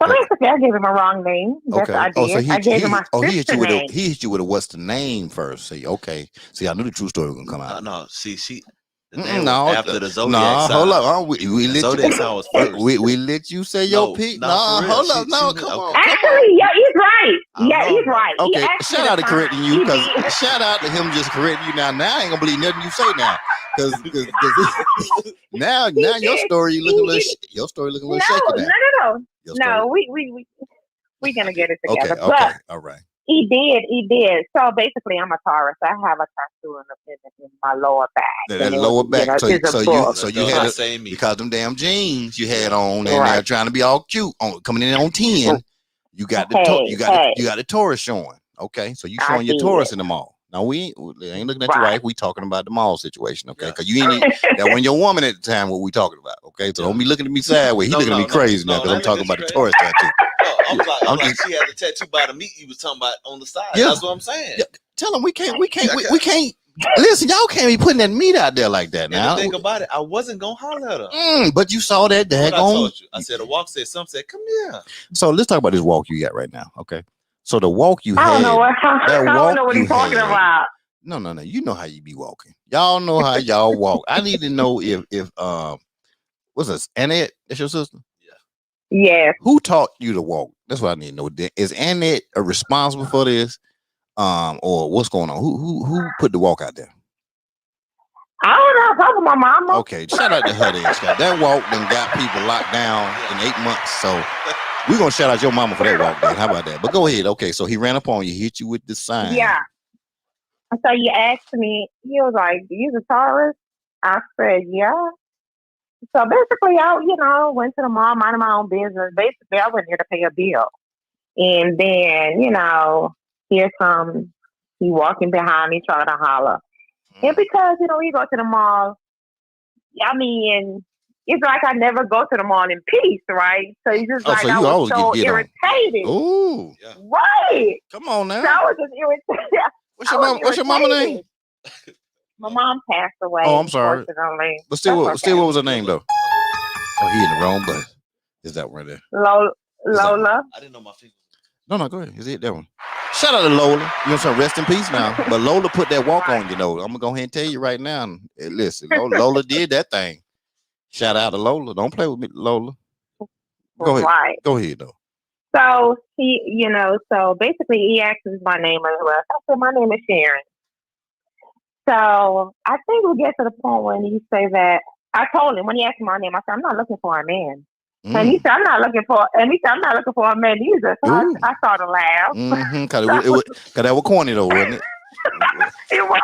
[SPEAKER 4] So basically, I gave him a wrong name. That's what I did. I gave him my sister name.
[SPEAKER 1] He hit you with a what's the name first. See, okay. See, I knew the true story was going to come out.
[SPEAKER 3] No, see.
[SPEAKER 1] After
[SPEAKER 3] the Zodiac sign.
[SPEAKER 1] Hold up. We let
[SPEAKER 3] Zodiac sign was first.
[SPEAKER 1] We let you say your pick. Hold up. Come on.
[SPEAKER 4] Actually, yeah, he's right. He's right.
[SPEAKER 1] Okay, shout out to correcting you, because shout out to him just correcting you. Now I ain't gonna believe nothing you say now, because now your story looking a little shaky now.
[SPEAKER 4] No, we gonna get it together.
[SPEAKER 1] Okay,
[SPEAKER 4] but
[SPEAKER 1] all right.
[SPEAKER 4] He did. So basically, I'm a Taurus. I have a tattoo in my lower back.
[SPEAKER 1] That lower back. So you had the same because them damn jeans you had on, and they're trying to be all cute coming in on 10. You got the Taurus showing. Okay, so you showing your Taurus in the mall. Now we ain't looking at your wife. We talking about the mall situation. Okay, because you ain't that wasn't your woman at the time. What we talking about? Okay, so don't be looking at me sideways. He looking at me crazy now because I'm talking about the Taurus tattoo.
[SPEAKER 3] I'm like, she had the tattoo by the meat you was talking about on the side. Yeah. That's what I'm saying. Yeah.
[SPEAKER 1] Tell them we can't. Listen, y'all can't be putting that meat out there like that now.
[SPEAKER 3] Think about it. I wasn't gonna holler at her.
[SPEAKER 1] But you saw that daggone.
[SPEAKER 3] I told you. I said a walk said something. Said, come here.
[SPEAKER 1] So let's talk about this walk you got right now. Okay. So the walk you had.
[SPEAKER 4] I don't know what he's talking about.
[SPEAKER 1] No. You know how you be walking. Y'all know how y'all walk. I need to know if what's this? Annette? That's your sister?
[SPEAKER 4] Yeah.
[SPEAKER 1] Who taught you to walk? That's what I need to know. Is Annette responsible for this? Or what's going on? Who put the walk out there?
[SPEAKER 4] I don't know. Probably my mama.
[SPEAKER 1] Okay, shout out to her then, Scott. That walk done got people locked down in 8 months. So we're gonna shout out your mama for that walk then. How about that? But go ahead. Okay, so he ran up on you, hit you with the sign.
[SPEAKER 4] Yeah. So you asked me, he was like, you a Taurus? I said, yeah. So basically, I went to the mall, minding my own business. Basically, I went here to pay a bill. And then, here comes he walking behind me trying to holler. And because, we go to the mall, I mean, it's like I never go to the mall in peace, right? So it's just like
[SPEAKER 1] so
[SPEAKER 4] I
[SPEAKER 1] you
[SPEAKER 4] was
[SPEAKER 1] always
[SPEAKER 4] so
[SPEAKER 1] get
[SPEAKER 4] irritated.
[SPEAKER 1] Ooh.
[SPEAKER 3] Yeah.
[SPEAKER 4] Right.
[SPEAKER 1] Come on now.
[SPEAKER 4] So I was just irritated.
[SPEAKER 1] What's your mama name?
[SPEAKER 4] My mom passed away.
[SPEAKER 1] Oh, I'm sorry.
[SPEAKER 4] Unfortunately.
[SPEAKER 1] But still, what was her name though? Oh, he in the wrong button. Is that right there?
[SPEAKER 4] Lola.
[SPEAKER 3] I didn't know my finger.
[SPEAKER 1] No, go ahead. Is it that one? Shout out to Lola. You know what I'm saying? Rest in peace now. But Lola put that walk on, I'm gonna go ahead and tell you right now. Hey, listen, Lola did that thing. Shout out to Lola. Don't play with me, Lola. Go ahead.
[SPEAKER 4] Right.
[SPEAKER 1] Go ahead though.
[SPEAKER 4] So so basically he asked me my name as well. I said my name is Sharon. So I think we'll get to the point when you say that I told him when he asked me my name, I said I'm not looking for a man. And he said I'm not looking for a man either. So I started to laugh.
[SPEAKER 1] Cause that was corny though, wasn't it?
[SPEAKER 4] It was.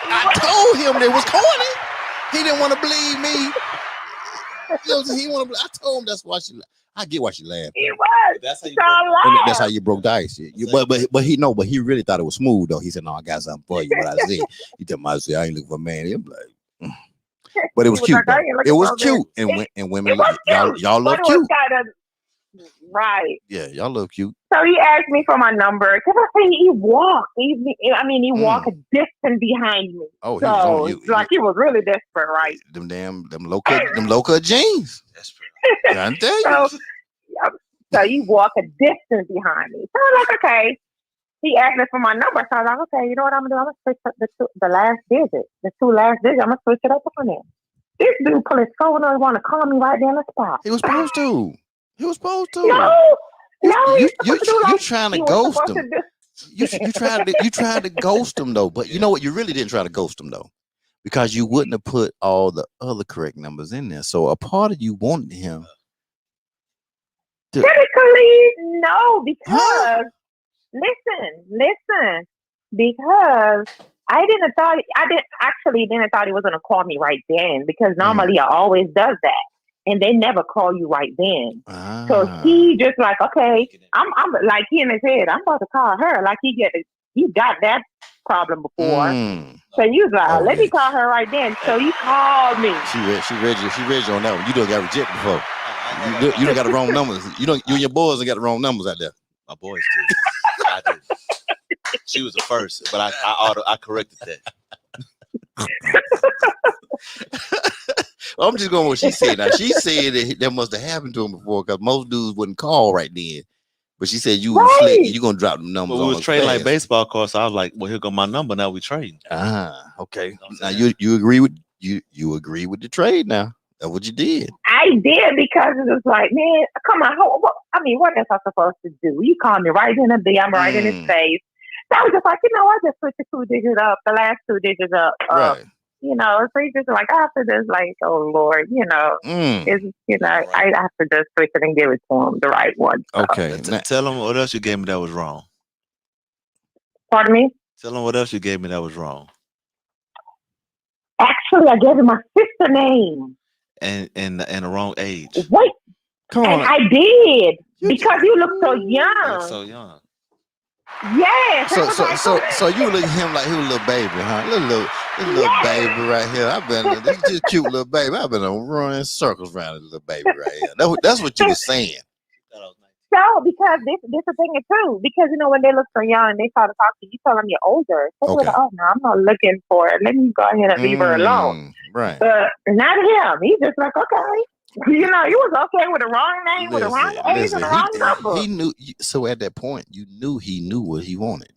[SPEAKER 1] I told him it was corny. He didn't want to believe me. I told him that's why I get why she laughed.
[SPEAKER 4] It was.
[SPEAKER 1] That's how you broke the ice. But he really thought it was smooth though. He said, "No, I got something for you." What I said, he told me, "I said I ain't looking for a man." I'm like, but it was cute. It was cute, and women, y'all love cute.
[SPEAKER 4] Right.
[SPEAKER 1] Yeah, y'all love cute.
[SPEAKER 4] So he asked me for my number because I think he walked. He walked a distance behind me.
[SPEAKER 1] Oh,
[SPEAKER 4] so
[SPEAKER 1] he was
[SPEAKER 4] like he was really desperate, right?
[SPEAKER 1] Them low cut jeans. Desperate. I tell you.
[SPEAKER 4] So he walked a distance behind me. So I'm like, okay. He asked me for my number, so I was like, okay, you know what I'm gonna do? I'm gonna switch up the last digit, the two last digits. I'm gonna switch it up on him. This dude pulled his phone and want to call me right there on the spot.
[SPEAKER 1] He was supposed to.
[SPEAKER 4] No.
[SPEAKER 1] You trying to ghost him. You tried to ghost him though, but you know what? You really didn't try to ghost him though, because you wouldn't have put all the other correct numbers in there. So a part of you wanted him.
[SPEAKER 4] Typically, no, because listen, because I didn't thought he was gonna call me right then, because normally he always does that. And they never call you right then. So he just like, okay, I'm like he in his head, I'm about to call her. Like he got that problem before. So you was like, let me call her right then. So you called me.
[SPEAKER 1] She read you on that one. You done got rejected before. You done got the wrong numbers. You and your boys done got the wrong numbers out there.
[SPEAKER 3] My boys did. I did. She was the first, but I corrected that.
[SPEAKER 1] I'm just going with what she said. Now she said that must have happened to him before, because most dudes wouldn't call right then. But she said you was slick. You gonna drop the numbers.
[SPEAKER 3] Well, we was trading like baseball cards. So I was like, "Well, here go my number. Now we trading."
[SPEAKER 1] Okay. Now you agree with you agree with the trade now. That's what you did.
[SPEAKER 4] I did, because it was like, man, come on. What else am I supposed to do? You call me right in the day. I'm right in his face. So I was just like, I just switched the 2 digits up, the last 2 digits up. Right. So he's just like, after this, like, oh Lord, I have to just switch it and give it to him, the right one. So.
[SPEAKER 1] Okay.
[SPEAKER 3] Tell him what else you gave me that was wrong.
[SPEAKER 4] Pardon me?
[SPEAKER 3] Tell him what else you gave me that was wrong.
[SPEAKER 4] Actually, I gave him my sister name.
[SPEAKER 3] And the wrong age.
[SPEAKER 4] Wait.
[SPEAKER 1] Come on.
[SPEAKER 4] And I did. Because you look so young. Yes.
[SPEAKER 1] So you look at him like he was a little baby, huh? Little baby right here. This just cute little baby. I've been running circles around this little baby right here. That's what you were saying.
[SPEAKER 4] So, because this is the thing too. Because when they look so young and they try to talk to you, tell them you're older. So like, oh no, I'm not looking for it. Let me go ahead and leave her alone.
[SPEAKER 1] Right.
[SPEAKER 4] But not him. He's just like, okay. He was okay with the wrong name, with the wrong age, and the wrong number.
[SPEAKER 1] He knew. So at that point, you knew he knew what he wanted.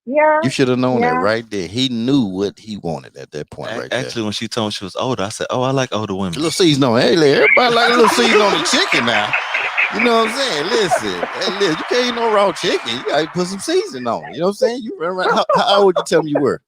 [SPEAKER 4] Yeah.
[SPEAKER 1] You should have known that right there. He knew what he wanted at that point.
[SPEAKER 3] Actually, when she told me she was older, I said, "Oh, I like older women."
[SPEAKER 1] A little season on. Hey, everybody like a little season on the chicken now. You know what I'm saying? Listen, you can't eat no raw chicken. You gotta put some seasoning on it. You know what I'm saying? You remember how old you tell me you were?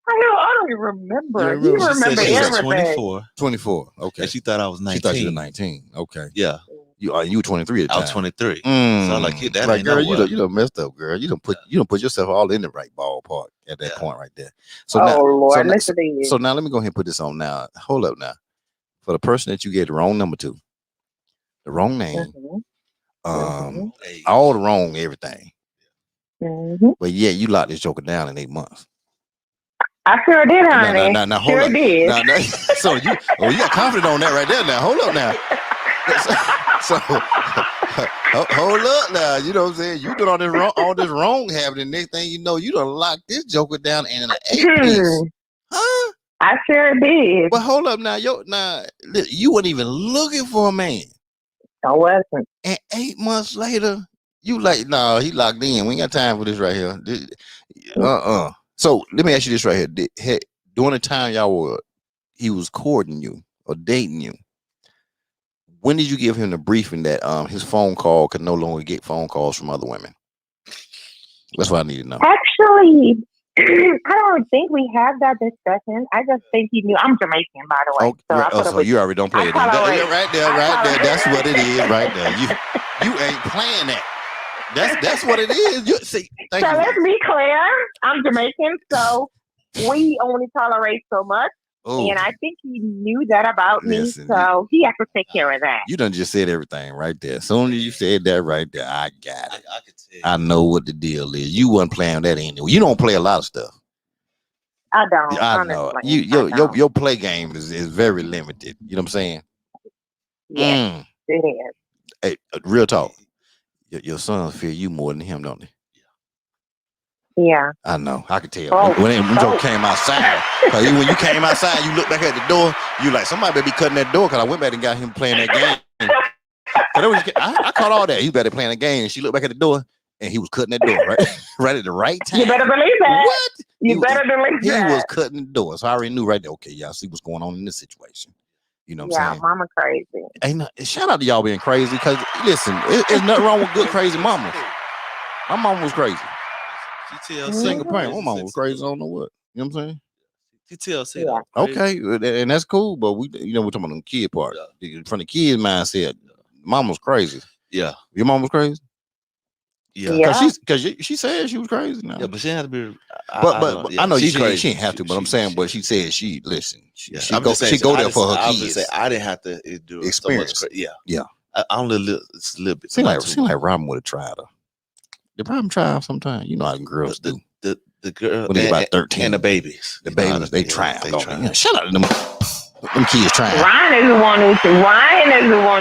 [SPEAKER 4] I don't even remember. You remember everything.
[SPEAKER 1] 24. Okay.
[SPEAKER 3] And she thought I was 19.
[SPEAKER 1] She thought you were 19. Okay.
[SPEAKER 3] Yeah.
[SPEAKER 1] You were 23 at the time.
[SPEAKER 3] I was 23. So I'm like, that ain't
[SPEAKER 1] girl,
[SPEAKER 3] no
[SPEAKER 1] you done messed up, girl. You done put yourself all in the right ballpark at that point right there. So
[SPEAKER 4] Lord,
[SPEAKER 1] so now let me go ahead and put this on now. Hold up now. For the person that you gave the wrong number to, the wrong name, all the wrong everything. But yeah, you locked this joker down in 8 months.
[SPEAKER 4] I sure did, honey.
[SPEAKER 1] Now, hold up.
[SPEAKER 4] Did.
[SPEAKER 1] So you got confident on that right there. Now, hold up now. So hold up now. You know what I'm saying? You done all this wrong happening. Next thing you know, you done locked this joker down in an 8-piece. Huh?
[SPEAKER 4] I sure did.
[SPEAKER 1] But hold up now. You weren't even looking for a man.
[SPEAKER 4] I wasn't.
[SPEAKER 1] And 8 months later, you like, nah, he locked in. We ain't got time for this right here. So let me ask you this right here. During the time he was courting you or dating you, when did you give him the briefing that his phone call could no longer get phone calls from other women? That's what I need to know.
[SPEAKER 4] Actually, I don't think we had that discussion. I just think he knew. I'm Jamaican, by the way.
[SPEAKER 1] So you already don't play it. Right there. That's what it is right there. You ain't playing that. That's what it is.
[SPEAKER 4] Let's be clear. I'm Jamaican, so we only tolerate so much. Ooh. And I think he knew that about me, so he has to take care of that.
[SPEAKER 1] You done just said everything right there. As soon as you said that right there, I got it. I could tell. I know what the deal is. You wasn't playing that anyway. You don't play a lot of stuff.
[SPEAKER 4] I don't.
[SPEAKER 1] I know. Your play game is very limited. You know what I'm saying?
[SPEAKER 4] Yeah, it is.
[SPEAKER 1] Hey, real talk. Your sons fear you more than him, don't they?
[SPEAKER 4] Yeah.
[SPEAKER 1] I know. I could tell. When Joe came outside, when you came outside, you look back at the door, you like, somebody better be cutting that door, because I went back and got him playing that game. I caught all that. He better playing the game, and she looked back at the door, and he was cutting that door, right at the right time.
[SPEAKER 4] You better believe that.
[SPEAKER 1] What?
[SPEAKER 4] You better believe that.
[SPEAKER 1] He was cutting the door, so I already knew right there, okay, y'all see what's going on in this situation. You know what I'm saying?
[SPEAKER 4] Yeah, mama crazy.
[SPEAKER 1] Shout out to y'all being crazy, because, listen, there's nothing wrong with good crazy mamas. My mama was crazy. Single parent. My mama was crazy. I don't know what. You know what I'm saying?
[SPEAKER 3] TLC.
[SPEAKER 4] Yeah.
[SPEAKER 1] Okay, and that's cool, but we're talking about the kid part. Yeah. From the kid's mindset, mom was crazy.
[SPEAKER 3] Yeah.
[SPEAKER 1] Your mom was crazy?
[SPEAKER 3] Yeah.
[SPEAKER 1] Because she said she was crazy now.
[SPEAKER 3] Yeah, but she had to be.
[SPEAKER 1] But I know she didn't have to, but I'm saying, but she said she go there for her kids.
[SPEAKER 3] I didn't have to do experience. So much, yeah. I only it's a little bit.
[SPEAKER 1] Seems like Robin would have tried her. They probably try sometime. You know how girls do.
[SPEAKER 3] The girl
[SPEAKER 1] when they about 13
[SPEAKER 3] and the babies.
[SPEAKER 1] The babies, they try. Shout out to them kids trying.
[SPEAKER 4] Ryan is the one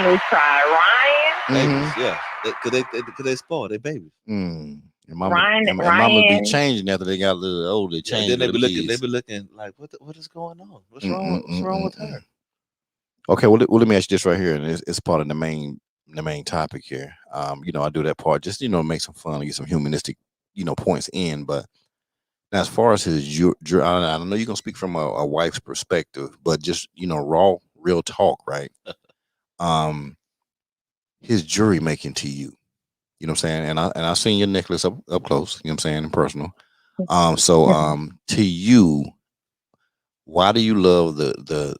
[SPEAKER 4] who tried.
[SPEAKER 3] Ryan. Yeah. Because they spoil their babies.
[SPEAKER 1] And mama be changing after they got a little older. They change.
[SPEAKER 3] Then they be looking like, what is going on? What's wrong? What's wrong with her?
[SPEAKER 1] Okay, well, let me ask you this right here, and it's part of the main topic here. I do that part just make some fun and get some humanistic points in. But now, as far as his, I know you're gonna speak from a wife's perspective, but just raw, real talk, right? His jury making to you, you know what I'm saying, and I seen your necklace up close, you know what I'm saying, in personal. To you, why do you love the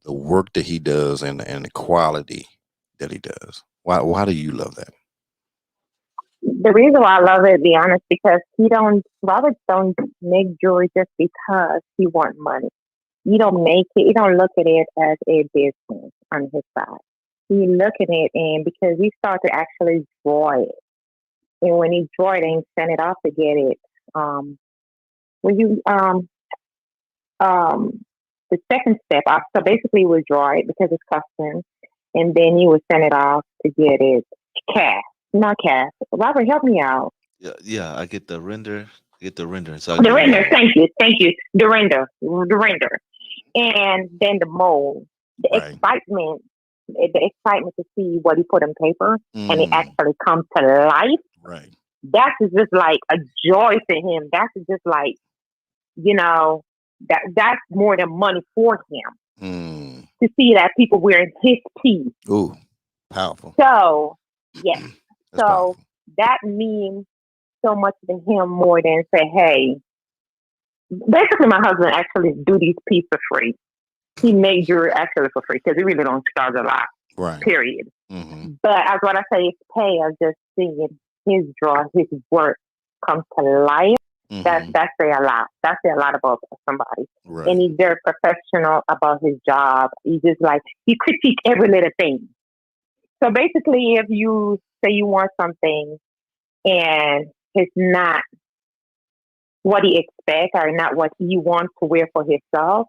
[SPEAKER 1] work that he does and the quality that he does? Why do you love that?
[SPEAKER 4] The reason why I love it, to be honest, because Robert don't make jewelry just because he wants money. You don't make it, you don't look at it as a business on his side. He look at it and because he start to actually draw it. And when he draw it and send it off to get it, the second step, so basically he would draw it because it's custom, and then he would send it off to get it cast. Not cast. Robert, help me out.
[SPEAKER 3] Yeah. I get the render. So
[SPEAKER 4] the render. Thank you. The render, and then the mold. The excitement to see what he put on paper, and it actually comes to life.
[SPEAKER 1] Right.
[SPEAKER 4] That's just like a joy to him. That's just like, that's more than money for him. To see that people wearing his piece.
[SPEAKER 1] Ooh, powerful.
[SPEAKER 4] So, yes. So
[SPEAKER 1] powerful.
[SPEAKER 4] That means so much to him more than say, hey, basically my husband actually do these pieces for free. He made jewelry actually for free because he really don't charge a lot.
[SPEAKER 1] Right.
[SPEAKER 4] Period. But as what I say, it's pay of just seeing his draw, his work come to life. That's say a lot. That's say a lot about somebody.
[SPEAKER 1] Right.
[SPEAKER 4] And he's very professional about his job. He just he critique every little thing. So basically, if you say you want something and it's not what he expects or not what he wants to wear for himself,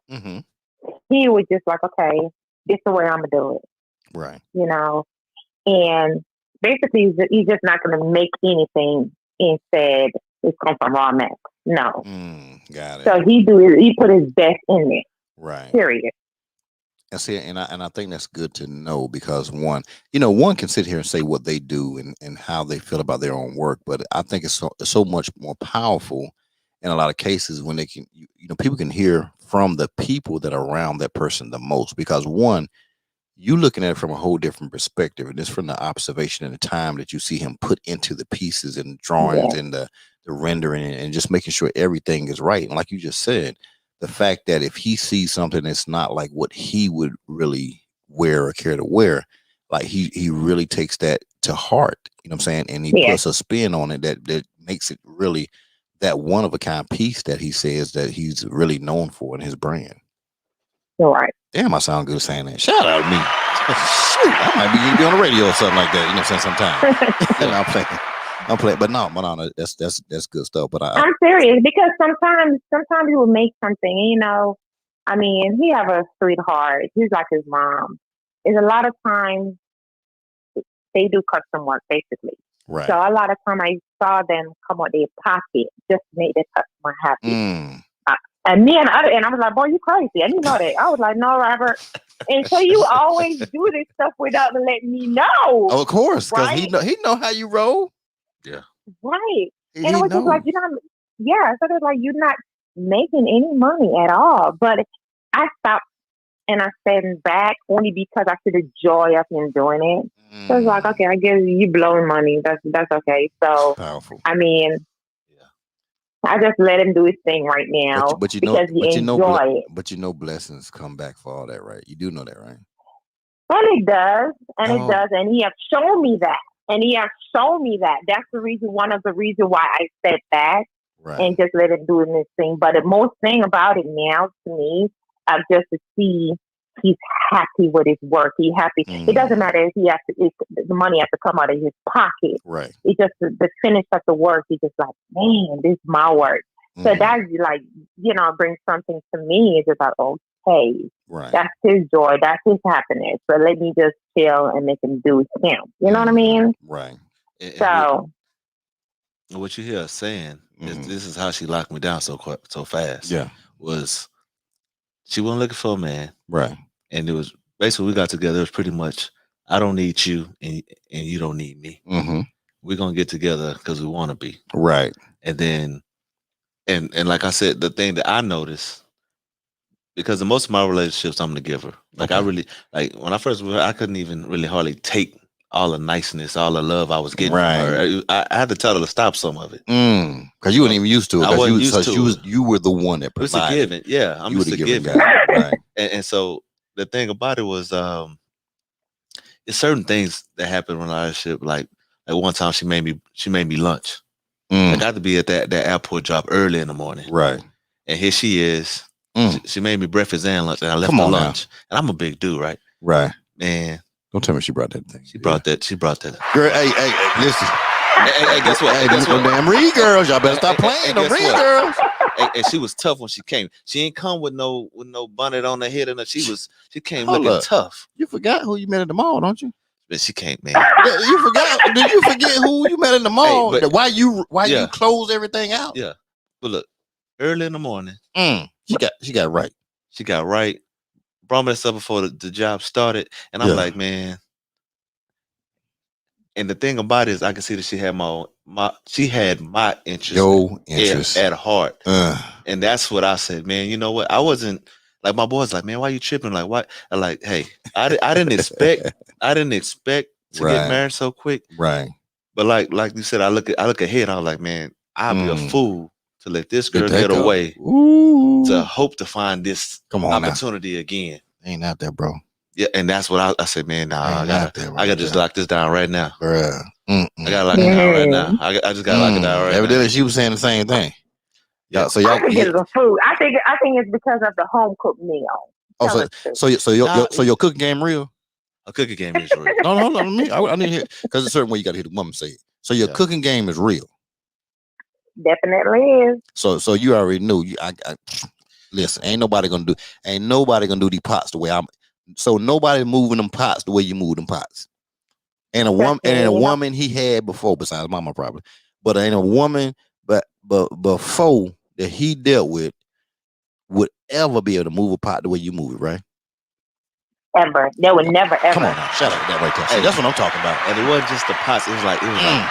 [SPEAKER 4] he was just like, okay, this is the way I'm gonna do it.
[SPEAKER 1] Right.
[SPEAKER 4] You know, and basically he's just not gonna make anything instead it's come from raw mess. No.
[SPEAKER 1] Got it.
[SPEAKER 4] So he put his best in it.
[SPEAKER 1] Right.
[SPEAKER 4] Period.
[SPEAKER 1] And see, and I think that's good to know because one can sit here and say what they do and how they feel about their own work, but I think it's so much more powerful in a lot of cases when they can, people can hear from the people that are around that person the most because one, you looking at it from a whole different perspective, and it's from the observation and the time that you see him put into the pieces and drawings and the rendering and just making sure everything is right. And like you just said, the fact that if he sees something that's not like what he would really wear or care to wear, like he really takes that to heart, you know what I'm saying? And he puts a spin on it that makes it really that one of a kind piece that he says that he's really known for in his brand.
[SPEAKER 4] You're right.
[SPEAKER 1] Damn, I sound good saying that. Shout out to me. Shoot, I might be on the radio or something like that. You know what I'm saying? Sometimes. I'm playing, but no, that's good stuff. But
[SPEAKER 4] I'm serious because sometimes he will make something. I mean, he have a sweetheart. He's like his mom. There's a lot of times they do custom work basically.
[SPEAKER 1] Right.
[SPEAKER 4] So a lot of time I saw them come out their pocket just to make the customer happy. And me and I was like, boy, you crazy. I didn't know that. I was like, no, Robert. And so you always do this stuff without letting me know.
[SPEAKER 1] Oh, of course, because
[SPEAKER 4] right?
[SPEAKER 1] he know how you roll.
[SPEAKER 3] Yeah.
[SPEAKER 4] Right. And it was just like, so it was like, you're not making any money at all. But I stopped and I sat back only because I see the joy of him doing it. So it's like, okay, I guess you blowing money. That's okay. So,
[SPEAKER 1] powerful.
[SPEAKER 4] I mean, I just let him do his thing right now because he enjoy it.
[SPEAKER 1] But blessings come back for all that, right? You do know that, right?
[SPEAKER 4] And it does, and he has shown me that. That's the reason, one of the reasons why I stepped back and just let him do his thing. But the most thing about it now to me, just to see he's happy with his work. He's happy. It doesn't matter if the money has to come out of his pocket.
[SPEAKER 1] Right.
[SPEAKER 4] It's just the finish of the work. He's just like, man, this is my work. So that's like, brings something to me. It's just like, okay, that's his joy. That's his happiness. So let me just chill and make him do him. You know what I mean?
[SPEAKER 1] Right.
[SPEAKER 4] So
[SPEAKER 3] what you hear us saying is this is how she locked me down so fast.
[SPEAKER 1] Yeah.
[SPEAKER 3] Was she wasn't looking for a man.
[SPEAKER 1] Right.
[SPEAKER 3] And it was basically we got together. It was pretty much, I don't need you and you don't need me. We're gonna get together because we want to be.
[SPEAKER 1] Right.
[SPEAKER 3] And then and like I said, the thing that I noticed, because in most of my relationships, I'm the giver. Like I really when I first I couldn't even really hardly take all the niceness, all the love I was getting.
[SPEAKER 1] Right.
[SPEAKER 3] I had to tell her to stop some of it.
[SPEAKER 1] Because you weren't even used to it.
[SPEAKER 3] I wasn't used to it.
[SPEAKER 1] You were the one that provided.
[SPEAKER 3] It was a given. Yeah, I'm just a given.
[SPEAKER 1] Right.
[SPEAKER 3] And so the thing about it was, it's certain things that happen in a relationship. Like one time she made me lunch. I got to be at that airport drop early in the morning.
[SPEAKER 1] Right.
[SPEAKER 3] And here she is. She made me breakfast and lunch, and I left for lunch. And I'm a big dude, right?
[SPEAKER 1] Right.
[SPEAKER 3] Man.
[SPEAKER 1] Don't tell me she brought that thing.
[SPEAKER 3] She brought that.
[SPEAKER 1] Girl, hey, listen.
[SPEAKER 3] Hey, guess what?
[SPEAKER 1] Hey, these damn Reed girls. Y'all better stop playing. The Reed girls.
[SPEAKER 3] And she was tough when she came. She ain't come with no bonnet on her head, and she came looking tough.
[SPEAKER 1] You forgot who you met at the mall, don't you?
[SPEAKER 3] But she can't, man.
[SPEAKER 1] Yeah, you forgot? Did you forget who you met in the mall? Hey, why you close everything out?
[SPEAKER 3] Yeah. But look, early in the morning,
[SPEAKER 1] she got right.
[SPEAKER 3] She got right. Brought me this up before the job started, and I'm like, man. And the thing about it is, I can see that she had my interest,
[SPEAKER 1] your interest
[SPEAKER 3] at heart, and that's what I said, man. You know what? I wasn't like my boy's like, man, why you tripping? Like, what? I'm like, hey, I didn't expect to get married so quick,
[SPEAKER 1] right?
[SPEAKER 3] But like you said, I look ahead. I was like, man, I'll be a fool to let this girl get away to hope to find this opportunity again.
[SPEAKER 1] Ain't out there, bro.
[SPEAKER 3] Yeah, and that's what I said, man. Nah, I gotta just lock this down right now,
[SPEAKER 1] bruh.
[SPEAKER 3] I gotta lock it down right now. I just gotta lock it down right now.
[SPEAKER 1] Evidently, she was saying the same thing.
[SPEAKER 4] Yeah, so y'all. I think it's the food. I think it's because of the home cooked meal.
[SPEAKER 1] Oh, so your cooking game real?
[SPEAKER 3] A cooking game is real.
[SPEAKER 1] No, hold on. I need to hear because there's a certain way you got to hear the woman say it. So your cooking game is real.
[SPEAKER 4] Definitely is.
[SPEAKER 1] So you already knew. I listen. Ain't nobody gonna do these pots the way I'm. So nobody moving them pots the way you move them pots. And a woman he had before, besides mama probably, but ain't a woman, but before that he dealt with would ever be able to move a pot the way you move it, right?
[SPEAKER 4] Ever. They would never ever.
[SPEAKER 1] Come on now, shout out to that right there. See, that's what I'm talking about.
[SPEAKER 3] And it wasn't just the pots; it was like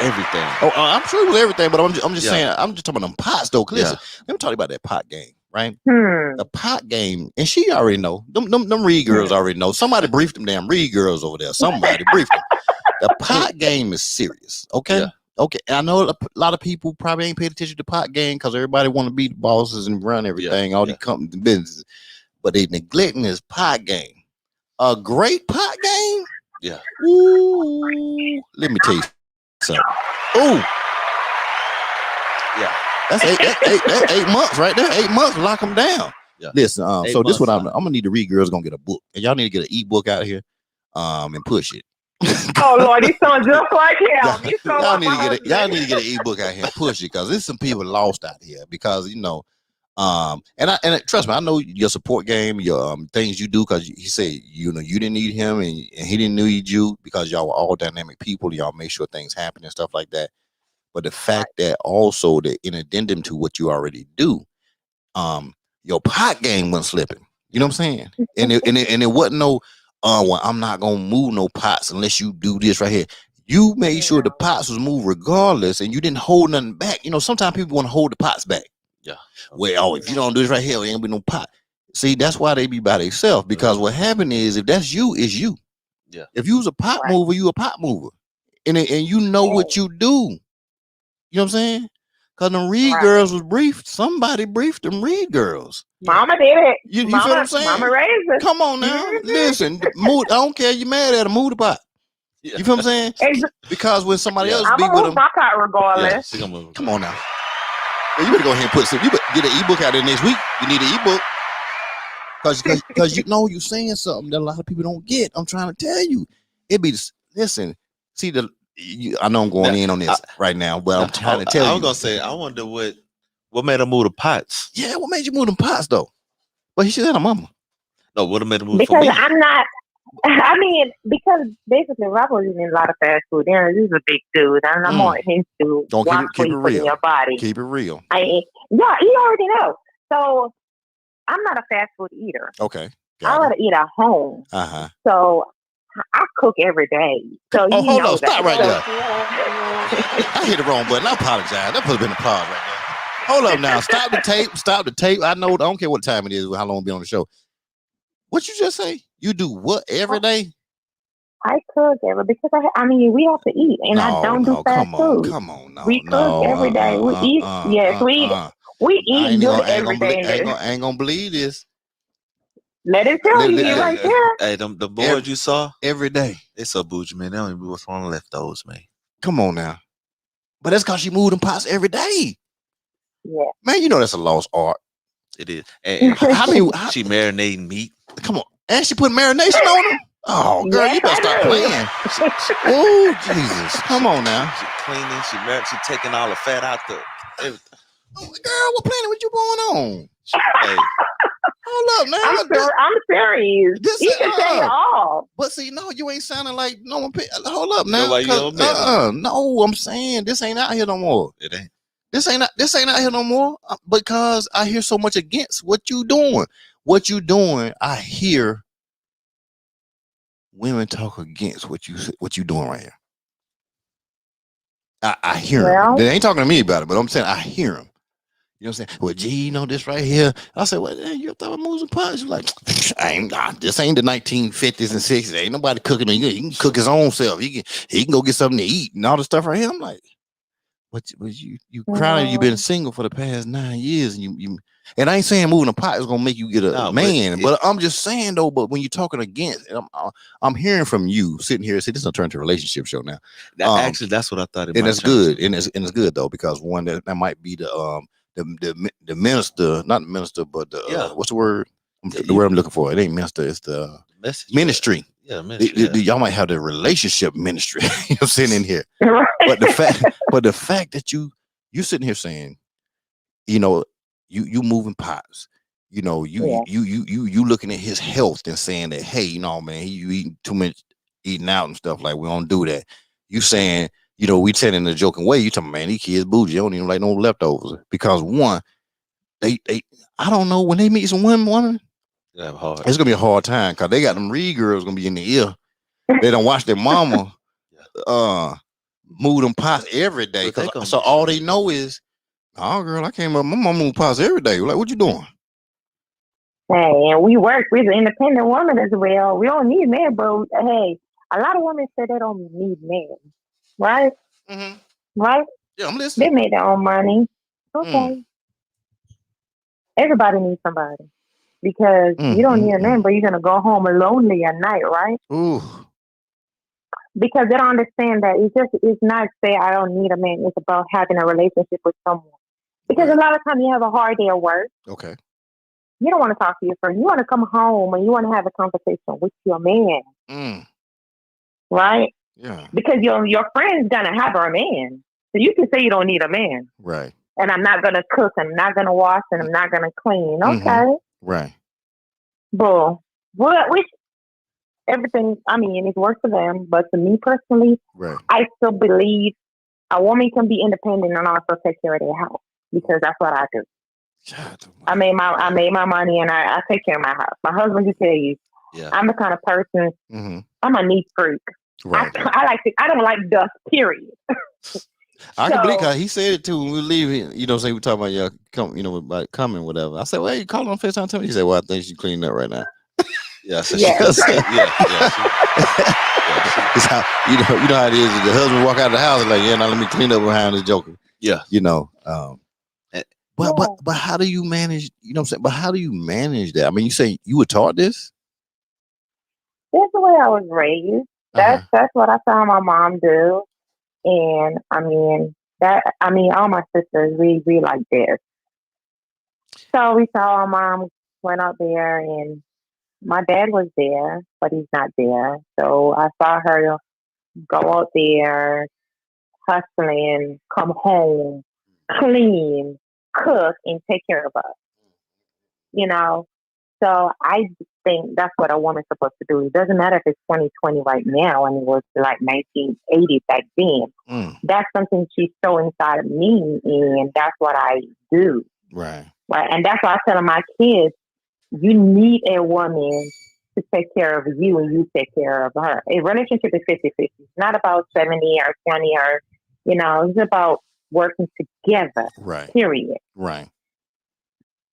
[SPEAKER 3] everything.
[SPEAKER 1] Oh, I'm sure it was everything, but I'm just saying. I'm just talking about them pots though. Listen, let me talk about that pot game, right? The pot game, and she already know. Them Reed girls already know. Somebody briefed them damn Reed girls over there. Somebody briefed them. The pot game is serious, okay? Yeah. Okay, and I know a lot of people probably ain't paid attention to the pot game because everybody want to be the bosses and run everything, all these companies and businesses, but they neglecting this pot game. A great pot game?
[SPEAKER 3] Yeah.
[SPEAKER 1] Ooh, let me tell you something. Ooh.
[SPEAKER 3] Yeah.
[SPEAKER 1] That's 8 months right there. 8 months, lock them down. Yeah. Listen, so this what I'm gonna need the Reed girls gonna get a book. And y'all need to get an ebook out here and push it.
[SPEAKER 4] Oh Lord, he sounds just like him.
[SPEAKER 1] Y'all need to get an ebook out here and push it because there's some people lost out here because and trust me, I know your support game, your things you do because he said you didn't need him and he didn't need you because y'all were all dynamic people. Y'all make sure things happen and stuff like that. But the fact that also that in addendum to what you already do, your pot game wasn't slipping. You know what I'm saying? And it wasn't no. Well, I'm not gonna move no pots unless you do this right here. You made sure the pots was moved regardless, and you didn't hold nothing back. Sometimes people want to hold the pots back.
[SPEAKER 3] Yeah.
[SPEAKER 1] Well, if you don't do this right here, there ain't gonna be no pot. See, that's why they be by themselves because what happened is if that's you, it's you.
[SPEAKER 3] Yeah.
[SPEAKER 1] If you was a pot mover, you a pot mover, and you know what you do. You know what I'm saying? Because the Reed girls was briefed. Somebody briefed them Reed girls.
[SPEAKER 4] Mama did it.
[SPEAKER 1] You feel what I'm saying?
[SPEAKER 4] Mama raised it.
[SPEAKER 1] Come on now. Listen, I don't care. You mad at her, move the pot. You feel what I'm saying? Because when somebody else be with them.
[SPEAKER 4] My pot regardless.
[SPEAKER 1] Come on now. Well, you better go ahead and put some. You better get an ebook out there next week. You need an ebook. Because you know you're saying something that a lot of people don't get. I'm trying to tell you. Listen, see I know I'm going in on this right now, but I'm trying to tell you.
[SPEAKER 3] I was gonna say, I wonder what made her move the pots.
[SPEAKER 1] Yeah, what made you move them pots though? Well, he should have a mama.
[SPEAKER 3] No, what made her move
[SPEAKER 4] because
[SPEAKER 3] for me?
[SPEAKER 4] I'm not. I mean, because basically, Rob was eating a lot of fast food. This is a big dude, and I'm more into
[SPEAKER 1] keep it real.
[SPEAKER 4] In your body.
[SPEAKER 1] Keep it real.
[SPEAKER 4] You already know. So I'm not a fast food eater.
[SPEAKER 1] Okay,
[SPEAKER 4] I want to eat at home. So I cook every day. So
[SPEAKER 1] hold on, stop right there. I hit the wrong button. I apologize. That could have been a pause right there. Hold up now. Stop the tape. I don't care what time it is, how long we'll be on the show. What you just say? You do what every day?
[SPEAKER 4] I cook because we have to eat, and I don't do fast food.
[SPEAKER 1] Come on,
[SPEAKER 4] we cook every day. We eat. Yes, we eat good every day.
[SPEAKER 1] I ain't gonna believe this.
[SPEAKER 4] Let it tell you right there.
[SPEAKER 3] Hey, the boards you saw
[SPEAKER 1] every day.
[SPEAKER 3] They so bougie, man. They don't even what's on left those, man.
[SPEAKER 1] Come on now. But that's because she moved them pots every day.
[SPEAKER 4] Yeah.
[SPEAKER 1] Man, that's a lost art.
[SPEAKER 3] It is. And she marinating meat.
[SPEAKER 1] Come on. And she put marination on them? Oh, girl, you better stop playing. Oh, Jesus. Come on now.
[SPEAKER 3] She cleaning. She taking all the fat out the everything.
[SPEAKER 1] Oh, girl, what planet with you going on? Hey. Hold up now.
[SPEAKER 4] I'm serious. You can say it all.
[SPEAKER 1] But see, no, you ain't sounding like no one. Hold up now.
[SPEAKER 3] No,
[SPEAKER 1] I'm saying this ain't out here no more.
[SPEAKER 3] It ain't.
[SPEAKER 1] This ain't out here no more because I hear so much against what you doing. What you doing? I hear women talk against what you doing right here. I hear them. They ain't talking to me about it, but I'm saying I hear them. You know what I'm saying? Well, gee, this right here. I said, well, you thought moves and pots. You're like, this ain't the 1950s and 60s. Ain't nobody cooking. He can cook his own self. He can go get something to eat and all this stuff right here. I'm like, what you crying? You've been single for the past 9 years, and you and I ain't saying moving a pot is gonna make you get a man, but I'm just saying though. But when you're talking against, I'm hearing from you sitting here. See, this is gonna turn to a relationship show now.
[SPEAKER 3] Actually, that's what I thought.
[SPEAKER 1] And it's good, and it's good though because one that might be the minister, not the minister, but what's the word? The word I'm looking for. It ain't minister. It's the ministry.
[SPEAKER 3] Yeah, ministry.
[SPEAKER 1] Y'all might have the relationship ministry. You know what I'm saying in here.
[SPEAKER 4] Right.
[SPEAKER 1] But the fact that you sitting here saying, you know, you moving pots, you know, you looking at his health and saying that, hey, you know, man, you eating too much, eating out and stuff, like we don't do that. You saying, you know, we saying in a joking way, you talking, man, these kids bougie, they don't even like no leftovers, because one, they I don't know, when they meet some women, it's gonna be a hard time, because they got them Reed girls gonna be in the ear. They don't watch their mama move them pots every day. So all they know is, oh girl, I came up, my mama move pots every day. Like, what you doing?
[SPEAKER 4] Hey, and we work with an independent woman as well. We don't need men, but hey, a lot of women say they don't need men, right?
[SPEAKER 1] Mm-hmm.
[SPEAKER 4] Right?
[SPEAKER 1] Yeah, I'm listening.
[SPEAKER 4] They made their own money. Okay. Everybody needs somebody, because you don't need a man, but you're gonna go home lonely at night, right?
[SPEAKER 1] Ooh.
[SPEAKER 4] Because they don't understand that it's not say I don't need a man. It's about having a relationship with someone. Because a lot of times you have a hard day at work.
[SPEAKER 1] Okay.
[SPEAKER 4] You don't want to talk to your friend. You want to come home and you want to have a conversation with your man. Right?
[SPEAKER 1] Yeah.
[SPEAKER 4] Because your friend's gonna have a man. So you can say you don't need a man.
[SPEAKER 1] Right.
[SPEAKER 4] And I'm not gonna cook, I'm not gonna wash, and I'm not gonna clean. Okay.
[SPEAKER 1] Right.
[SPEAKER 4] But which everything, I mean, it works for them, but to me personally, I still believe a woman can be independent and also take care of their house, because that's what I do. I made my money and I take care of my house. My husband can tell you, I'm the kind of person, I'm a neat freak. Right. I don't like dust, period.
[SPEAKER 1] I can believe, because he said it too when we were leaving. You know, say we talking about about coming, whatever. I said, well, you called on FaceTime, tell me. He said, well, I think she's cleaning up right now. Yeah, so
[SPEAKER 4] yeah.
[SPEAKER 1] It's how, you know how it is. The husband walk out of the house and like, yeah, now let me clean up behind this joker.
[SPEAKER 3] Yeah,
[SPEAKER 1] you know. But how do you manage? You know what I'm saying? But how do you manage that? I mean, you say you were taught this.
[SPEAKER 4] That's the way I was raised. That's what I saw my mom do, and all my sisters we like this. So we saw our mom went out there, and my dad was there, but he's not there. So I saw her go out there, hustling, come home, clean, cook, and take care of us. You know, so I think that's what a woman's supposed to do. It doesn't matter if it's 2020 right now and it was like 1980 back then. That's something she's so inside of me, and that's what I do.
[SPEAKER 1] Right.
[SPEAKER 4] And that's why I tell my kids, you need a woman to take care of you and you take care of her. A relationship is 50-50. It's not about 70 or 20 or, it's about working together.
[SPEAKER 1] Right.
[SPEAKER 4] Period.
[SPEAKER 1] Right.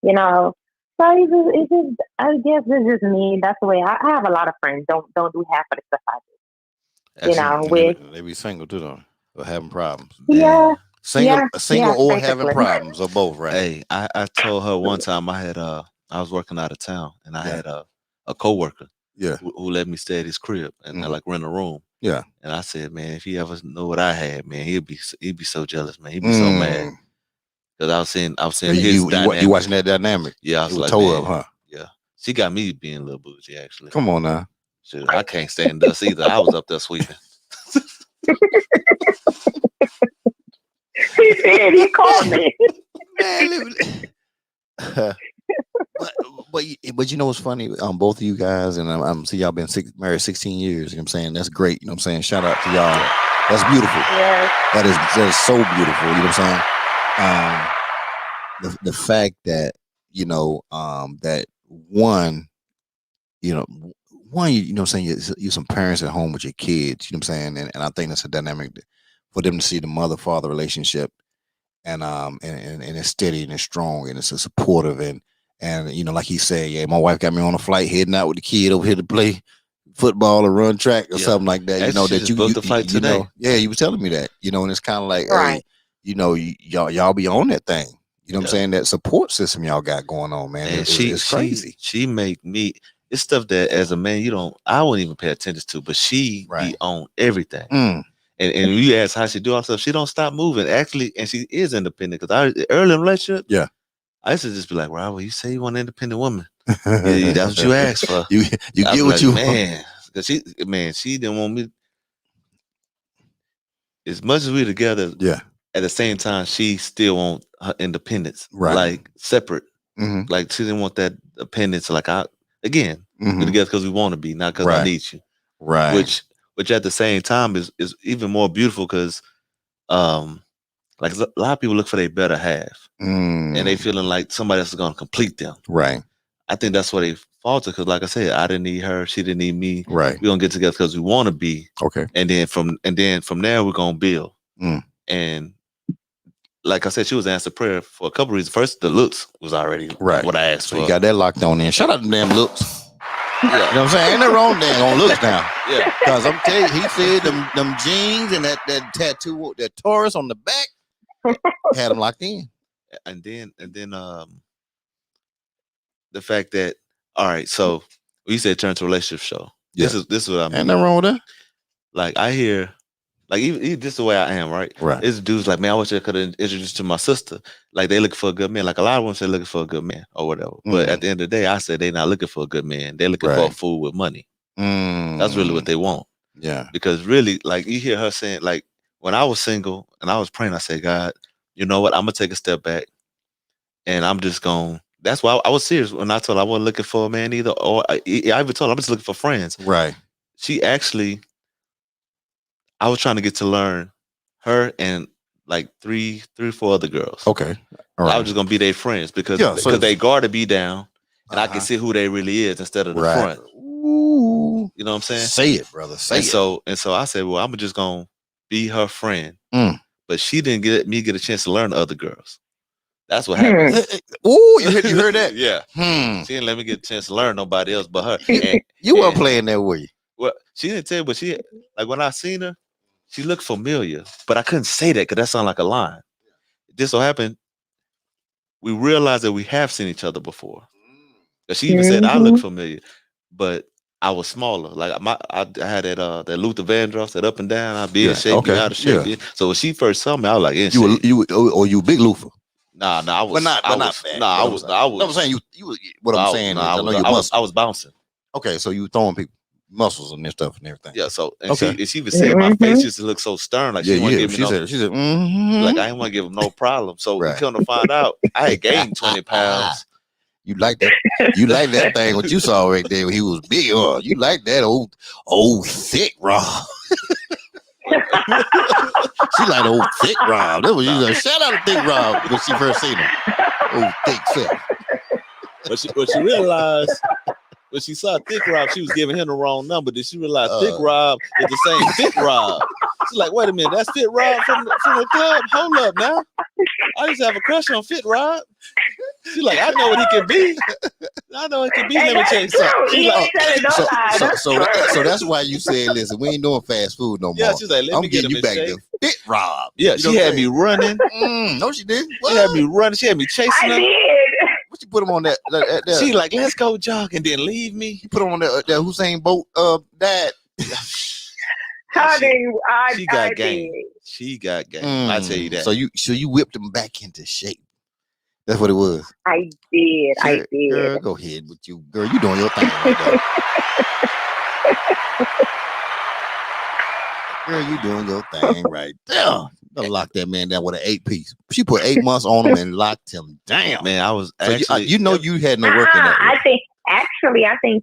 [SPEAKER 4] So it's just, I guess this is me. That's the way I have a lot of friends. Don't do half of the stuff I do.
[SPEAKER 1] They be single too, though, or having problems.
[SPEAKER 4] Yeah.
[SPEAKER 1] Single or having problems, or both, right?
[SPEAKER 3] Hey, I told her one time I was working out of town, and I had a coworker who let me stay at his crib and like rent a room.
[SPEAKER 1] Yeah.
[SPEAKER 3] And I said, man, if he ever know what I had, man, he'd be so jealous, man. He'd be so mad. Because I was seeing his dynamic.
[SPEAKER 1] You watching that dynamic?
[SPEAKER 3] Yeah, I was like,
[SPEAKER 1] toe up, huh?
[SPEAKER 3] Yeah. She got me being a little bougie, actually.
[SPEAKER 1] Come on now.
[SPEAKER 3] Shit, I can't stand dust either. I was up there sweeping.
[SPEAKER 4] He said he called me.
[SPEAKER 1] Man, but you know what's funny? Both of you guys, and I'm see y'all been married 16 years. You know what I'm saying? That's great. You know what I'm saying? Shout out to y'all. That's beautiful.
[SPEAKER 4] Yes.
[SPEAKER 1] That is so beautiful. You know what I'm saying? The fact that that one, you know what I'm saying, you're some parents at home with your kids, you know what I'm saying, and I think that's a dynamic for them to see the mother-father relationship, and it's steady and it's strong and it's a supportive, and like he said, yeah, my wife got me on a flight heading out with the kid over here to play football or run track or something like that. That you booked the flight today. Yeah, you were telling me that, and it's kind of like, hey, y'all be on that thing. You know what I'm saying? That support system y'all got going on, man. It's crazy.
[SPEAKER 3] She make me, it's stuff that as a man I wouldn't even pay attention to, but she be on everything. And you ask how she do all stuff, she don't stop moving. Actually, and she is independent, because early in the relationship, I used to just be like, Robert, you say you want an independent woman. Yeah, that's what you asked for.
[SPEAKER 1] You get what you want.
[SPEAKER 3] Man, because she didn't want me. As much as we together, at the same time, she still want her independence, like separate. Like she didn't want that dependence. Like we're together because we want to be, not because I need you. Right. Which at the same time is even more beautiful because, like a lot of people look for their better half, and they feeling like somebody else is gonna complete them. Right. I think that's where they falter because, like I said, I didn't need her, she didn't need me. Right. We're gonna get together because we want to be. Okay. And then from there we're gonna build. And like I said, she was answering prayer for a couple reasons. First, the looks was already what I asked for.
[SPEAKER 1] You got that locked on in. Shout out to them looks. You know what I'm saying? Ain't nothing wrong there on looks now. Yeah. Because I'm telling you, he said them jeans and that tattoo, that Taurus on the back, had him locked in.
[SPEAKER 3] And then the fact that, all right, so we said turn to a relationship show. This is what I mean.
[SPEAKER 1] Ain't nothing wrong with that.
[SPEAKER 3] Like I hear, like even this is the way I am, right? Right. It's dudes like, man, I wish I could have introduced you to my sister. Like they looking for a good man. Like a lot of women say looking for a good man or whatever. But at the end of the day, I said they not looking for a good man. They're looking for a fool with money. That's really what they want. Yeah. Because really, like you hear her saying, like when I was single and I was praying, I said, God, you know what? I'm gonna take a step back, and I'm just gonna. That's why I was serious when I told her I wasn't looking for a man either. Or I even told her I'm just looking for friends. Right. She actually. I was trying to get to learn her and like three, 4 other girls. Okay. All right. I was just gonna be their friends because they guard to be down and I can see who they really is instead of the front. Ooh. You know what I'm saying?
[SPEAKER 1] Say it, brother. Say it.
[SPEAKER 3] And so I said, well, I'm just gonna be her friend. But she didn't get a chance to learn the other girls. That's what happened.
[SPEAKER 1] Ooh, you heard that?
[SPEAKER 3] Yeah. She didn't let me get a chance to learn nobody else but her.
[SPEAKER 1] You weren't playing that, were you?
[SPEAKER 3] Well, she didn't tell you, but she like when I seen her. She looked familiar, but I couldn't say that because that sounded like a line. This so happened. We realized that we have seen each other before. She even said I look familiar, but I was smaller. Like I had that Luther Vandross, that up and down. I'd be in shape, be out of shape. Yeah. So when she first saw me, I was like,
[SPEAKER 1] you big Luther?
[SPEAKER 3] Nah, I was.
[SPEAKER 1] But not fat. I was. I'm saying you. What I'm saying is, I
[SPEAKER 3] was bouncing.
[SPEAKER 1] Okay, so you throwing people. Muscles and this stuff and everything.
[SPEAKER 3] Yeah, so she was saying my face used to look so stern, like she didn't want to give me
[SPEAKER 1] she said,
[SPEAKER 3] like I didn't want to give him no problem. So we come to find out I had gained 20 pounds.
[SPEAKER 1] You like that? You like that thing? What you saw right there when he was big? You like that old thick Rob? She like old thick Rob. That was shout out to Thick Rob when she first seen him. Old thick thick.
[SPEAKER 3] But she realized. When she saw Thick Rob, she was giving him the wrong number. Did she realize Thick Rob is the same Fit Rob? She's like, wait a minute, that's Fit Rob from the club? Hold up now. I used to have a crush on Fit Rob. She's like, I know what he can be. I know what he can be. Let me tell you something.
[SPEAKER 1] So that's why you said, listen, we ain't doing fast food no more.
[SPEAKER 3] Yeah, she's like, let me get
[SPEAKER 1] you back to Fit Rob.
[SPEAKER 3] Yeah, she had me running.
[SPEAKER 1] No, she didn't.
[SPEAKER 3] She had me running. She had me chasing her.
[SPEAKER 1] What you put him on that?
[SPEAKER 3] She like, let's go jog and then leave me.
[SPEAKER 1] You put him on that Hussein Bolt dad.
[SPEAKER 3] She got game. She got game. I tell you that.
[SPEAKER 1] So you whipped him back into shape. That's what it was.
[SPEAKER 4] I did. I did.
[SPEAKER 1] Girl, go ahead with you, girl. You doing your thing right there. Girl, you doing your thing right there. Lock that man down with an 8-piece. She put 8 months on him and locked him down.
[SPEAKER 3] Man, I was actually.
[SPEAKER 1] You had no work in that.
[SPEAKER 4] I think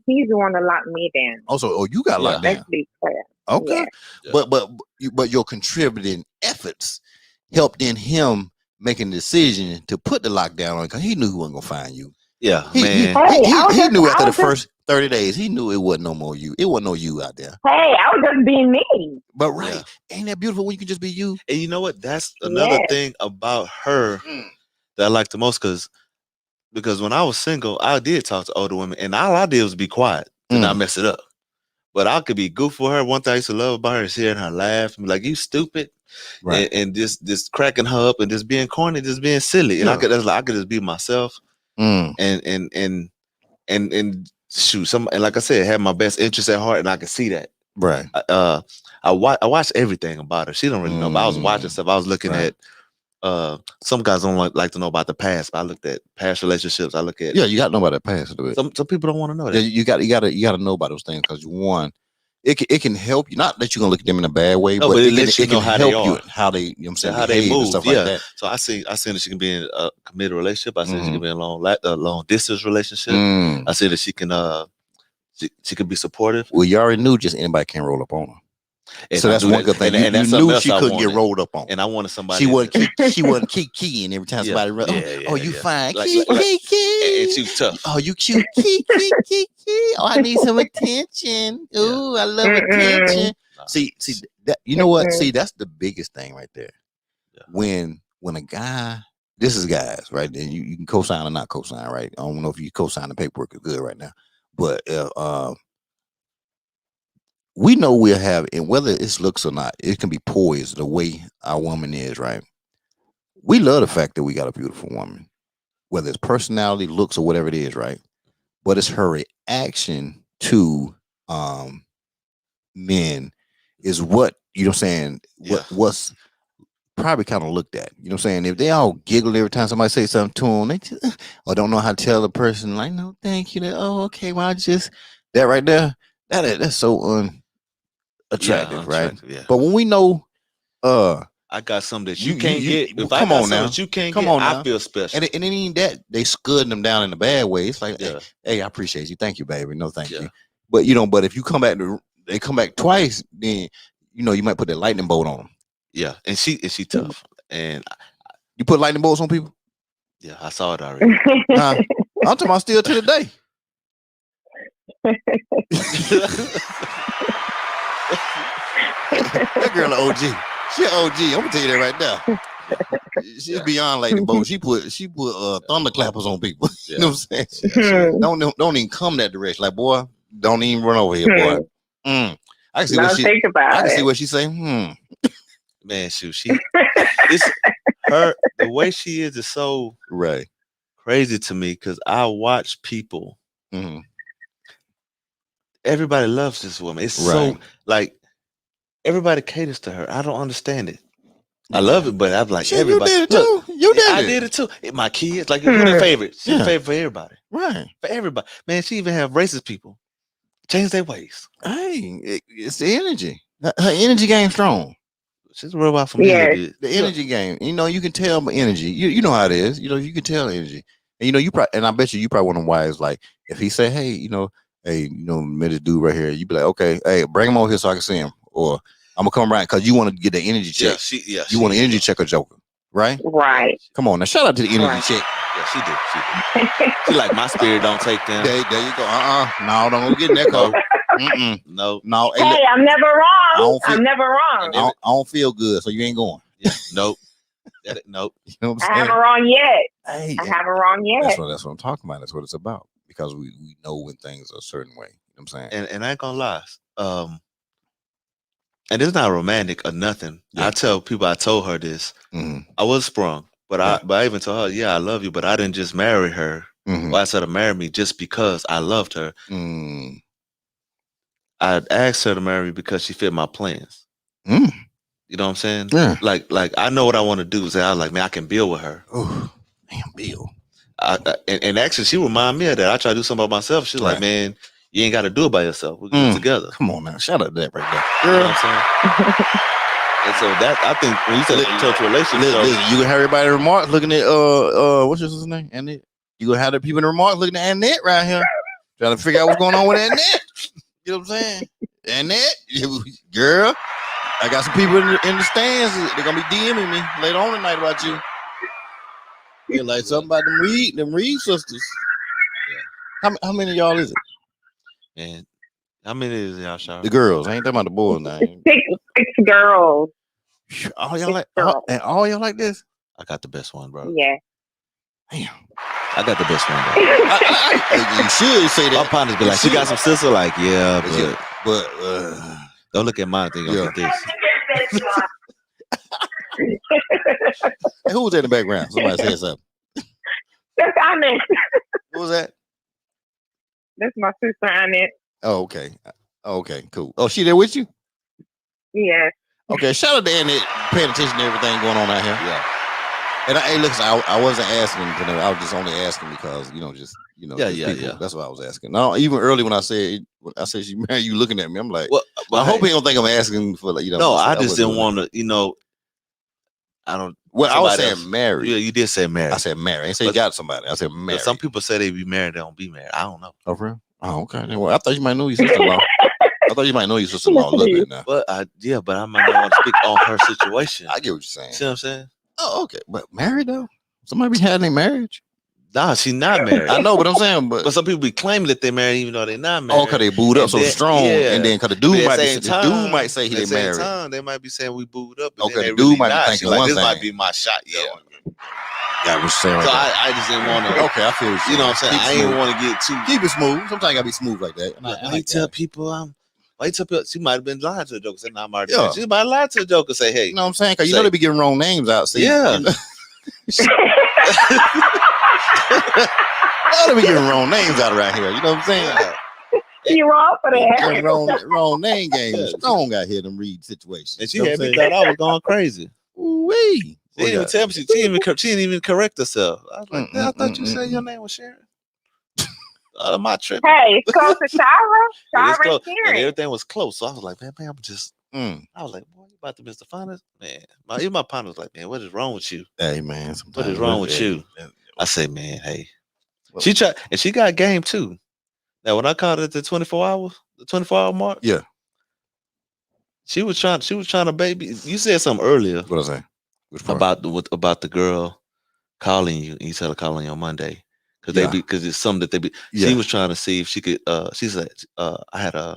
[SPEAKER 4] he's the one to lock me down.
[SPEAKER 1] Also, you got locked down.
[SPEAKER 4] Let's be clear.
[SPEAKER 1] Okay, yeah. But your contributing efforts helped in him making the decision to put the lockdown on because he knew he wasn't gonna find you.
[SPEAKER 3] Yeah,
[SPEAKER 1] he knew after the first 30 days, he knew it wasn't no more you. It wasn't no you out there.
[SPEAKER 4] Hey, I was just being me.
[SPEAKER 1] But ain't that beautiful when you can just be you?
[SPEAKER 3] And you know what? That's another thing about her that I like the most because when I was single, I did talk to older women, and all I did was be quiet and not mess it up. But I could be goofy with her. One thing I used to love about her is hearing her laugh and be like, "You stupid," and just cracking her up and just being corny, just being silly. And I could just be myself. And shoot, and like I said, have my best interest at heart, and I can see that.
[SPEAKER 1] Right.
[SPEAKER 3] I watched everything about her. She don't really know, but I was watching stuff. I was looking at. Some guys don't like to know about the past, but I looked at past relationships. I look at
[SPEAKER 1] you got to know about that past a bit.
[SPEAKER 3] Some people don't want to know that.
[SPEAKER 1] You got to know about those things because one, it can help you. Not that you're gonna look at them in a bad way,
[SPEAKER 3] no,
[SPEAKER 1] but
[SPEAKER 3] it lets you know how they are,
[SPEAKER 1] how they, you know what I'm saying,
[SPEAKER 3] how they move,
[SPEAKER 1] stuff like that.
[SPEAKER 3] So I seen that she can be in a committed relationship. I seen she can be in a long distance relationship. I said that she can she can be supportive.
[SPEAKER 1] Well, you already knew just anybody can roll up on her.
[SPEAKER 3] And
[SPEAKER 1] so that's one good thing. And you knew she couldn't get rolled up on.
[SPEAKER 3] And I wanted somebody.
[SPEAKER 1] She wasn't keying every time somebody run. Oh, you fine. Key.
[SPEAKER 3] And she was tough.
[SPEAKER 1] Oh, you cute. Key. Oh, I need some attention. Ooh, I love attention. See that, you know what? See, that's the biggest thing right there. When a guy, this is guys, right? And you can co-sign or not co-sign, right? I don't know if you co-sign the paperwork is good right now, but we know we'll have, and whether it's looks or not, it can be poised the way our woman is, right? We love the fact that we got a beautiful woman, whether it's personality, looks, or whatever it is, right? But it's her reaction to men is what, you know what I'm saying, what's probably kind of looked at. You know what I'm saying? If they all giggle every time somebody say something to them, they just, or don't know how to tell the person, like, no, thank you. Oh, okay, well, I just, that right there, that's so attractive, right? Yeah. But when we know
[SPEAKER 3] I got something that you can't get.
[SPEAKER 1] If I got something that
[SPEAKER 3] you can't get, I feel special.
[SPEAKER 1] And it ain't that they scudding them down in a bad way. It's like, hey, I appreciate you. Thank you, baby. No, thank you. But but if you come back they come back twice, then you might put that lightning bolt on them.
[SPEAKER 3] Yeah, and she tough. And
[SPEAKER 1] you put lightning bolts on people?
[SPEAKER 3] Yeah, I saw it already.
[SPEAKER 1] I'm talking about still to the day. That girl an OG. She an OG. I'm gonna tell you that right now. She's beyond lightning bolts. She put thunderclappers on people. You know what I'm saying? Don't even come that direction. Like, boy, don't even run over here, boy. I can see what see what she say.
[SPEAKER 3] Man, shoot, it's her. The way she is so crazy to me, because I watch people. Everybody loves this woman. It's so like everybody caters to her. I don't understand it. I love it, but I'm like, everybody.
[SPEAKER 1] You did it too.
[SPEAKER 3] I did it too. My kids, like, one of their favorites. She's a favorite for everybody.
[SPEAKER 1] Right.
[SPEAKER 3] For everybody. Man, she even have racist people change their ways.
[SPEAKER 1] Hey, it's the energy. Her energy game strong.
[SPEAKER 3] She's a robot for me.
[SPEAKER 1] The energy game. You can tell my energy. You know how it is. You can tell energy. And you probably, and I bet you probably one of them wise, like, if he say, hey, met this dude right here, you be like, okay, hey, bring him over here so I can see him. Or I'm gonna come around because you want to get the energy check. You want an energy check or joker, right?
[SPEAKER 4] Right.
[SPEAKER 1] Come on now, shout out to the energy check.
[SPEAKER 3] Yeah, she did. She like, my spirit don't take them.
[SPEAKER 1] There you go. No, don't go get in that car. No.
[SPEAKER 4] Hey, I'm never wrong. I'm never wrong.
[SPEAKER 1] I don't feel good, so you ain't going.
[SPEAKER 3] Yeah, nope. Nope.
[SPEAKER 1] You know what I'm saying?
[SPEAKER 4] I haven't wrong yet.
[SPEAKER 1] Hey,
[SPEAKER 4] I haven't wrong yet.
[SPEAKER 1] That's what I'm talking about. That's what it's about. Because we know when things are a certain way. You know what I'm saying?
[SPEAKER 3] And I ain't gonna lie. And it's not romantic or nothing. I tell people, I told her this. I was sprung, but I even told her, I love you, but I didn't just marry her. Well, I said to marry me just because I loved her. I asked her to marry me because she fit my plans. You know what I'm saying?
[SPEAKER 1] Yeah.
[SPEAKER 3] Like I know what I want to do. So I was like, man, I can build with her.
[SPEAKER 1] Oh, man, build.
[SPEAKER 3] And actually, she reminded me of that. I try to do something by myself. She's like, man, you ain't got to do it by yourself. We can do it together.
[SPEAKER 1] Come on now, shout out to that right there.
[SPEAKER 3] You know what I'm saying? And so that, I think when you said touch relationship,
[SPEAKER 1] you can have everybody remark looking at what's his name? Annette. You gonna have the people in the remark looking at Annette right here, trying to figure out what's going on with Annette. You know what I'm saying? Annette, girl, I got some people in the stands. They're gonna be DMing me later on tonight about you. You're like something about them Reed sisters. Yeah. How many of y'all is it?
[SPEAKER 3] Man, how many is y'all, Sean?
[SPEAKER 1] The girls. I ain't talking about the boys now.
[SPEAKER 4] Six girls.
[SPEAKER 1] All y'all like this?
[SPEAKER 3] I got the best one, bro.
[SPEAKER 4] Yeah.
[SPEAKER 1] Damn.
[SPEAKER 3] I got the best one, bro.
[SPEAKER 1] You should say that.
[SPEAKER 3] My partners be like, she got some sister, like,
[SPEAKER 1] but
[SPEAKER 3] don't look at mine. They're gonna get this.
[SPEAKER 1] Hey, who was in the background? Somebody said something.
[SPEAKER 4] That's Annette.
[SPEAKER 1] What was that?
[SPEAKER 4] That's my sister Annette.
[SPEAKER 1] Oh, okay. Okay, cool. Oh, she there with you?
[SPEAKER 4] Yeah.
[SPEAKER 1] Okay, shout out to Annette, paying attention to everything going on out here.
[SPEAKER 3] Yeah.
[SPEAKER 1] And listen, I wasn't asking, I was just only asking because,
[SPEAKER 3] Yeah.
[SPEAKER 1] That's what I was asking. Now, even early when I said she married you looking at me, I'm like,
[SPEAKER 3] well,
[SPEAKER 1] I hope he don't think I'm asking for like,
[SPEAKER 3] No, I just didn't want to, I don't.
[SPEAKER 1] Well, I was saying married.
[SPEAKER 3] Yeah, you did say married.
[SPEAKER 1] I said married. I didn't say you got somebody. I said married.
[SPEAKER 3] Some people say they be married, they don't be married. I don't know.
[SPEAKER 1] Oh, for real? Oh, okay. Well, I thought you might know your sister-in-law. I thought you might know your sister-in-law a little bit now.
[SPEAKER 3] But I might not want to speak on her situation.
[SPEAKER 1] I get what you're saying.
[SPEAKER 3] See what I'm saying?
[SPEAKER 1] Oh, okay. But married though? Somebody be having a marriage?
[SPEAKER 3] Nah, she's not married.
[SPEAKER 1] I know, but I'm saying, but
[SPEAKER 3] some people be claiming that they're married even though they're not married.
[SPEAKER 1] Oh, because they booed up so strong, and then because the dude might say he married.
[SPEAKER 3] Time, they might be saying we booed up.
[SPEAKER 1] Okay, the dude might be thinking one
[SPEAKER 3] this
[SPEAKER 1] thing.
[SPEAKER 3] might be my shot. Yeah.
[SPEAKER 1] Yeah, we're saying.
[SPEAKER 3] So I just didn't want to.
[SPEAKER 1] Okay, I feel you.
[SPEAKER 3] You know what I'm saying? I didn't want to get too.
[SPEAKER 1] Keep it smooth. Sometimes you gotta be smooth like that.
[SPEAKER 3] I tell people why you tell people she might have been lying to the joker? Say, nah, Marty. She might lie to the joker. Say, hey.
[SPEAKER 1] You know what I'm saying? Because you know they be giving wrong names out. See?
[SPEAKER 3] Yeah.
[SPEAKER 1] They be giving wrong names out around here. You know what I'm saying?
[SPEAKER 4] You wrong for that.
[SPEAKER 1] Wrong name games. Strong out here to read situations.
[SPEAKER 3] And she had me thought I was going crazy.
[SPEAKER 1] Ooh-wee.
[SPEAKER 3] She didn't even tell me. She didn't even correct herself. I was like, I thought you said your name was Sharon. My trip.
[SPEAKER 4] Hey, it's close to Shara.
[SPEAKER 3] Close. And everything was close. So I was like, man, I'm just. I was like, boy, you about to miss the finals, man. Even my partner was like, man, what is wrong with you?
[SPEAKER 1] Hey, man,
[SPEAKER 3] what is wrong with you? I say, man, hey. She tried, and she got game too. Now, when I called it the 24-hour mark,
[SPEAKER 1] yeah,
[SPEAKER 3] she was trying to baby. You said something earlier.
[SPEAKER 1] What was I saying?
[SPEAKER 3] About the girl calling you, and you said calling you on Monday because it's something that they be. Yeah. She was trying to see if she could. She said, I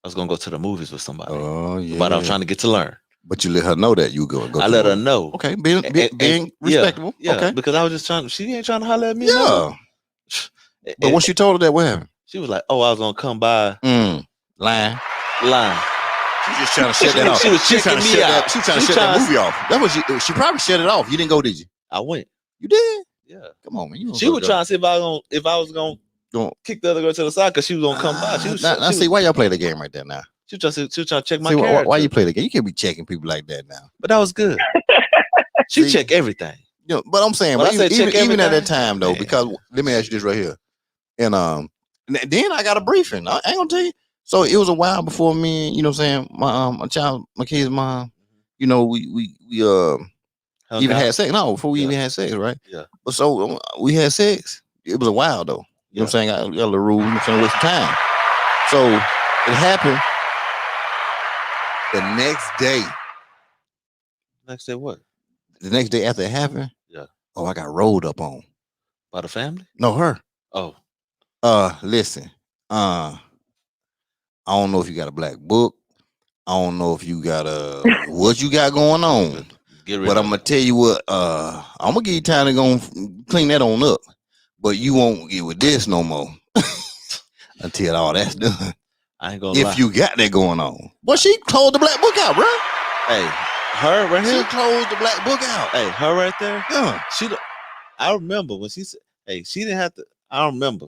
[SPEAKER 3] was gonna go to the movies with somebody. Oh yeah. But I was trying to get to learn.
[SPEAKER 1] But you let her know that you go.
[SPEAKER 3] I let her know.
[SPEAKER 1] Okay, being respectable.
[SPEAKER 3] Yeah,
[SPEAKER 1] okay.
[SPEAKER 3] Because I was just trying. She ain't trying to holler at me.
[SPEAKER 1] Yeah. But once you told her that, what happened?
[SPEAKER 3] She was like, "Oh, I was gonna come by."
[SPEAKER 1] Lying.
[SPEAKER 2] She's just trying to shut that off.
[SPEAKER 3] She was checking me out.
[SPEAKER 1] She trying to shut that movie off. That was she probably shut it off. You didn't go, did you?
[SPEAKER 3] I went.
[SPEAKER 1] You did?
[SPEAKER 3] Yeah.
[SPEAKER 1] Come on, man.
[SPEAKER 3] She was trying to see if I was gonna kick the other girl to the side because she was gonna come by.
[SPEAKER 1] See why y'all play the game right there now.
[SPEAKER 3] She was trying to check my character.
[SPEAKER 1] Why you play the game? You can't be checking people like that now.
[SPEAKER 3] But that was good. She checked everything.
[SPEAKER 1] You know, but I'm saying, even at that time though, because let me ask you this right here, and then I got a briefing. I ain't gonna tell you. So it was a while before me, you know what I'm saying, my kid's mom, you know, we even had sex. No, before we even had sex, right?
[SPEAKER 3] Yeah.
[SPEAKER 1] But so we had sex. It was a while though. You know what I'm saying? I got a little rule, you know what I'm saying, with time. So it happened the next day.
[SPEAKER 3] Next day what?
[SPEAKER 1] The next day after it happened?
[SPEAKER 3] Yeah.
[SPEAKER 1] Oh, I got rolled up on.
[SPEAKER 3] By the family?
[SPEAKER 1] No, her.
[SPEAKER 3] Oh.
[SPEAKER 1] Listen. I don't know if you got a black book. I don't know if you got what you got going on. But I'm gonna tell you what, I'm gonna give you time to go clean that on up. But you won't get with this no more. Until all that's done.
[SPEAKER 3] I ain't gonna lie.
[SPEAKER 1] If you got that going on. Well, she closed the black book out, bro.
[SPEAKER 3] Hey, her right here.
[SPEAKER 1] She closed the black book out.
[SPEAKER 3] Hey, her right there.
[SPEAKER 1] Yeah.
[SPEAKER 3] I remember when she said, hey, she didn't have to. I remember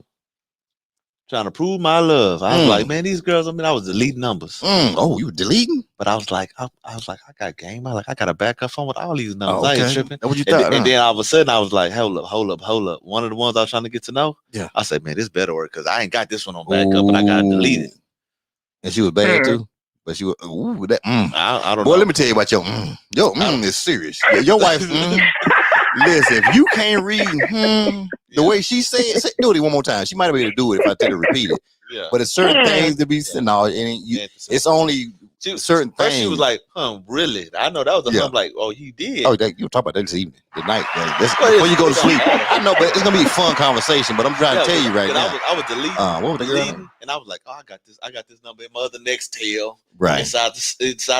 [SPEAKER 3] trying to prove my love. I was like, man, these girls. I mean, I was deleting numbers.
[SPEAKER 1] Oh, you were deleting?
[SPEAKER 3] But I was like, I got game. I got a backup phone with all these numbers. I ain't tripping.
[SPEAKER 1] That's what you thought.
[SPEAKER 3] And then all of a sudden, I was like, hold up. One of the ones I was trying to get to know.
[SPEAKER 1] Yeah.
[SPEAKER 3] I said, man, this better work because I ain't got this one on backup, and I got to delete it.
[SPEAKER 1] And she was bad too. But she was that.
[SPEAKER 3] I don't know.
[SPEAKER 1] Well, let me tell you about your is serious. Your wife. Listen, if you can't read the way she said, do it one more time. She might be able to do it if I tell her to repeat it.
[SPEAKER 3] Yeah.
[SPEAKER 1] But it's certain things to be said. No, it's only certain things.
[SPEAKER 3] She was like, really? I know that was the like, oh, you did.
[SPEAKER 1] Oh, you'll talk about that this evening, tonight. Before you go to sleep. I know, but it's gonna be a fun conversation. But I'm trying to tell you right now.
[SPEAKER 3] I was deleting.
[SPEAKER 1] What was the girl?
[SPEAKER 3] And I was like, oh, I got this number in my other next tail.
[SPEAKER 1] Right.
[SPEAKER 3] Inside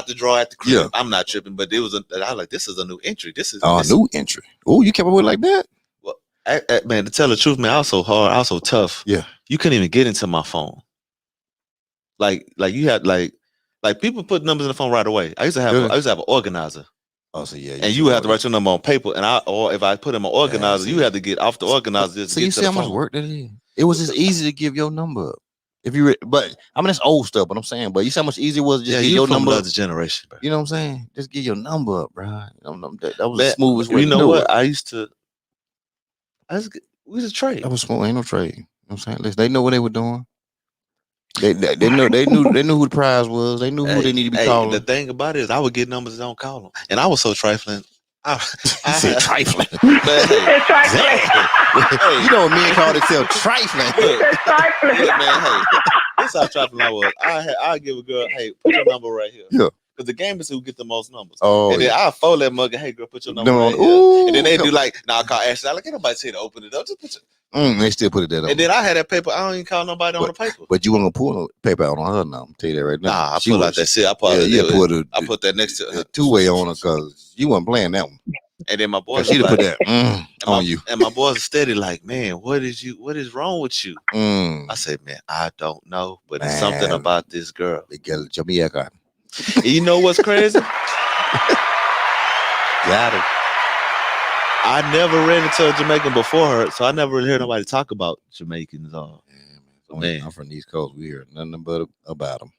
[SPEAKER 3] the drawer at the crib. Yeah. I'm not tripping, but I was like, this is a new entry. This is
[SPEAKER 1] a new entry. Oh, you kept it with like that?
[SPEAKER 3] Well, man, to tell the truth, man, I was so hard, I was so tough.
[SPEAKER 1] Yeah.
[SPEAKER 3] You couldn't even get into my phone. Like you had like people put numbers in the phone right away. I used to have an organizer.
[SPEAKER 1] Oh, so yeah.
[SPEAKER 3] And you have to write your number on paper, or if I put in my organizer, you have to get off the organizer.
[SPEAKER 1] So you see how much work that is? It was just easy to give your number up. But I mean, that's old stuff. But I'm saying, but you see how much easier it was to just give your number up.
[SPEAKER 3] Another generation, bro.
[SPEAKER 1] You know what I'm saying? Just give your number up, bro. That was the smoothest way.
[SPEAKER 3] You know what? We used to trade.
[SPEAKER 1] That was smooth. Ain't no trade. You know what I'm saying? Listen, they know what they were doing. They knew who the prize was. They knew who they need to be calling.
[SPEAKER 3] The thing about it is, I would get numbers and don't call them, and I was so trifling. I
[SPEAKER 1] said trifling.
[SPEAKER 3] Man, hey,
[SPEAKER 4] trifling.
[SPEAKER 1] Hey, you know what men call themselves trifling.
[SPEAKER 4] Trifling.
[SPEAKER 3] Look, man, hey, this how trifling I was. I give a girl, hey, put your number right here.
[SPEAKER 1] Yeah.
[SPEAKER 3] Because the game is who get the most numbers.
[SPEAKER 1] Oh,
[SPEAKER 3] and then I fold that mugger, hey girl, put your number right
[SPEAKER 1] ooh,
[SPEAKER 3] here. And then they do like, I'll call Ashley. I like, ain't nobody say to open it up. Just put your
[SPEAKER 1] they still put it there.
[SPEAKER 3] And then I had that paper. I don't even call nobody on the paper.
[SPEAKER 1] But you weren't gonna pull no paper out on her now. I'm tell you that right now.
[SPEAKER 3] Nah, I pull out that shit. I put that next to
[SPEAKER 1] a two-way on her because you weren't playing that one.
[SPEAKER 3] And then my boys
[SPEAKER 1] she'd have put that on you.
[SPEAKER 3] And my boys are steady like, man, what is wrong with you? I said, man, I don't know, but it's something about this girl.
[SPEAKER 1] Jamaica.
[SPEAKER 3] You know what's crazy?
[SPEAKER 1] Got it.
[SPEAKER 3] I never ran into a Jamaican before her, so I never really heard nobody talk about Jamaicans. Man,
[SPEAKER 1] I'm from the East Coast. We hear nothing but about them.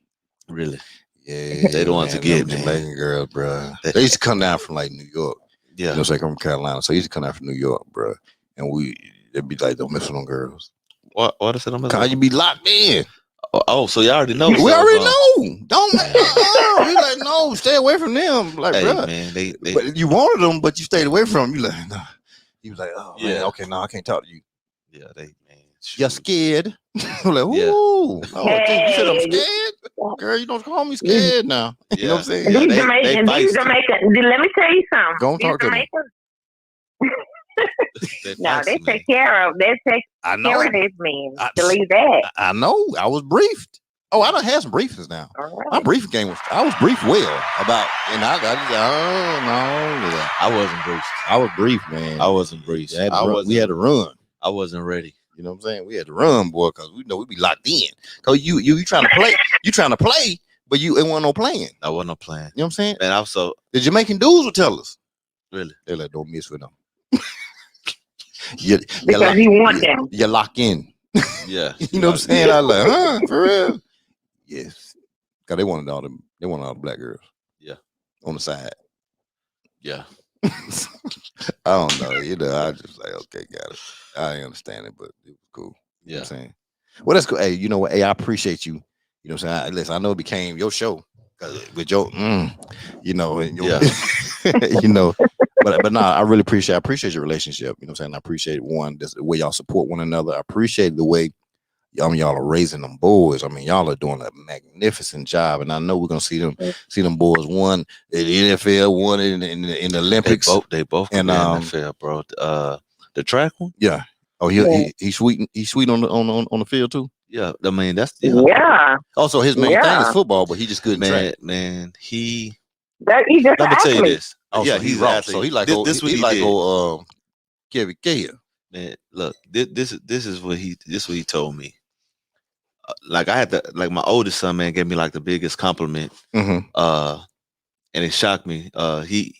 [SPEAKER 3] Really?
[SPEAKER 1] Yeah,
[SPEAKER 3] they don't want to get
[SPEAKER 1] Jamaican girls, bro. They used to come down from like New York.
[SPEAKER 3] Yeah,
[SPEAKER 1] you know, like I'm from Carolina, so they used to come down from New York, bro. And they'd be like, "Don't mess with them girls."
[SPEAKER 3] What is it?
[SPEAKER 1] Cause you be locked in.
[SPEAKER 3] Oh, so you already know.
[SPEAKER 1] We already know. Don't. We like no. Stay away from them. Like,
[SPEAKER 3] hey,
[SPEAKER 1] bro,
[SPEAKER 3] man,
[SPEAKER 1] but you wanted them, but you stayed away from them. You like, nah. You was like, oh yeah, man, okay, no, I can't talk to you.
[SPEAKER 3] Yeah, man.
[SPEAKER 1] You're scared. I'm like, ooh, you said I'm scared, girl. You don't call me scared now.
[SPEAKER 3] Yeah.
[SPEAKER 1] You know what I'm saying?
[SPEAKER 4] These Jamaicans. Let me tell you something.
[SPEAKER 1] Go and talk to me.
[SPEAKER 4] No, they take care of. They take care of these men. Believe that.
[SPEAKER 1] I know. I was briefed. Oh, I done had some briefings now. Right. My briefing game I was briefed well about, and I wasn't briefed. I was briefed, man.
[SPEAKER 3] I wasn't briefed.
[SPEAKER 1] We had to run.
[SPEAKER 3] I wasn't ready.
[SPEAKER 1] You know what I'm saying? We had to run, boy, because we know we be locked in. Cause you trying to play. You trying to play, but it wasn't no playing.
[SPEAKER 3] I wasn't no playing.
[SPEAKER 1] You know what I'm saying?
[SPEAKER 3] And also
[SPEAKER 1] the Jamaican dudes will tell us.
[SPEAKER 3] Really?
[SPEAKER 1] They're like, don't miss with them.
[SPEAKER 4] Because you want them.
[SPEAKER 1] You lock in.
[SPEAKER 3] Yeah.
[SPEAKER 1] You know what I'm saying? I like, huh? For real? Yes. Cause they wanted all the black girls.
[SPEAKER 3] Yeah.
[SPEAKER 1] On the side.
[SPEAKER 3] Yeah.
[SPEAKER 1] I don't know. I just like, okay, got it. I didn't understand it, but it was cool. You know what I'm saying? Well, that's cool. Hey, you know what? Hey, I appreciate you. You know what I'm saying? Listen, I know it became your show. With your you know, you know, but no, I really appreciate your relationship. You know what I'm saying? I appreciate the way y'all support one another. I appreciate the way y'all are raising them boys. I mean, y'all are doing a magnificent job, and I know we're gonna see them boys one in the NFL, one in the Olympics.
[SPEAKER 3] They both in the NFL, bro. The track one,
[SPEAKER 1] yeah. Oh, he's sweet. He's sweet on the field too.
[SPEAKER 3] Yeah, I mean that's
[SPEAKER 1] Also, his main thing is football, but he just couldn't track.
[SPEAKER 3] Man,
[SPEAKER 4] let
[SPEAKER 3] me tell you this.
[SPEAKER 1] Oh, yeah, so he's raw. So he like this Kevin Gale.
[SPEAKER 3] Man, look, this is what he told me. Like I had to, like my oldest son, man, gave me like the biggest compliment.
[SPEAKER 1] Mm-hmm.
[SPEAKER 3] And it shocked me. He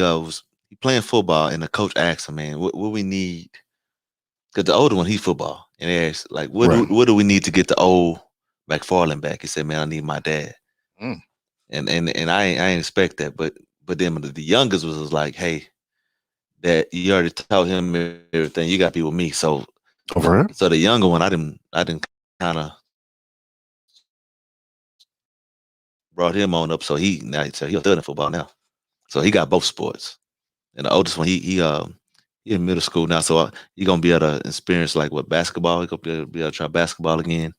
[SPEAKER 3] was playing football, and the coach asked him, man, what we need? Because the older one, he football, and they asked like, what do we need to get the old McFarland back? He said, man, I need my dad. And I ain't expect that, but then the youngest was like, hey, that you already told him everything. You got to be with me. So the younger one, I didn't kind of brought him on up. So he's still in football now. So he got both sports. And the oldest one, he in middle school now, so he gonna be able to experience like what basketball. He gonna be able to try basketball again.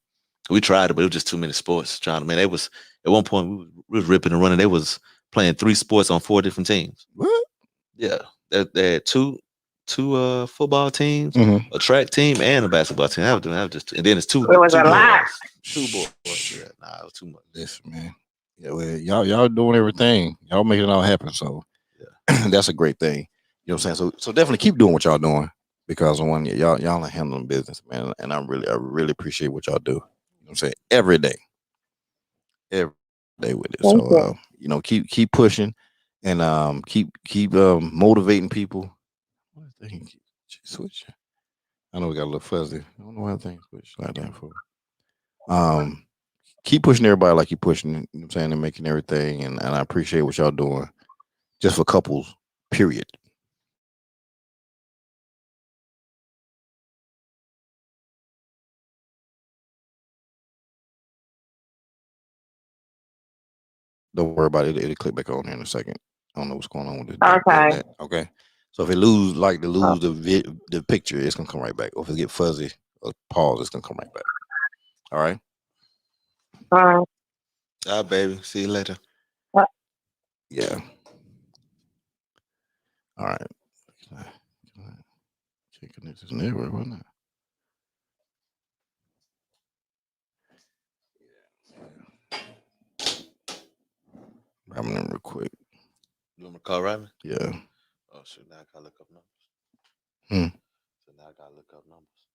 [SPEAKER 3] We tried it, but it was just too many sports. It was at one point we was ripping and running. They was playing 3 sports on 4 different teams.
[SPEAKER 1] What?
[SPEAKER 3] Yeah, they had two football teams, a track team, and a basketball team. That was just, and then it's 2.
[SPEAKER 4] It was a lot.
[SPEAKER 3] 2 boys. Yeah, nah, it was too much.
[SPEAKER 1] Listen, man. Yeah, well, y'all doing everything. Y'all making it all happen. So that's a great thing. You know what I'm saying? So definitely keep doing what y'all doing, because y'all are handling business, man. And I really appreciate what y'all do. You know what I'm saying? Every day with it. So you know, keep pushing and keep motivating people. What is thing switch? I know we got a little fuzzy. I don't know why things switch like that for. Keep pushing everybody like you're pushing, you know what I'm saying, and making everything, and I appreciate what y'all doing just for couples, period. Don't worry about it. It'll click back on in a second. I don't know what's going on with it.
[SPEAKER 4] Okay.
[SPEAKER 1] Okay. So if it lose the picture, it's gonna come right back. Or if it get fuzzy or pause, it's gonna come right back. All right.
[SPEAKER 4] All
[SPEAKER 3] right, baby. See you later.
[SPEAKER 1] Yeah. All right. Checking this is network, wasn't it? I'm in real quick.
[SPEAKER 3] You want me to call Ryman?
[SPEAKER 1] Yeah.
[SPEAKER 3] Oh shit! Now I gotta look up numbers. So now I gotta look up numbers.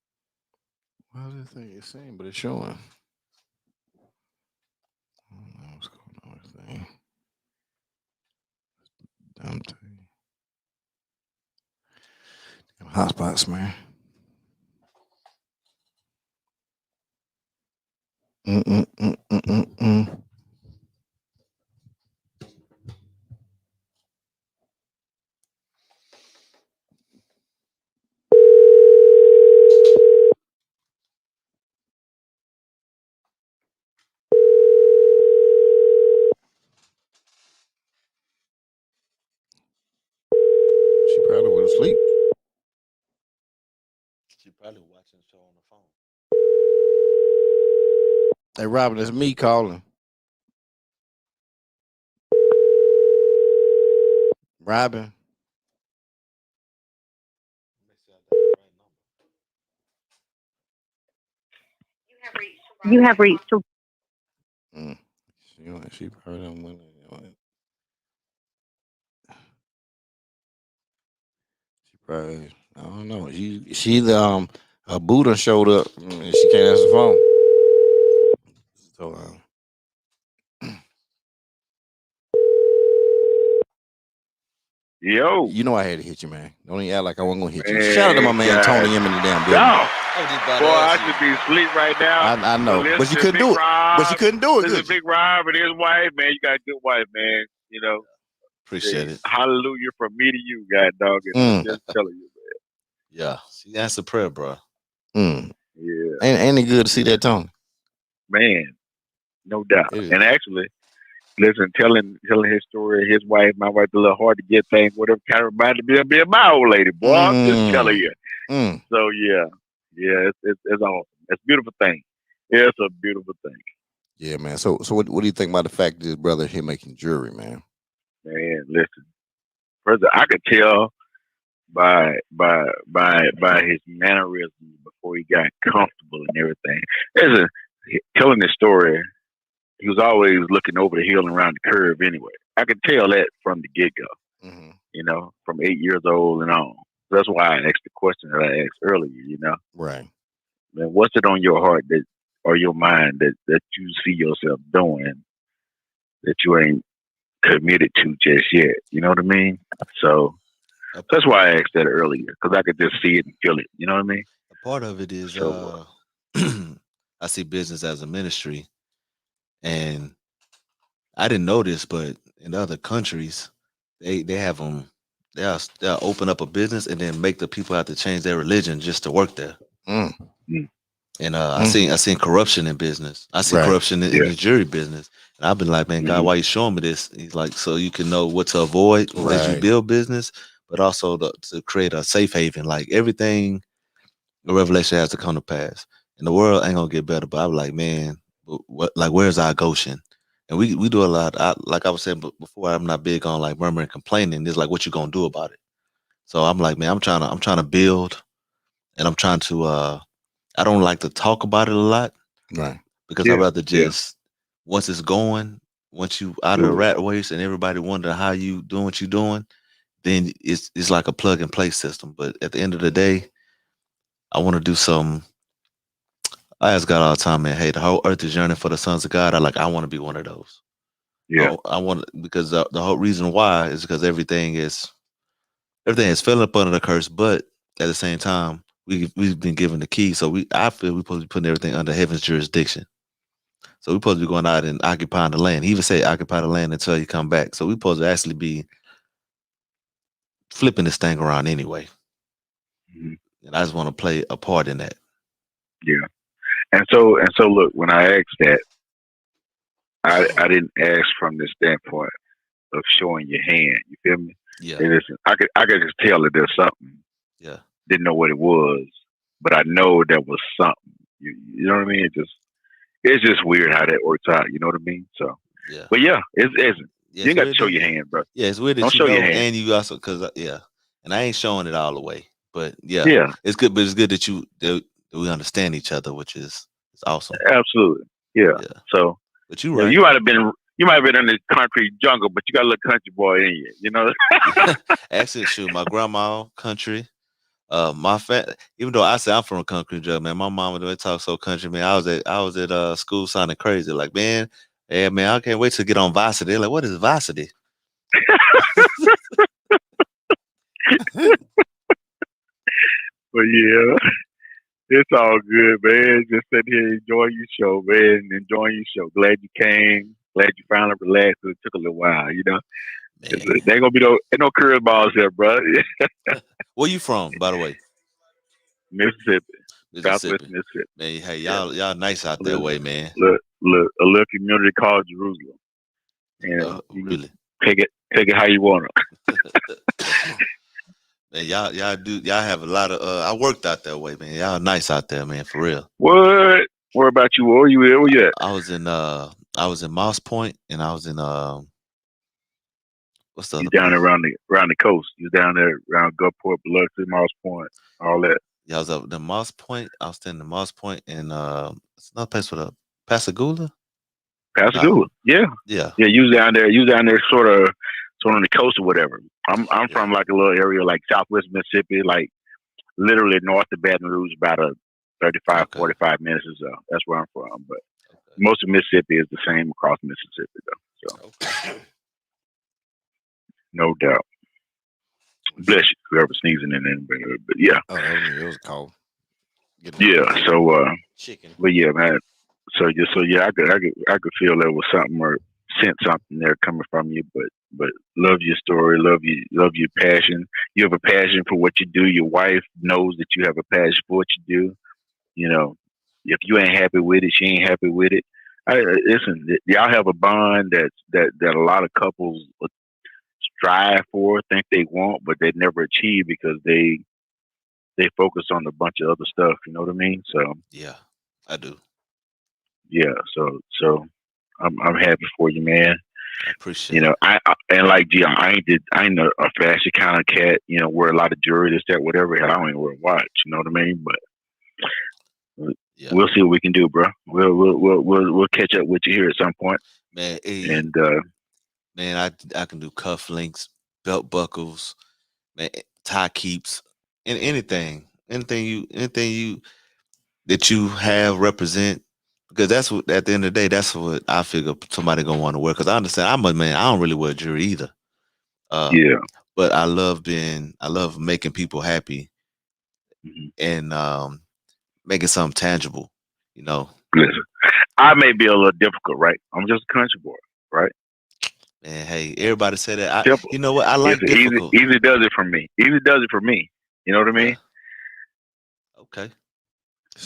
[SPEAKER 1] Well, this thing is saying, but it's showing. I don't know what's going on with this thing. Damn thing. Hotspots, man. She probably went to sleep.
[SPEAKER 3] She probably watching the show on the phone.
[SPEAKER 1] Hey, Robin, it's me calling. Robin.
[SPEAKER 4] You have reached.
[SPEAKER 1] She probably don't want it. She probably, I don't know. She her Buddha showed up and she can't answer the phone. So
[SPEAKER 2] Yo.
[SPEAKER 1] You know I had to hit you, man. Don't even act like I wasn't gonna hit you. Shout out to my man Tony M in the damn building.
[SPEAKER 2] No. Boy, I should be asleep right now.
[SPEAKER 1] I know, but you couldn't do it. But you couldn't do it.
[SPEAKER 2] This is Big Rob and his wife, man. You got a good wife, man. You know.
[SPEAKER 3] Appreciate it.
[SPEAKER 2] Hallelujah from me to you, God dog. And just telling you, man.
[SPEAKER 3] Yeah. See, that's a prayer, bro.
[SPEAKER 2] Yeah.
[SPEAKER 1] Ain't it good to see that, Tony?
[SPEAKER 2] Man, no doubt. And actually, listen, telling his story, his wife, my wife, a little hard to get things, whatever, kind of reminded me of being my old lady, boy. I'm just telling you. So yeah, it's awesome. It's a beautiful thing. Yeah, it's a beautiful thing.
[SPEAKER 1] Yeah, man. So what do you think about the fact that his brother here making jewelry, man?
[SPEAKER 2] Man, listen. First, I could tell by his mannerisms before he got comfortable and everything. Telling this story, he was always looking over the hill and around the curve anyway. I could tell that from the get-go, you know, from 8 years old and on. That's why I asked the question that I asked earlier, you know.
[SPEAKER 1] Right.
[SPEAKER 2] Man, what's it on your heart that or your mind that you see yourself doing that you ain't committed to just yet? You know what I mean? So that's why I asked that earlier, because I could just see it and feel it. You know what I mean?
[SPEAKER 3] A part of it is I see business as a ministry, and I didn't know this, but in other countries, they have them. They'll open up a business and then make the people have to change their religion just to work there. And I seen corruption in business. I see corruption in the jewelry business. And I've been like, man, God, why you showing me this? He's like, so you can know what to avoid as you build business, but also to create a safe haven. Like everything, the revelation has to come to pass. And the world ain't gonna get better. But I'm like, man, where's our Goshen? And we do a lot. Like I was saying before, I'm not big on like murmuring, complaining. It's like, what you gonna do about it? So I'm like, man, I'm trying to build, and I'm trying to. I don't like to talk about it a lot,
[SPEAKER 1] right?
[SPEAKER 3] Because I rather just once it's going, once you out of the rat race, and everybody wonder how you doing what you doing, then it's like a plug and play system. But at the end of the day, I want to do something. I ask God all the time, man. Hey, the whole earth is yearning for the sons of God. I want to be one of those.
[SPEAKER 2] Yeah,
[SPEAKER 3] I want, because the whole reason why is because everything is falling up under the curse, but at the same time, we've been given the key. So I feel we're supposed to be putting everything under heaven's jurisdiction. So we're supposed to be going out and occupying the land. He even say occupy the land until you come back. So we're supposed to actually be flipping this thing around anyway. And I just want to play a part in that.
[SPEAKER 2] Yeah. And so look, when I asked that,
[SPEAKER 5] I didn't ask from the standpoint of showing your hand. You feel me?
[SPEAKER 3] Yeah.
[SPEAKER 5] Hey, listen, I could just tell that there's something.
[SPEAKER 3] Yeah.
[SPEAKER 5] Didn't know what it was, but I know there was something. You know what I mean? It's just weird how that works out. You know what I mean? So
[SPEAKER 3] yeah.
[SPEAKER 5] But yeah, it's
[SPEAKER 3] Yeah,
[SPEAKER 5] you ain't got to show your hand, bro.
[SPEAKER 3] Yeah, it's weird that
[SPEAKER 5] Don't
[SPEAKER 3] you
[SPEAKER 5] show
[SPEAKER 3] know,
[SPEAKER 5] your hand.
[SPEAKER 3] and you also and I ain't showing it all the way, but
[SPEAKER 5] Yeah,
[SPEAKER 3] it's good. But it's good that we understand each other, which is awesome.
[SPEAKER 5] Absolutely, yeah. So,
[SPEAKER 3] but you right.
[SPEAKER 5] You might have been in the concrete jungle, but you got a little country boy in you. You know.
[SPEAKER 3] Actually, shoot, my grandma country. Even though I say I'm from a country jungle, man, my mama don't talk so country, man. I was at school sounding crazy, like, man, yeah, man, I can't wait to get on varsity. They're like, what is varsity?
[SPEAKER 5] But yeah, it's all good, man. Just sitting here enjoying your show, man. Enjoying your show. Glad you came. Glad you finally relaxed. It took a little while, you know. There ain't gonna be no curveballs here, bro.
[SPEAKER 3] Where you from, by the way?
[SPEAKER 5] Mississippi. Southwest Mississippi.
[SPEAKER 3] Man, hey, y'all nice out that way, man.
[SPEAKER 5] Look, a little community called Jerusalem. And
[SPEAKER 3] really?
[SPEAKER 5] Take it how you want it.
[SPEAKER 3] Man, y'all have a lot of I worked out that way, man. Y'all nice out there, man, for real.
[SPEAKER 5] What? Where about you? Where you at? Where you at?
[SPEAKER 3] I was in Moss Point, and I was in what's the other
[SPEAKER 5] down around the coast. You down there around Gulfport, Biloxi, Moss Point, all that.
[SPEAKER 3] Yeah, I was up the Moss Point. I was staying in Moss Point, and it's another place with a Pascagoula.
[SPEAKER 5] Pascagoula, yeah. You was down there, sort of on the coast or whatever. I'm from like a little area like Southwest Mississippi, like literally north of Baton Rouge, about a 35, 45 minutes or so. That's where I'm from. But most of Mississippi is the same across Mississippi, though. So no doubt. Bless you, whoever sneezing in there. But yeah.
[SPEAKER 1] Oh, it was cold.
[SPEAKER 5] Yeah. So,
[SPEAKER 1] chicken.
[SPEAKER 5] But yeah, man. So yeah, I could feel there was something or sense something there coming from you. But love your story, love your passion. You have a passion for what you do. Your wife knows that you have a passion for what you do. You know, if you ain't happy with it, she ain't happy with it. Listen, y'all have a bond that a lot of couples strive for, think they want, but they never achieve because they focus on a bunch of other stuff. You know what I mean? So
[SPEAKER 3] yeah, I do.
[SPEAKER 5] Yeah, so I'm happy for you, man.
[SPEAKER 3] I appreciate.
[SPEAKER 5] You know, I ain't a fashion kind of cat. You know, wear a lot of jewelry, this, that, whatever. I don't even wear a watch. You know what I mean? But we'll see what we can do, bro. We'll catch up with you here at some point,
[SPEAKER 3] man.
[SPEAKER 5] And
[SPEAKER 3] man, I can do cufflinks, belt buckles, man, tie keeps, and anything you that you have represent. Because that's what, at the end of the day, that's what I figure somebody gonna want to wear. Because I understand, I'm a man. I don't really wear jewelry either. But I love making people happy, and making something tangible. You know.
[SPEAKER 5] Listen, I may be a little difficult, right? I'm just a country boy, right?
[SPEAKER 3] Man, hey, everybody say that. You know what? I like difficult.
[SPEAKER 5] Easy does it for me. Easy does it for me. You know what I mean?
[SPEAKER 3] Okay.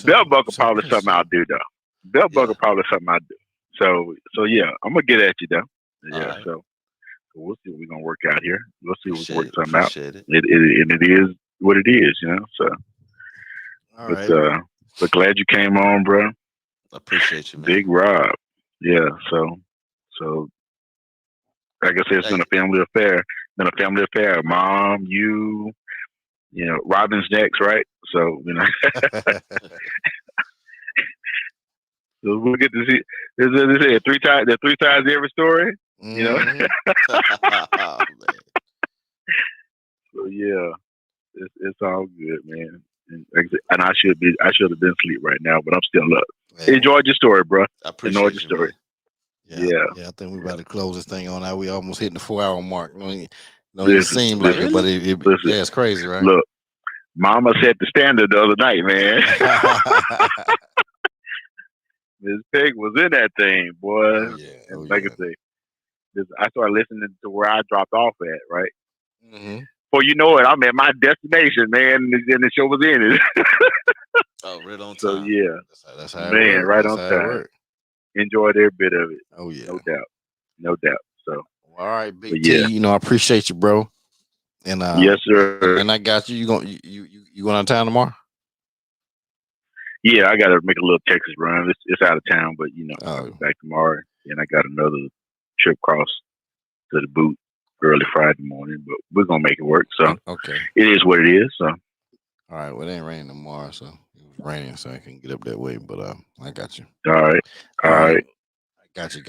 [SPEAKER 5] Belt buckle probably something I'll do though. Belt buckle probably something I do. So yeah, I'm gonna get at you though. Yeah. Right. So we'll see what we're gonna work out here. We'll see if we can work something out. It is what it is, you know. So.
[SPEAKER 1] All right.
[SPEAKER 5] But glad you came on, bro.
[SPEAKER 3] I appreciate you, man.
[SPEAKER 5] Big Rob. Yeah. So. Like I said, it's been a family affair. Mom, you know, Robin's next, right? So, you know. So we'll get to see. There's three times every story. You know. So yeah, it's all good, man. And I should have been asleep right now, but I'm still up. Man. Enjoyed your story, bro.
[SPEAKER 3] I appreciate your story.
[SPEAKER 5] Yeah.
[SPEAKER 1] I think we're about to close this thing on now. We almost hitting the 4-hour mark. It seems like it, but it's crazy, right?
[SPEAKER 5] Look, Mama set the standard the other night, man. Miss Pig was in that thing, boy. I say, I started listening to where I dropped off at, right?
[SPEAKER 1] Mm-hmm.
[SPEAKER 5] Well, you know it. I'm at my destination, man, and the show was in it.
[SPEAKER 3] Oh, right on time.
[SPEAKER 5] So yeah,
[SPEAKER 1] that's how
[SPEAKER 5] man,
[SPEAKER 1] it
[SPEAKER 5] right on time. enjoyed every bit of it.
[SPEAKER 1] Oh yeah,
[SPEAKER 5] no doubt. So,
[SPEAKER 1] all right, Big
[SPEAKER 5] T.
[SPEAKER 1] Yeah. You know, I appreciate you, bro. And
[SPEAKER 5] yes, sir.
[SPEAKER 1] And I got you. You going out of town tomorrow?
[SPEAKER 5] Yeah, I got to make a little Texas run. It's out of town, but I'll be back tomorrow, and I got another trip across to the boot early Friday morning. But we're gonna make it work. So
[SPEAKER 1] okay,
[SPEAKER 5] it is what it is. So
[SPEAKER 1] all right. Well, it ain't raining tomorrow, so it was raining, so I can get up that way. But I got you.
[SPEAKER 5] all right.
[SPEAKER 1] I got you.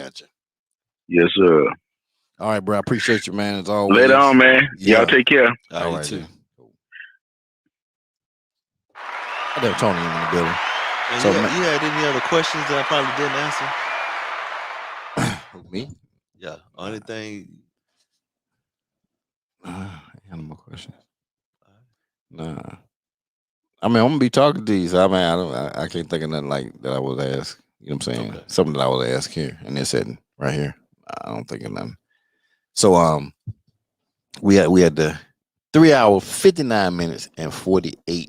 [SPEAKER 5] Yes, sir.
[SPEAKER 1] All right, bro. I appreciate you, man. As always.
[SPEAKER 5] Later on, man.
[SPEAKER 1] Yeah.
[SPEAKER 5] Y'all take care.
[SPEAKER 3] All right, too.
[SPEAKER 1] I got Tony in the building.
[SPEAKER 3] And so, you had any other questions that I probably didn't
[SPEAKER 1] Me?
[SPEAKER 3] answer? Yeah. Only thing.
[SPEAKER 1] I have no more questions. Nah. I mean, I'm gonna be talking to you. So I can't think of nothing like that I was asked. You know what I'm saying? Okay. Something that I was asked here in this setting right here. I don't think of nothing. So we had the 3 hour 59 minutes and 50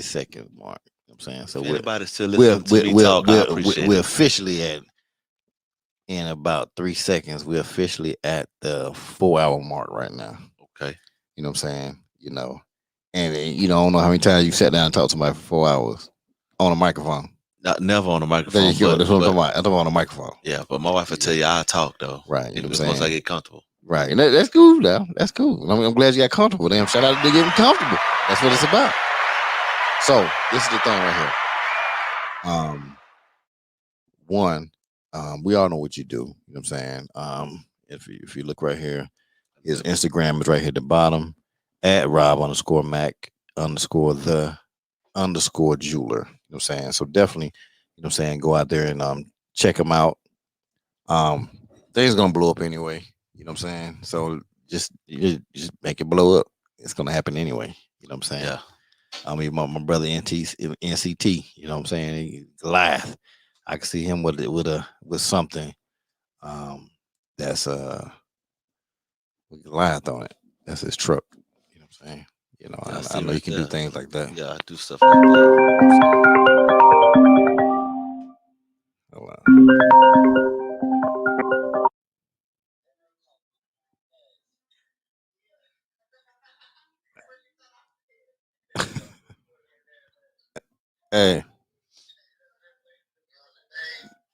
[SPEAKER 1] seconds mark. You know what I'm saying? So
[SPEAKER 3] everybody still listening to me talk, I appreciate
[SPEAKER 1] we're officially at, in about 3 seconds, we're officially at the 4 hour mark right now.
[SPEAKER 3] Okay.
[SPEAKER 1] You know what I'm saying? You know, and I don't know how many times you sat down and talked to somebody for 4 hours on a microphone.
[SPEAKER 3] Never on a microphone.
[SPEAKER 1] That's what I'm talking about. I'm talking on a microphone.
[SPEAKER 3] Yeah, but my wife will tell you I talk though.
[SPEAKER 1] Right. You know what I'm saying?
[SPEAKER 3] Once I get comfortable.
[SPEAKER 1] Right. And that's cool now. That's cool. I'm glad you got comfortable. Damn, shout out to getting comfortable. That's what it's about. So this is the thing right here. One, we all know what you do. You know what I'm saying? If you look right here, his Instagram is right here at the bottom, at Rob_Mac_the_jeweler. You know what I'm saying? So definitely, you know what I'm saying, go out there and check him out. Things gonna blow up anyway. You know what I'm saying? So just make it blow up. It's gonna happen anyway. You know what I'm saying?
[SPEAKER 3] Yeah.
[SPEAKER 1] I mean, my brother NCT. You know what I'm saying? Goliath. I can see him with something that's with Goliath on it. That's his truck. You know what I'm saying? You know, I know you can do things like that.
[SPEAKER 3] Yeah, I do stuff like that.
[SPEAKER 1] Hey.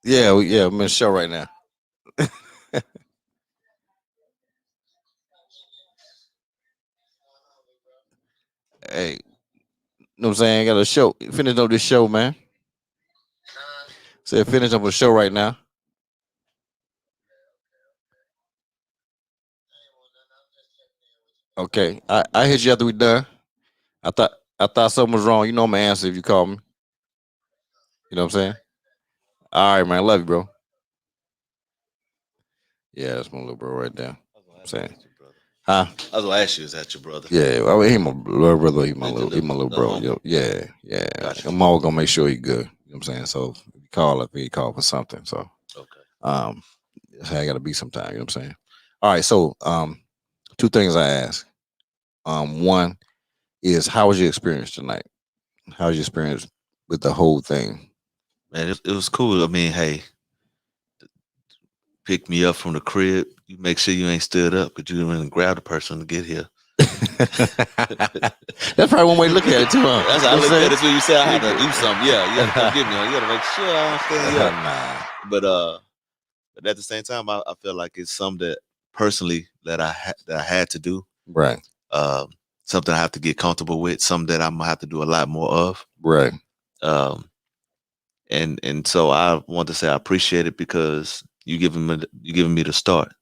[SPEAKER 1] Yeah, I'm in the show right now. Hey, you know what I'm saying? I got a show. Finish up this show, man. Say finish up a show right now. Okay, I hit you after we done. I thought something was wrong. You know I'm gonna answer if you call me. You know what I'm saying? All right, man. Love you, bro. Yeah, that's my little bro right there. I'm saying. Huh?
[SPEAKER 3] I was gonna ask you, is that your brother?
[SPEAKER 1] Yeah, I mean, he my little brother. He my little bro. Yo, yeah. Gotcha. I'm always gonna make sure he good. You know what I'm saying? So if he call for something. So
[SPEAKER 3] okay.
[SPEAKER 1] That's how I gotta be sometime. You know what I'm saying? All right. So two things I ask. One is, how was your experience tonight? How was your experience with the whole thing?
[SPEAKER 3] Man, it was cool. I mean, hey, pick me up from the crib. You make sure you ain't stood up because you didn't grab the person to get here.
[SPEAKER 1] That's probably one way to look at it too, huh?
[SPEAKER 3] That's how I look at it. So you say I had to do something. Yeah, you gotta come get me. You gotta make sure I'm standing up.
[SPEAKER 1] Nah.
[SPEAKER 3] But at the same time, I feel like it's something that personally that I had to do.
[SPEAKER 1] Right.
[SPEAKER 3] Something I have to get comfortable with. Something that I'm gonna have to do a lot more of.
[SPEAKER 1] Right.
[SPEAKER 3] And so I want to say I appreciate it because you giving me the start.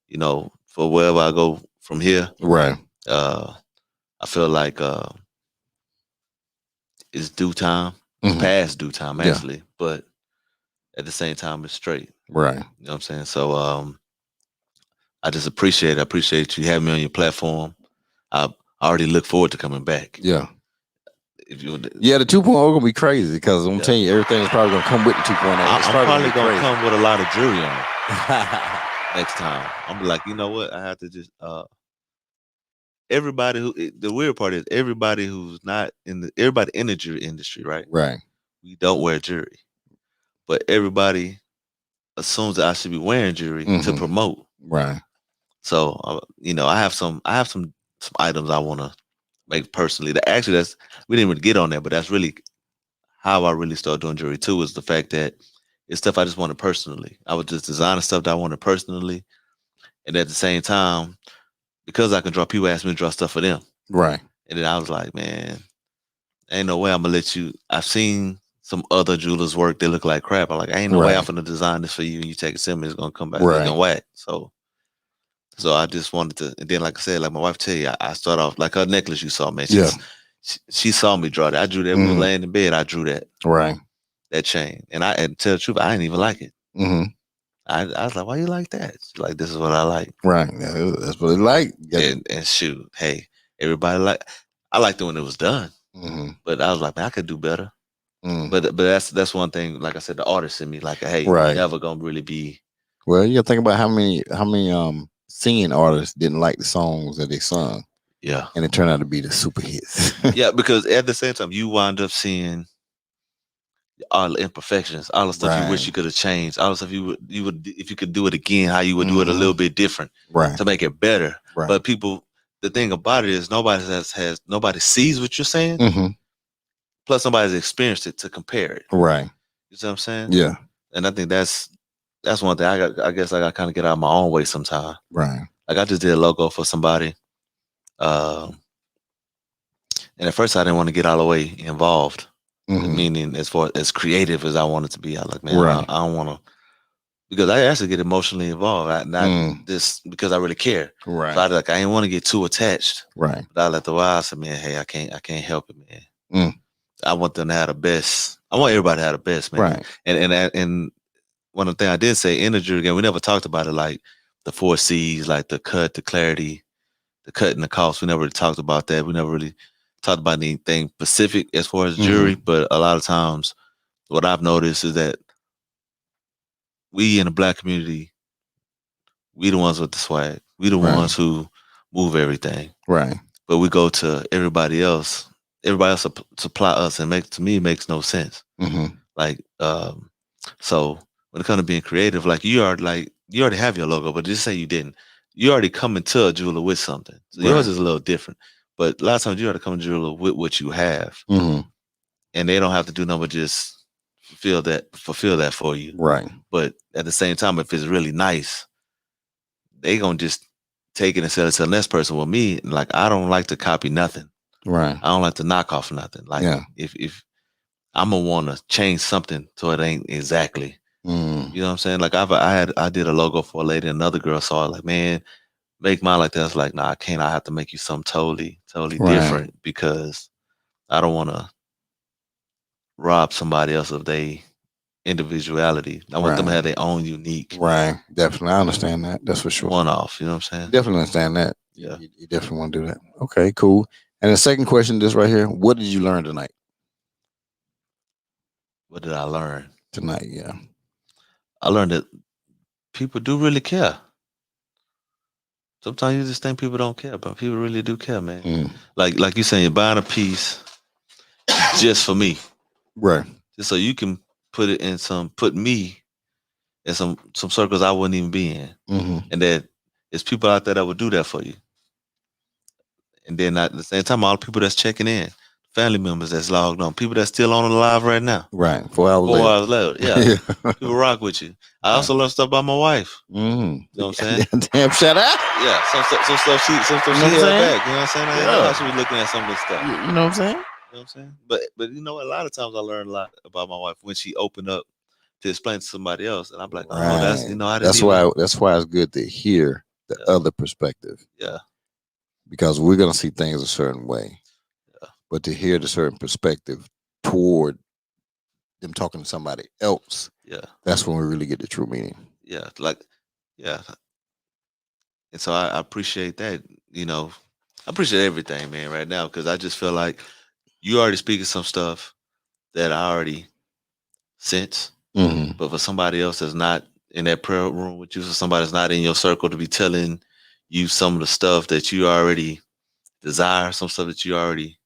[SPEAKER 3] You know, for wherever I go from here.
[SPEAKER 1] Right.
[SPEAKER 3] I feel like it's due time. It's past due time actually, but at the same time it's straight.
[SPEAKER 1] Right.
[SPEAKER 3] You know what I'm saying? So I just appreciate it. I appreciate you having me on your platform. I already look forward to coming back.
[SPEAKER 1] Yeah.
[SPEAKER 3] The
[SPEAKER 1] 2.0 gonna be crazy because I'm telling you, everything is probably gonna come with the 2.0.
[SPEAKER 3] I'm probably gonna come with a lot of jewelry on next time. I'm be like, you know what? I have to just everybody who, the weird part is everybody who's not in the jewelry industry, right?
[SPEAKER 1] Right.
[SPEAKER 3] We don't wear jewelry. but everybody assumes that I should be wearing jewelry to promote.
[SPEAKER 1] Right.
[SPEAKER 3] So I have some items I want to make personally. Actually, we didn't even get on there, but that's really how I really started doing jewelry too. Is the fact that it's stuff I just wanted personally. I was just designing stuff that I wanted personally, and at the same time, because I can draw, people ask me to draw stuff for them.
[SPEAKER 1] Right.
[SPEAKER 3] And then I was like, man, ain't no way I'm gonna let you. I've seen some other jewelers work. They look like crap. I'm like, ain't no way I'm gonna design this for you. And you take it to me, it's gonna come back. It's gonna whack. So I just wanted to. And then, like I said, like my wife tell you, I start off like her necklace you saw, man. She saw me draw that. I drew that. We were laying in bed. I drew that.
[SPEAKER 1] Right.
[SPEAKER 3] That chain. And to tell the truth, I didn't even like it. I was like, why you like that? She's like, this is what I like.
[SPEAKER 1] Right. Yeah, that's what I like.
[SPEAKER 3] And shoot, hey, everybody I liked it when it was done. But I was like, man, I could do better. But that's one thing. Like I said, the artist in me, like, hey, you're never gonna really be.
[SPEAKER 1] Well, you gotta think about how many singing artists didn't like the songs that they sung.
[SPEAKER 3] Yeah.
[SPEAKER 1] And it turned out to be the super hits.
[SPEAKER 3] Yeah, because at the same time, you wind up seeing all the imperfections, all the stuff you wish you could have changed, all the stuff you would if you could do it again, how you would do it a little bit different, to make it better. Right. But people, the thing about it is nobody nobody sees what you're saying. Plus, nobody's experienced it to compare it. Right. You see what I'm saying? Yeah. And I think that's one thing. I guess I got to kind of get out of my own way sometimes. Right. Like I just did a logo for somebody. And at first I didn't want to get all the way involved. Meaning as far as creative as I wanted to be. I was like, man, I don't want to, because I actually get emotionally involved. Not this because I really care. Right. So I didn't want to get too attached. Right. But I let the while I said, man, hey, I can't help it, man. I want them to have the best. I want everybody to have the best, man. Right. And one of the things I did say in the jewelry again, we never talked about it, like the 4 C's, like the cut, the clarity, the cut and the cost. We never really talked about that. We never really talked about anything specific as far as jewelry, but a lot of times what I've noticed is that we in the Black community, we the ones with the swag. We the ones who move everything. Right. But we go to everybody else supply us, and to me it makes no sense. Like so when it comes to being creative, like you already have your logo, but just say you didn't. You already come into a jeweler with something. So yours is a little different. But a lot of times you have to come to jeweler with what you have. And they don't have to do nothing but just fulfill that for you. Right. But at the same time, if it's really nice, they gonna just take it and sell it to the next person. With me, like I don't like to copy nothing. Right. I don't like to knock off nothing. Like if I'm gonna wanna change something so it ain't exactly. You know what I'm saying? Like I did a logo for a lady, another girl saw it, like, man, make mine like that. I was like, nah, I can't. I have to make you something totally different, because I don't want to rob somebody else of their individuality. I want them to have their own unique. Right. Definitely. I understand that. That's for sure. One off. You know what I'm saying? Definitely understand that. Yeah. You definitely want to do that. Okay, cool. And the second question, this right here, what did you learn tonight? What did I learn? Tonight, yeah. I learned that people do really care. Sometimes you just think people don't care, but people really do care, man. Like you saying, you're buying a piece just for me. Right. Just so you can put me in some circles I wouldn't even be in. And that there's people out there that would do that for you. And then at the same time, all the people that's checking in, family members that's logged on, people that's still on the live right now. Right. 4 hours later. Yeah. People rock with you. I also learned stuff about my wife. You know what I'm saying? Damn, shut up. Yeah. Some stuff she held back. You know what I'm saying? I know I should be looking at some of this stuff. You know what I'm saying? You know what I'm saying? But you know, a lot of times I learned a lot about my wife when she opened up to explain to somebody else, and I'm like, oh, that's I didn't. That's why it's good to hear the other perspective. Yeah. Because we're gonna see things a certain way. But to hear the certain perspective toward them talking to somebody else, that's when we really get the true meaning. Yeah, and so I appreciate that. You know, I appreciate everything, man, right now, because I just feel like you already speaking some stuff that I already sense. But for somebody else that's not in that prayer room with you, for somebody that's not in your circle to be telling you some of the stuff that you already desire, some stuff that you already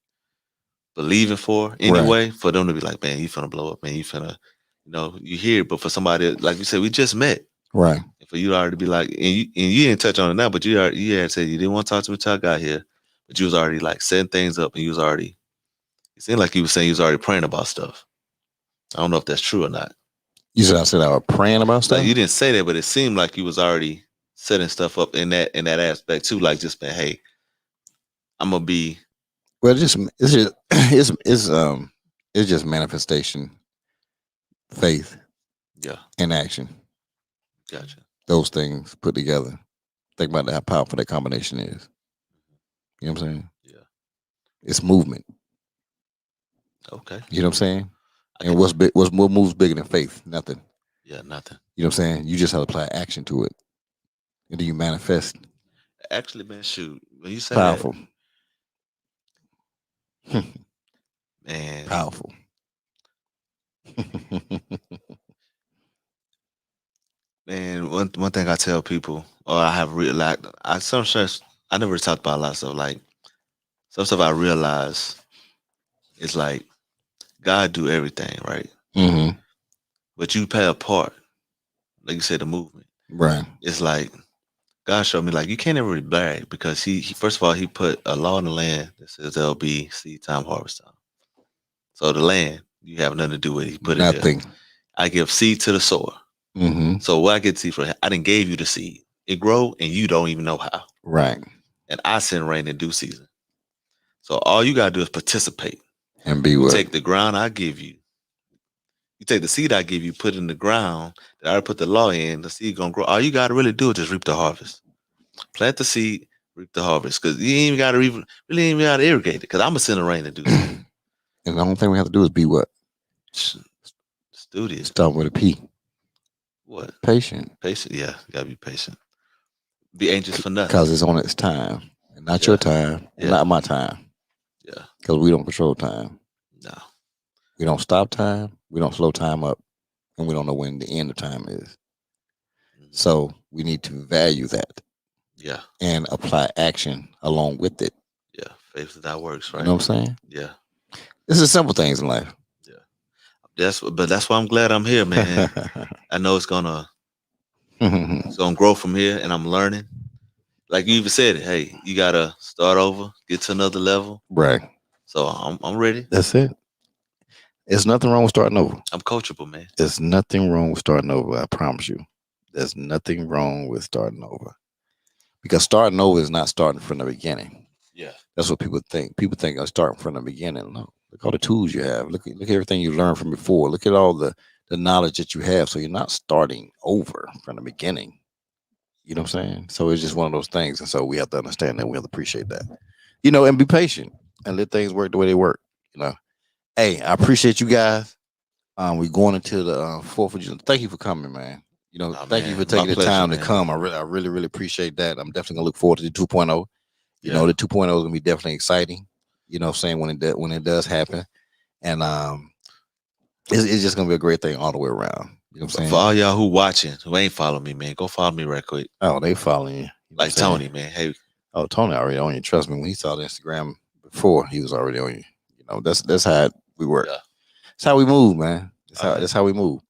[SPEAKER 3] believing for anyway, for them to be like, man, you finna blow up, man, you finna you know, you hear it, but for somebody like you said, we just met.
[SPEAKER 1] Right.
[SPEAKER 3] And for you to already be like, and you didn't touch on it now, but you had said you didn't want to talk to me till I got here. But you was already like setting things up, and you was already, it seemed like you was saying you was already praying about stuff. I don't know if that's true or not.
[SPEAKER 1] You said I was praying about stuff?
[SPEAKER 3] Like, you didn't say that, but it seemed like you was already setting stuff up in that aspect too. Like, just been, hey, I'm gonna be.
[SPEAKER 1] Well, it's just manifestation, faith,
[SPEAKER 3] yeah,
[SPEAKER 1] and action.
[SPEAKER 3] Gotcha.
[SPEAKER 1] Those things put together. Think about how powerful that combination is. You know what I'm saying?
[SPEAKER 3] Yeah.
[SPEAKER 1] It's movement.
[SPEAKER 3] Okay.
[SPEAKER 1] You know what I'm saying? And what moves bigger than faith? Nothing.
[SPEAKER 3] Yeah, nothing.
[SPEAKER 1] You know what I'm saying? You just have to apply action to it. And then you manifest.
[SPEAKER 3] Actually, man, shoot. When you say
[SPEAKER 1] powerful.
[SPEAKER 3] That, man.
[SPEAKER 1] Powerful.
[SPEAKER 3] Man, one thing I tell people, or I have realized, I never talked about a lot of stuff. Like, some stuff I realize is like, God do everything, right?
[SPEAKER 1] Mm-hmm.
[SPEAKER 3] But you play a part, like you said, the movement.
[SPEAKER 1] Right.
[SPEAKER 3] It's like, God showed me, like, you can't ever really brag, because he first of all, he put a law in the land that says there'll be seed time, harvest time. So the land, you have nothing to do with it. He put
[SPEAKER 1] nothing.
[SPEAKER 3] It there. I give seed to the sower.
[SPEAKER 1] Mm-hmm.
[SPEAKER 3] So what I get seed for, I didn't gave you the seed. It grow and you don't even know how.
[SPEAKER 1] Right.
[SPEAKER 3] And I send rain in due season. So all you gotta do is participate.
[SPEAKER 1] And be
[SPEAKER 3] you
[SPEAKER 1] what?
[SPEAKER 3] Take the ground I give you. You take the seed I give you, put it in the ground that I already put the law in, the seed gonna grow. All you gotta really do is just reap the harvest. Plant the seed, reap the harvest. Cause you ain't even gotta really ain't even gotta irrigate it. Cause I'm gonna send the rain in due season.
[SPEAKER 1] And the only thing we have to do is be what?
[SPEAKER 3] Studious.
[SPEAKER 1] Start with a P.
[SPEAKER 3] What?
[SPEAKER 1] Patient.
[SPEAKER 3] Patient, yeah. You gotta be patient. Be anxious for nothing.
[SPEAKER 1] Because it's on its time. And not your time. And not my time.
[SPEAKER 3] Yeah.
[SPEAKER 1] Because we don't control time.
[SPEAKER 3] No.
[SPEAKER 1] We don't stop time. We don't slow time up. And we don't know when the end of time is. Mm-hmm. So we need to value that.
[SPEAKER 3] Yeah.
[SPEAKER 1] And apply action along with it.
[SPEAKER 3] Yeah. Faith that works, right?
[SPEAKER 1] You know what I'm saying?
[SPEAKER 3] Yeah.
[SPEAKER 1] This is simple things in life.
[SPEAKER 3] Yeah. That's why I'm glad I'm here, man. I know it's gonna grow from here, and I'm learning. Like you even said it, hey, you gotta start over, get to another level.
[SPEAKER 1] Right.
[SPEAKER 3] So I'm ready.
[SPEAKER 1] That's it. There's nothing wrong with starting over.
[SPEAKER 3] I'm coachable, man.
[SPEAKER 1] There's nothing wrong with starting over, I promise you. There's nothing wrong with starting over. Because starting over is not starting from the beginning.
[SPEAKER 3] Yeah.
[SPEAKER 1] That's what people think. People think I'm starting from the beginning. No. Look at all the tools you have. Look at everything you learned from before. Look at all the knowledge that you have. So you're not starting over from the beginning. You know what I'm saying? So it's just one of those things. And so we have to understand that. We have to appreciate that. You know, and be patient and let things work the way they work. You know. Hey, I appreciate you guys. We're going into the 4th of July. Thank you for coming, man. You know, thank you for taking the time to come. I really appreciate that. I'm definitely gonna look forward to the 2.0. You know, the 2.0 is gonna be definitely exciting. You know what I'm saying, when it does happen. And it's just gonna be a great thing all the way around. You know what I'm saying?
[SPEAKER 3] For all y'all who watching, who ain't follow me, man, go follow me right quick.
[SPEAKER 1] Oh, they following you. You know
[SPEAKER 3] like Tony, man. Hey.
[SPEAKER 1] Oh, Tony already on you. Trust me, when he saw the Instagram before, he was already on you. You know, that's how we work. Yeah. That's how we move, man. That's how we move.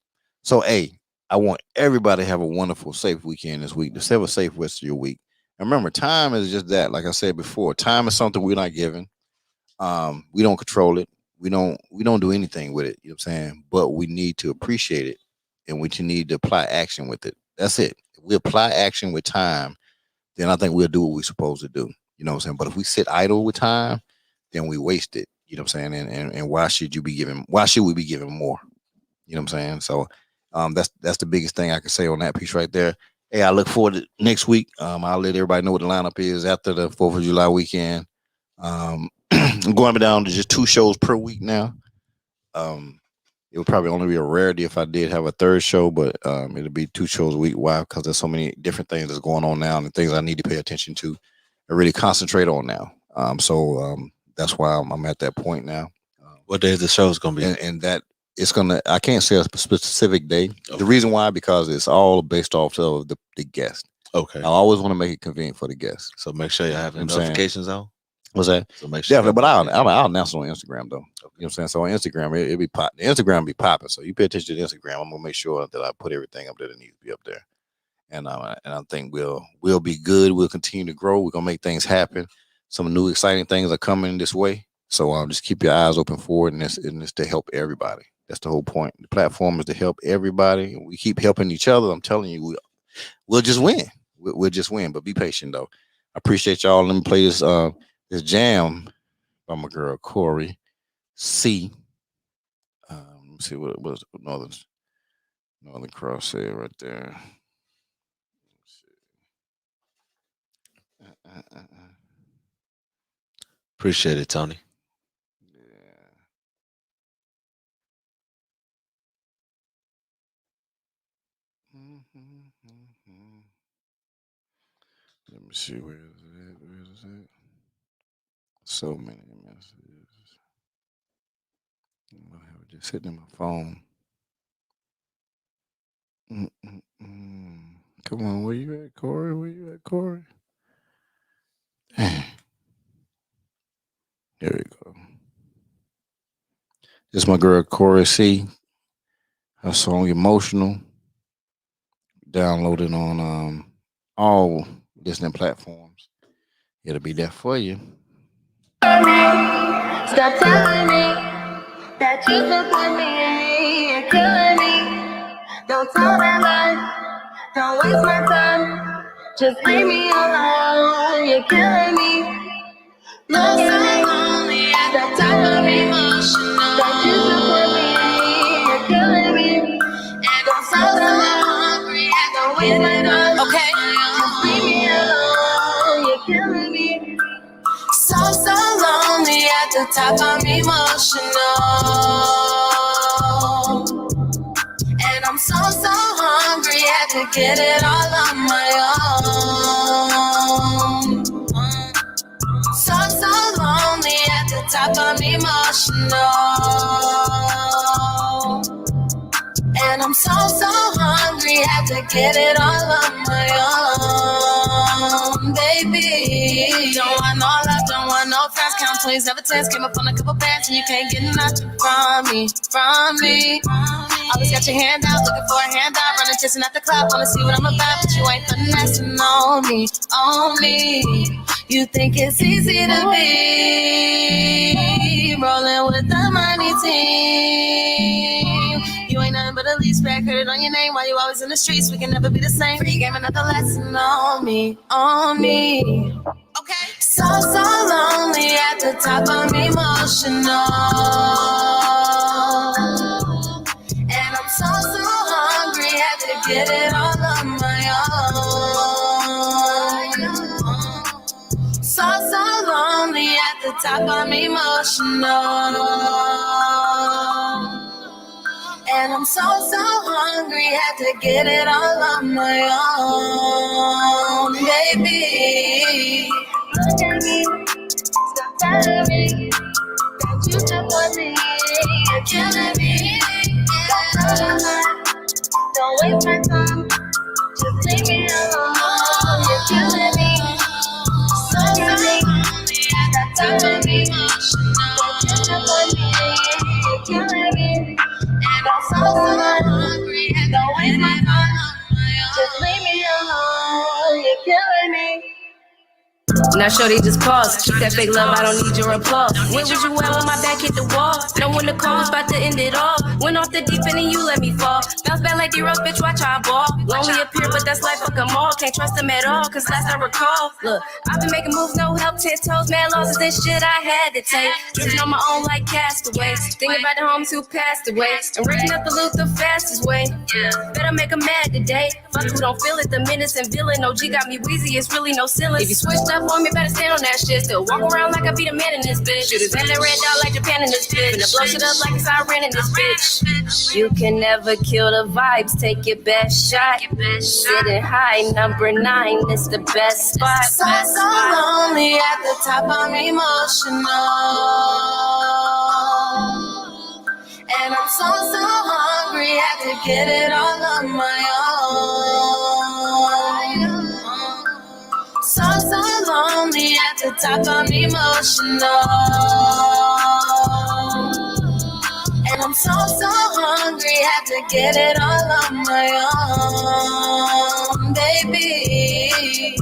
[SPEAKER 1] So, hey, I want everybody to have a wonderful, safe weekend this week. Just have a safe rest of your week. And remember, time is just that. Like I said before, time is something we're not given. We don't control it. We don't do anything with it. You know what I'm saying? But we need to appreciate it, and we need to apply action with it. That's it. If we apply action with time, then I think we'll do what we're supposed to do. You know what I'm saying? But if we sit idle with time, then we waste it. You know what I'm saying? And why should we be giving more? You know what I'm saying? So that's the biggest thing I can say on that piece right there. Hey, I look forward to next week. I'll let everybody know what the lineup is after the 4th of July weekend. I'm going down to just 2 shows per week now. It would probably only be a rarity if I did have a 3rd show, but it'll be 2 shows a week. Why? Because there's so many different things that's going on now and things I need to pay attention to and really concentrate on now. So that's why I'm at that point now.
[SPEAKER 3] What day is the show's gonna be?
[SPEAKER 1] And that it's gonna. I can't say a specific day. Okay. The reason why, because it's all based off of the guest.
[SPEAKER 3] Okay.
[SPEAKER 1] I always want to make it convenient for the guest.
[SPEAKER 3] So make sure you have notifications on.
[SPEAKER 1] What's that?
[SPEAKER 3] So make sure.
[SPEAKER 1] Definitely, but I'll announce it on Instagram though. You know what I'm saying? So on Instagram, it'll be pop. The Instagram be popping. So you pay attention to Instagram. I'm gonna make sure that I put everything up there that needs to be up there. And I think we'll be good. We'll continue to grow. We're gonna make things happen. Some new exciting things are coming this way. So just keep your eyes open for it, and it's to help everybody. That's the whole point. The platform is to help everybody. We keep helping each other. I'm telling you, we'll just win. We'll just win. But be patient though. I appreciate y'all. Let me play this jam by my girl Corey C. Let me see what was Northern Cross said right there.
[SPEAKER 3] Appreciate it, Tony.
[SPEAKER 1] Yeah. Let me see where is it? So many messages. I have just sitting in my phone. Come on, where you at, Corey? Where you at, Corey? Here we go. This is my girl Corey C. Her song "Emotional." Downloaded on all listening platforms. It'll be there for you.
[SPEAKER 6] Stop telling me that you support me, you're killing me. Don't tell that lie, don't waste my time. Just leave me alone, you're killing me. Love so lonely, that type of emotional. That you support me, you're killing me. And I'm so hungry, don't waste my time. Okay, just leave me alone, you're killing me. So lonely at the top, I'm emotional. And I'm so hungry, had to get it all on my own. So lonely at the top, I'm emotional. And I'm so hungry, had to get it all on my own, baby. Don't want no love, don't want no friends. Count 20s, never 10s. Came up on a couple bands and you can't get nothing from me. Always got your hand out, looking for a handout. Running, chasing at the club, wanna see what I'm about. But you ain't finessing on me. You think it's easy to be rolling with the money team. You ain't nothing but a least bad credit on your name. While you always in the streets, we can never be the same. Free game, another lesson on me. Okay. So lonely at the top, I'm emotional. And I'm so hungry, had to get it all on my own. So lonely at the top, I'm emotional. And I'm so hungry, had to get it all on my own, baby. Look at me, stop telling me that you support me, you're killing me. Don't tell a lie, don't waste my time, just leave me alone, you're killing me. So lonely, that time of emotional. That you support me, you're killing me. And I'm so hungry, and don't waste my time. Just leave me alone, you're killing me. Now shorty just pause, keep that fake love, I don't need your applause. Where was you at when my back hit the wall? Know when the call was about to end it all. Went off the deep end and you let me fall. Bounce back like D-Rose, bitch, watch how I ball. Lonely appear, but that's life, fuck them all. Can't trust them at all, cause last I recall. Look, I've been making moves, no help, 10 toes, mad losses and shit I had to take. Drifting on my own like castaways. Thinking about the homies who passed away. And ripping up the loot the fastest way. Better make them mad today. Fuck who don't feel it, the menace and villain. OG got me wheezy, it's really no ceiling. If you switched up on me, better stand on that shit. Still walk around like I be the man in this bitch. Shooters and that red dot like Japan in this bitch. Finna blow shit up like it's Iran in this bitch. You can never kill the vibes, take your best shot. Sitting high, number 9, it's the best spot. So lonely at the top, I'm emotional. And I'm so hungry, had to get it all on my own. So lonely at to talk, I'm emotional. And I'm so hungry, have to get it all on my own, baby.